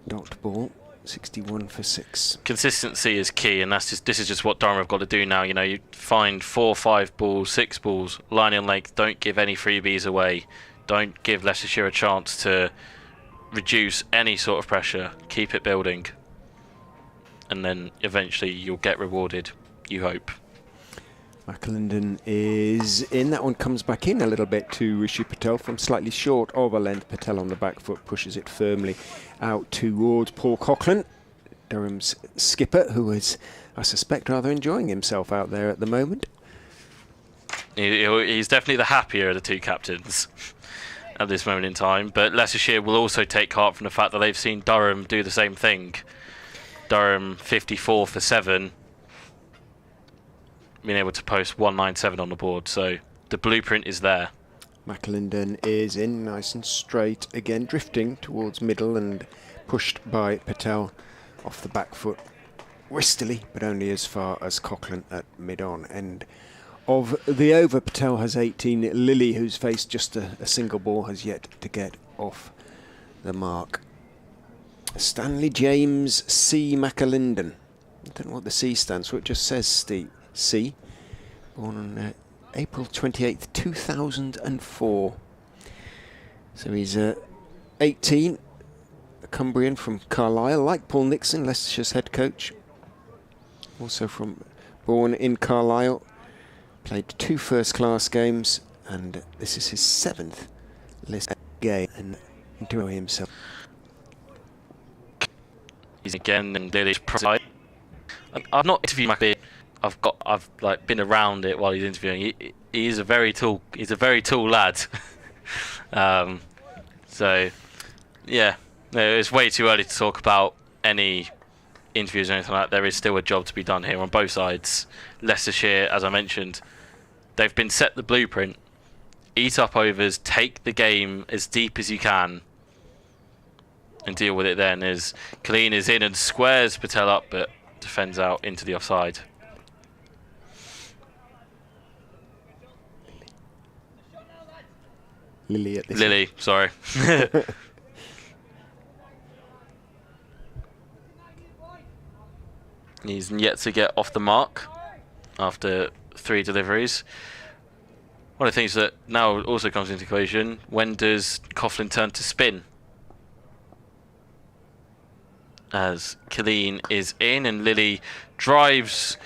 Dot ball. 61 for 6. Consistency is key, and this is just what Durham have got to do now. You know, you find 4, 5 balls, 6 balls, line in length. Don't give any freebies away. Don't give Leicestershire a chance to reduce any sort of pressure. Keep it building, and then eventually you'll get rewarded. You hope. McAlinden is in. That one comes back in a little bit to Rishi Patel from slightly short of a length. Patel on the back foot pushes it firmly out towards Paul Coughlin, Durham's skipper, who is, I suspect, rather enjoying himself out there at the moment. He's definitely the happier of the 2 captains at this moment in time, but Leicestershire will also take heart from the fact that they've seen Durham do the same thing. Durham 54 for 7. Being able to post 197 on the board, so the blueprint is there. McAlinden is in, nice and straight, again drifting towards middle and pushed by Patel off the back foot wistily, but only as far as Coughlin at mid-on. End of the over. Patel has 18. Lilly, who's faced just a single ball, has yet to get off the mark. Stanley James C. McAlinden. I don't know what the C stands for, it just says Steve. C, born on April 28th, 2004. So he's 18, a Cumbrian from Carlisle, like Paul Nixon, Leicestershire's head coach. Also from born in Carlisle, played 2 first-class games, and this is his 7th list game and enjoy himself. He's again in Lily's pride. I've not interviewed McAfee. I've like been around it while he's interviewing. He's a very tall lad. So yeah, no, it's way too early to talk about any interviews or anything like that. There is still a job to be done here on both sides. Leicestershire, as I mentioned, they've been set the blueprint. Eat up overs, take the game as deep as you can, and deal with it then. As Colleen is in and squares Patel up, but defends out into the offside. Lily at this Lily, sorry. He's yet to get off the mark after 3 deliveries. One of the things that now also comes into equation, when does Coughlin turn to spin? As Colleen is in and Lily drives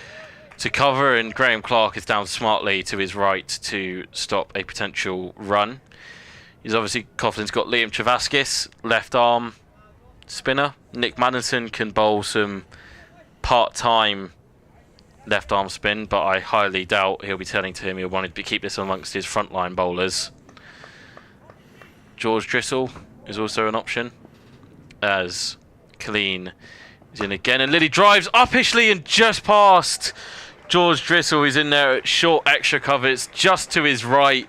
to cover, and Graham Clark is down smartly to his right to stop a potential run. He's obviously, Coughlin's got Liam Travaskis, left arm spinner. Nick Maddison can bowl some part-time left arm spin, but I highly doubt he'll be telling to him he'll want to keep this amongst his frontline bowlers. George Drissel is also an option, as Colleen is in again, and Lily drives uppishly and just past George Drissel. He's in there at short extra cover. It's just to his right,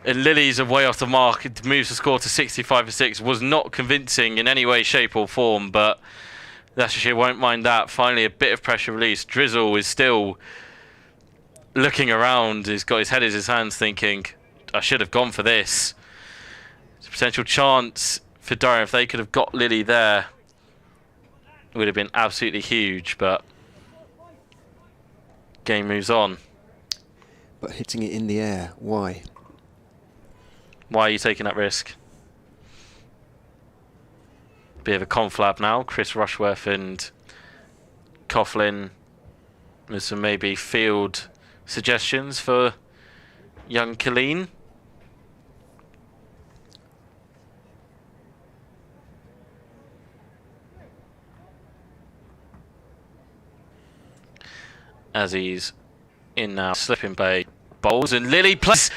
and Lily's away off the mark. It moves the score to 65 for 6. Was not convincing in any way, shape or form, but Leicestershire won't mind that. Finally, a bit of pressure release. Drizzle is still looking around. He's got his head in his hands thinking, I should have gone for this. It's a potential chance for Durham. If they could have got Lily there, it would have been absolutely huge, but game moves on. But hitting it in the air, why? Why are you taking that risk? Bit of a conflab now. Chris Rushworth and Coughlin with some maybe field suggestions for young Colleen. As he's in now, slipping bay bowls, and Lily plays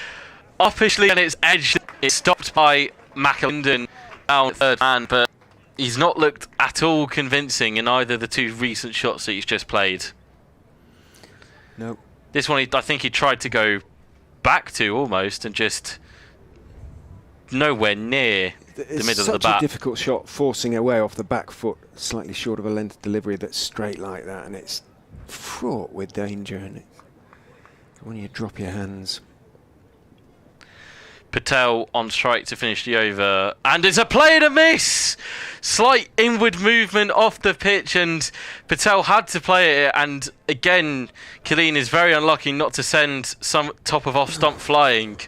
uppishly and it's edged. It's stopped by McAlinden down third man, but he's not looked at all convincing in either of the 2 recent shots that he's just played. No. This one, I think he tried to go back to almost, and just nowhere near the middle of the bat. It's such a difficult shot, forcing away off the back foot, slightly short of a length delivery that's straight like that, and it's fraught with danger, and when you drop your hands. Patel on strike to finish the over, and it's a play and a miss. Slight inward movement off the pitch, and Patel had to play it. And again, Colleen is very unlucky not to send some top of off stump flying.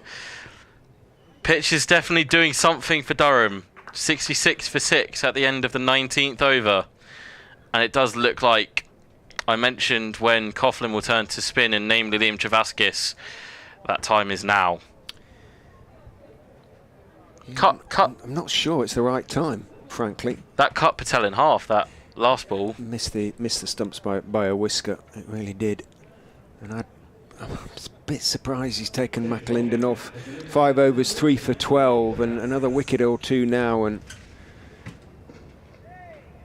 Pitch is definitely doing something for Durham. 66 for 6 at the end of the 19th over, and it does look like I mentioned when Coughlin will turn to spin, and namely Liam Travaskis. That time is now. Cut. I'm not sure it's the right time, frankly. That cut Patel in half, that last ball. Missed the stumps by a whisker. It really did. And I'm a bit surprised he's taken McAlinden off. 5 overs, 3 for 12, and another wicket or 2 now. And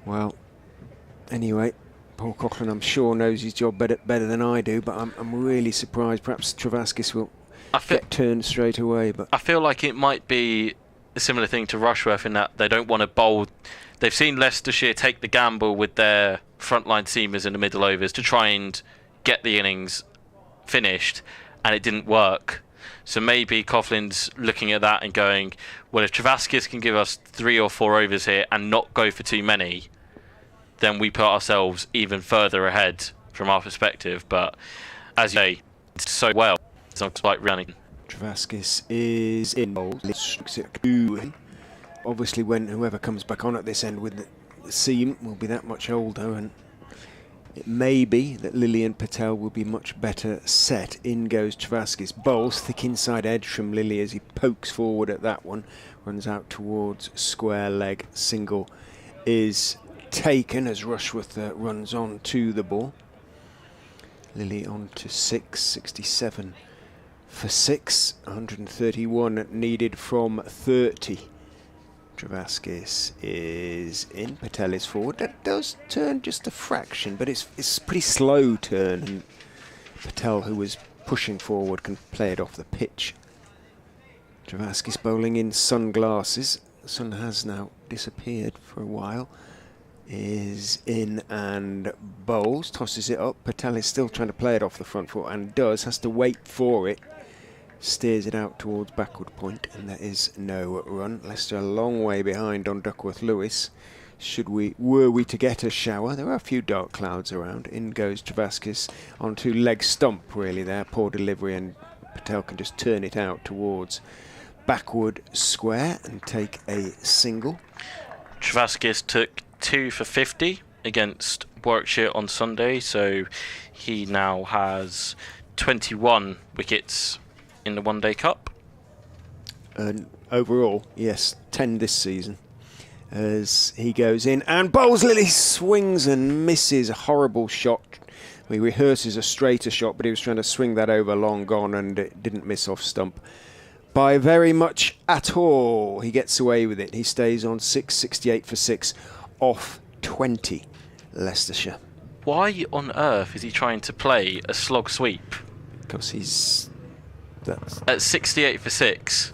well, anyway, Paul Coughlin, I'm sure, knows his job better than I do, but I'm really surprised. Perhaps Travaskis will get turned straight away. But I feel like it might be a similar thing to Rushworth in that they don't want to bowl. They've seen Leicestershire take the gamble with their frontline seamers in the middle overs to try and get the innings finished, and it didn't work. So maybe Coughlin's looking at that and going, well, if Travaskis can give us 3 or 4 overs here and not go for too many, then we put ourselves even further ahead from our perspective. But as you say, it's so well, it's not quite running. Travaskis is in bowl. Obviously, when whoever comes back on at this end with the seam will be that much older, and It may be that Lily Patel will be much better set. In goes Travaskis. Bowls, thick inside edge from Lily as he pokes forward at that one. Runs out towards square leg. Single is taken as Rushworth runs on to the ball. Lily on to 67 for 6. 131 needed from 30. Travaskis is in, Patel is forward. That does turn just a fraction, but it's a pretty slow turn, and Patel, who was pushing forward, can play it off the pitch. Travaskis bowling in sunglasses. The sun has now disappeared for a while. Is in and bowls, tosses it up. Patel is still trying to play it off the front foot and has to wait for it. Steers it out towards backward point, and there is no run. Leicester a long way behind on Duckworth Lewis. Were we to get a shower, there are a few dark clouds around. In goes Travaskis onto leg stump, really there. Poor delivery, and Patel can just turn it out towards backward square and take a single. Travaskis took 2 for 50 against Warwickshire on Sunday, so he now has 21 wickets in the One Day Cup. And overall, yes, 10 this season. As he goes in and bowls, Lily swings and misses. A horrible shot. He rehearses a straighter shot, but he was trying to swing that over long gone, and it didn't miss off stump by very much at all. He gets away with it. He stays on 68 for 6 off 20. Leicestershire. Why on earth is he trying to play a slog sweep? Because at 68 for 6.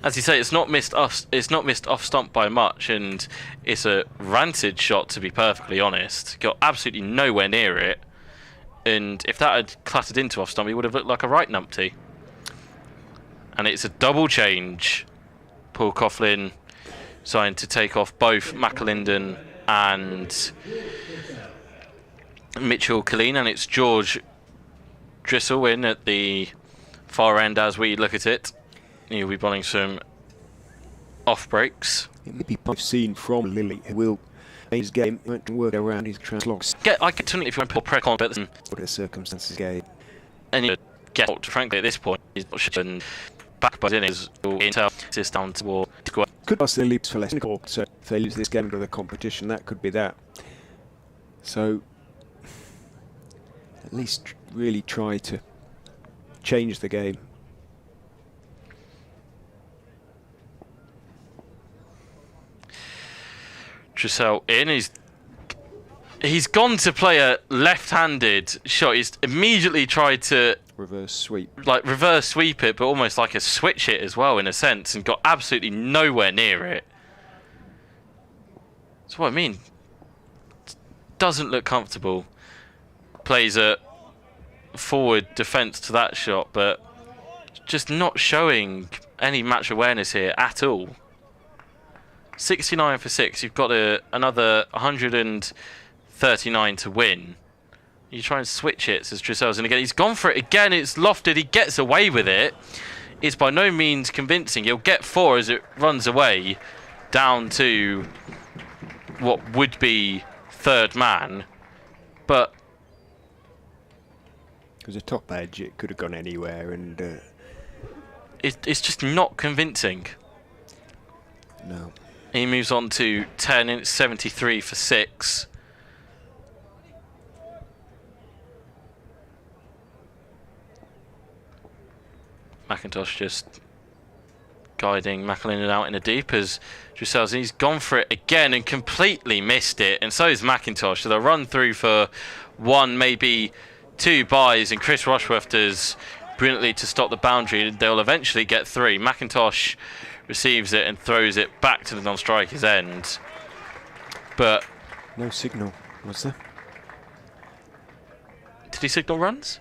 As you say, it's not missed off stump by much, and it's a ranted shot, to be perfectly honest. Got absolutely nowhere near it, and if that had clattered into off stump, he would have looked like a right numpty. And it's a double change. Paul Coughlin signed to take off both McAlinden and Mitchell Killeen, and it's George Drissel in at the far end as we look at it. He'll be bowling some off breaks. It may be I've seen from Lily, who will make his game won't work around his translogs. I get to if you want to put press on, but what the circumstances game. And you get out, frankly, at this point, he's not sure. And back by Innings will intel this down toward square. Could pass the leaps for Leicester, so if they lose this game to the competition, that could be that. So at least really try to change the game. Drissel in. He's gone to play a left-handed shot. He's immediately tried to reverse sweep it, but almost like a switch hit as well in a sense, and got absolutely nowhere near it. That's what I mean. Doesn't look comfortable. Plays a forward defence to that shot, but just not showing any match awareness here at all. 69 for 6. You've got another 139 to win. You try and switch it, says Drissel's, and again he's gone for it again. It's lofted. He gets away with it. It's by no means convincing. He'll get 4 as it runs away down to what would be third man, but it was a top edge. It could have gone anywhere, and it's just not convincing. No. He moves on to 10, and it's 73 for 6. McIntosh just guiding McAlinden out in the deep as Drissel's. He's gone for it again and completely missed it, and so is McIntosh. So they'll run through for 1, maybe 2 byes, and Chris Rushworth does brilliantly to stop the boundary. They'll eventually get 3. McIntosh receives it and throws it back to the non-striker's end. But no signal, was there? Did he signal runs?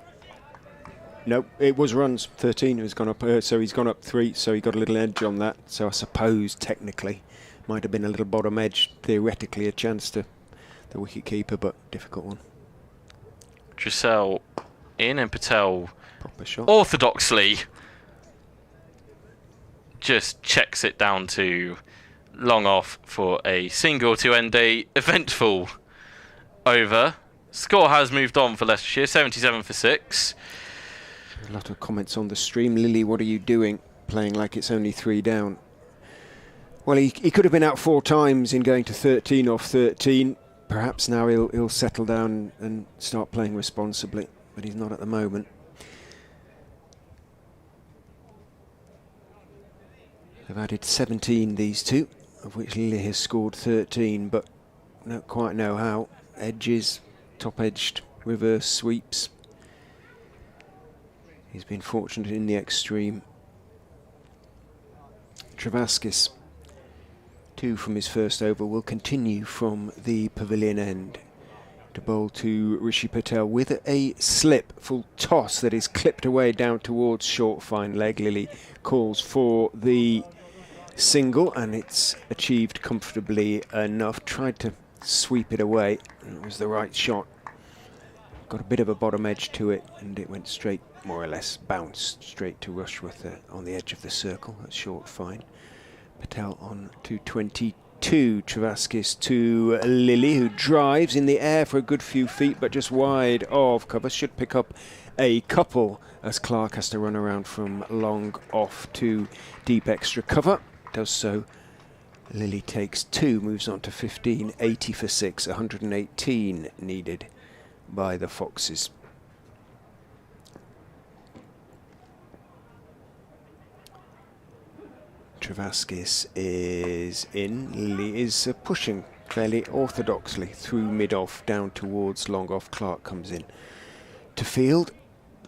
No, it was runs. 13 has gone up, so he's gone up 3, so he got a little edge on that. So I suppose technically might have been a little bottom edge, theoretically a chance to the wicket keeper, but difficult one. Drissel in, and Patel proper shot. Orthodoxly just checks it down to long off for a single to end a eventful over. Score has moved on for Leicestershire, 77 for 6. A lot of comments on the stream. Lily, what are you doing? Playing like it's only 3 down. Well, he could have been out 4 times in going to 13 off 13. Perhaps now he'll settle down and start playing responsibly, but he's not at the moment. They've added 17, these two, of which Lily has scored 13, but don't quite know how. Edges, top-edged, reverse sweeps. He's been fortunate in the extreme. Travaskis, 2 from his first over, will continue from the pavilion end to bowl to Rishi Patel with a slip, full toss that is clipped away down towards short fine leg. Lily calls for the single and it's achieved comfortably enough. Tried to sweep it away and it was the right shot. Got a bit of a bottom edge to it and it went straight, more or less bounced straight to Rushworth on the edge of the circle. That's short fine. Patel on to 22. Travaskis to Lily, who drives in the air for a good few feet but just wide of cover. Should pick up a couple as Clark has to run around from long off to deep extra cover. Does so. Lily takes 2, moves on to 15, 80 for 6, 118 needed by the Foxes. Travaskis is in. Lily is pushing fairly orthodoxly through mid-off down towards long off. Clark comes in to field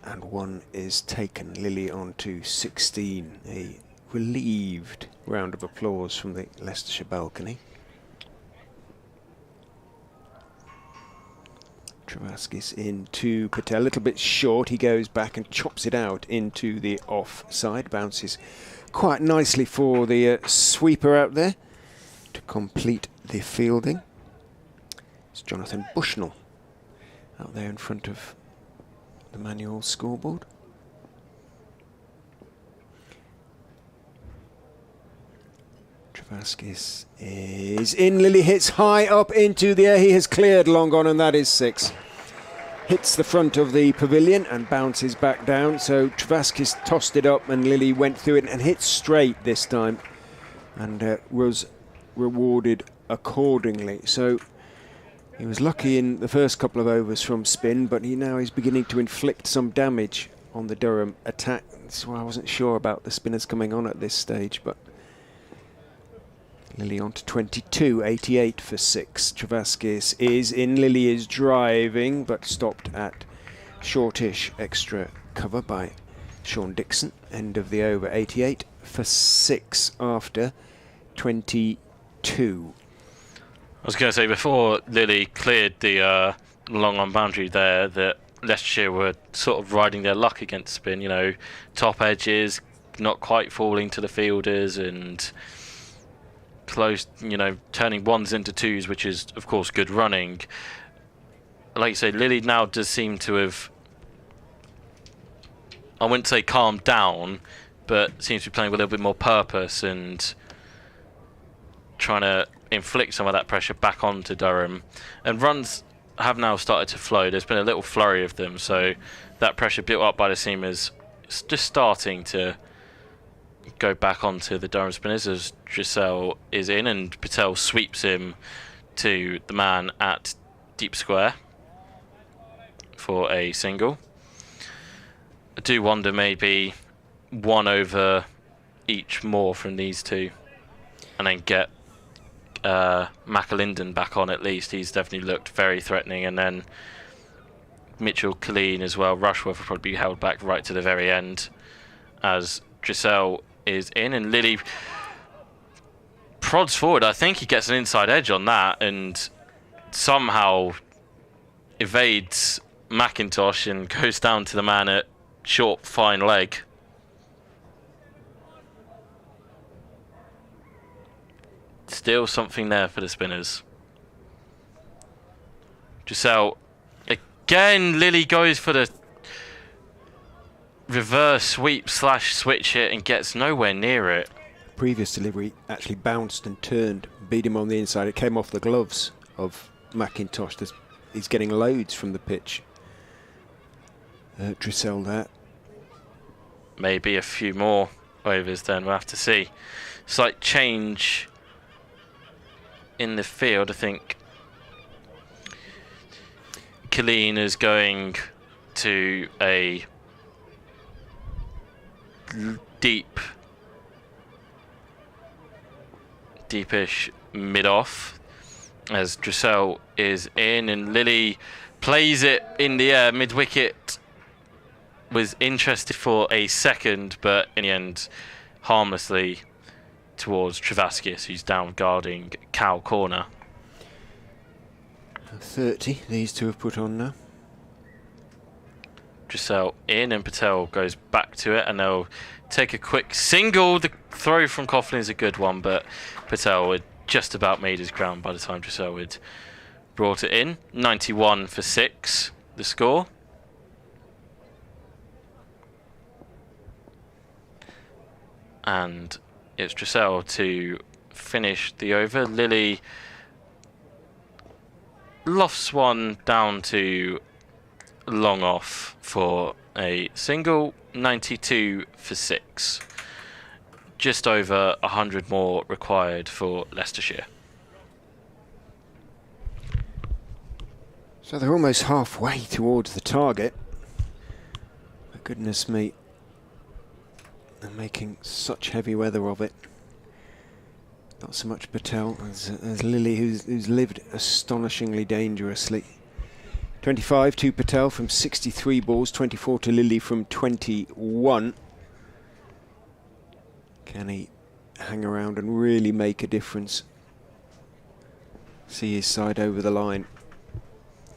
and 1 is taken. Lily on to 16. A relieved round of applause from the Leicestershire balcony. Travaskis into Patel, a little bit short. He goes back and chops it out into the offside. Bounces quite nicely for the sweeper out there to complete the fielding. It's Jonathan Bushnell out there in front of the manual scoreboard. Travaskis is in. Lily hits high up into the air. He has cleared long on and that is 6. Hits the front of the pavilion and bounces back down. So Travaskis tossed it up and Lily went through it and hit straight this time and was rewarded accordingly. So he was lucky in the first couple of overs from spin, but he now is beginning to inflict some damage on the Durham attack. That's why I wasn't sure about the spinners coming on at this stage, but Lily on to 22, 88 for 6. Travaskis is in. Lily is driving, but stopped at shortish extra cover by Sean Dixon. End of the over, 88 for 6 after 22. I was going to say, before Lily cleared the long on boundary there, that Leicestershire were sort of riding their luck against spin, you know, top edges, not quite falling to the fielders and close, you know, turning 1s into 2s, which is, of course, good running. Like you say, Lily now does seem to have, I wouldn't say calmed down, but seems to be playing with a little bit more purpose and trying to inflict some of that pressure back onto Durham. And runs have now started to flow. There's been a little flurry of them, so that pressure built up by the seamers is just starting to go back onto the Durham spinners as Giselle is in and Patel sweeps him to the man at deep square for a single. I do wonder maybe 1 over each more from these two and then get McAlinden back on at least. He's definitely looked very threatening, and then Mitchell, Colleen as well. Rushworth will probably be held back right to the very end as Giselle is in, and Lily prods forward. I think he gets an inside edge on that and somehow evades McIntosh and goes down to the man at short fine leg. Still something there for the spinners. Giselle again. Lily goes for the reverse sweep / switch hit and gets nowhere near it. Previous delivery actually bounced and turned, beat him on the inside. It came off the gloves of McIntosh. There's he's getting loads from the pitch. Drissel there. Maybe a few more overs then, we'll have to see. Slight change in the field, I think. Colleen is going to a deepish mid-off as Drissel is in, and Lily plays it in the air mid-wicket. Was interested for a second, but in the end harmlessly towards Travaskis, who's down guarding cow corner. 30 these two have put on now. Drissel in, and Patel goes back to it, and they'll take a quick single. The throw from Coughlin is a good one, but Patel had just about made his ground by the time Drissel had brought it in. 91 for 6, the score. And it's Drissel to finish the over. Lily lofts one down to long off for a single. 92 for 6. Just over 100 more required for Leicestershire. So they're almost halfway towards the target. My goodness me. They're making such heavy weather of it. Not so much Patel as Lily, who's lived astonishingly dangerously. 25 to Patel from 63 balls, 24 to Lily from 21. Can he hang around and really make a difference? See his side over the line.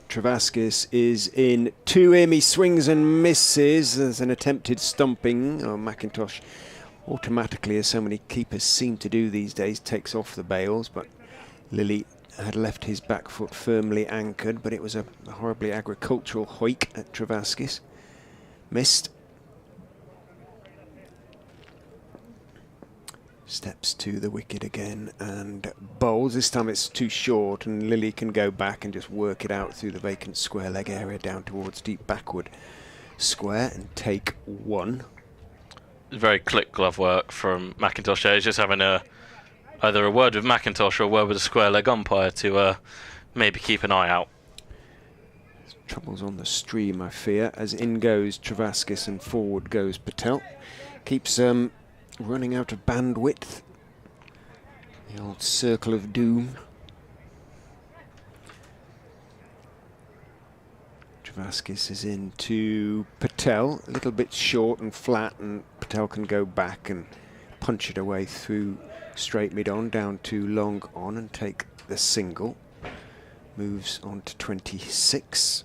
Travaskis is in to him. He swings and misses. There's an attempted stumping. Oh, McIntosh automatically, as so many keepers seem to do these days, takes off the bails, but Lily had left his back foot firmly anchored, but it was a horribly agricultural hoik at Travaskis. Missed. Steps to the wicket again and bowls. This time it's too short, and Lily can go back and just work it out through the vacant square leg area down towards deep backward square and take one. Very click glove work from McIntosh there. He's just having either a word with McIntosh or a word with a square leg umpire to maybe keep an eye out. There's troubles on the stream, I fear, as in goes Travaskis and forward goes Patel. Keeps running out of bandwidth. The old circle of doom. Travaskis is in to Patel, a little bit short and flat, and Patel can go back and punch it away through straight mid on, down to long on and take the single. Moves on to 26.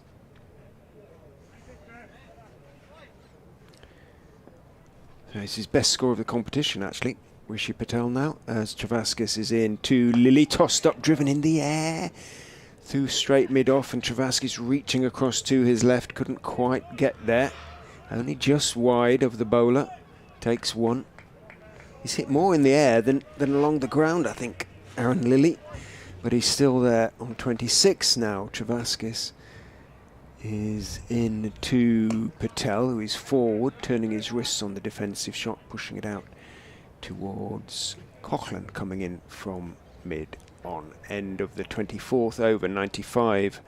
So it's his best score of the competition, actually. Rishi Patel now, as Travaskis is in to Lily, tossed up, driven in the air through straight mid off, and Travaskis reaching across to his left, couldn't quite get there. Only just wide of the bowler, takes one. He's hit more in the air than along the ground, I think, Aaron Lilly, but he's still there on 26 now. Travaskis is in to Patel, who is forward, turning his wrists on the defensive shot, pushing it out towards Coughlin, coming in from mid on. End of the 24th over, 95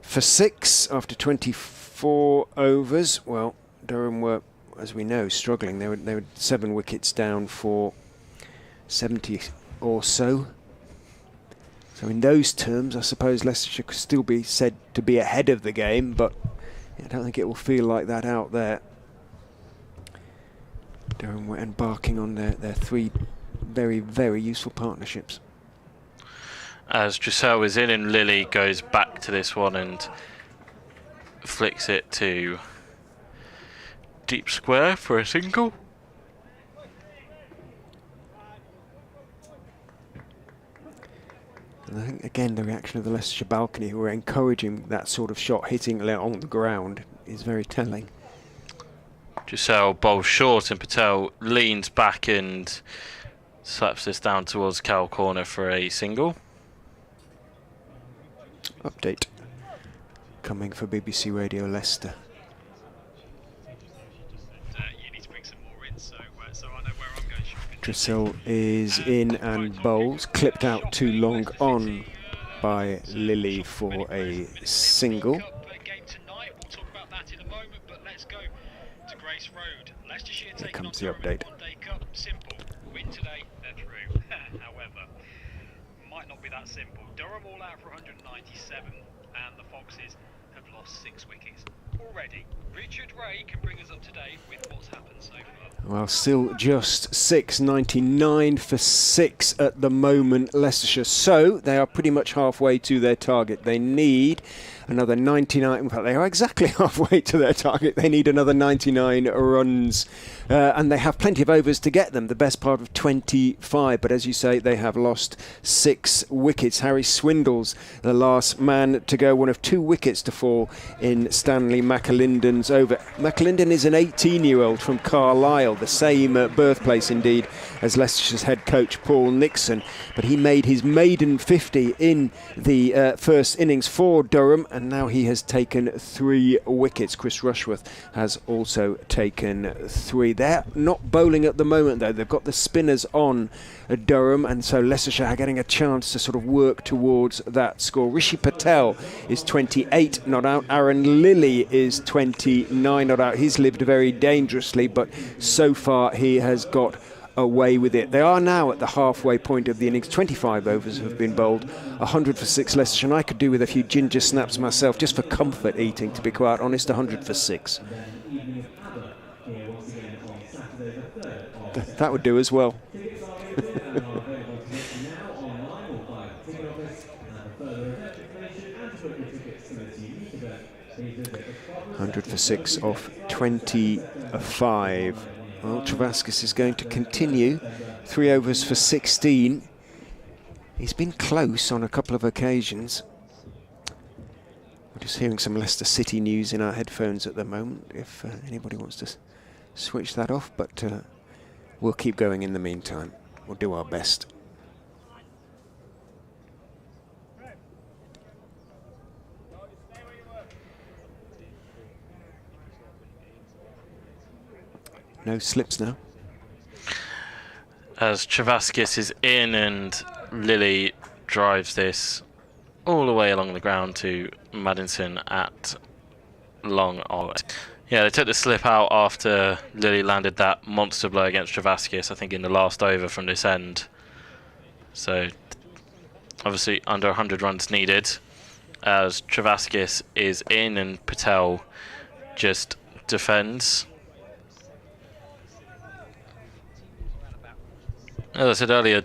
for 6 after 24 overs. Well, Durham were, as we know, struggling. They were 7 wickets down for 70 or so. So in those terms, I suppose Leicestershire could still be said to be ahead of the game, but I don't think it will feel like that out there. Durham were embarking on their 3 very, very useful partnerships. As Drissel is in, and Lily goes back to this one and flicks it to deep square for a single. And I think, again, the reaction of the Leicestershire balcony, who were encouraging that sort of shot hitting on the ground, is very telling. Drissel bowls short, and Patel leans back and slaps this down towards cow corner for a single. Update. coming for BBC Radio Leicester. You need to bring some more in, so I know where I'm going shopping. Dressel is in and bowls, clipped out too long on by Lilly for a single. Game tonight. We'll talk about that in a moment, but let's go to Grace Road. Leicestershire Here taking comes on the Durham update. in the one-day cup. Simple. Win today, they're through. However, might not be that simple. Durham all out for 197, and the Foxes have lost 6 wickets already. Richard Ray can bring us up to date with what's happened so far. Well, still just 6.99 for 6 at the moment, Leicestershire. So they are pretty much halfway to their target. They need another 99. In fact, they are exactly halfway to their target. They need another 99 runs. And they have plenty of overs to get them, the best part of 25. But as you say, they have lost 6 wickets. Harry Swindle's the last man to go, one of 2 wickets to fall in Stanley McAlinden's over. McAlinden is an 18-year-old from Carlisle, the same birthplace indeed as Leicestershire's head coach Paul Nixon. But he made his maiden 50 in the first innings for Durham, and now he has taken 3 wickets. Chris Rushworth has also taken 3. They're not bowling at the moment, though. They've got the spinners on Durham, and so Leicestershire are getting a chance to sort of work towards that score. Rishi Patel is 28 not out. Aaron Lilly is 29 not out. He's lived very dangerously, but so far he has got away with it. They are now at the halfway point of the innings. 25 overs have been bowled, 100 for 6 Leicestershire, and I could do with a few ginger snaps myself, just for comfort eating, to be quite honest. 100 for 6. That would do as well. 100 for 6 off 25. Well, Travaskis is going to continue. 3 overs for 16. He's been close on a couple of occasions. We're just hearing some Leicester City news in our headphones at the moment, if anybody wants to switch that off, but we'll keep going in the meantime. We'll do our best. No slips now. As Travaskis is in and Lilly drives this all the way along the ground to Maddinson at long on. Yeah, they took the slip out after Lilly landed that monster blow against Travaskis, I think in the last over from this end. So obviously under 100 runs needed, as Travaskis is in and Patel just defends. As I said earlier,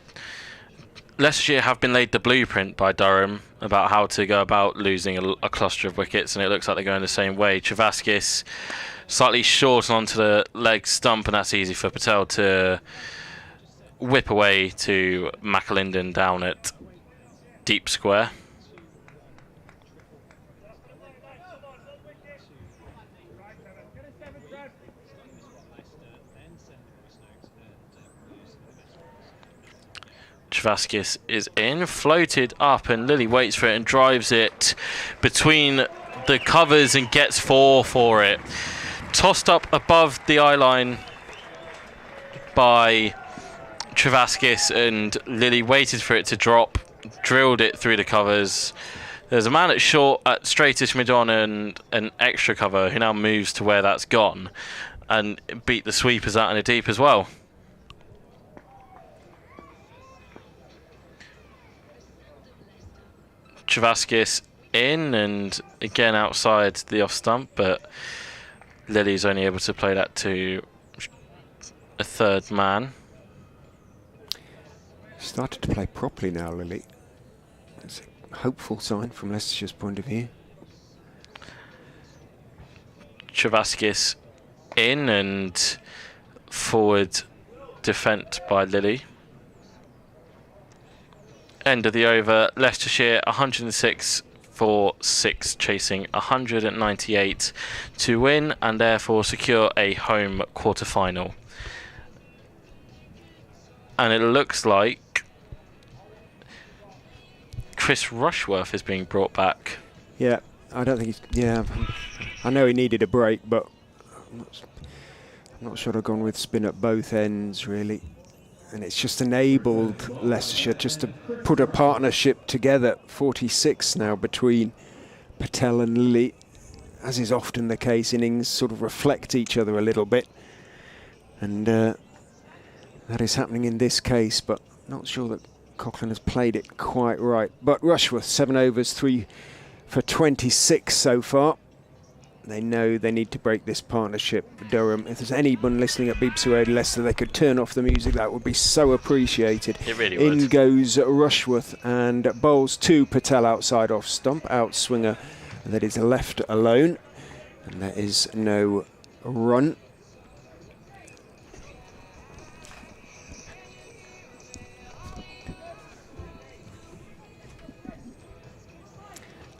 Leicestershire have been laid the blueprint by Durham about how to go about losing a cluster of wickets, and it looks like they're going the same way. Travaskis slightly short onto the leg stump, and that's easy for Patel to whip away to McAlinden down at deep square. Travaskis is in, floated up, and Lilly waits for it and drives it between the covers and gets 4 for it. Tossed up above the eye line by Travaskis, and Lilly waited for it to drop, drilled it through the covers. There's a man at short, at straightest mid-on and an extra cover who now moves to where that's gone and beat the sweepers out in the deep as well. Travaskis in and again outside the off stump, but Lilly's only able to play that to a third man. Started to play properly now, Lilly. That's a hopeful sign from Leicestershire's point of view. Travaskis in and forward defend by Lilly. End of the over, Leicestershire 106 for 6, chasing 198 to win and therefore secure a home quarter-final. And it looks like Chris Rushworth is being brought back. Yeah, I don't think he's. Yeah, I know he needed a break, but I'm not sure I've gone with spin at both ends really. And it's just enabled Leicestershire just to put a partnership together. 46 now between Patel and Lilly. As is often the case, innings sort of reflect each other a little bit. And that is happening in this case, but not sure that Coughlin has played it quite right. But Rushworth, 7 overs, 3 for 26 so far. They know they need to break this partnership. Durham, if there's anyone listening at BBC Radio Leicester, they could turn off the music. That would be so appreciated. It really In would. goes Rushworth and bowls to Patel outside off stump. Outswinger that is left alone. And there is no run.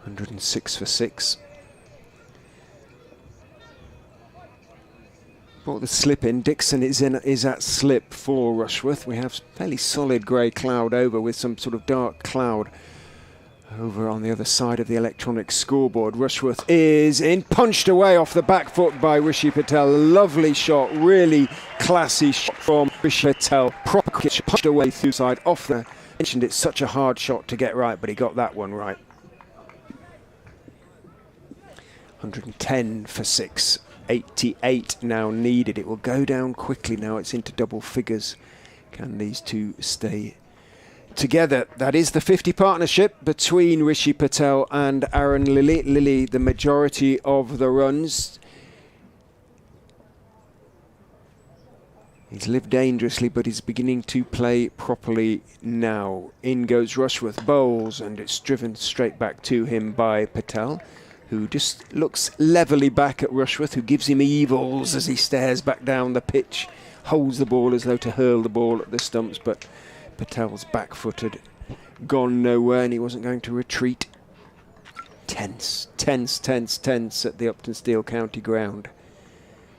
.106 for 6. Brought the slip in. Dixon is at slip for Rushworth. We have fairly solid grey cloud over with some sort of dark cloud over on the other side of the electronic scoreboard. Rushworth is in, punched away off the back foot by Rishi Patel. Lovely shot, really classy shot from Rishi Patel. Proper pitch, punched away through side off the. Mentioned it's such a hard shot to get right, but he got that one right. 110 for 6. 88 now needed. It will go down quickly now. It's into double figures. Can these two stay together? That is the 50 partnership between Rishi Patel and Aaron Lilly. Lilly, the majority of the runs. He's lived dangerously, but he's beginning to play properly now. In goes Rushworth, bowls, and it's driven straight back to him by Patel, who just looks levelly back at Rushworth, who gives him evils as he stares back down the pitch, holds the ball as though to hurl the ball at the stumps, but Patel's back-footed, gone nowhere, and he wasn't going to retreat. Tense at the Uptonsteel County ground.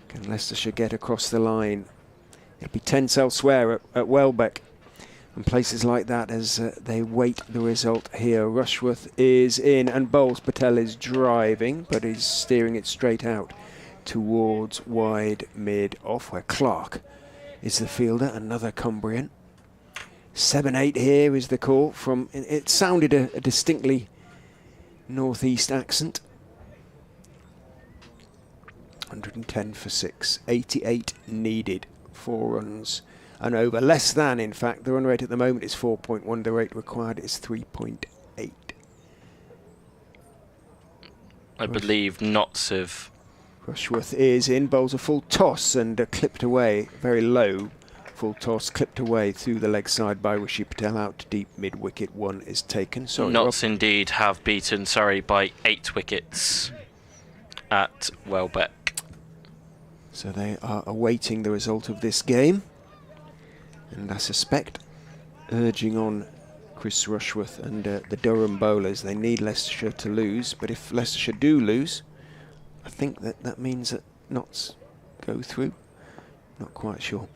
Can Leicestershire get across the line? It'll be tense elsewhere at Welbeck and places like that as they wait the result here. Rushworth is in and bowls. Patel is driving, but he's steering it straight out towards wide mid-off, where Clark is the fielder, another Cumbrian. 7-8 here is the call from. It sounded a distinctly northeast accent. 110 for 6. 88 needed. 4 runs. And over, less than, in fact. The run rate at the moment is 4.1. The rate required is 3.8. I believe knots of. Rushworth is in, bowls a full toss and clipped away, very low. Full toss, clipped away through the leg side by Rishi Patel, out to deep mid-wicket. 1 is taken. Sorry, Knots Rob. indeed have beaten Surrey by 8 wickets at Welbeck. So they are awaiting the result of this game. And I suspect urging on Chris Rushworth and the Durham bowlers. They need Leicestershire to lose, but if Leicestershire do lose, I think that means that knots go through. Not quite sure.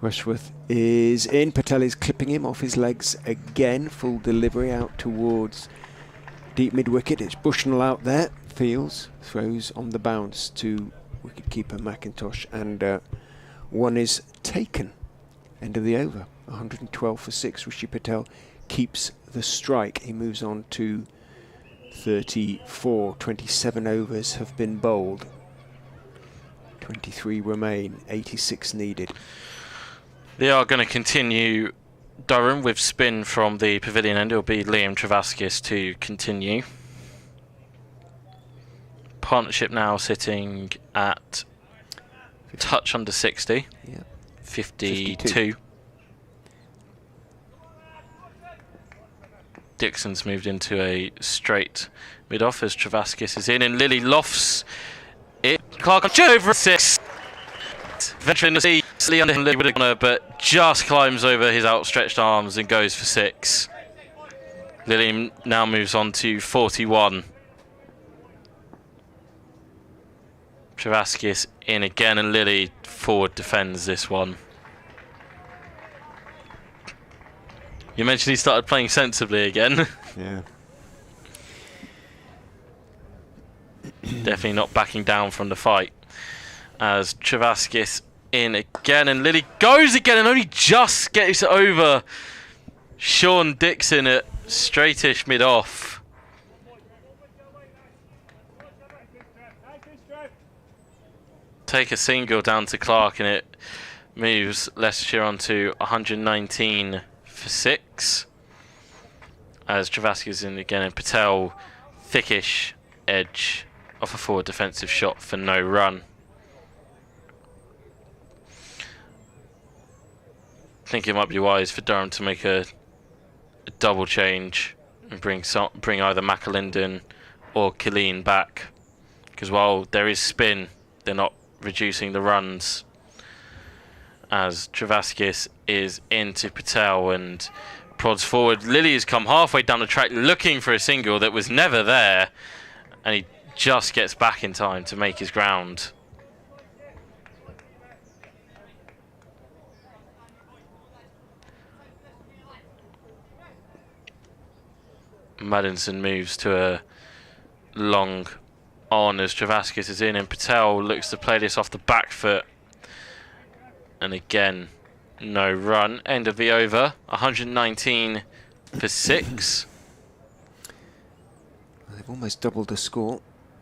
Rushworth is in. Patel is clipping him off his legs again. Full delivery out towards deep mid-wicket. It's Bushnell out there. Fields throws on the bounce to wicketkeeper McIntosh, and 1 is taken. End of the over. 112 for 6. Rishi Patel keeps the strike. He moves on to 34. 27 overs have been bowled. 23 remain. 86 needed. They are going to continue Durham with spin from the pavilion end. It will be Liam Travaskis to continue. Partnership now sitting at touch under 60. Yeah. 52. Dixon's moved into a straight mid-off as Travaskis is in, and Lilly lofts it. Clark over 6. Veteran to see under him, Lilly would have gone, but just climbs over his outstretched arms and goes for 6. Lilly now moves on to 41. Travaskis in again, and Lilly forward defends this one. You mentioned he started playing sensibly again. Yeah. Definitely not backing down from the fight. As Travaskis in again, and Lily goes again and only just gets it over Sean Dixon at straightish mid-off. Take a single down to Clark, and it moves Leicestershire on to 119 for 6. As Travaskis in again, and Patel thickish edge off a forward defensive shot for no run. I think it might be wise for Durham to make a double change and bring either McAlinden or Killeen back, because while there is spin, they're not reducing the runs. As Travaskis is into Patel and prods forward. Lily has come halfway down the track looking for a single that was never there, and he just gets back in time to make his ground. Maddinson moves to a long on as Travaskis is in, and Patel looks to play this off the back foot. And again, no run. End of the over. 119 for 6. They've almost doubled the score,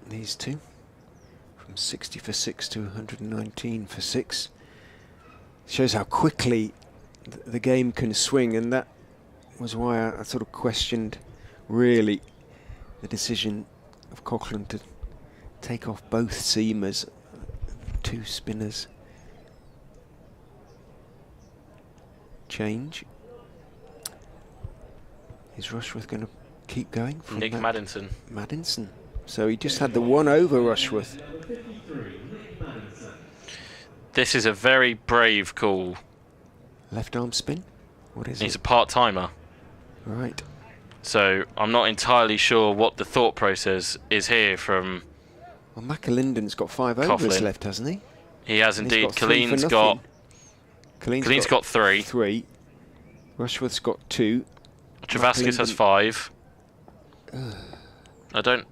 these two. From 60 for 6 to 119 for 6. Shows how quickly the game can swing, and that was why I sort of questioned, really, the decision of Coughlin to take off both seamers, 2 spinners. Change. Is Rushworth going to keep going? From Nick Maddinson. Maddinson. So he just had the one over Rushworth. This is a very brave call. Left arm spin? What is He's it? a part-timer. Right. So I'm not entirely sure what the thought process is here from... Well, McAlinden's got 5 overs left, hasn't he? He has And indeed. he's got 3 for Killeen's nothing. Killeen's got 3. 3. Rushworth's got 2. Travaskis has 5. I don't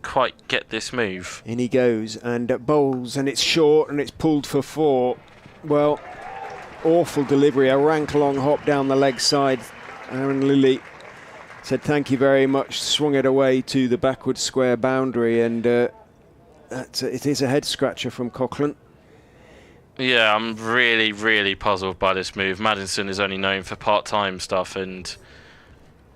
quite get this move. In he goes, and bowls, and it's short, and it's pulled for 4. Well, awful delivery. A rank long hop down the leg side. Aaron Lilly said thank you very much, swung it away to the backward square boundary, and it is a head scratcher from Coughlin. Yeah, I'm really, really puzzled by this move. Maddinson is only known for part-time stuff, and...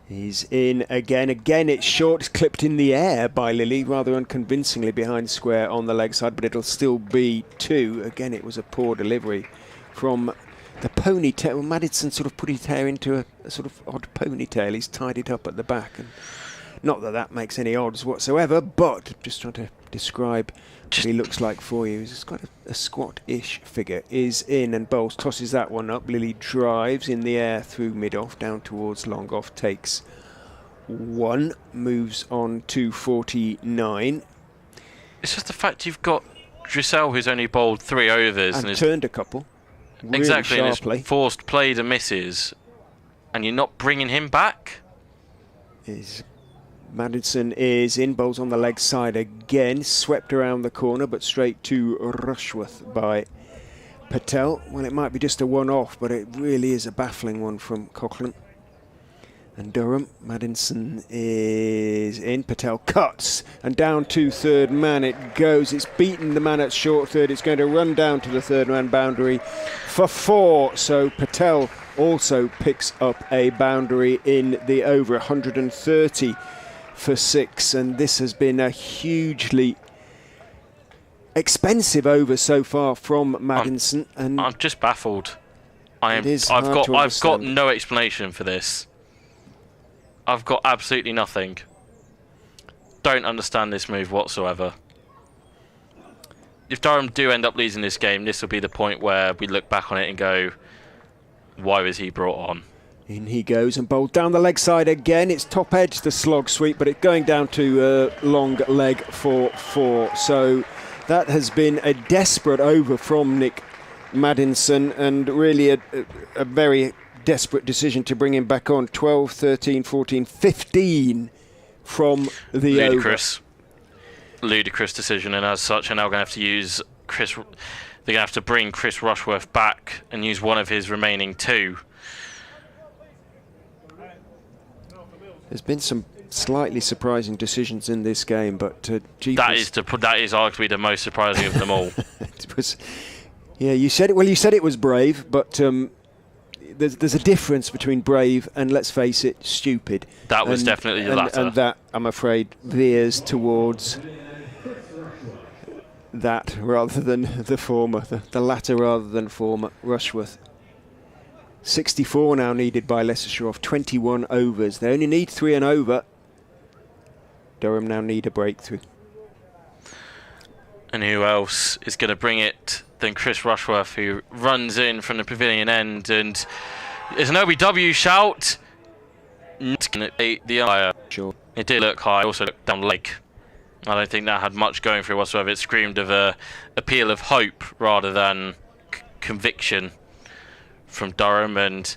He's in again. Again, it's short. It's clipped in the air by Lilly, rather unconvincingly behind square on the leg side, but it'll still be 2. Again, it was a poor delivery from the ponytail. Well, Maddinson sort of put his hair into a sort of odd ponytail. He's tied it up at the back. And not that that makes any odds whatsoever, but just trying to describe what he looks like for you. He's got a squat-ish figure. Is in and bowls, tosses that one up. Lilly drives in the air through mid-off, down towards long-off, takes 1, moves on to 49. It's just the fact you've got Drissel, who's only bowled 3 overs. And turned a couple. Really exactly, sharply. And it's forced play to misses, and you're not bringing him back? Maddinson is in, bowls on the leg side again, swept around the corner, but straight to Rushworth by Patel. Well, it might be just a one-off, but it really is a baffling one from Coughlin. And Durham, Maddinson is in, Patel cuts, and down to third man it goes. It's beaten the man at short third. It's going to run down to the third man boundary for 4. So Patel also picks up a boundary in the over, 130 for 6. And this has been a hugely expensive over so far from Maddinson. And I'm just baffled. I've got no explanation for this. I've got absolutely nothing. Don't understand this move whatsoever. If Durham do end up losing this game, this will be the point where we look back on it and go, why was he brought on? In he goes and bowled down the leg side again. It's top edge, the slog sweep, but it's going down to long leg for 4. So that has been a desperate over from Nick Maddinson, and really a very desperate decision to bring him back on. 12, 13, 14, 15 from the Ludicrous. over. ludicrous decision, and as such, are now going to have to use Chris. They're going to have to bring Chris Rushworth back and use one of his remaining 2. There's been some slightly surprising decisions in this game, but that is arguably the most surprising of them all. It was, yeah, you said it. Well, you said it was brave, but there's a difference between brave and, let's face it, stupid. That was definitely the latter. And that, I'm afraid, veers towards that rather than the former, the latter rather than former. Rushworth. 64 now needed by Leicestershire off 21 overs. They only need 3 and over. Durham now need a breakthrough. And who else is going to bring it than Chris Rushworth, who runs in from the pavilion end, and there's an OBW shout. The umpire. Sure. It did look high, also looked down the leg. I don't think that had much going for it whatsoever. It screamed of a appeal of hope rather than conviction from Durham. And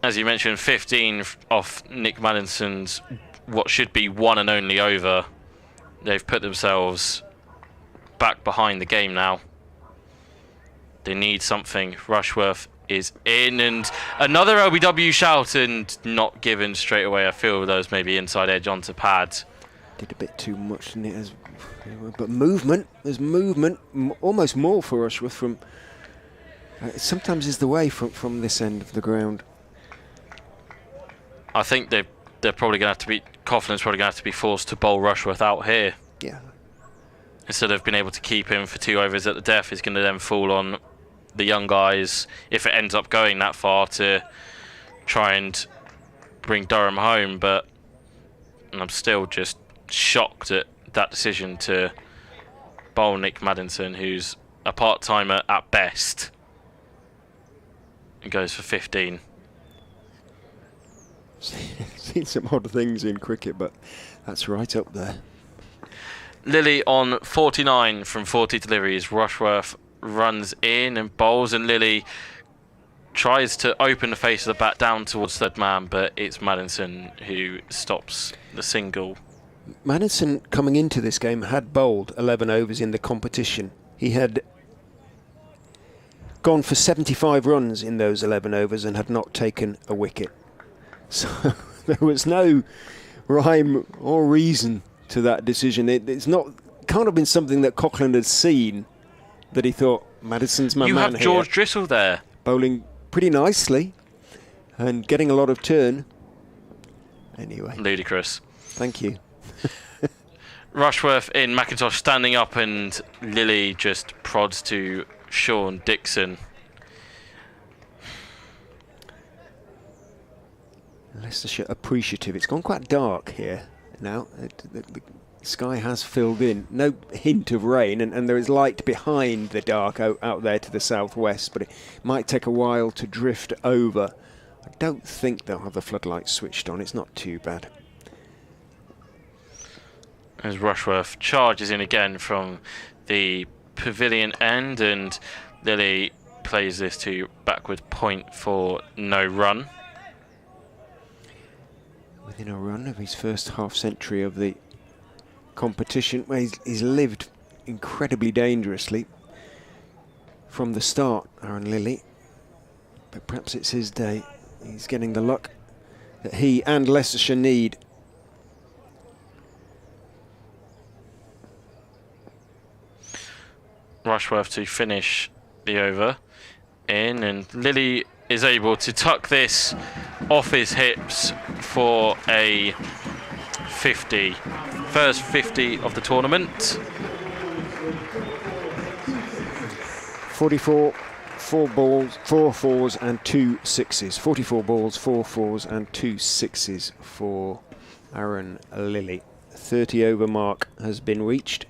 as you mentioned, 15 off Nick Maddinson's what should be one and only over. They've put themselves back behind the game now. They need something. Rushworth is in, and another OBW shout, and not given straight away. I feel those maybe inside edge onto pad. Did a bit too much, didn't it? But movement, there's movement, almost more for Rushworth from. Sometimes is the way from this end of the ground. I think they're probably going to have to be. Coughlin's probably going to have to be forced to bowl Rushworth out here. Yeah. Instead of being able to keep him for 2 overs at the death, he's going to then fall on the young guys, if it ends up going that far, to try and bring Durham home. But I'm still just shocked at that decision to bowl Nick Maddinson, who's a part-timer at best, and goes for 15. Seen some odd things in cricket, but that's right up there. Lilly on 49 from 40 deliveries. Rushworth runs in and bowls, and Lilly tries to open the face of the bat down towards third man, but it's Maddinson who stops the single. Maddinson, coming into this game, had bowled 11 overs in the competition. He had gone for 75 runs in those 11 overs and had not taken a wicket. So there was no rhyme or reason to that decision. Can't have been something that Coughlan had seen, that he thought, Maddison's my man here. You have George Drissel there. Bowling pretty nicely and getting a lot of turn. Anyway. Ludicrous. Thank you. Rushworth in, McIntosh standing up, and Lilly just prods to Sean Dixon. Leicestershire appreciative. It's gone quite dark here now. The sky has filled in. No hint of rain, and there is light behind the dark out there to the southwest, but it might take a while to drift over. I don't think they'll have the floodlights switched on. It's not too bad. As Rushworth charges in again from the pavilion end, and Lilly plays this to backward point for no run. Within a run of his first half century of the competition, where he's lived incredibly dangerously from the start, Aaron Lilly. But perhaps it's his day. He's getting the luck that he and Leicestershire need. Rushworth to finish the over in, and Lilly is able to tuck this off his hips for a 50. First 50 of the tournament. 44, 4 balls, 4 fours and 2 sixes. 44 balls, 4 fours and 2 sixes for Aaron Lilly. 30 over mark has been reached.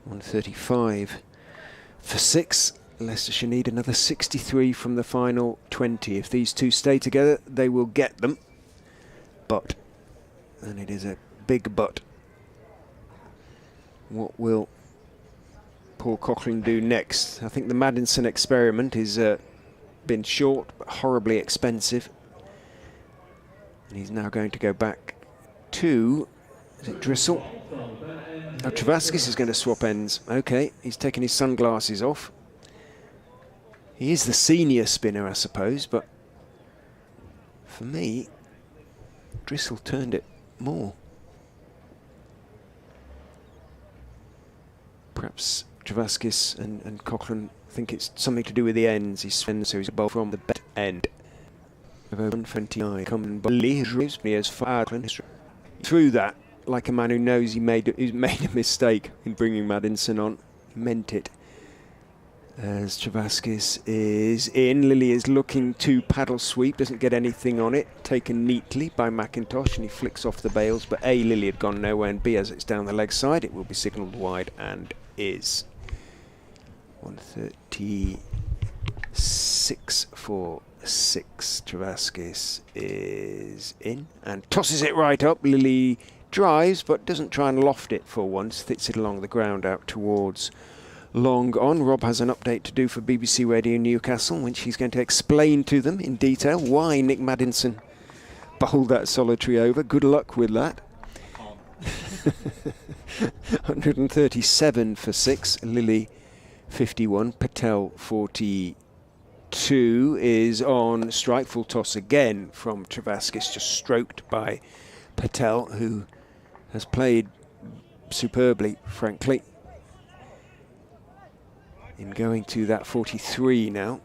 135 for 6. Leicestershire need another 63 from the final 20. If these two stay together, they will get them. But, and it is a big but, what will Paul Coughlan do next? I think the Maddinson experiment has been short but horribly expensive. And he's now going to go back to Is it Drissel? Oh, Travaskis is going to swap ends. Okay, he's taking his sunglasses off. He is the senior spinner, I suppose, but for me, Drissel turned it more. Perhaps Travaskis and Cochrane think it's something to do with the ends. He's spinning, so he's a ball from the bet end. 129 coming by Lee as far through that, like a man who knows he's made a mistake in bringing Madinson on. He meant it. As Travaskis is in, Lilly is looking to paddle sweep, doesn't get anything on it, taken neatly by McIntosh, and he flicks off the bails, but A, Lilly had gone nowhere, and B, as it's down the leg side, it will be signalled wide, and is. 136 for 6. Travaskis is in, and tosses it right up. Lilly drives, but doesn't try and loft it for once, hits it along the ground out towards long on. Rob has an update to do for BBC Radio Newcastle, which he's going to explain to them in detail why Nick Madinson bowled that solitary over. Good luck with that. 137 for 6. Lilly 51. Patel 42 is on strike. Full toss again from Travaskis, just stroked by Patel, who has played superbly, frankly, in going to that 43 now,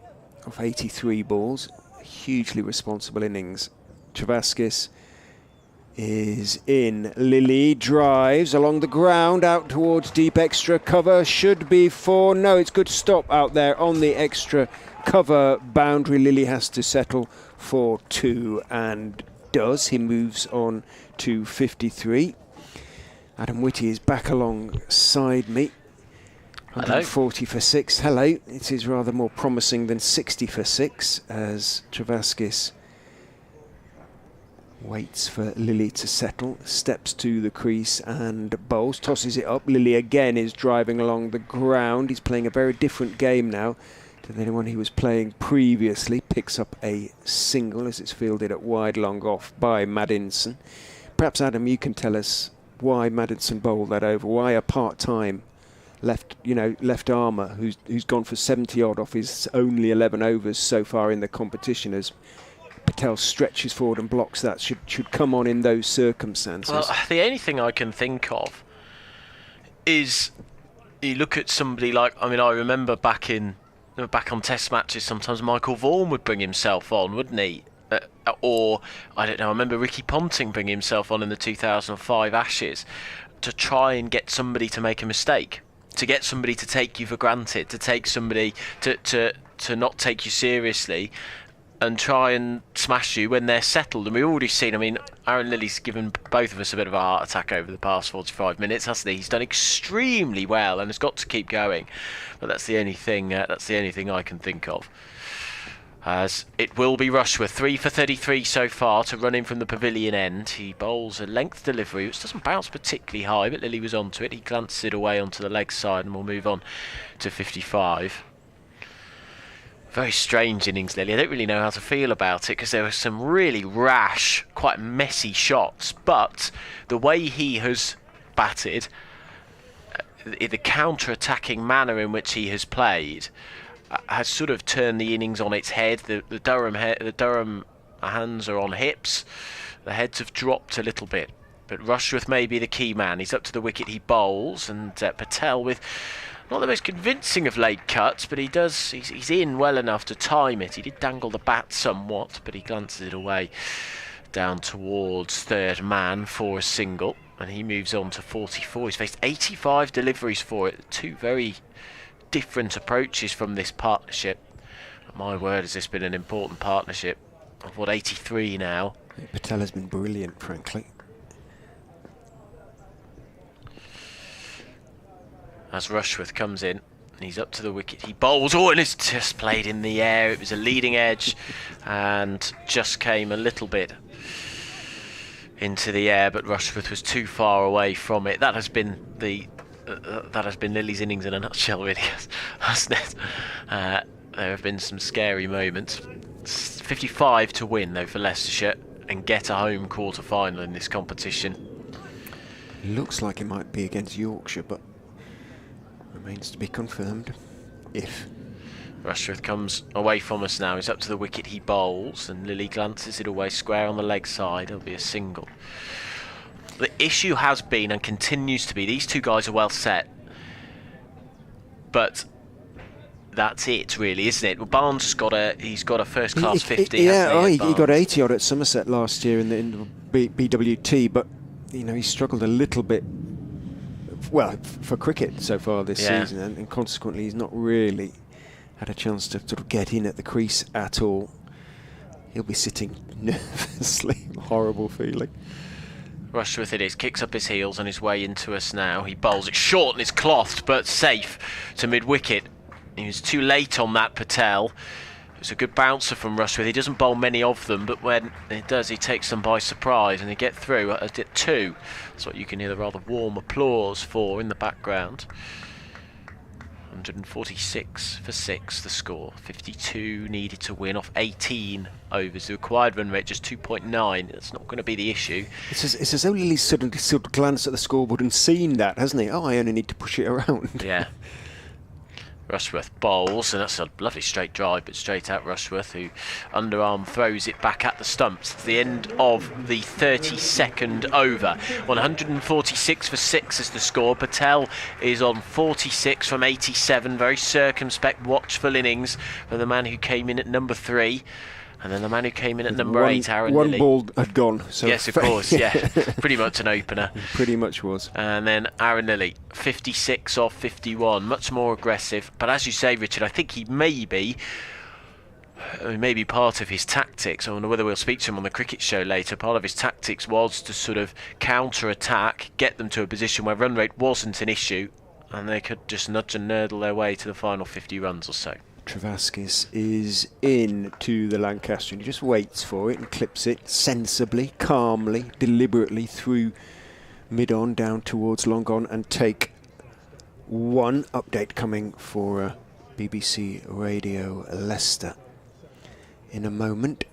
of 83 balls. A hugely responsible innings. Travaskis is in. Lilly drives along the ground, out towards deep extra cover. Should be 4. No, it's good stop out there on the extra cover boundary. Lilly has to settle for 2 and does. He moves on to 53. Adam Whitty is back alongside me. 140 for 6. Hello. It is rather more promising than 60 for 6 as Travaskis waits for Lilly to settle, steps to the crease and bowls, tosses it up. Lilly again is driving along the ground. He's playing a very different game now to the one he was playing previously. Picks up a single as it's fielded at wide long off by Madinson. Perhaps, Adam, you can tell us why Madinson bowled that over, why a part-time left armour who's gone for 70 odd off his only 11 overs so far in the competition, as Patel stretches forward and blocks that, should come on in those circumstances. Well, the only thing I can think of is you look at somebody like, I remember back on Test matches, sometimes Michael Vaughan would bring himself on, wouldn't he? Or I don't know, I remember Ricky Ponting bringing himself on in the 2005 Ashes to try and get somebody to make a mistake, to get somebody to take you for granted, to take somebody to not take you seriously and try and smash you when they're settled. And we've already seen, Aaron Lilly's given both of us a bit of a heart attack over the past 45 minutes, hasn't he? He's done extremely well and has got to keep going. But that's the only thing I can think of. As it will be Rushworth, 3 for 33 so far to run in from the pavilion end. He bowls a length delivery, which doesn't bounce particularly high, but Lilly was onto it. He glances it away onto the leg side and we'll move on to 55. Very strange innings, Lilly. I don't really know how to feel about it because there were some really rash, quite messy shots, but the way he has batted, the counter-attacking manner in which he has played, has sort of turned the innings on its head. The Durham hands are on hips. The heads have dropped a little bit. But Rushworth may be the key man. He's up to the wicket. He bowls, and Patel with not the most convincing of late cuts, but he's in well enough to time it. He did dangle the bat somewhat, but he glances it away down towards third man for a single, and he moves on to 44. He's faced 85 deliveries for it. 2 very different approaches from this partnership. My word, has this been an important partnership. Of what, 83 now? Patel has been brilliant, frankly. As Rushworth comes in, he's up to the wicket. He bowls. Oh, and it's just played in the air. It was a leading edge and just came a little bit into the air, but Rushworth was too far away from it. That has been Lilly's innings in a nutshell, really, hasn't it? There have been some scary moments. 55 to win, though, for Leicestershire and get a home quarter-final in this competition. Looks like it might be against Yorkshire, but remains to be confirmed. If Rushworth comes away from us now. He's up to the wicket, he bowls, and Lilly glances it away square on the leg side. It'll be a single. The issue has been and continues to be, these two guys are well set, but that's it really, isn't it? Well, Barnes has got a first class 50. Yeah, he got 80 odd at Somerset last year in the BWT, but you know, he struggled a little bit, well, for cricket so far this season, and consequently he's not really had a chance to sort of get in at the crease at all. He'll be sitting nervously. Horrible feeling. Rushworth it is, kicks up his heels on his way into us now. He bowls it short and it's clothed, but safe to mid-wicket. He was too late on that, Patel. It's a good bouncer from Rushworth. He doesn't bowl many of them, but when he does, he takes them by surprise, and they get through at 2. That's what you can hear the rather warm applause for in the background. 146 for 6, the score. 52 needed to win off 18 overs. The required run rate just 2.9. That's not going to be the issue. It's as though Lilly's sort of glanced at the scoreboard and seen that, hasn't he? Oh, I only need to push it around. Yeah. Rushworth bowls, and that's a lovely straight drive, but straight out Rushworth, who underarm throws it back at the stumps. It's the end of the 32nd over. 146 for 6 is the score. Patel is on 46 from 87. Very circumspect, watchful innings for the man who came in at number 3. And then the man who came in at number 8, Aaron One Lilly. ball had gone. So yes, of course, yeah. Pretty much an opener. Pretty much was. And then Aaron Lilly, 56 off 51, much more aggressive. But as you say, Richard, I think he may be part of his tactics. I wonder whether we'll speak to him on the cricket show later. Part of his tactics was to sort of counter-attack, get them to a position where run rate wasn't an issue, and they could just nudge and nurdle their way to the final 50 runs or so. Travaskis is in to the Lancaster, and he just waits for it and clips it sensibly, calmly, deliberately through mid-on down towards long on, and take one. Update coming for BBC Radio Leicester in a moment.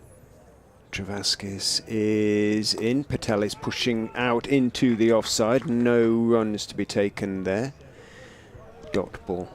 Travaskis is in. Patel is pushing out into the offside. No runs to be taken there. Dot ball.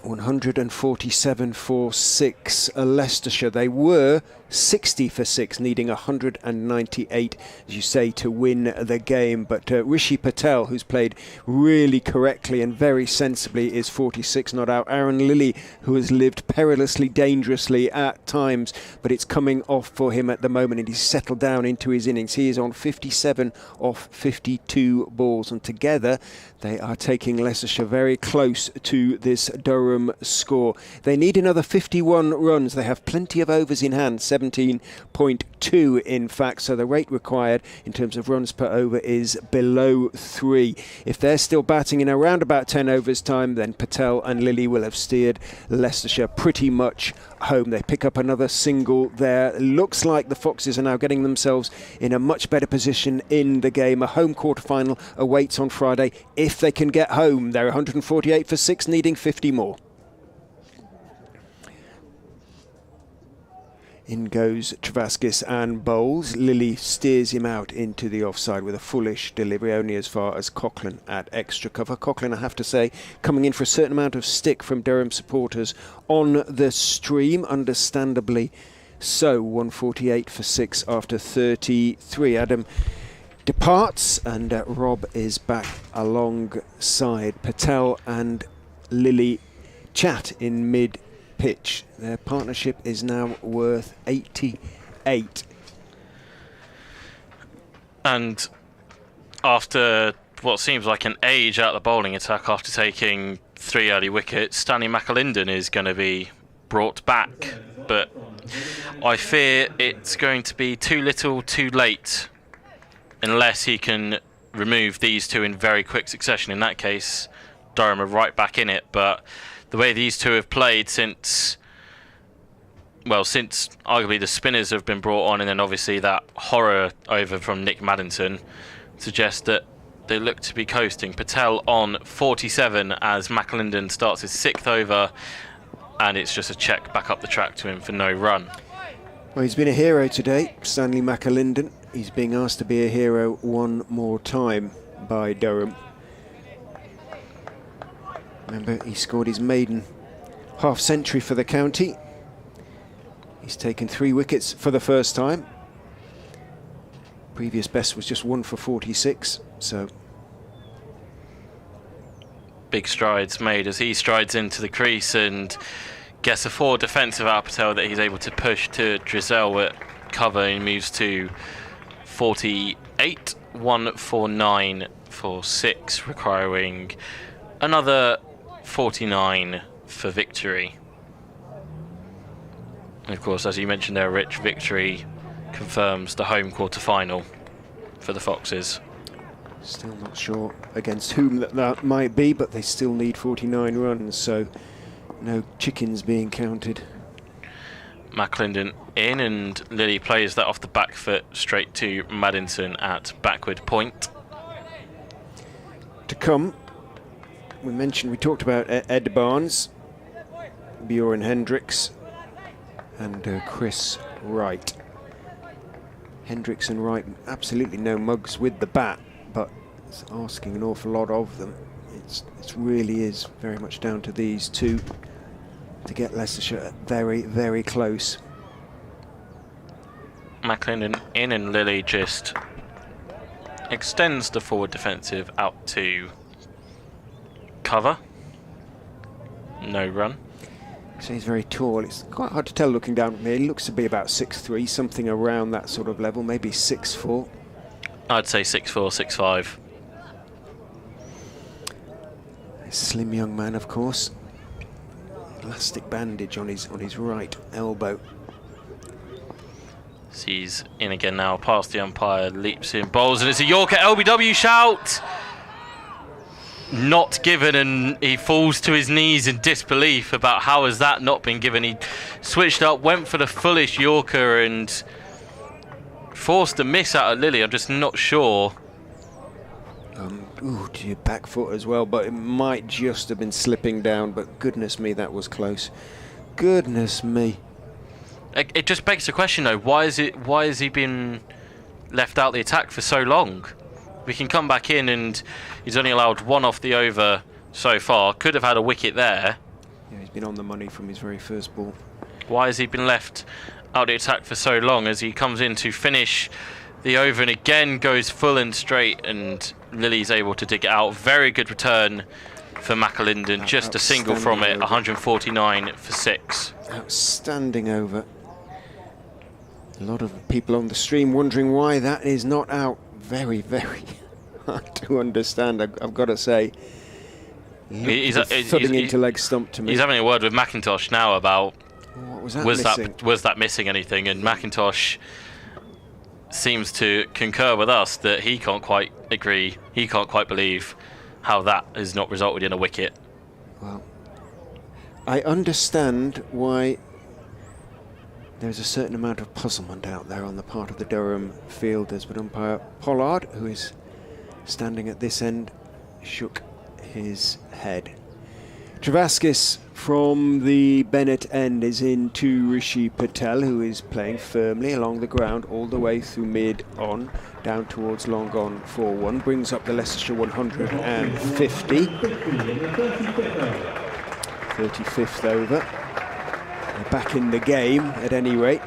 147 for 6, Leicestershire. They were 60 for 6, needing 198, as you say, to win the game. But Rishi Patel, who's played really correctly and very sensibly, is 46 not out. Aaron Lilly, who has lived perilously, dangerously at times, but it's coming off for him at the moment, and he's settled down into his innings. He is on 57 off 52 balls, and together they are taking Leicestershire very close to this Durham score. They need another 51 runs. They have plenty of overs in hand, 17.2 in fact, so the rate required in terms of runs per over is below 3. If they're still batting in around about 10 overs time, then Patel and Lilly will have steered Leicestershire pretty much home. They pick up another single there. Looks like the Foxes are now getting themselves in a much better position in the game. A home quarter-final awaits on Friday. If they can get home, they're 148 for 6, needing 50 more. In goes Travaskis and bowls. Lilly steers him out into the offside with a foolish delivery, only as far as Coughlin at extra cover. Coughlin, I have to say, coming in for a certain amount of stick from Durham supporters on the stream, understandably so. 148 for 6 after 33. Adam departs, and Rob is back alongside. Patel and Lilly chat in mid-pitch. Their partnership is now worth 88. And after what seems like an age out of the bowling attack, after taking 3 early wickets, Stanley McAlinden is going to be brought back. But I fear it's going to be too little too late unless he can remove these two in very quick succession. In that case, Durham are right back in it. But the way these two have played since arguably the spinners have been brought on, and then obviously that horror over from Nick Maddington, suggests that they look to be coasting. Patel on 47 as McAlinden starts his 6th over, and it's just a check back up the track to him for no run. Well, he's been a hero today, Stanley McAlinden, he's being asked to be a hero one more time by Durham. Remember, he scored his maiden half-century for the county. He's taken 3 wickets for the first time. Previous best was just 1 for 46, so... Big strides made as he strides into the crease and gets a forward defensive out Patel that he's able to push to Drizel at cover, and moves to 48, 149 for 6, requiring another 49 for victory. And of course, as you mentioned there, Rich, victory confirms the home quarter-final for the Foxes. Still not sure against whom that might be, but they still need 49 runs, so no chickens being counted. McClendon in, and Lilly plays that off the back foot straight to Maddinson at backward point. To come, we talked about Ed Barnes, Bjorn Hendricks, and Chris Wright. Hendricks and Wright, absolutely no mugs with the bat, but it's asking an awful lot of them. It really is very much down to these two to get Leicestershire very, very close. McClendon in, and Lilly just extends the forward defensive out to cover. No run. So he's very tall. It's quite hard to tell looking down from here. He looks to be about 6'3", something around that sort of level, maybe 6'4". I'd say 6'4", 6'5". A slim young man, of course. Elastic bandage on his right elbow. He's in again now, past the umpire, leaps in, bowls, and it's a Yorker LBW shout! Not given, and he falls to his knees in disbelief about how has that not been given. He switched up, went for the fullish Yorker and forced a miss out of Lilly. I'm just not sure. Ooh, to your back foot as well, but it might just have been slipping down, but goodness me, that was close. Goodness me. It just begs the question though, why has he been left out the attack for so long? We can come back in, and he's only allowed 1 off the over so far. Could have had a wicket there. Yeah, he's been on the money from his very first ball. Why has he been left out the attack for so long as he comes in to finish the over and again goes full and straight, and Lilly's able to dig it out. Very good return for McAlinden. Just a single from it, 149 for 6. Outstanding over. A lot of people on the stream wondering why that is not out. Very, very hard to understand, I've got to say. He's thudding into leg stump to me. He's having a word with McIntosh now about what was that missing? Was that missing anything, and McIntosh seems to concur with us that he can't quite agree. He can't quite believe how that has not resulted in a wicket. Well, I understand why there's a certain amount of puzzlement out there on the part of the Durham fielders, but umpire Pollard, who is standing at this end, shook his head. Travaskis from the Bennett end is in to Rishi Patel, who is playing firmly along the ground all the way through mid-on, down towards long on 4-1, brings up the Leicestershire 150. 35th over. They're back in the game, at any rate.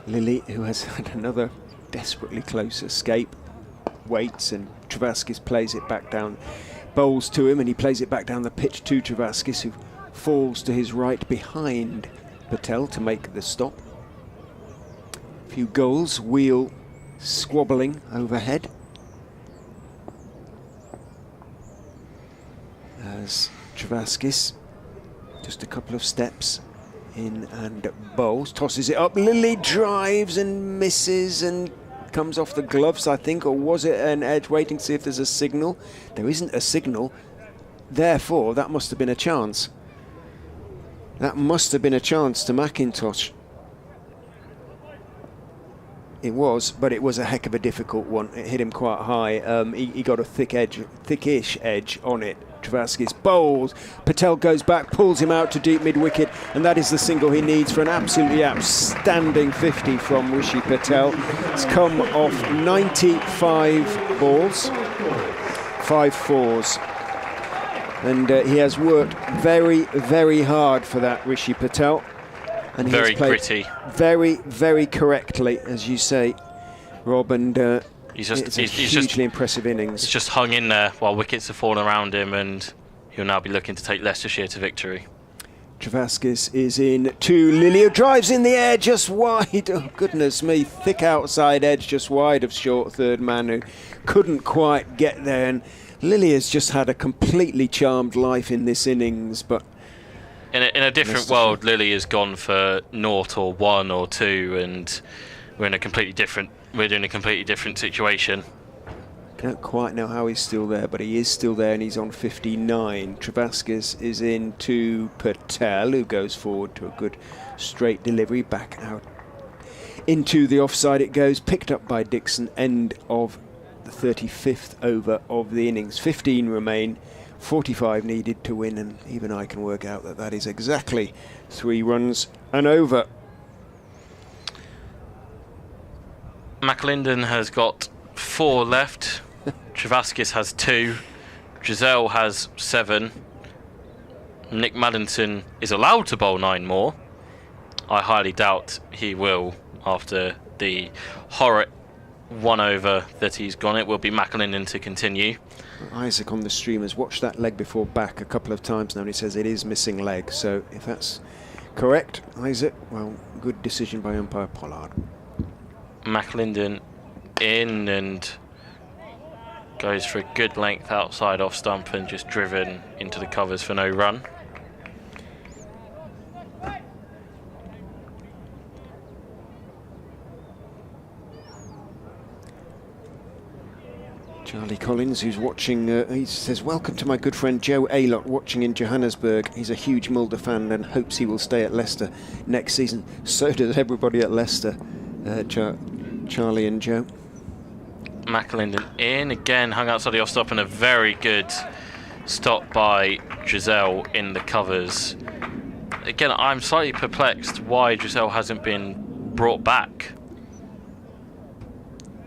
Lilly, who has had another desperately close escape, waits, and Travaskis plays it back down, bowls to him, and he plays it back down the pitch to Travaskis, who falls to his right behind Patel to make the stop. A few goals, wheel squabbling overhead. As Travaskis, just a couple of steps in and bowls, tosses it up. Lilly drives and misses and comes off the gloves, I think, or was it an edge? Waiting to see if there's a signal. There isn't a signal, therefore that must have been a chance. That must have been a chance to McIntosh. It was, but it was a heck of a difficult one. It hit him quite high. He got a thickish edge on it, Travaskis bowls. Patel goes back, pulls him out to deep mid-wicket, and that is the single he needs for an absolutely outstanding 50 from Rishi Patel. It's come off 95 balls, 5 fours. And he has worked very, very hard for that, Rishi Patel. And he Very has played gritty. very, very correctly, as you say, Rob, and He's it's a hugely impressive innings. He's just hung in there while wickets have fallen around him, and he'll now be looking to take Leicestershire to victory. Travaskis is in to Lilly, who drives in the air just wide. Oh, goodness me. Thick outside edge just wide of short third man, who couldn't quite get there. And Lilly has just had a completely charmed life in this innings. But in a different world, Lilly has gone for 0 or 1 or 2, and we're in a completely different situation. I don't quite know how he's still there, but he is still there, and he's on 59. Travaskis is in to Patel, who goes forward to a good straight delivery, back out into the offside it goes, picked up by Dixon. End of the 35th over of the innings. 15 remain, 45 needed to win, and even I can work out that that is exactly 3 runs and over. McAlinden has got 4 left. Travaskis has 2. Giselle has 7. Nick Maddinson is allowed to bowl 9 more. I highly doubt he will after the horrid 1 over that he's gone. It will be McAlinden to continue. Isaac on the stream has watched that leg before back a couple of times now, and he says it is missing leg. So if that's correct, Isaac, well, good decision by umpire Pollard. McAlinden in and goes for a good length outside off stump and just driven into the covers for no run. Charlie Collins, who's watching, he says, welcome to my good friend Joe Aylott, watching in Johannesburg. He's a huge Mulder fan and hopes he will stay at Leicester next season. So does everybody at Leicester, Charlie and Joe. McAlinden in, again hung outside the off stop, and a very good stop by Giselle in the covers. Again, I'm slightly perplexed why Giselle hasn't been brought back.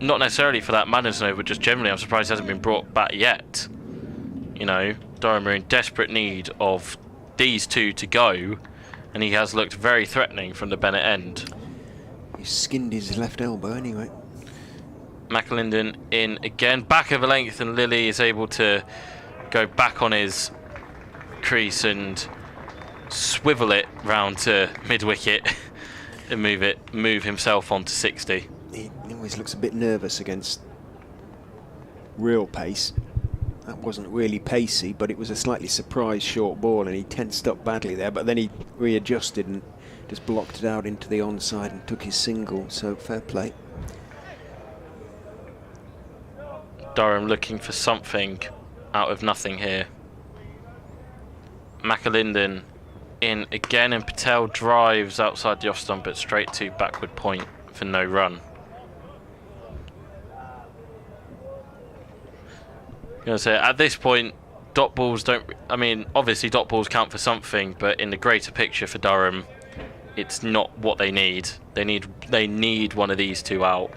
Not necessarily for that Maddinson over, but just generally I'm surprised he hasn't been brought back yet. You know, Durham are in desperate need of these two to go, and he has looked very threatening from the Bennett end. He skinned his left elbow anyway. McAlinden in again, back of a length, and Lilly is able to go back on his crease and swivel it round to mid-wicket and move himself onto 60. He always looks a bit nervous against real pace. That wasn't really pacey, but it was a slightly surprised short ball, and he tensed up badly there, but then he readjusted and just blocked it out into the onside and took his single, so fair play. Durham looking for something out of nothing here. McAlinden in again, and Patel drives outside the off stump but straight to backward point for no run. I'm going to say, at this point, dot balls don't... I mean, obviously dot balls count for something, but in the greater picture for Durham, it's not what they need. They need one of these two out.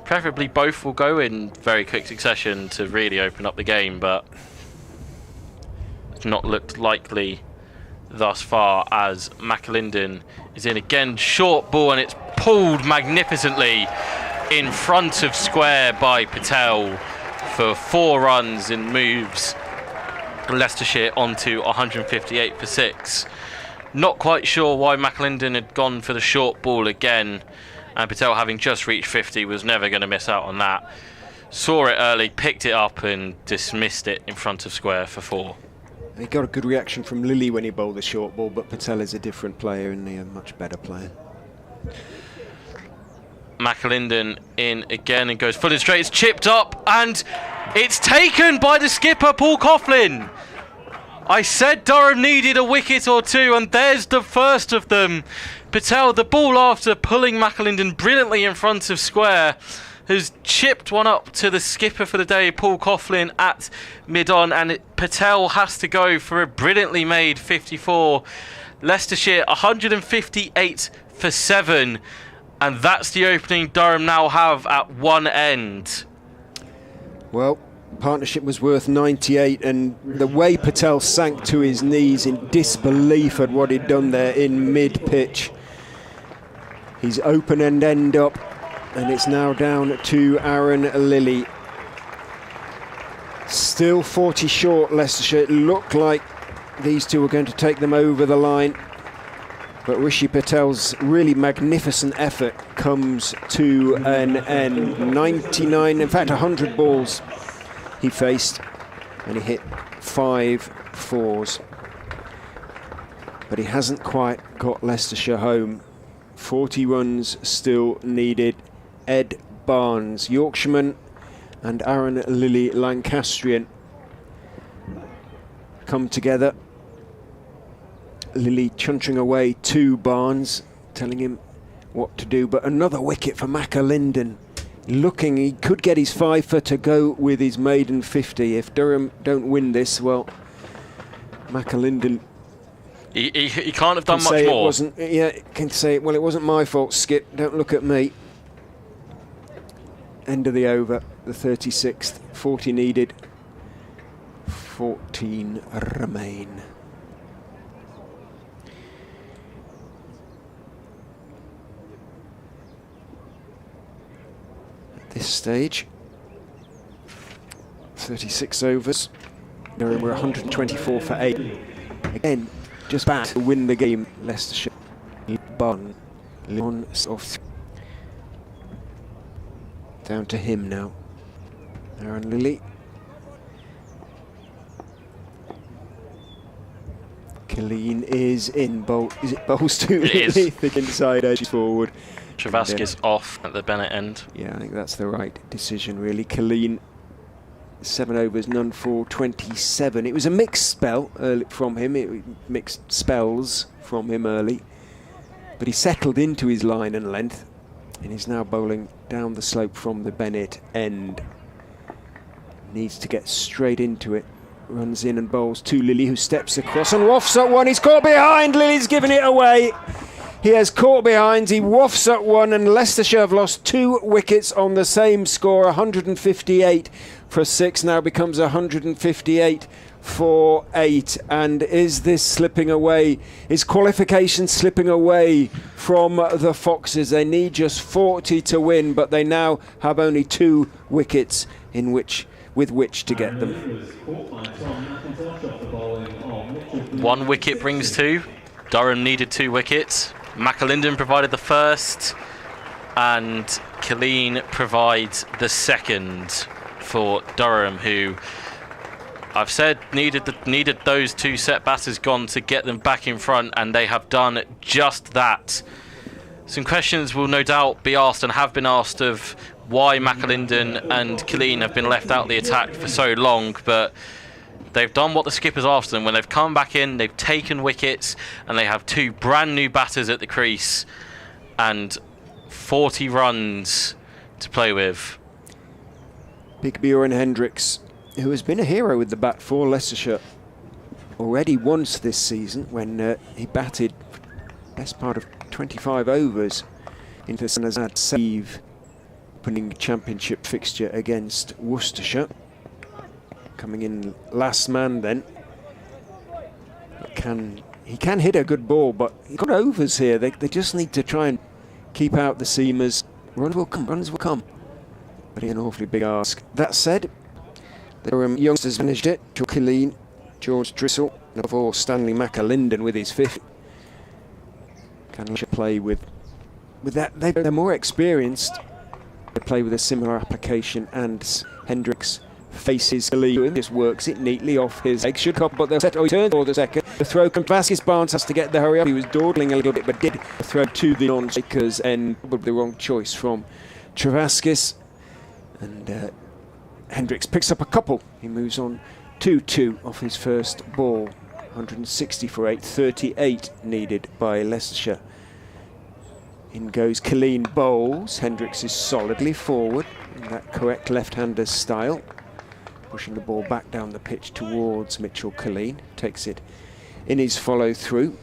Preferably both will go in very quick succession to really open up the game, but it's not looked likely thus far, as McAlinden is in again. Short ball, and it's pulled magnificently in front of square by Patel for 4 runs and moves Leicestershire onto 158 for 6. Not quite sure why McAlinden had gone for the short ball again, and Patel, having just reached 50, was never going to miss out on that. Saw it early, picked it up and dismissed it in front of square for 4. He got a good reaction from Lilly when he bowled the short ball, but Patel is a different player and a much better player. McAlinden in again and goes full and straight. It's chipped up and it's taken by the skipper, Paul Coughlin. I said Durham needed a wicket or two, and there's the first of them. Patel, the ball after pulling McAlinden brilliantly in front of square, has chipped one up to the skipper for the day, Paul Coughlin, at mid-on, and Patel has to go for a brilliantly made 54. Leicestershire 158 for 7, and that's the opening Durham now have at one end. Well, partnership was worth 98, and the way Patel sank to his knees in disbelief at what he'd done there in mid-pitch. He's open end up, and it's now down to Aaron Lilly. Still 40 short, Leicestershire. It looked like these two were going to take them over the line, but Rishi Patel's really magnificent effort comes to an end. 99, in fact 100 balls he faced, and he hit 5 fours, but he hasn't quite got Leicestershire home. 40 runs still needed. Ed Barnes, Yorkshireman, and Aaron Lilly, Lancastrian, come together. Lilly chuntering away to Barnes, telling him what to do, but another wicket for McAlinden. Looking, he could get his 5 to go with his maiden 50. If Durham don't win this, well, McAlinden, He can't have done much it more. Wasn't, yeah, can say, well, it wasn't my fault, Skip, don't look at me. End of the over, the 36th, 40 needed, 14 remain. This stage, 36 overs, Durham were 124 for 8. Again, just back to win the game, Leicestershire. Bun, Leon off. Down to him now. Aaron Lilly. Killeen is in. Is it bowls to Lilly? Thick inside edge forward. Travasky's off at the Bennett end. Yeah, I think that's the right decision, really. Killeen, 7 overs, none for 27. It was a mixed spell early from him, mixed spells from him early, but he settled into his line and length, and he's now bowling down the slope from the Bennett end. Needs to get straight into it. Runs in and bowls to Lilly, who steps across and wafts at one. He's caught behind. Lilly's given it away. He has caught behind, he wafts at one, and Leicestershire have lost 2 wickets on the same score. 158 for 6 now becomes 158 for 8. And is this slipping away? Is qualification slipping away from the Foxes? They need just 40 to win, but they now have only 2 wickets with which to get them. 1 wicket brings 2. Durham needed 2 wickets. McAlinden provided the first, and Killeen provides the second for Durham, who I've said needed those 2 set batters gone to get them back in front, and they have done just that. Some questions will no doubt be asked and have been asked of why McAlinden and Killeen have been left out of the attack for so long, but they've done what the skippers asked them. When they've come back in, they've taken wickets, and they have 2 brand new batters at the crease and 40 runs to play with. Big Bjorn Hendricks, who has been a hero with the bat for Leicestershire already once this season when he batted best part of 25 overs into Sanazad save opening championship fixture against Worcestershire. Coming in last man then. He can hit a good ball, but he's got overs here. They just need to try and keep out the seamers. Runs will come. But an awfully big ask. That said, the Durham youngsters managed it. George Killeen, George Drissel, and of all Stanley McAlinden with his 50. Can play with that. They're more experienced. They play with a similar application, and Hendricks faces Killeen, just works it neatly off his legs. Should cop, but they'll set. He turns for the second. The throw comes. Vasquez Barnes has to get the hurry up. He was dawdling a little bit, but did the throw to the non-shakers, and probably the wrong choice from Travasquez. And Hendricks picks up a couple. He moves on 2-2 off his first ball. 160 for 8, 38 needed by Leicestershire. In goes Colleen bowls. Hendricks is solidly forward in that correct left-hander's style. Pushing the ball back down the pitch towards Mitchell Colleen. Takes it in his follow-through.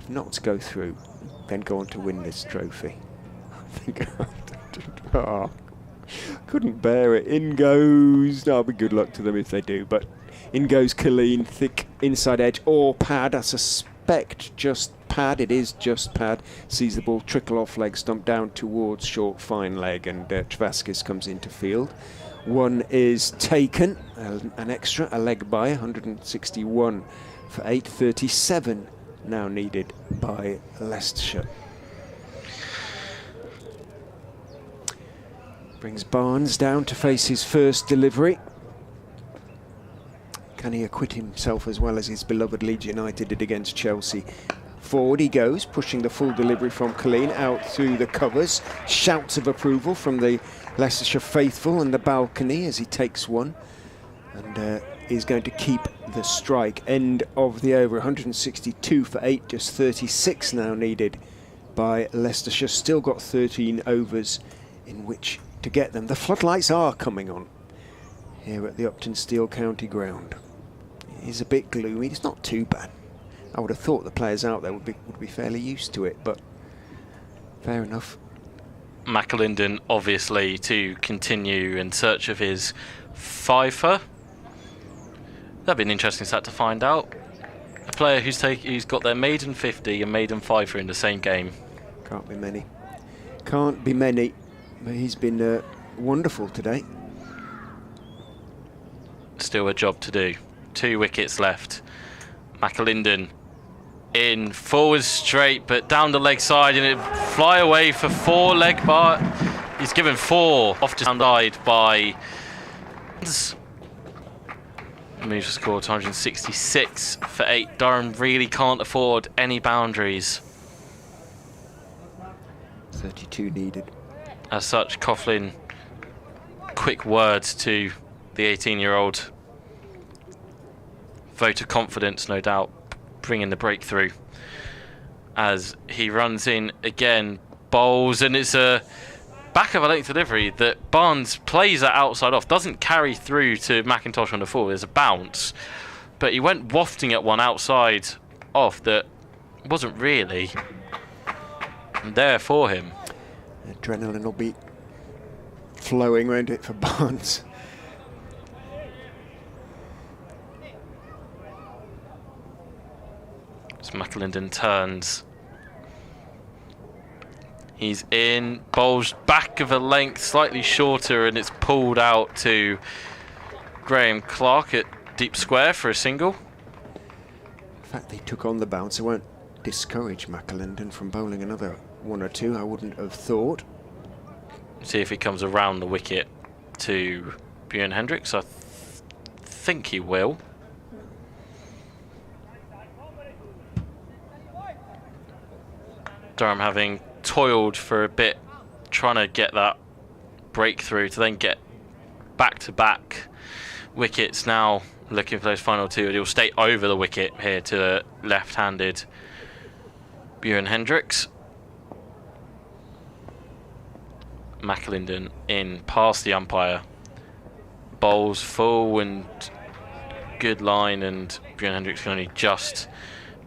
Not to go through, then go on to win this trophy. Oh, couldn't bear it. In goes, that'll be good luck to them if they do, but in goes Colleen, thick inside edge or pad. I suspect just pad. It is just pad. Sees the ball trickle off leg stump down towards short fine leg, and Travaskis comes into field. One is taken, an extra, a leg by 161 for 8:37 now needed by Leicestershire. Brings Barnes down to face his first delivery. Can he acquit himself as well as his beloved Leeds United did against Chelsea? Forward he goes, pushing the full delivery from Colleen out through the covers. Shouts of approval from the Leicestershire faithful and the balcony as he takes one. And is going to keep the strike. End of the over, 162 for 8, just 36 now needed by Leicestershire. Still got 13 overs in which to get them. The floodlights are coming on here at the Uptonsteel County Ground. It is a bit gloomy. It's not too bad. I would have thought the players out there would be fairly used to it, but fair enough. McAlinden obviously to continue in search of his fifer. That'd be an interesting stat to find out. A player who's got their maiden 50 and maiden fifer in the same game. Can't be many. Can't be many. But he's been wonderful today. Still a job to do. 2 wickets left. McAlinden in forward straight, but down the leg side, and it fly away for 4 leg bar. He's given 4 off to side by. Moves the score to 166 for 8. Durham really can't afford any boundaries. 32 needed. As such, Coughlin, quick words to the 18-year-old. Vote of confidence, no doubt, bringing the breakthrough. As he runs in again, bowls, and it's a back of a length delivery that Barnes plays that outside off, doesn't carry through to McIntosh on the full. There's a bounce, but he went wafting at one outside off that wasn't really there for him. Adrenaline will be flowing around it for Barnes. As McAlinden turns. He's in, bowls back of a length, slightly shorter, and it's pulled out to Graham Clark at deep square for a single. In fact, they took on the bounce. It won't discourage McAlinden from bowling another 1 or 2, I wouldn't have thought. See if he comes around the wicket to Bjorn Hendricks. I think he will. Durham having toiled for a bit, trying to get that breakthrough to then get back-to-back wickets. Now looking for those final 2. He'll stay over the wicket here to left-handed Bjorn Hendricks. McAlinden in past the umpire. Bowls full and good line, and Bjorn Hendricks can only just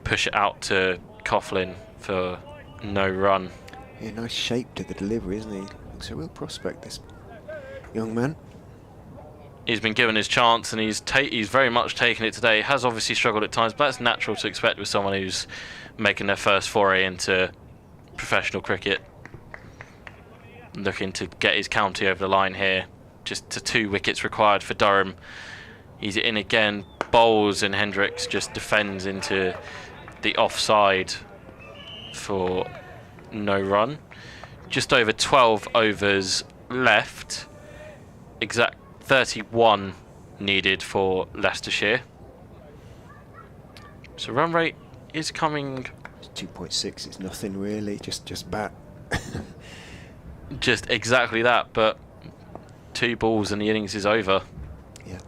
push it out to Coughlin for no run. Yeah, nice shape to the delivery, isn't he? Looks a real prospect, this young man. He's been given his chance, and he's very much taken it today. Has obviously struggled at times, but that's natural to expect with someone who's making their first foray into professional cricket. Looking to get his county over the line here. Just to 2 wickets required for Durham. He's in again, bowls, and Hendricks just defends into the offside for no run. Just over 12 overs left. Exact 31 needed for Leicestershire. So run rate is coming. 2.6 is nothing really, just bat. Just exactly that, but 2 balls and the innings is over. Yeah.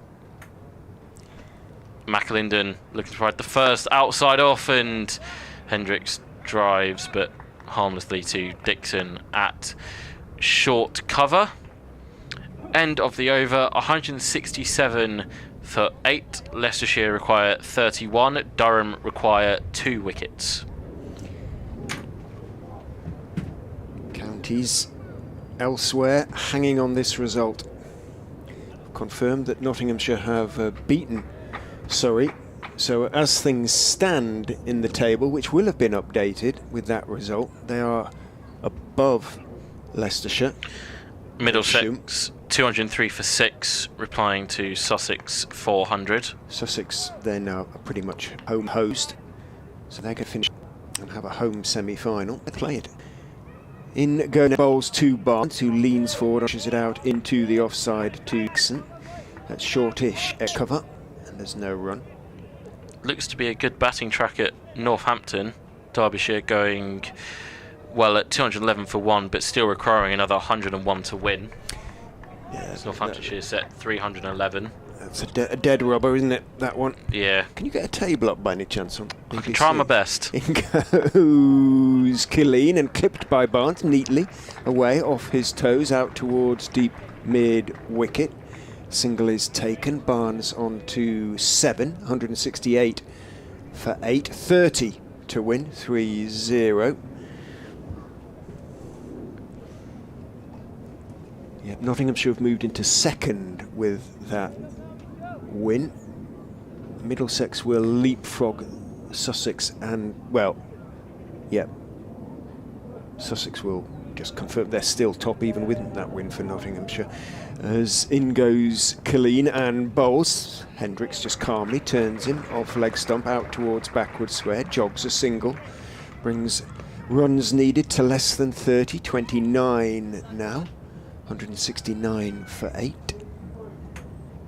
McAlinden looking to provide the first outside off, and Hendricks drives, but harmlessly to Dixon at short cover. End of the over, 167 for 8. Leicestershire require 31. Durham require 2 wickets. Counties elsewhere hanging on this result. Confirmed that Nottinghamshire have beaten Surrey. So as things stand in the table, which will have been updated with that result, they are above Leicestershire. Middlesex 203 for 6, replying to Sussex 400. Sussex, they're now pretty much home host, so they can finish and have a home semi-final. They play it. In go bowls to Barnes, who leans forward, pushes it out into the offside to Dixon. That's shortish cover, and there's no run. Looks to be a good batting track at Northampton. Derbyshire going well at 211 for 1, but still requiring another 101 to win. Yeah, Northamptonshire set 311. That's a dead rubber, isn't it, that one? Yeah. Can you get a table up by any chance on BBC? I can try my best. In goes Killeen, and clipped by Barnes neatly away off his toes out towards deep mid wicket. Single is taken. Barnes on to 7, 168 for 8, 30 to win, 3-0. Yeah, Nottinghamshire have moved into second with that win. Middlesex will leapfrog Sussex and, well, yeah, Sussex will just confirm they're still top even with that win for Nottinghamshire. As in goes Killeen and bowls. Hendricks just calmly turns him off leg stump out towards backward square, jogs a single, brings runs needed to less than 30, 29 now. 169 for 8.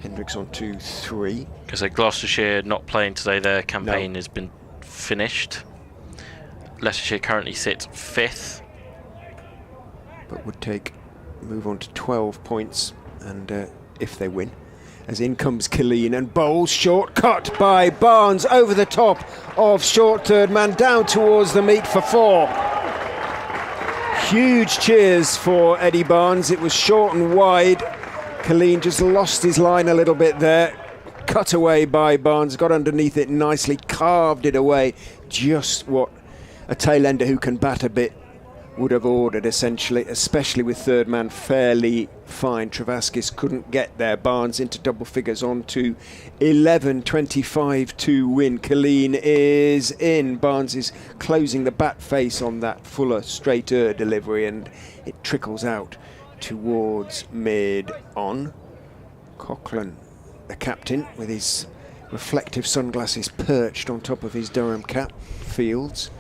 Hendricks on 2-3. Because Gloucestershire not playing today, their campaign has been finished. Leicestershire currently sits 5th. But would move on to 12 points, and if they win. As in comes Killeen and bowls, short cut by Barnes over the top of short third man down towards the meat for 4. Huge cheers for Eddie Barnes. It was short and wide. Killeen just lost his line a little bit there. Cut away by Barnes, got underneath it nicely, carved it away. Just what a tail-ender who can bat a bit would have ordered, essentially, especially with third man fairly fine. Travaskis couldn't get there. Barnes into double figures on to 11, 25 to win. Killeen is in. Barnes is closing the bat face on that fuller, straighter delivery, and it trickles out towards mid-on. Coughlin, the captain, with his reflective sunglasses perched on top of his Durham cap, fields.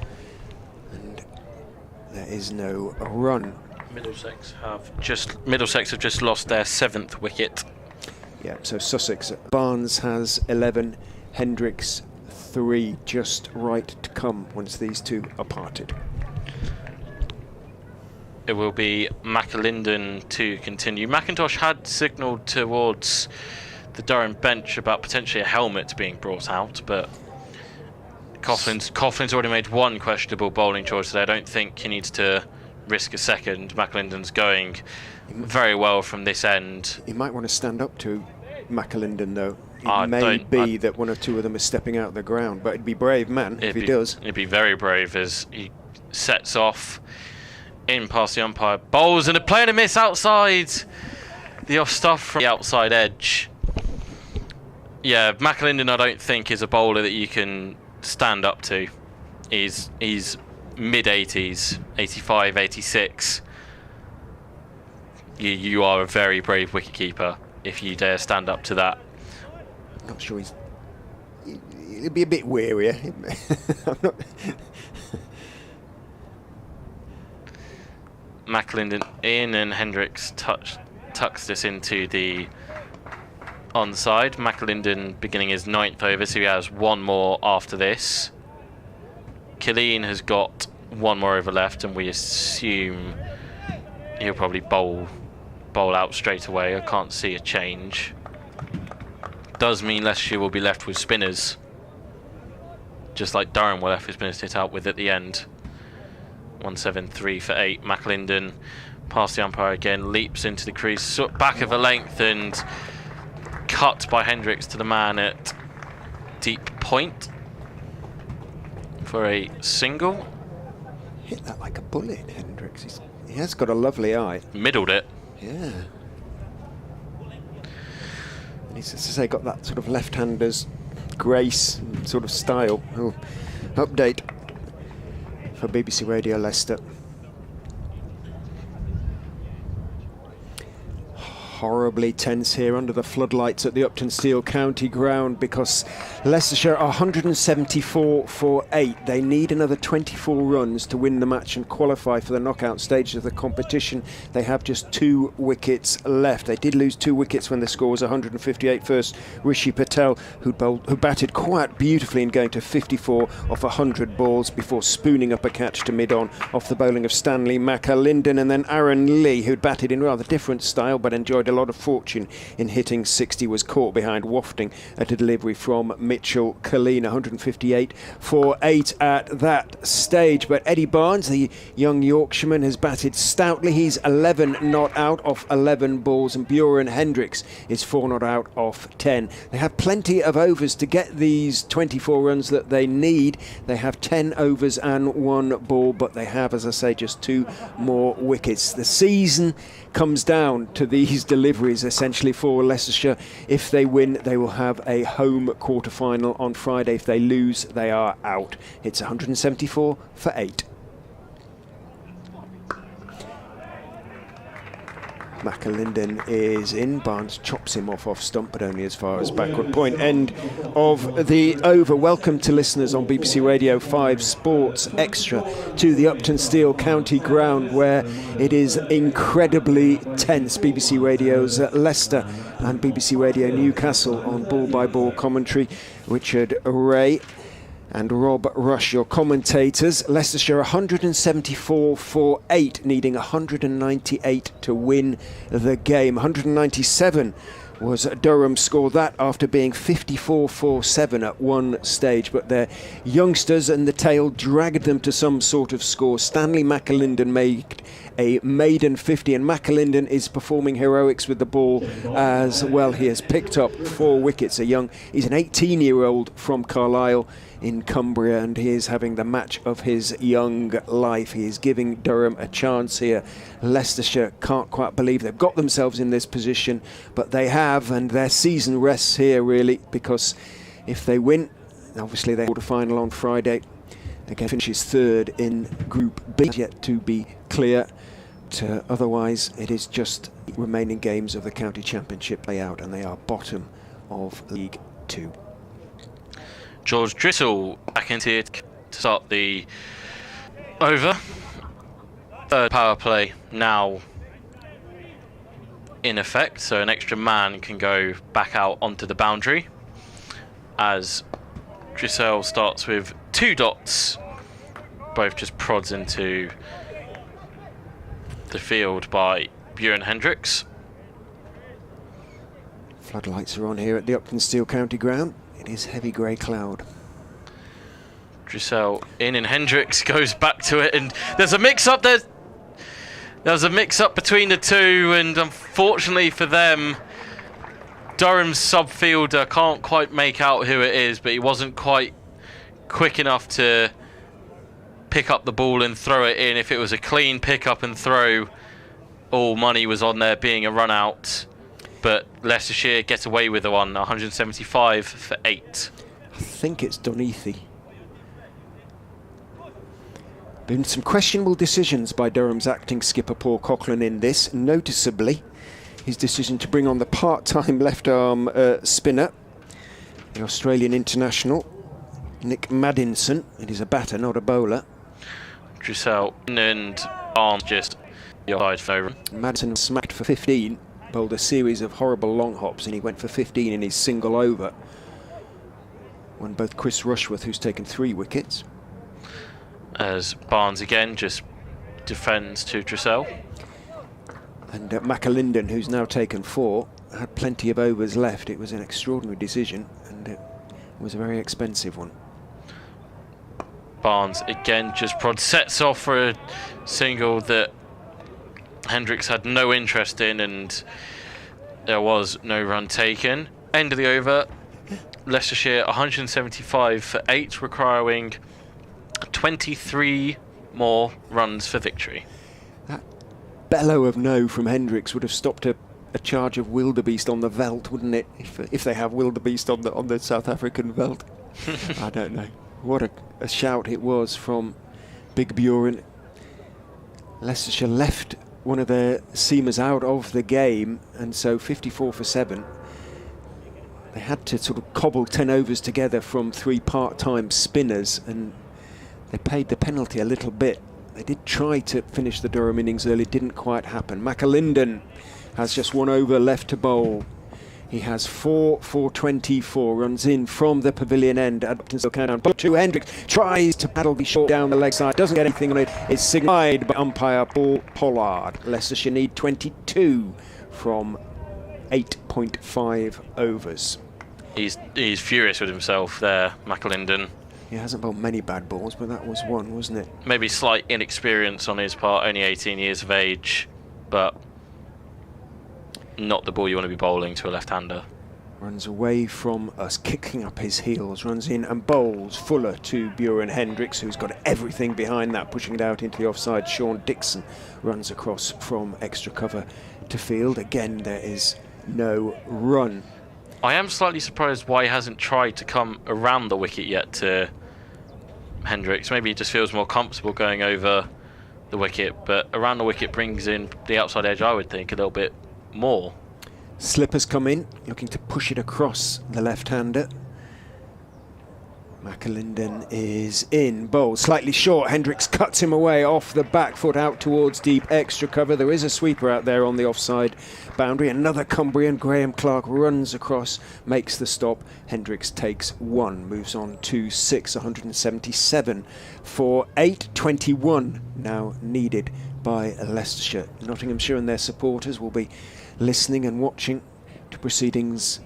There is no run. Middlesex have just lost their 7th wicket. Yeah, so Sussex. Barnes has 11, Hendricks 3, just right to come once these two are parted. It will be McAlinden to continue. McIntosh had signalled towards the Durham bench about potentially a helmet being brought out, but Coughlin's already made one questionable bowling choice today. I don't think he needs to risk a second. McAlinden's going very well from this end. He might want to stand up to McAlinden, though. It may be that one or two of them are stepping out of the ground, but it'd be brave, man, if he does. It'd be very brave as he sets off in past the umpire. Bowls and a play and a miss outside. The off stuff from the outside edge. Yeah, McAlinden I don't think is a bowler that you can stand up to. He's mid-80s, 85, 86. You are a very brave wicketkeeper if you dare stand up to that. I'm sure he'll be a bit wearier. I'm not. McAlinden in, and Hendricks tucks this into the onside. McAlinden beginning his 9th over, so he has one more after this. Killeen has got one more over left, and we assume he'll probably bowl out straight away. I can't see a change. does mean Leicestershire will be left with spinners, just like Durham were left with spinners to hit out with at the end. 173 for 8. McAlinden past the umpire again, leaps into the crease, back of a length, and cut by Hendricks to the man at deep point for a single. Hit that like a bullet, Hendricks. He has got a lovely eye. Middled it. Yeah. And he's, as I say, got that sort of left-hander's grace and sort of style. Oh, update for BBC Radio Leicester. Horribly tense here under the floodlights at the Uptonsteel County Ground, because Leicestershire are 174 for 8. They need another 24 runs to win the match and qualify for the knockout stage of the competition. They have just 2 wickets left. They did lose 2 wickets when the score was 158 first. Rishi Patel, who batted quite beautifully in going to 54 off 100 balls before spooning up a catch to mid-on off the bowling of Stanley McAlinden, and then Aaron Lee, who'd batted in rather different style but enjoyed a lot of fortune in hitting 60, was caught behind wafting at a delivery from Mitchell Colleen. 158 for 8 at that stage. But Eddie Barnes, the young Yorkshireman, has batted stoutly. He's 11 not out off 11 balls, and Buren Hendricks is 4 not out off 10. They have plenty of overs to get these 24 runs that they need. They have 10 overs and 1 ball, but they have, as I say, just 2 more wickets. The season comes down to these deliveries essentially for Leicestershire. If they win, they will have a home quarter-final on Friday. If they lose, they are out. It's 174 for 8. McAlinden is in. Barnes chops him off stump, but only as far as backward point. End of the over. Welcome to listeners on BBC Radio 5 Sports Extra to the Uptonsteel County Ground, where it is incredibly tense. BBC Radio's Leicester and BBC Radio Newcastle on ball-by-ball commentary. Richard Ray and Rob Rush, your commentators. Leicestershire 174 for 8, needing 198 to win the game. 197 was Durham's score, that after being 54 for 7 at one stage, but their youngsters and the tail dragged them to some sort of score. Stanley McAlinden made a maiden 50, and McAlinden is performing heroics with the ball as well. He has picked up 4 wickets. He's an 18-year-old from Carlisle in Cumbria, and he is having the match of his young life. He is giving Durham a chance here. Leicestershire can't quite believe they've got themselves in this position, but they have, and their season rests here really, because if they win, obviously they quarter final on Friday. Again, finishes 3rd in Group B, yet to be clear. Otherwise, it is just remaining games of the County Championship play out, and they are bottom of League 2. George Driscoll back into it to start the over. 3rd power play now in effect, so an extra man can go back out onto the boundary as Driscoll starts with 2 dots, both just prods into the field by Buren Hendricks. Floodlights are on here at the Uptonsteel County Ground. It is heavy grey cloud. Driscoll in, and Hendricks goes back to it, and there's a mix-up there. There's a mix-up between the two, and unfortunately for them, Durham's subfielder can't quite make out who it is, but he wasn't quite quick enough to pick up the ball and throw it in. If it was a clean pick up and throw, all money was on there being a run out. But Leicestershire gets away with the one, 175 for 8. I think it's Doneathy. Been some questionable decisions by Durham's acting skipper Paul Coughlin in this, noticeably his decision to bring on the part-time left-arm spinner, the Australian international, Nick Maddinson. It is a batter, not a bowler. Driscoll and Barnes just side for Maddinson smacked for 15, bowled a series of horrible long hops, and he went for 15 in his single over. Won both Chris Rushworth, who's taken 3 wickets. As Barnes again just defends to Driscoll. And McAlinden, who's now taken 4. had plenty of overs left. It was an extraordinary decision, and it was a very expensive one. Barnes again just sets off for a single that Hendricks had no interest in, and there was no run taken. End of the over. Leicestershire 175 for 8, requiring 23 more runs for victory. That bellow of no from Hendricks would have stopped a charge of wildebeest on the veldt, wouldn't it? If they have wildebeest on the South African veldt. I don't know. What a shout it was from Big Buren. Leicestershire left one of their seamers out of the game, and so 54 for 7. They had to sort of cobble 10 overs together from 3 part-time spinners, and they paid the penalty a little bit. They did try to finish the Durham innings early, didn't quite happen. McAlinden has just 1 over left to bowl. He has 4 for 24, runs in from the pavilion end at Uptonsteel countdown. Ball 2, Hendricks tries to paddle the short down the leg side, doesn't get anything on it. It's signalled by umpire Paul Pollard. Leicestershire need 22 from 8.5 overs. He's furious with himself there, McAlinden. He hasn't bowled many bad balls, but that was one, wasn't it? Maybe slight inexperience on his part, only 18 years of age, but not the ball you want to be bowling to a left-hander. Runs away from us, kicking up his heels, runs in and bowls Fuller to Buren Hendricks, who's got everything behind that, pushing it out into the offside. Sean Dixon runs across from extra cover to field. Again, there is no run. I am slightly surprised why he hasn't tried to come around the wicket yet to Hendricks. Maybe he just feels more comfortable going over the wicket, but around the wicket brings in the outside edge, I would think, a little bit more. Slippers come in, looking to push it across the left-hander. McAlinden is in, bowl slightly short. Hendricks cuts him away off the back foot out towards deep extra cover. There is a sweeper out there on the offside boundary. Another Cumbrian, Graham Clark, runs across, makes the stop. Hendricks takes 1, moves on to 6, 177 for 8, 21 now needed by Leicestershire. Nottinghamshire and their supporters will be listening and watching to proceedings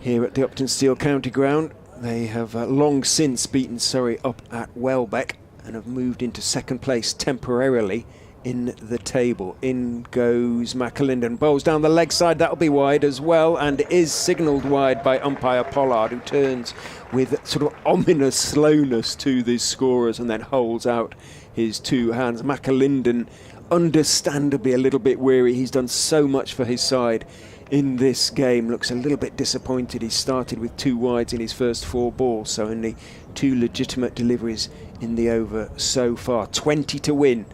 here at the Uptonsteel County Ground. They have long since beaten Surrey up at Welbeck and have moved into second place temporarily in the table. In goes McAlinden, bowls down the leg side, that'll be wide as well, and is signalled wide by umpire Pollard, who turns with sort of ominous slowness to the scorers and then holds out his 2 hands. McAlinden understandably a little bit weary. He's done so much for his side in this game, looks a little bit disappointed. He started with 2 wides in his first 4 balls, so only 2 legitimate deliveries in the over so far. 20 to win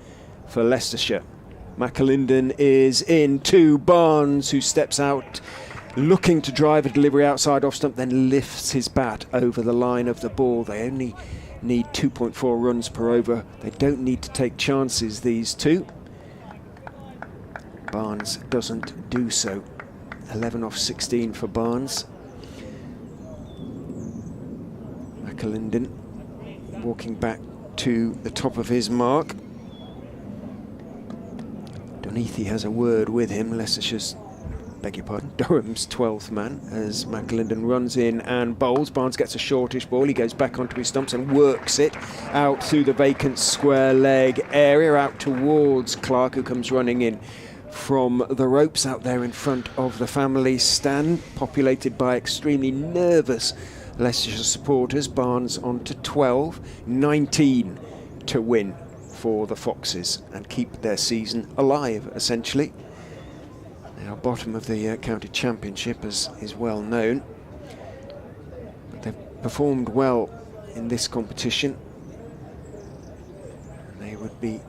for Leicestershire. McAlinden is in to Barnes, who steps out looking to drive a delivery outside off stump, then lifts his bat over the line of the ball. They only need 2.4 runs per over. They don't need to take chances, these two. Barnes doesn't do so. 11 off 16 for Barnes. McAlinden walking back to the top of his mark. Doneathy has a word with him. Leicestershire's, beg your pardon, Durham's 12th man, as McAlinden runs in and bowls. Barnes gets a shortish ball. He goes back onto his stumps and works it out through the vacant square leg area, out towards Clark, who comes running in from the ropes out there in front of the family stand, populated by extremely nervous Leicestershire supporters. Barnes on to 12, 19 to win for the Foxes and keep their season alive, essentially. Now bottom of the county championship, as is well known. But they've performed well in this competition. They would be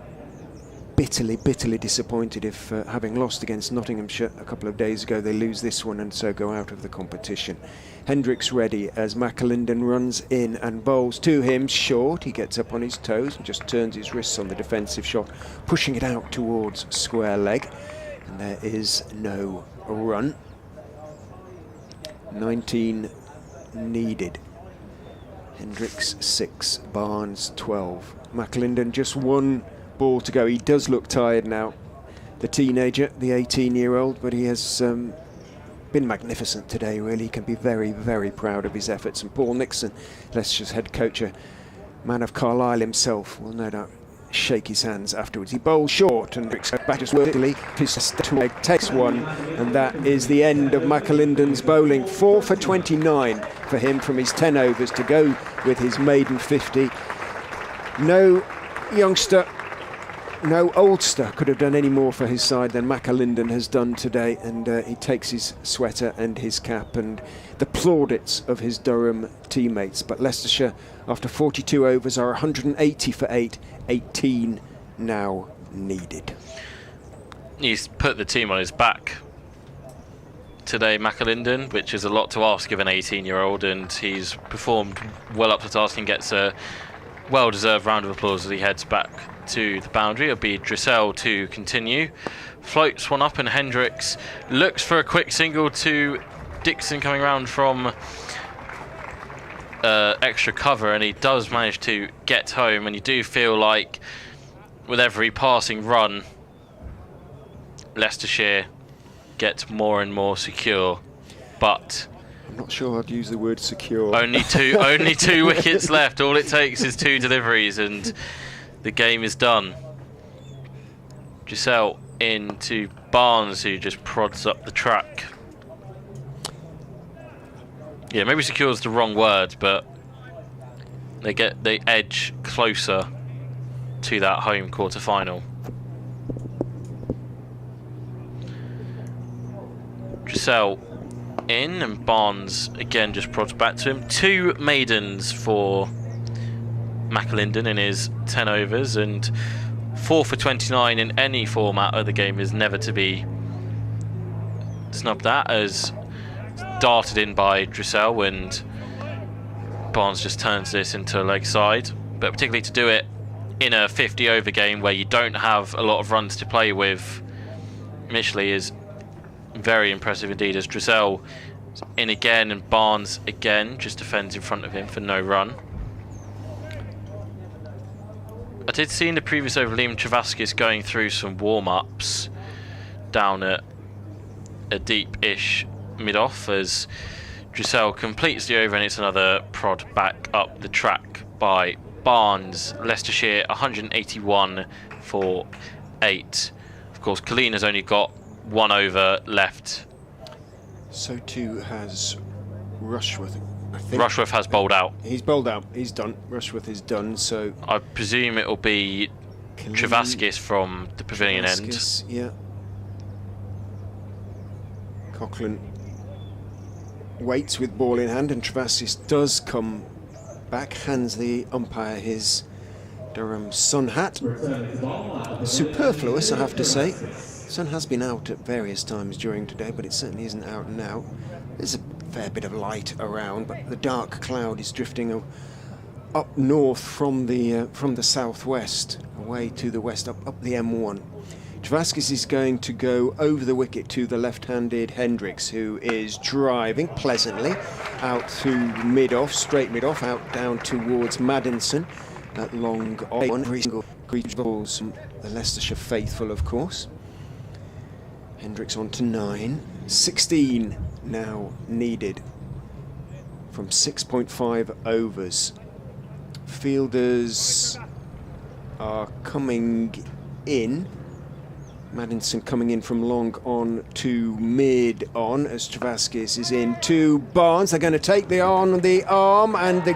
bitterly disappointed if, having lost against Nottinghamshire a couple of days ago, they lose this one and so go out of the competition. Hendricks ready as McAlinden runs in and bowls to him short. He gets up on his toes and just turns his wrists on the defensive shot, pushing it out towards square leg, and there is no run. 19 needed. Hendricks 6, Barnes 12. McAlinden just 1 ball to go. He does look tired now, the teenager, the 18-year-old, but he has been magnificent today, really. He can be very, very proud of his efforts. And Paul Nixon, Leicester's head coach, a man of Carlisle himself, will no doubt shake his hands afterwards. He bowls short and back just wordily. His takes one, and that is the end of McAlinden's bowling. 4 for 29 for him from his 10 overs to go with his maiden 50. No youngster, no oldster could have done any more for his side than McAlinden has done today, and he takes his sweater and his cap and the plaudits of his Durham teammates. But Leicestershire, after 42 overs, are 180 for 8, 18 now needed. He's put the team on his back today, McAlinden, which is a lot to ask of an 18-year-old, and he's performed well up to the task and gets a well-deserved round of applause as he heads back to the boundary. It'll be Dressel to continue. Floats one up, and Hendricks looks for a quick single to Dixon coming round from extra cover, and he does manage to get home. And you do feel like with every passing run, Leicestershire gets more and more secure, but I'm not sure I'd use the word secure. Only two wickets left. All it takes is 2 deliveries and the game is done. Giselle into Barnes, who just prods up the track. Yeah, maybe secure is the wrong word, but they edge closer to that home quarter-final. Giselle in, and Barnes again just prods back to him. 2 maidens for McAlinden in his 10 overs, and 4 for 29 in any format of the game is never to be snubbed at, as darted in by Dressel, and Barnes just turns this into a leg side. But particularly to do it in a 50 over game where you don't have a lot of runs to play with initially is very impressive indeed, as Dressel in again and Barnes again just defends in front of him for no run. I did see in the previous over Liam Travaskis going through some warm-ups down at a deep-ish mid-off as Dressel completes the over, and it's another prod back up the track by Barnes. Leicestershire 181 for 8. Of course, Colleen has only got 1 over left. So too has Rushworth, I think. Rushworth has bowled out. He's bowled out. He's done. Rushworth is done. So I presume it will be Travaskis from the pavilion end. Yeah. Coughlin waits with ball in hand, and Travaskis does come back, hands the umpire his Durham sun hat. Superfluous, I have to say. Sun has been out at various times during today, but it certainly isn't out now. There's a fair bit of light around, but the dark cloud is drifting up north from the southwest, away to the west, up the M1. Travaskis is going to go over the wicket to the left-handed Hendricks, who is driving pleasantly out to mid-off, straight mid-off, out down towards Maddinson. That long on, every single balls, the Leicestershire faithful, of course. Hendricks on to 9. 16 now needed from 6.5 overs. Fielders are coming in. Maddinson coming in from long on to mid on as Travaskis is in to Barnes. They're going to take the arm, and the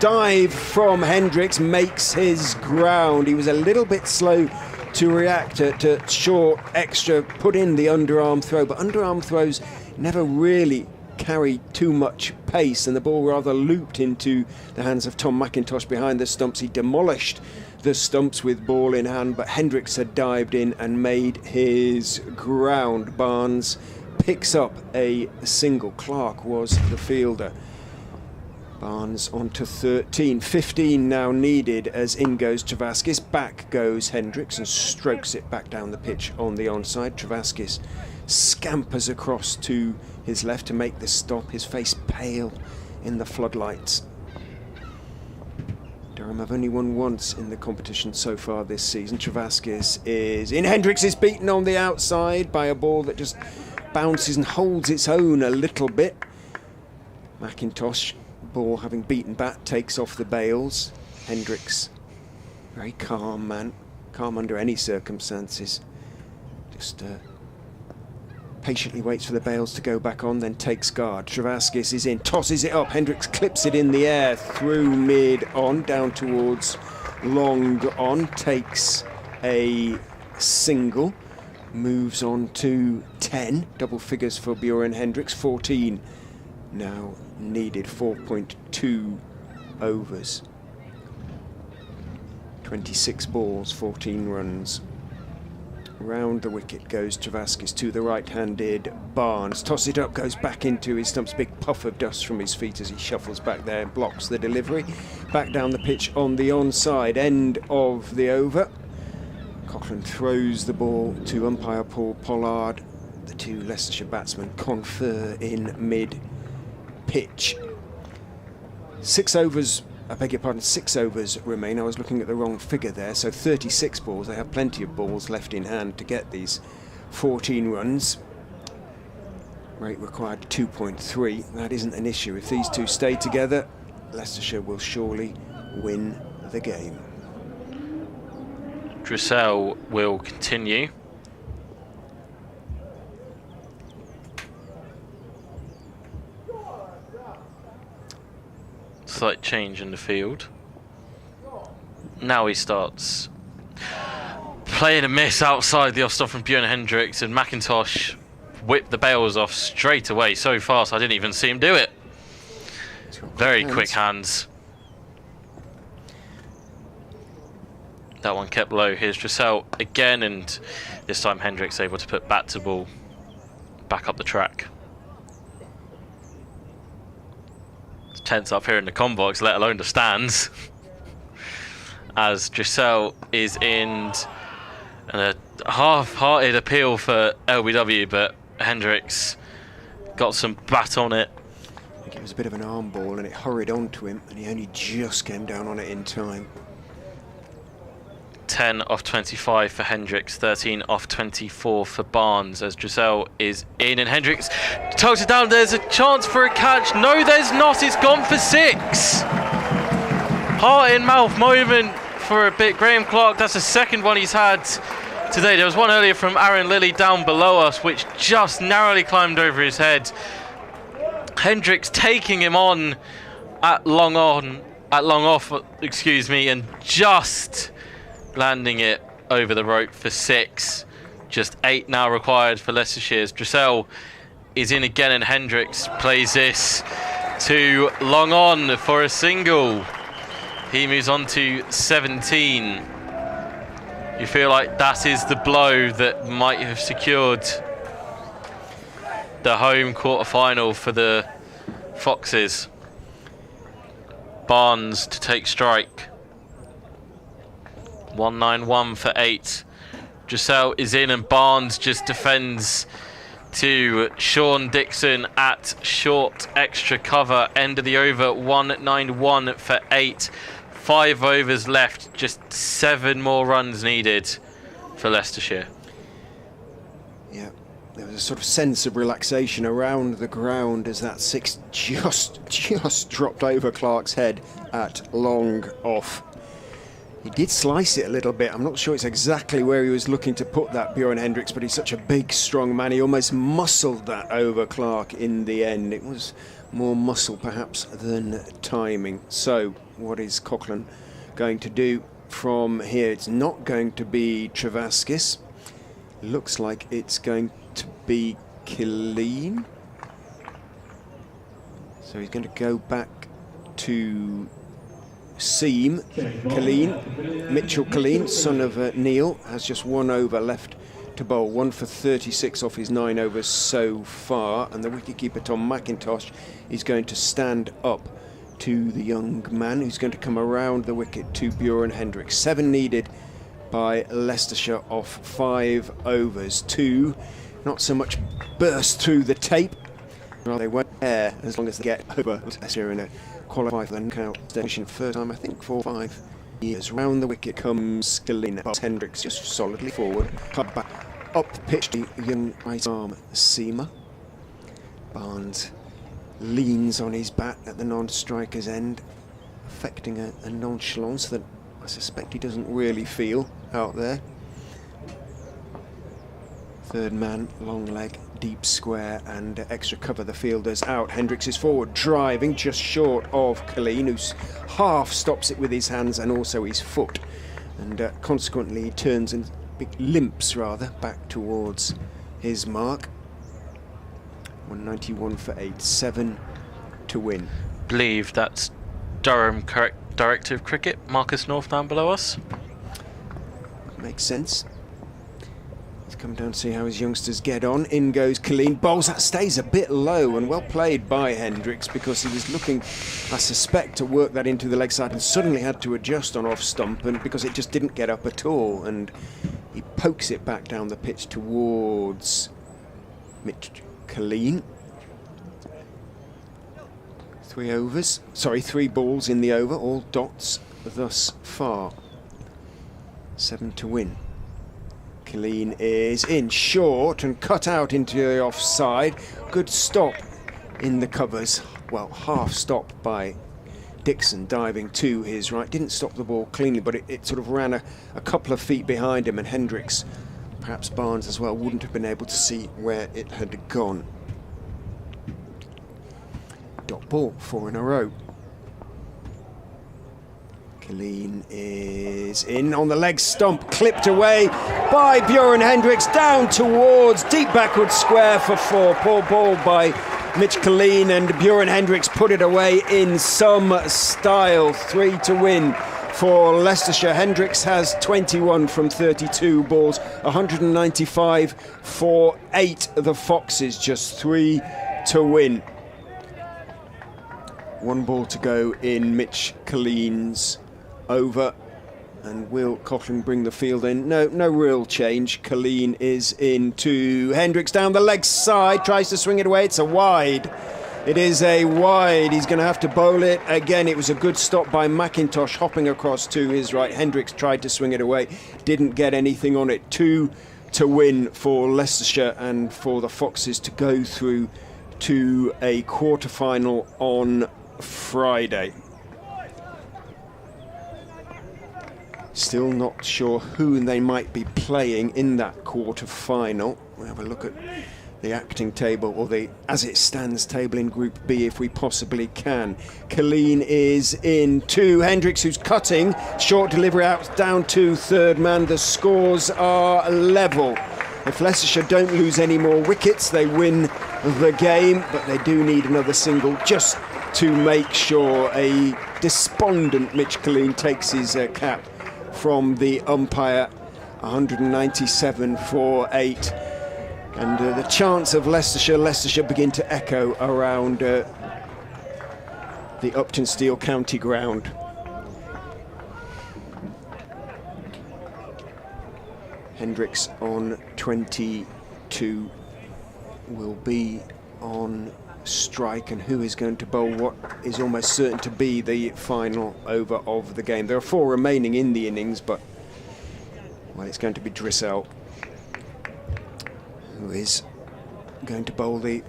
dive from Hendricks makes his ground. He was a little bit slow to react to short extra, put in the underarm throw, but underarm throws never really carry too much pace, and the ball rather looped into the hands of Tom McIntosh behind the stumps. He demolished the stumps with ball in hand, but Hendricks had dived in and made his ground. Barnes picks up a single. Clark was the fielder. Barnes on to 13. 15 now needed as in goes Travaskis. Back goes Hendricks and strokes it back down the pitch on the onside. Travaskis scampers across to his left to make the stop, his face pale in the floodlights. Durham have only won once in the competition so far this season. Travaskis is in. Hendricks is beaten on the outside by a ball that just bounces and holds its own a little bit. McIntosh, ball having beaten bat, takes off the bails. Hendricks, very calm man, calm under any circumstances. Just patiently waits for the bails to go back on, then takes guard. Travaskis is in, tosses it up. Hendricks clips it in the air, through mid on, down towards long on, takes a single, moves on to 10, double figures for Bjorn Hendricks, 14 now needed, 4.2 overs. 26 balls, 14 runs. Round the wicket goes Travaskis to the right-handed Barnes. Toss it up, goes back into his stumps. Big puff of dust from his feet as he shuffles back there and blocks the delivery. Back down the pitch on the onside. End of the over. Cochrane throws the ball to umpire Paul Pollard. The two Leicestershire batsmen confer in mid-pitch. 6 overs. I beg your pardon, 6 overs remain. I was looking at the wrong figure there. So 36 balls. They have plenty of balls left in hand to get these 14 runs. Rate required 2.3. That isn't an issue. If these two stay together, Leicestershire will surely win the game. Dressel will continue. Slight change in the field. Now he starts playing a miss outside the off-stop from Bjorn Hendricks, and McIntosh whipped the bails off straight away so fast I didn't even see him do it. Very quick hands. That one kept low. Here's Dressel again, and this time Hendricks able to put bat to ball back up the track. Tense up here in the comm box, let alone the stands. As Dressel is in a half-hearted appeal for LBW, but Hendricks got some bat on it. I think it was a bit of an arm ball and it hurried onto him, and he only just came down on it in time. 10 off 25 for Hendricks, 13 off 24 for Barnes as Dressel is in, and Hendricks tugs it down. There's a chance for a catch. No, there's not. It's gone for 6. Heart in mouth moment for a bit. Graham Clark, that's the second one he's had today. There was one earlier from Aaron Lilly down below us, which just narrowly climbed over his head. Hendricks taking him on at long off, excuse me, and just landing it over the rope for 6. Just 8 now required for Leicestershire's. Dressel is in again, and Hendricks plays this to long on for a single. He moves on to 17. You feel like that is the blow that might have secured the home quarter-final for the Foxes. Barnes to take strike. 191 for 8. Dressel is in, and Barnes just defends to Sean Dixon at short extra cover. End of the over, 191 for 8. 5 overs left, just 7 more runs needed for Leicestershire. Yeah, there was a sort of sense of relaxation around the ground as that 6 just dropped over Clark's head at long off. He did slice it a little bit. I'm not sure it's exactly where he was looking to put that, Bjorn Hendricks, but he's such a big, strong man. He almost muscled that over Clark in the end. It was more muscle, perhaps, than timing. So, what is Cochrane going to do from here? It's not going to be Travaskis. Looks like it's going to be Killeen. So he's going to go back to seam. Mitchell Killeen, son of Neil, has just 1 over left to bowl. 1 for 36 off his 9 overs so far, and the wicketkeeper Tom McIntosh is going to stand up to the young man who's going to come around the wicket to Bjorn Hendricks. 7 needed by Leicestershire off 5 overs. 2 not so much burst through the tape. Well, they won't care as long as they get over Leicestershire in a qualify for the knockout station first time, I think, 4 or 5 years. Round the wicket comes Killeen. Hendricks just solidly forward, cut back up the pitch, the young right arm seamer. Barnes leans on his bat at the non-striker's end, affecting a nonchalance that I suspect he doesn't really feel out there. Third man, long leg, deep square and extra cover. The fielder's out. Hendricks is forward, driving just short of Colleen, who half stops it with his hands and also his foot. And consequently he turns and limps rather back towards his mark. 191 for 8, 7 to win. Believe that's Durham Directive Cricket. Marcus North down below us. Makes sense. He's come down to see how his youngsters get on. In goes Colleen. Bowls, that stays a bit low, and well played by Hendricks, because he was looking, I suspect, to work that into the leg side and suddenly had to adjust on off stump, and because it just didn't get up at all, and he pokes it back down the pitch towards Mitch Colleen. 3 balls in the over, all dots thus far. 7 to win. Colleen is in short and cut out into the offside. Good stop in the covers. Well, half stop by Dixon diving to his right. Didn't stop the ball cleanly, but it sort of ran a couple of feet behind him, and Hendricks, perhaps Barnes as well, wouldn't have been able to see where it had gone. Dot ball, 4 in a row. Colleen is in on the leg stump, clipped away by Bjorn Hendricks, down towards deep backward square for 4. Poor ball by Mitch Colleen, and Bjorn Hendricks put it away in some style. 3 to win for Leicestershire. Hendricks has 21 from 32 balls, 195 for 8. The Foxes just 3 to win. 1 ball to go in Mitch Colleen's over, and will Cochrane bring the field in? No real change. Colleen is in to Hendricks down the leg side, tries to swing it away. It's a wide. It is a wide. He's going to have to bowl it again. It was a good stop by McIntosh, hopping across to his right. Hendricks tried to swing it away, didn't get anything on it. 2 to win for Leicestershire, and for the Foxes to go through to a quarter-final on Friday. Still not sure who they might be playing in that quarter-final. We'll have a look at the acting table, or the as it stands table in Group B if we possibly can. Colleen is in to Hendricks, who's cutting. Short delivery out down to third man. The scores are level. If Leicestershire don't lose any more wickets, they win the game, but they do need another single just to make sure. A despondent Mitch Colleen takes his cap from the umpire. 197 for 8. And the chants of Leicestershire begin to echo around the Uptonsteel County ground. Hendricks on 22 will be on strike, and who is going to bowl what is almost certain to be the final over of the game. There are 4 remaining in the innings, but well, it's going to be Drissell who is going to bowl the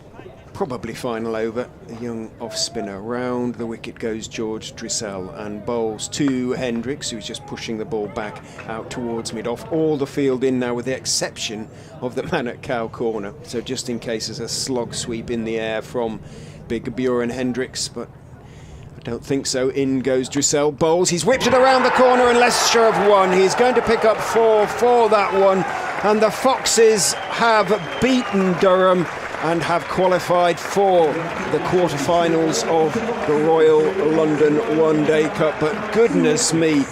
probably final over. A young off spinner. Round the wicket goes George Drissell and bowls to Hendricks, who's just pushing the ball back out towards mid-off. All the field in now, with the exception of the man at cow corner, so just in case there's a slog sweep in the air from big Bjorn Hendricks, but I don't think so. In goes Drissell, bowls, he's whipped it around the corner, and Leicestershire have won. He's going to pick up 4 for that one, and the Foxes have beaten Durham and have qualified for the quarterfinals of the Royal London One Day Cup. But goodness me,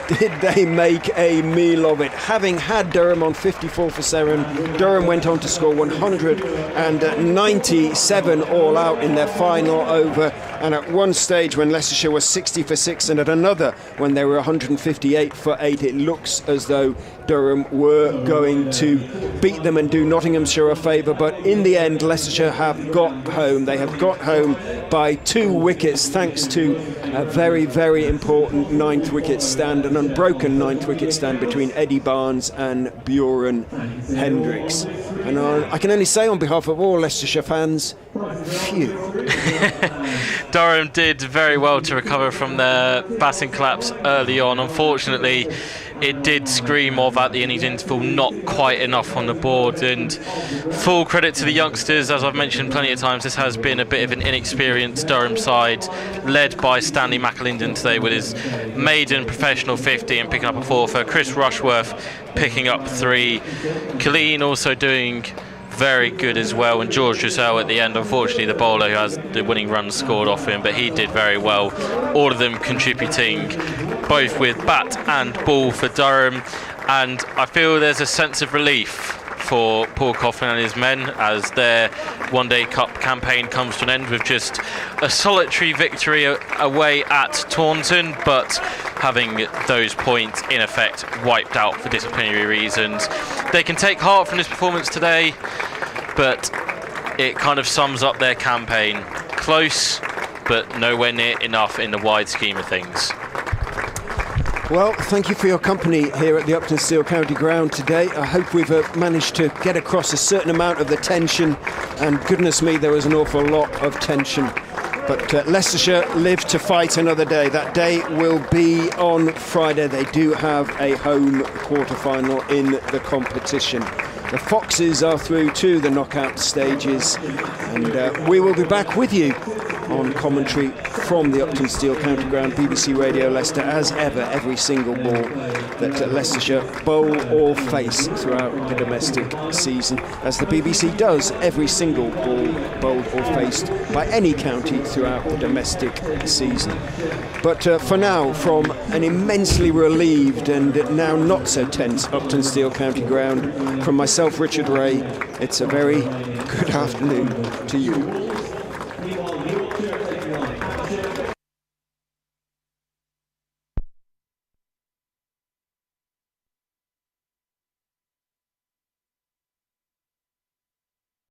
did they make a meal of it. Having had Durham on 54 for 7, Durham went on to score 197 all out in their final over. And at one stage when Leicestershire was 60 for 6, and at another when they were 158 for 8, it looks as though Durham were going to beat them and do Nottinghamshire a favour. But in the end, Leicestershire have got home. They have got home by 2 wickets, thanks to a very, very important 9th wicket stand, an unbroken 9th wicket stand between Eddie Barnes and Bjorn Hendricks. And I can only say on behalf of all Leicestershire fans, phew. Durham did very well to recover from their batting collapse early on. Unfortunately, it did scream of at the innings interval, not quite enough on the board. And full credit to the youngsters, as I've mentioned plenty of times, this has been a bit of an inexperienced Durham side, led by Stanley McAlinden today with his maiden professional 50 and picking up a 4 for Chris Rushworth, picking up 3. Colleen also doing very good as well, and George Dressel at the end, unfortunately the bowler who has the winning run scored off him, but he did very well. All of them contributing both with bat and ball for Durham, and I feel there's a sense of relief for Paul Coughlin and his men as their One Day Cup campaign comes to an end with just a solitary victory away at Taunton, but having those points in effect wiped out for disciplinary reasons. They can take heart from this performance today, but it kind of sums up their campaign. Close, but nowhere near enough in the wide scheme of things. Well, thank you for your company here at the Uptonsteel County Ground today. I hope we've managed to get across a certain amount of the tension, and goodness me, there was an awful lot of tension. But Leicestershire live to fight another day. That day will be on Friday. They do have a home quarter-final in the competition. The Foxes are through to the knockout stages, and we will be back with you on commentary from the Uptonsteel County Ground, BBC Radio Leicester, as ever, every single ball that Leicestershire bowl or face throughout the domestic season, as the BBC does every single ball bowled or faced by any county throughout the domestic season. But for now, from an immensely relieved and now not so tense Uptonsteel County Ground, from myself, Richard Ray, it's a very good afternoon to you.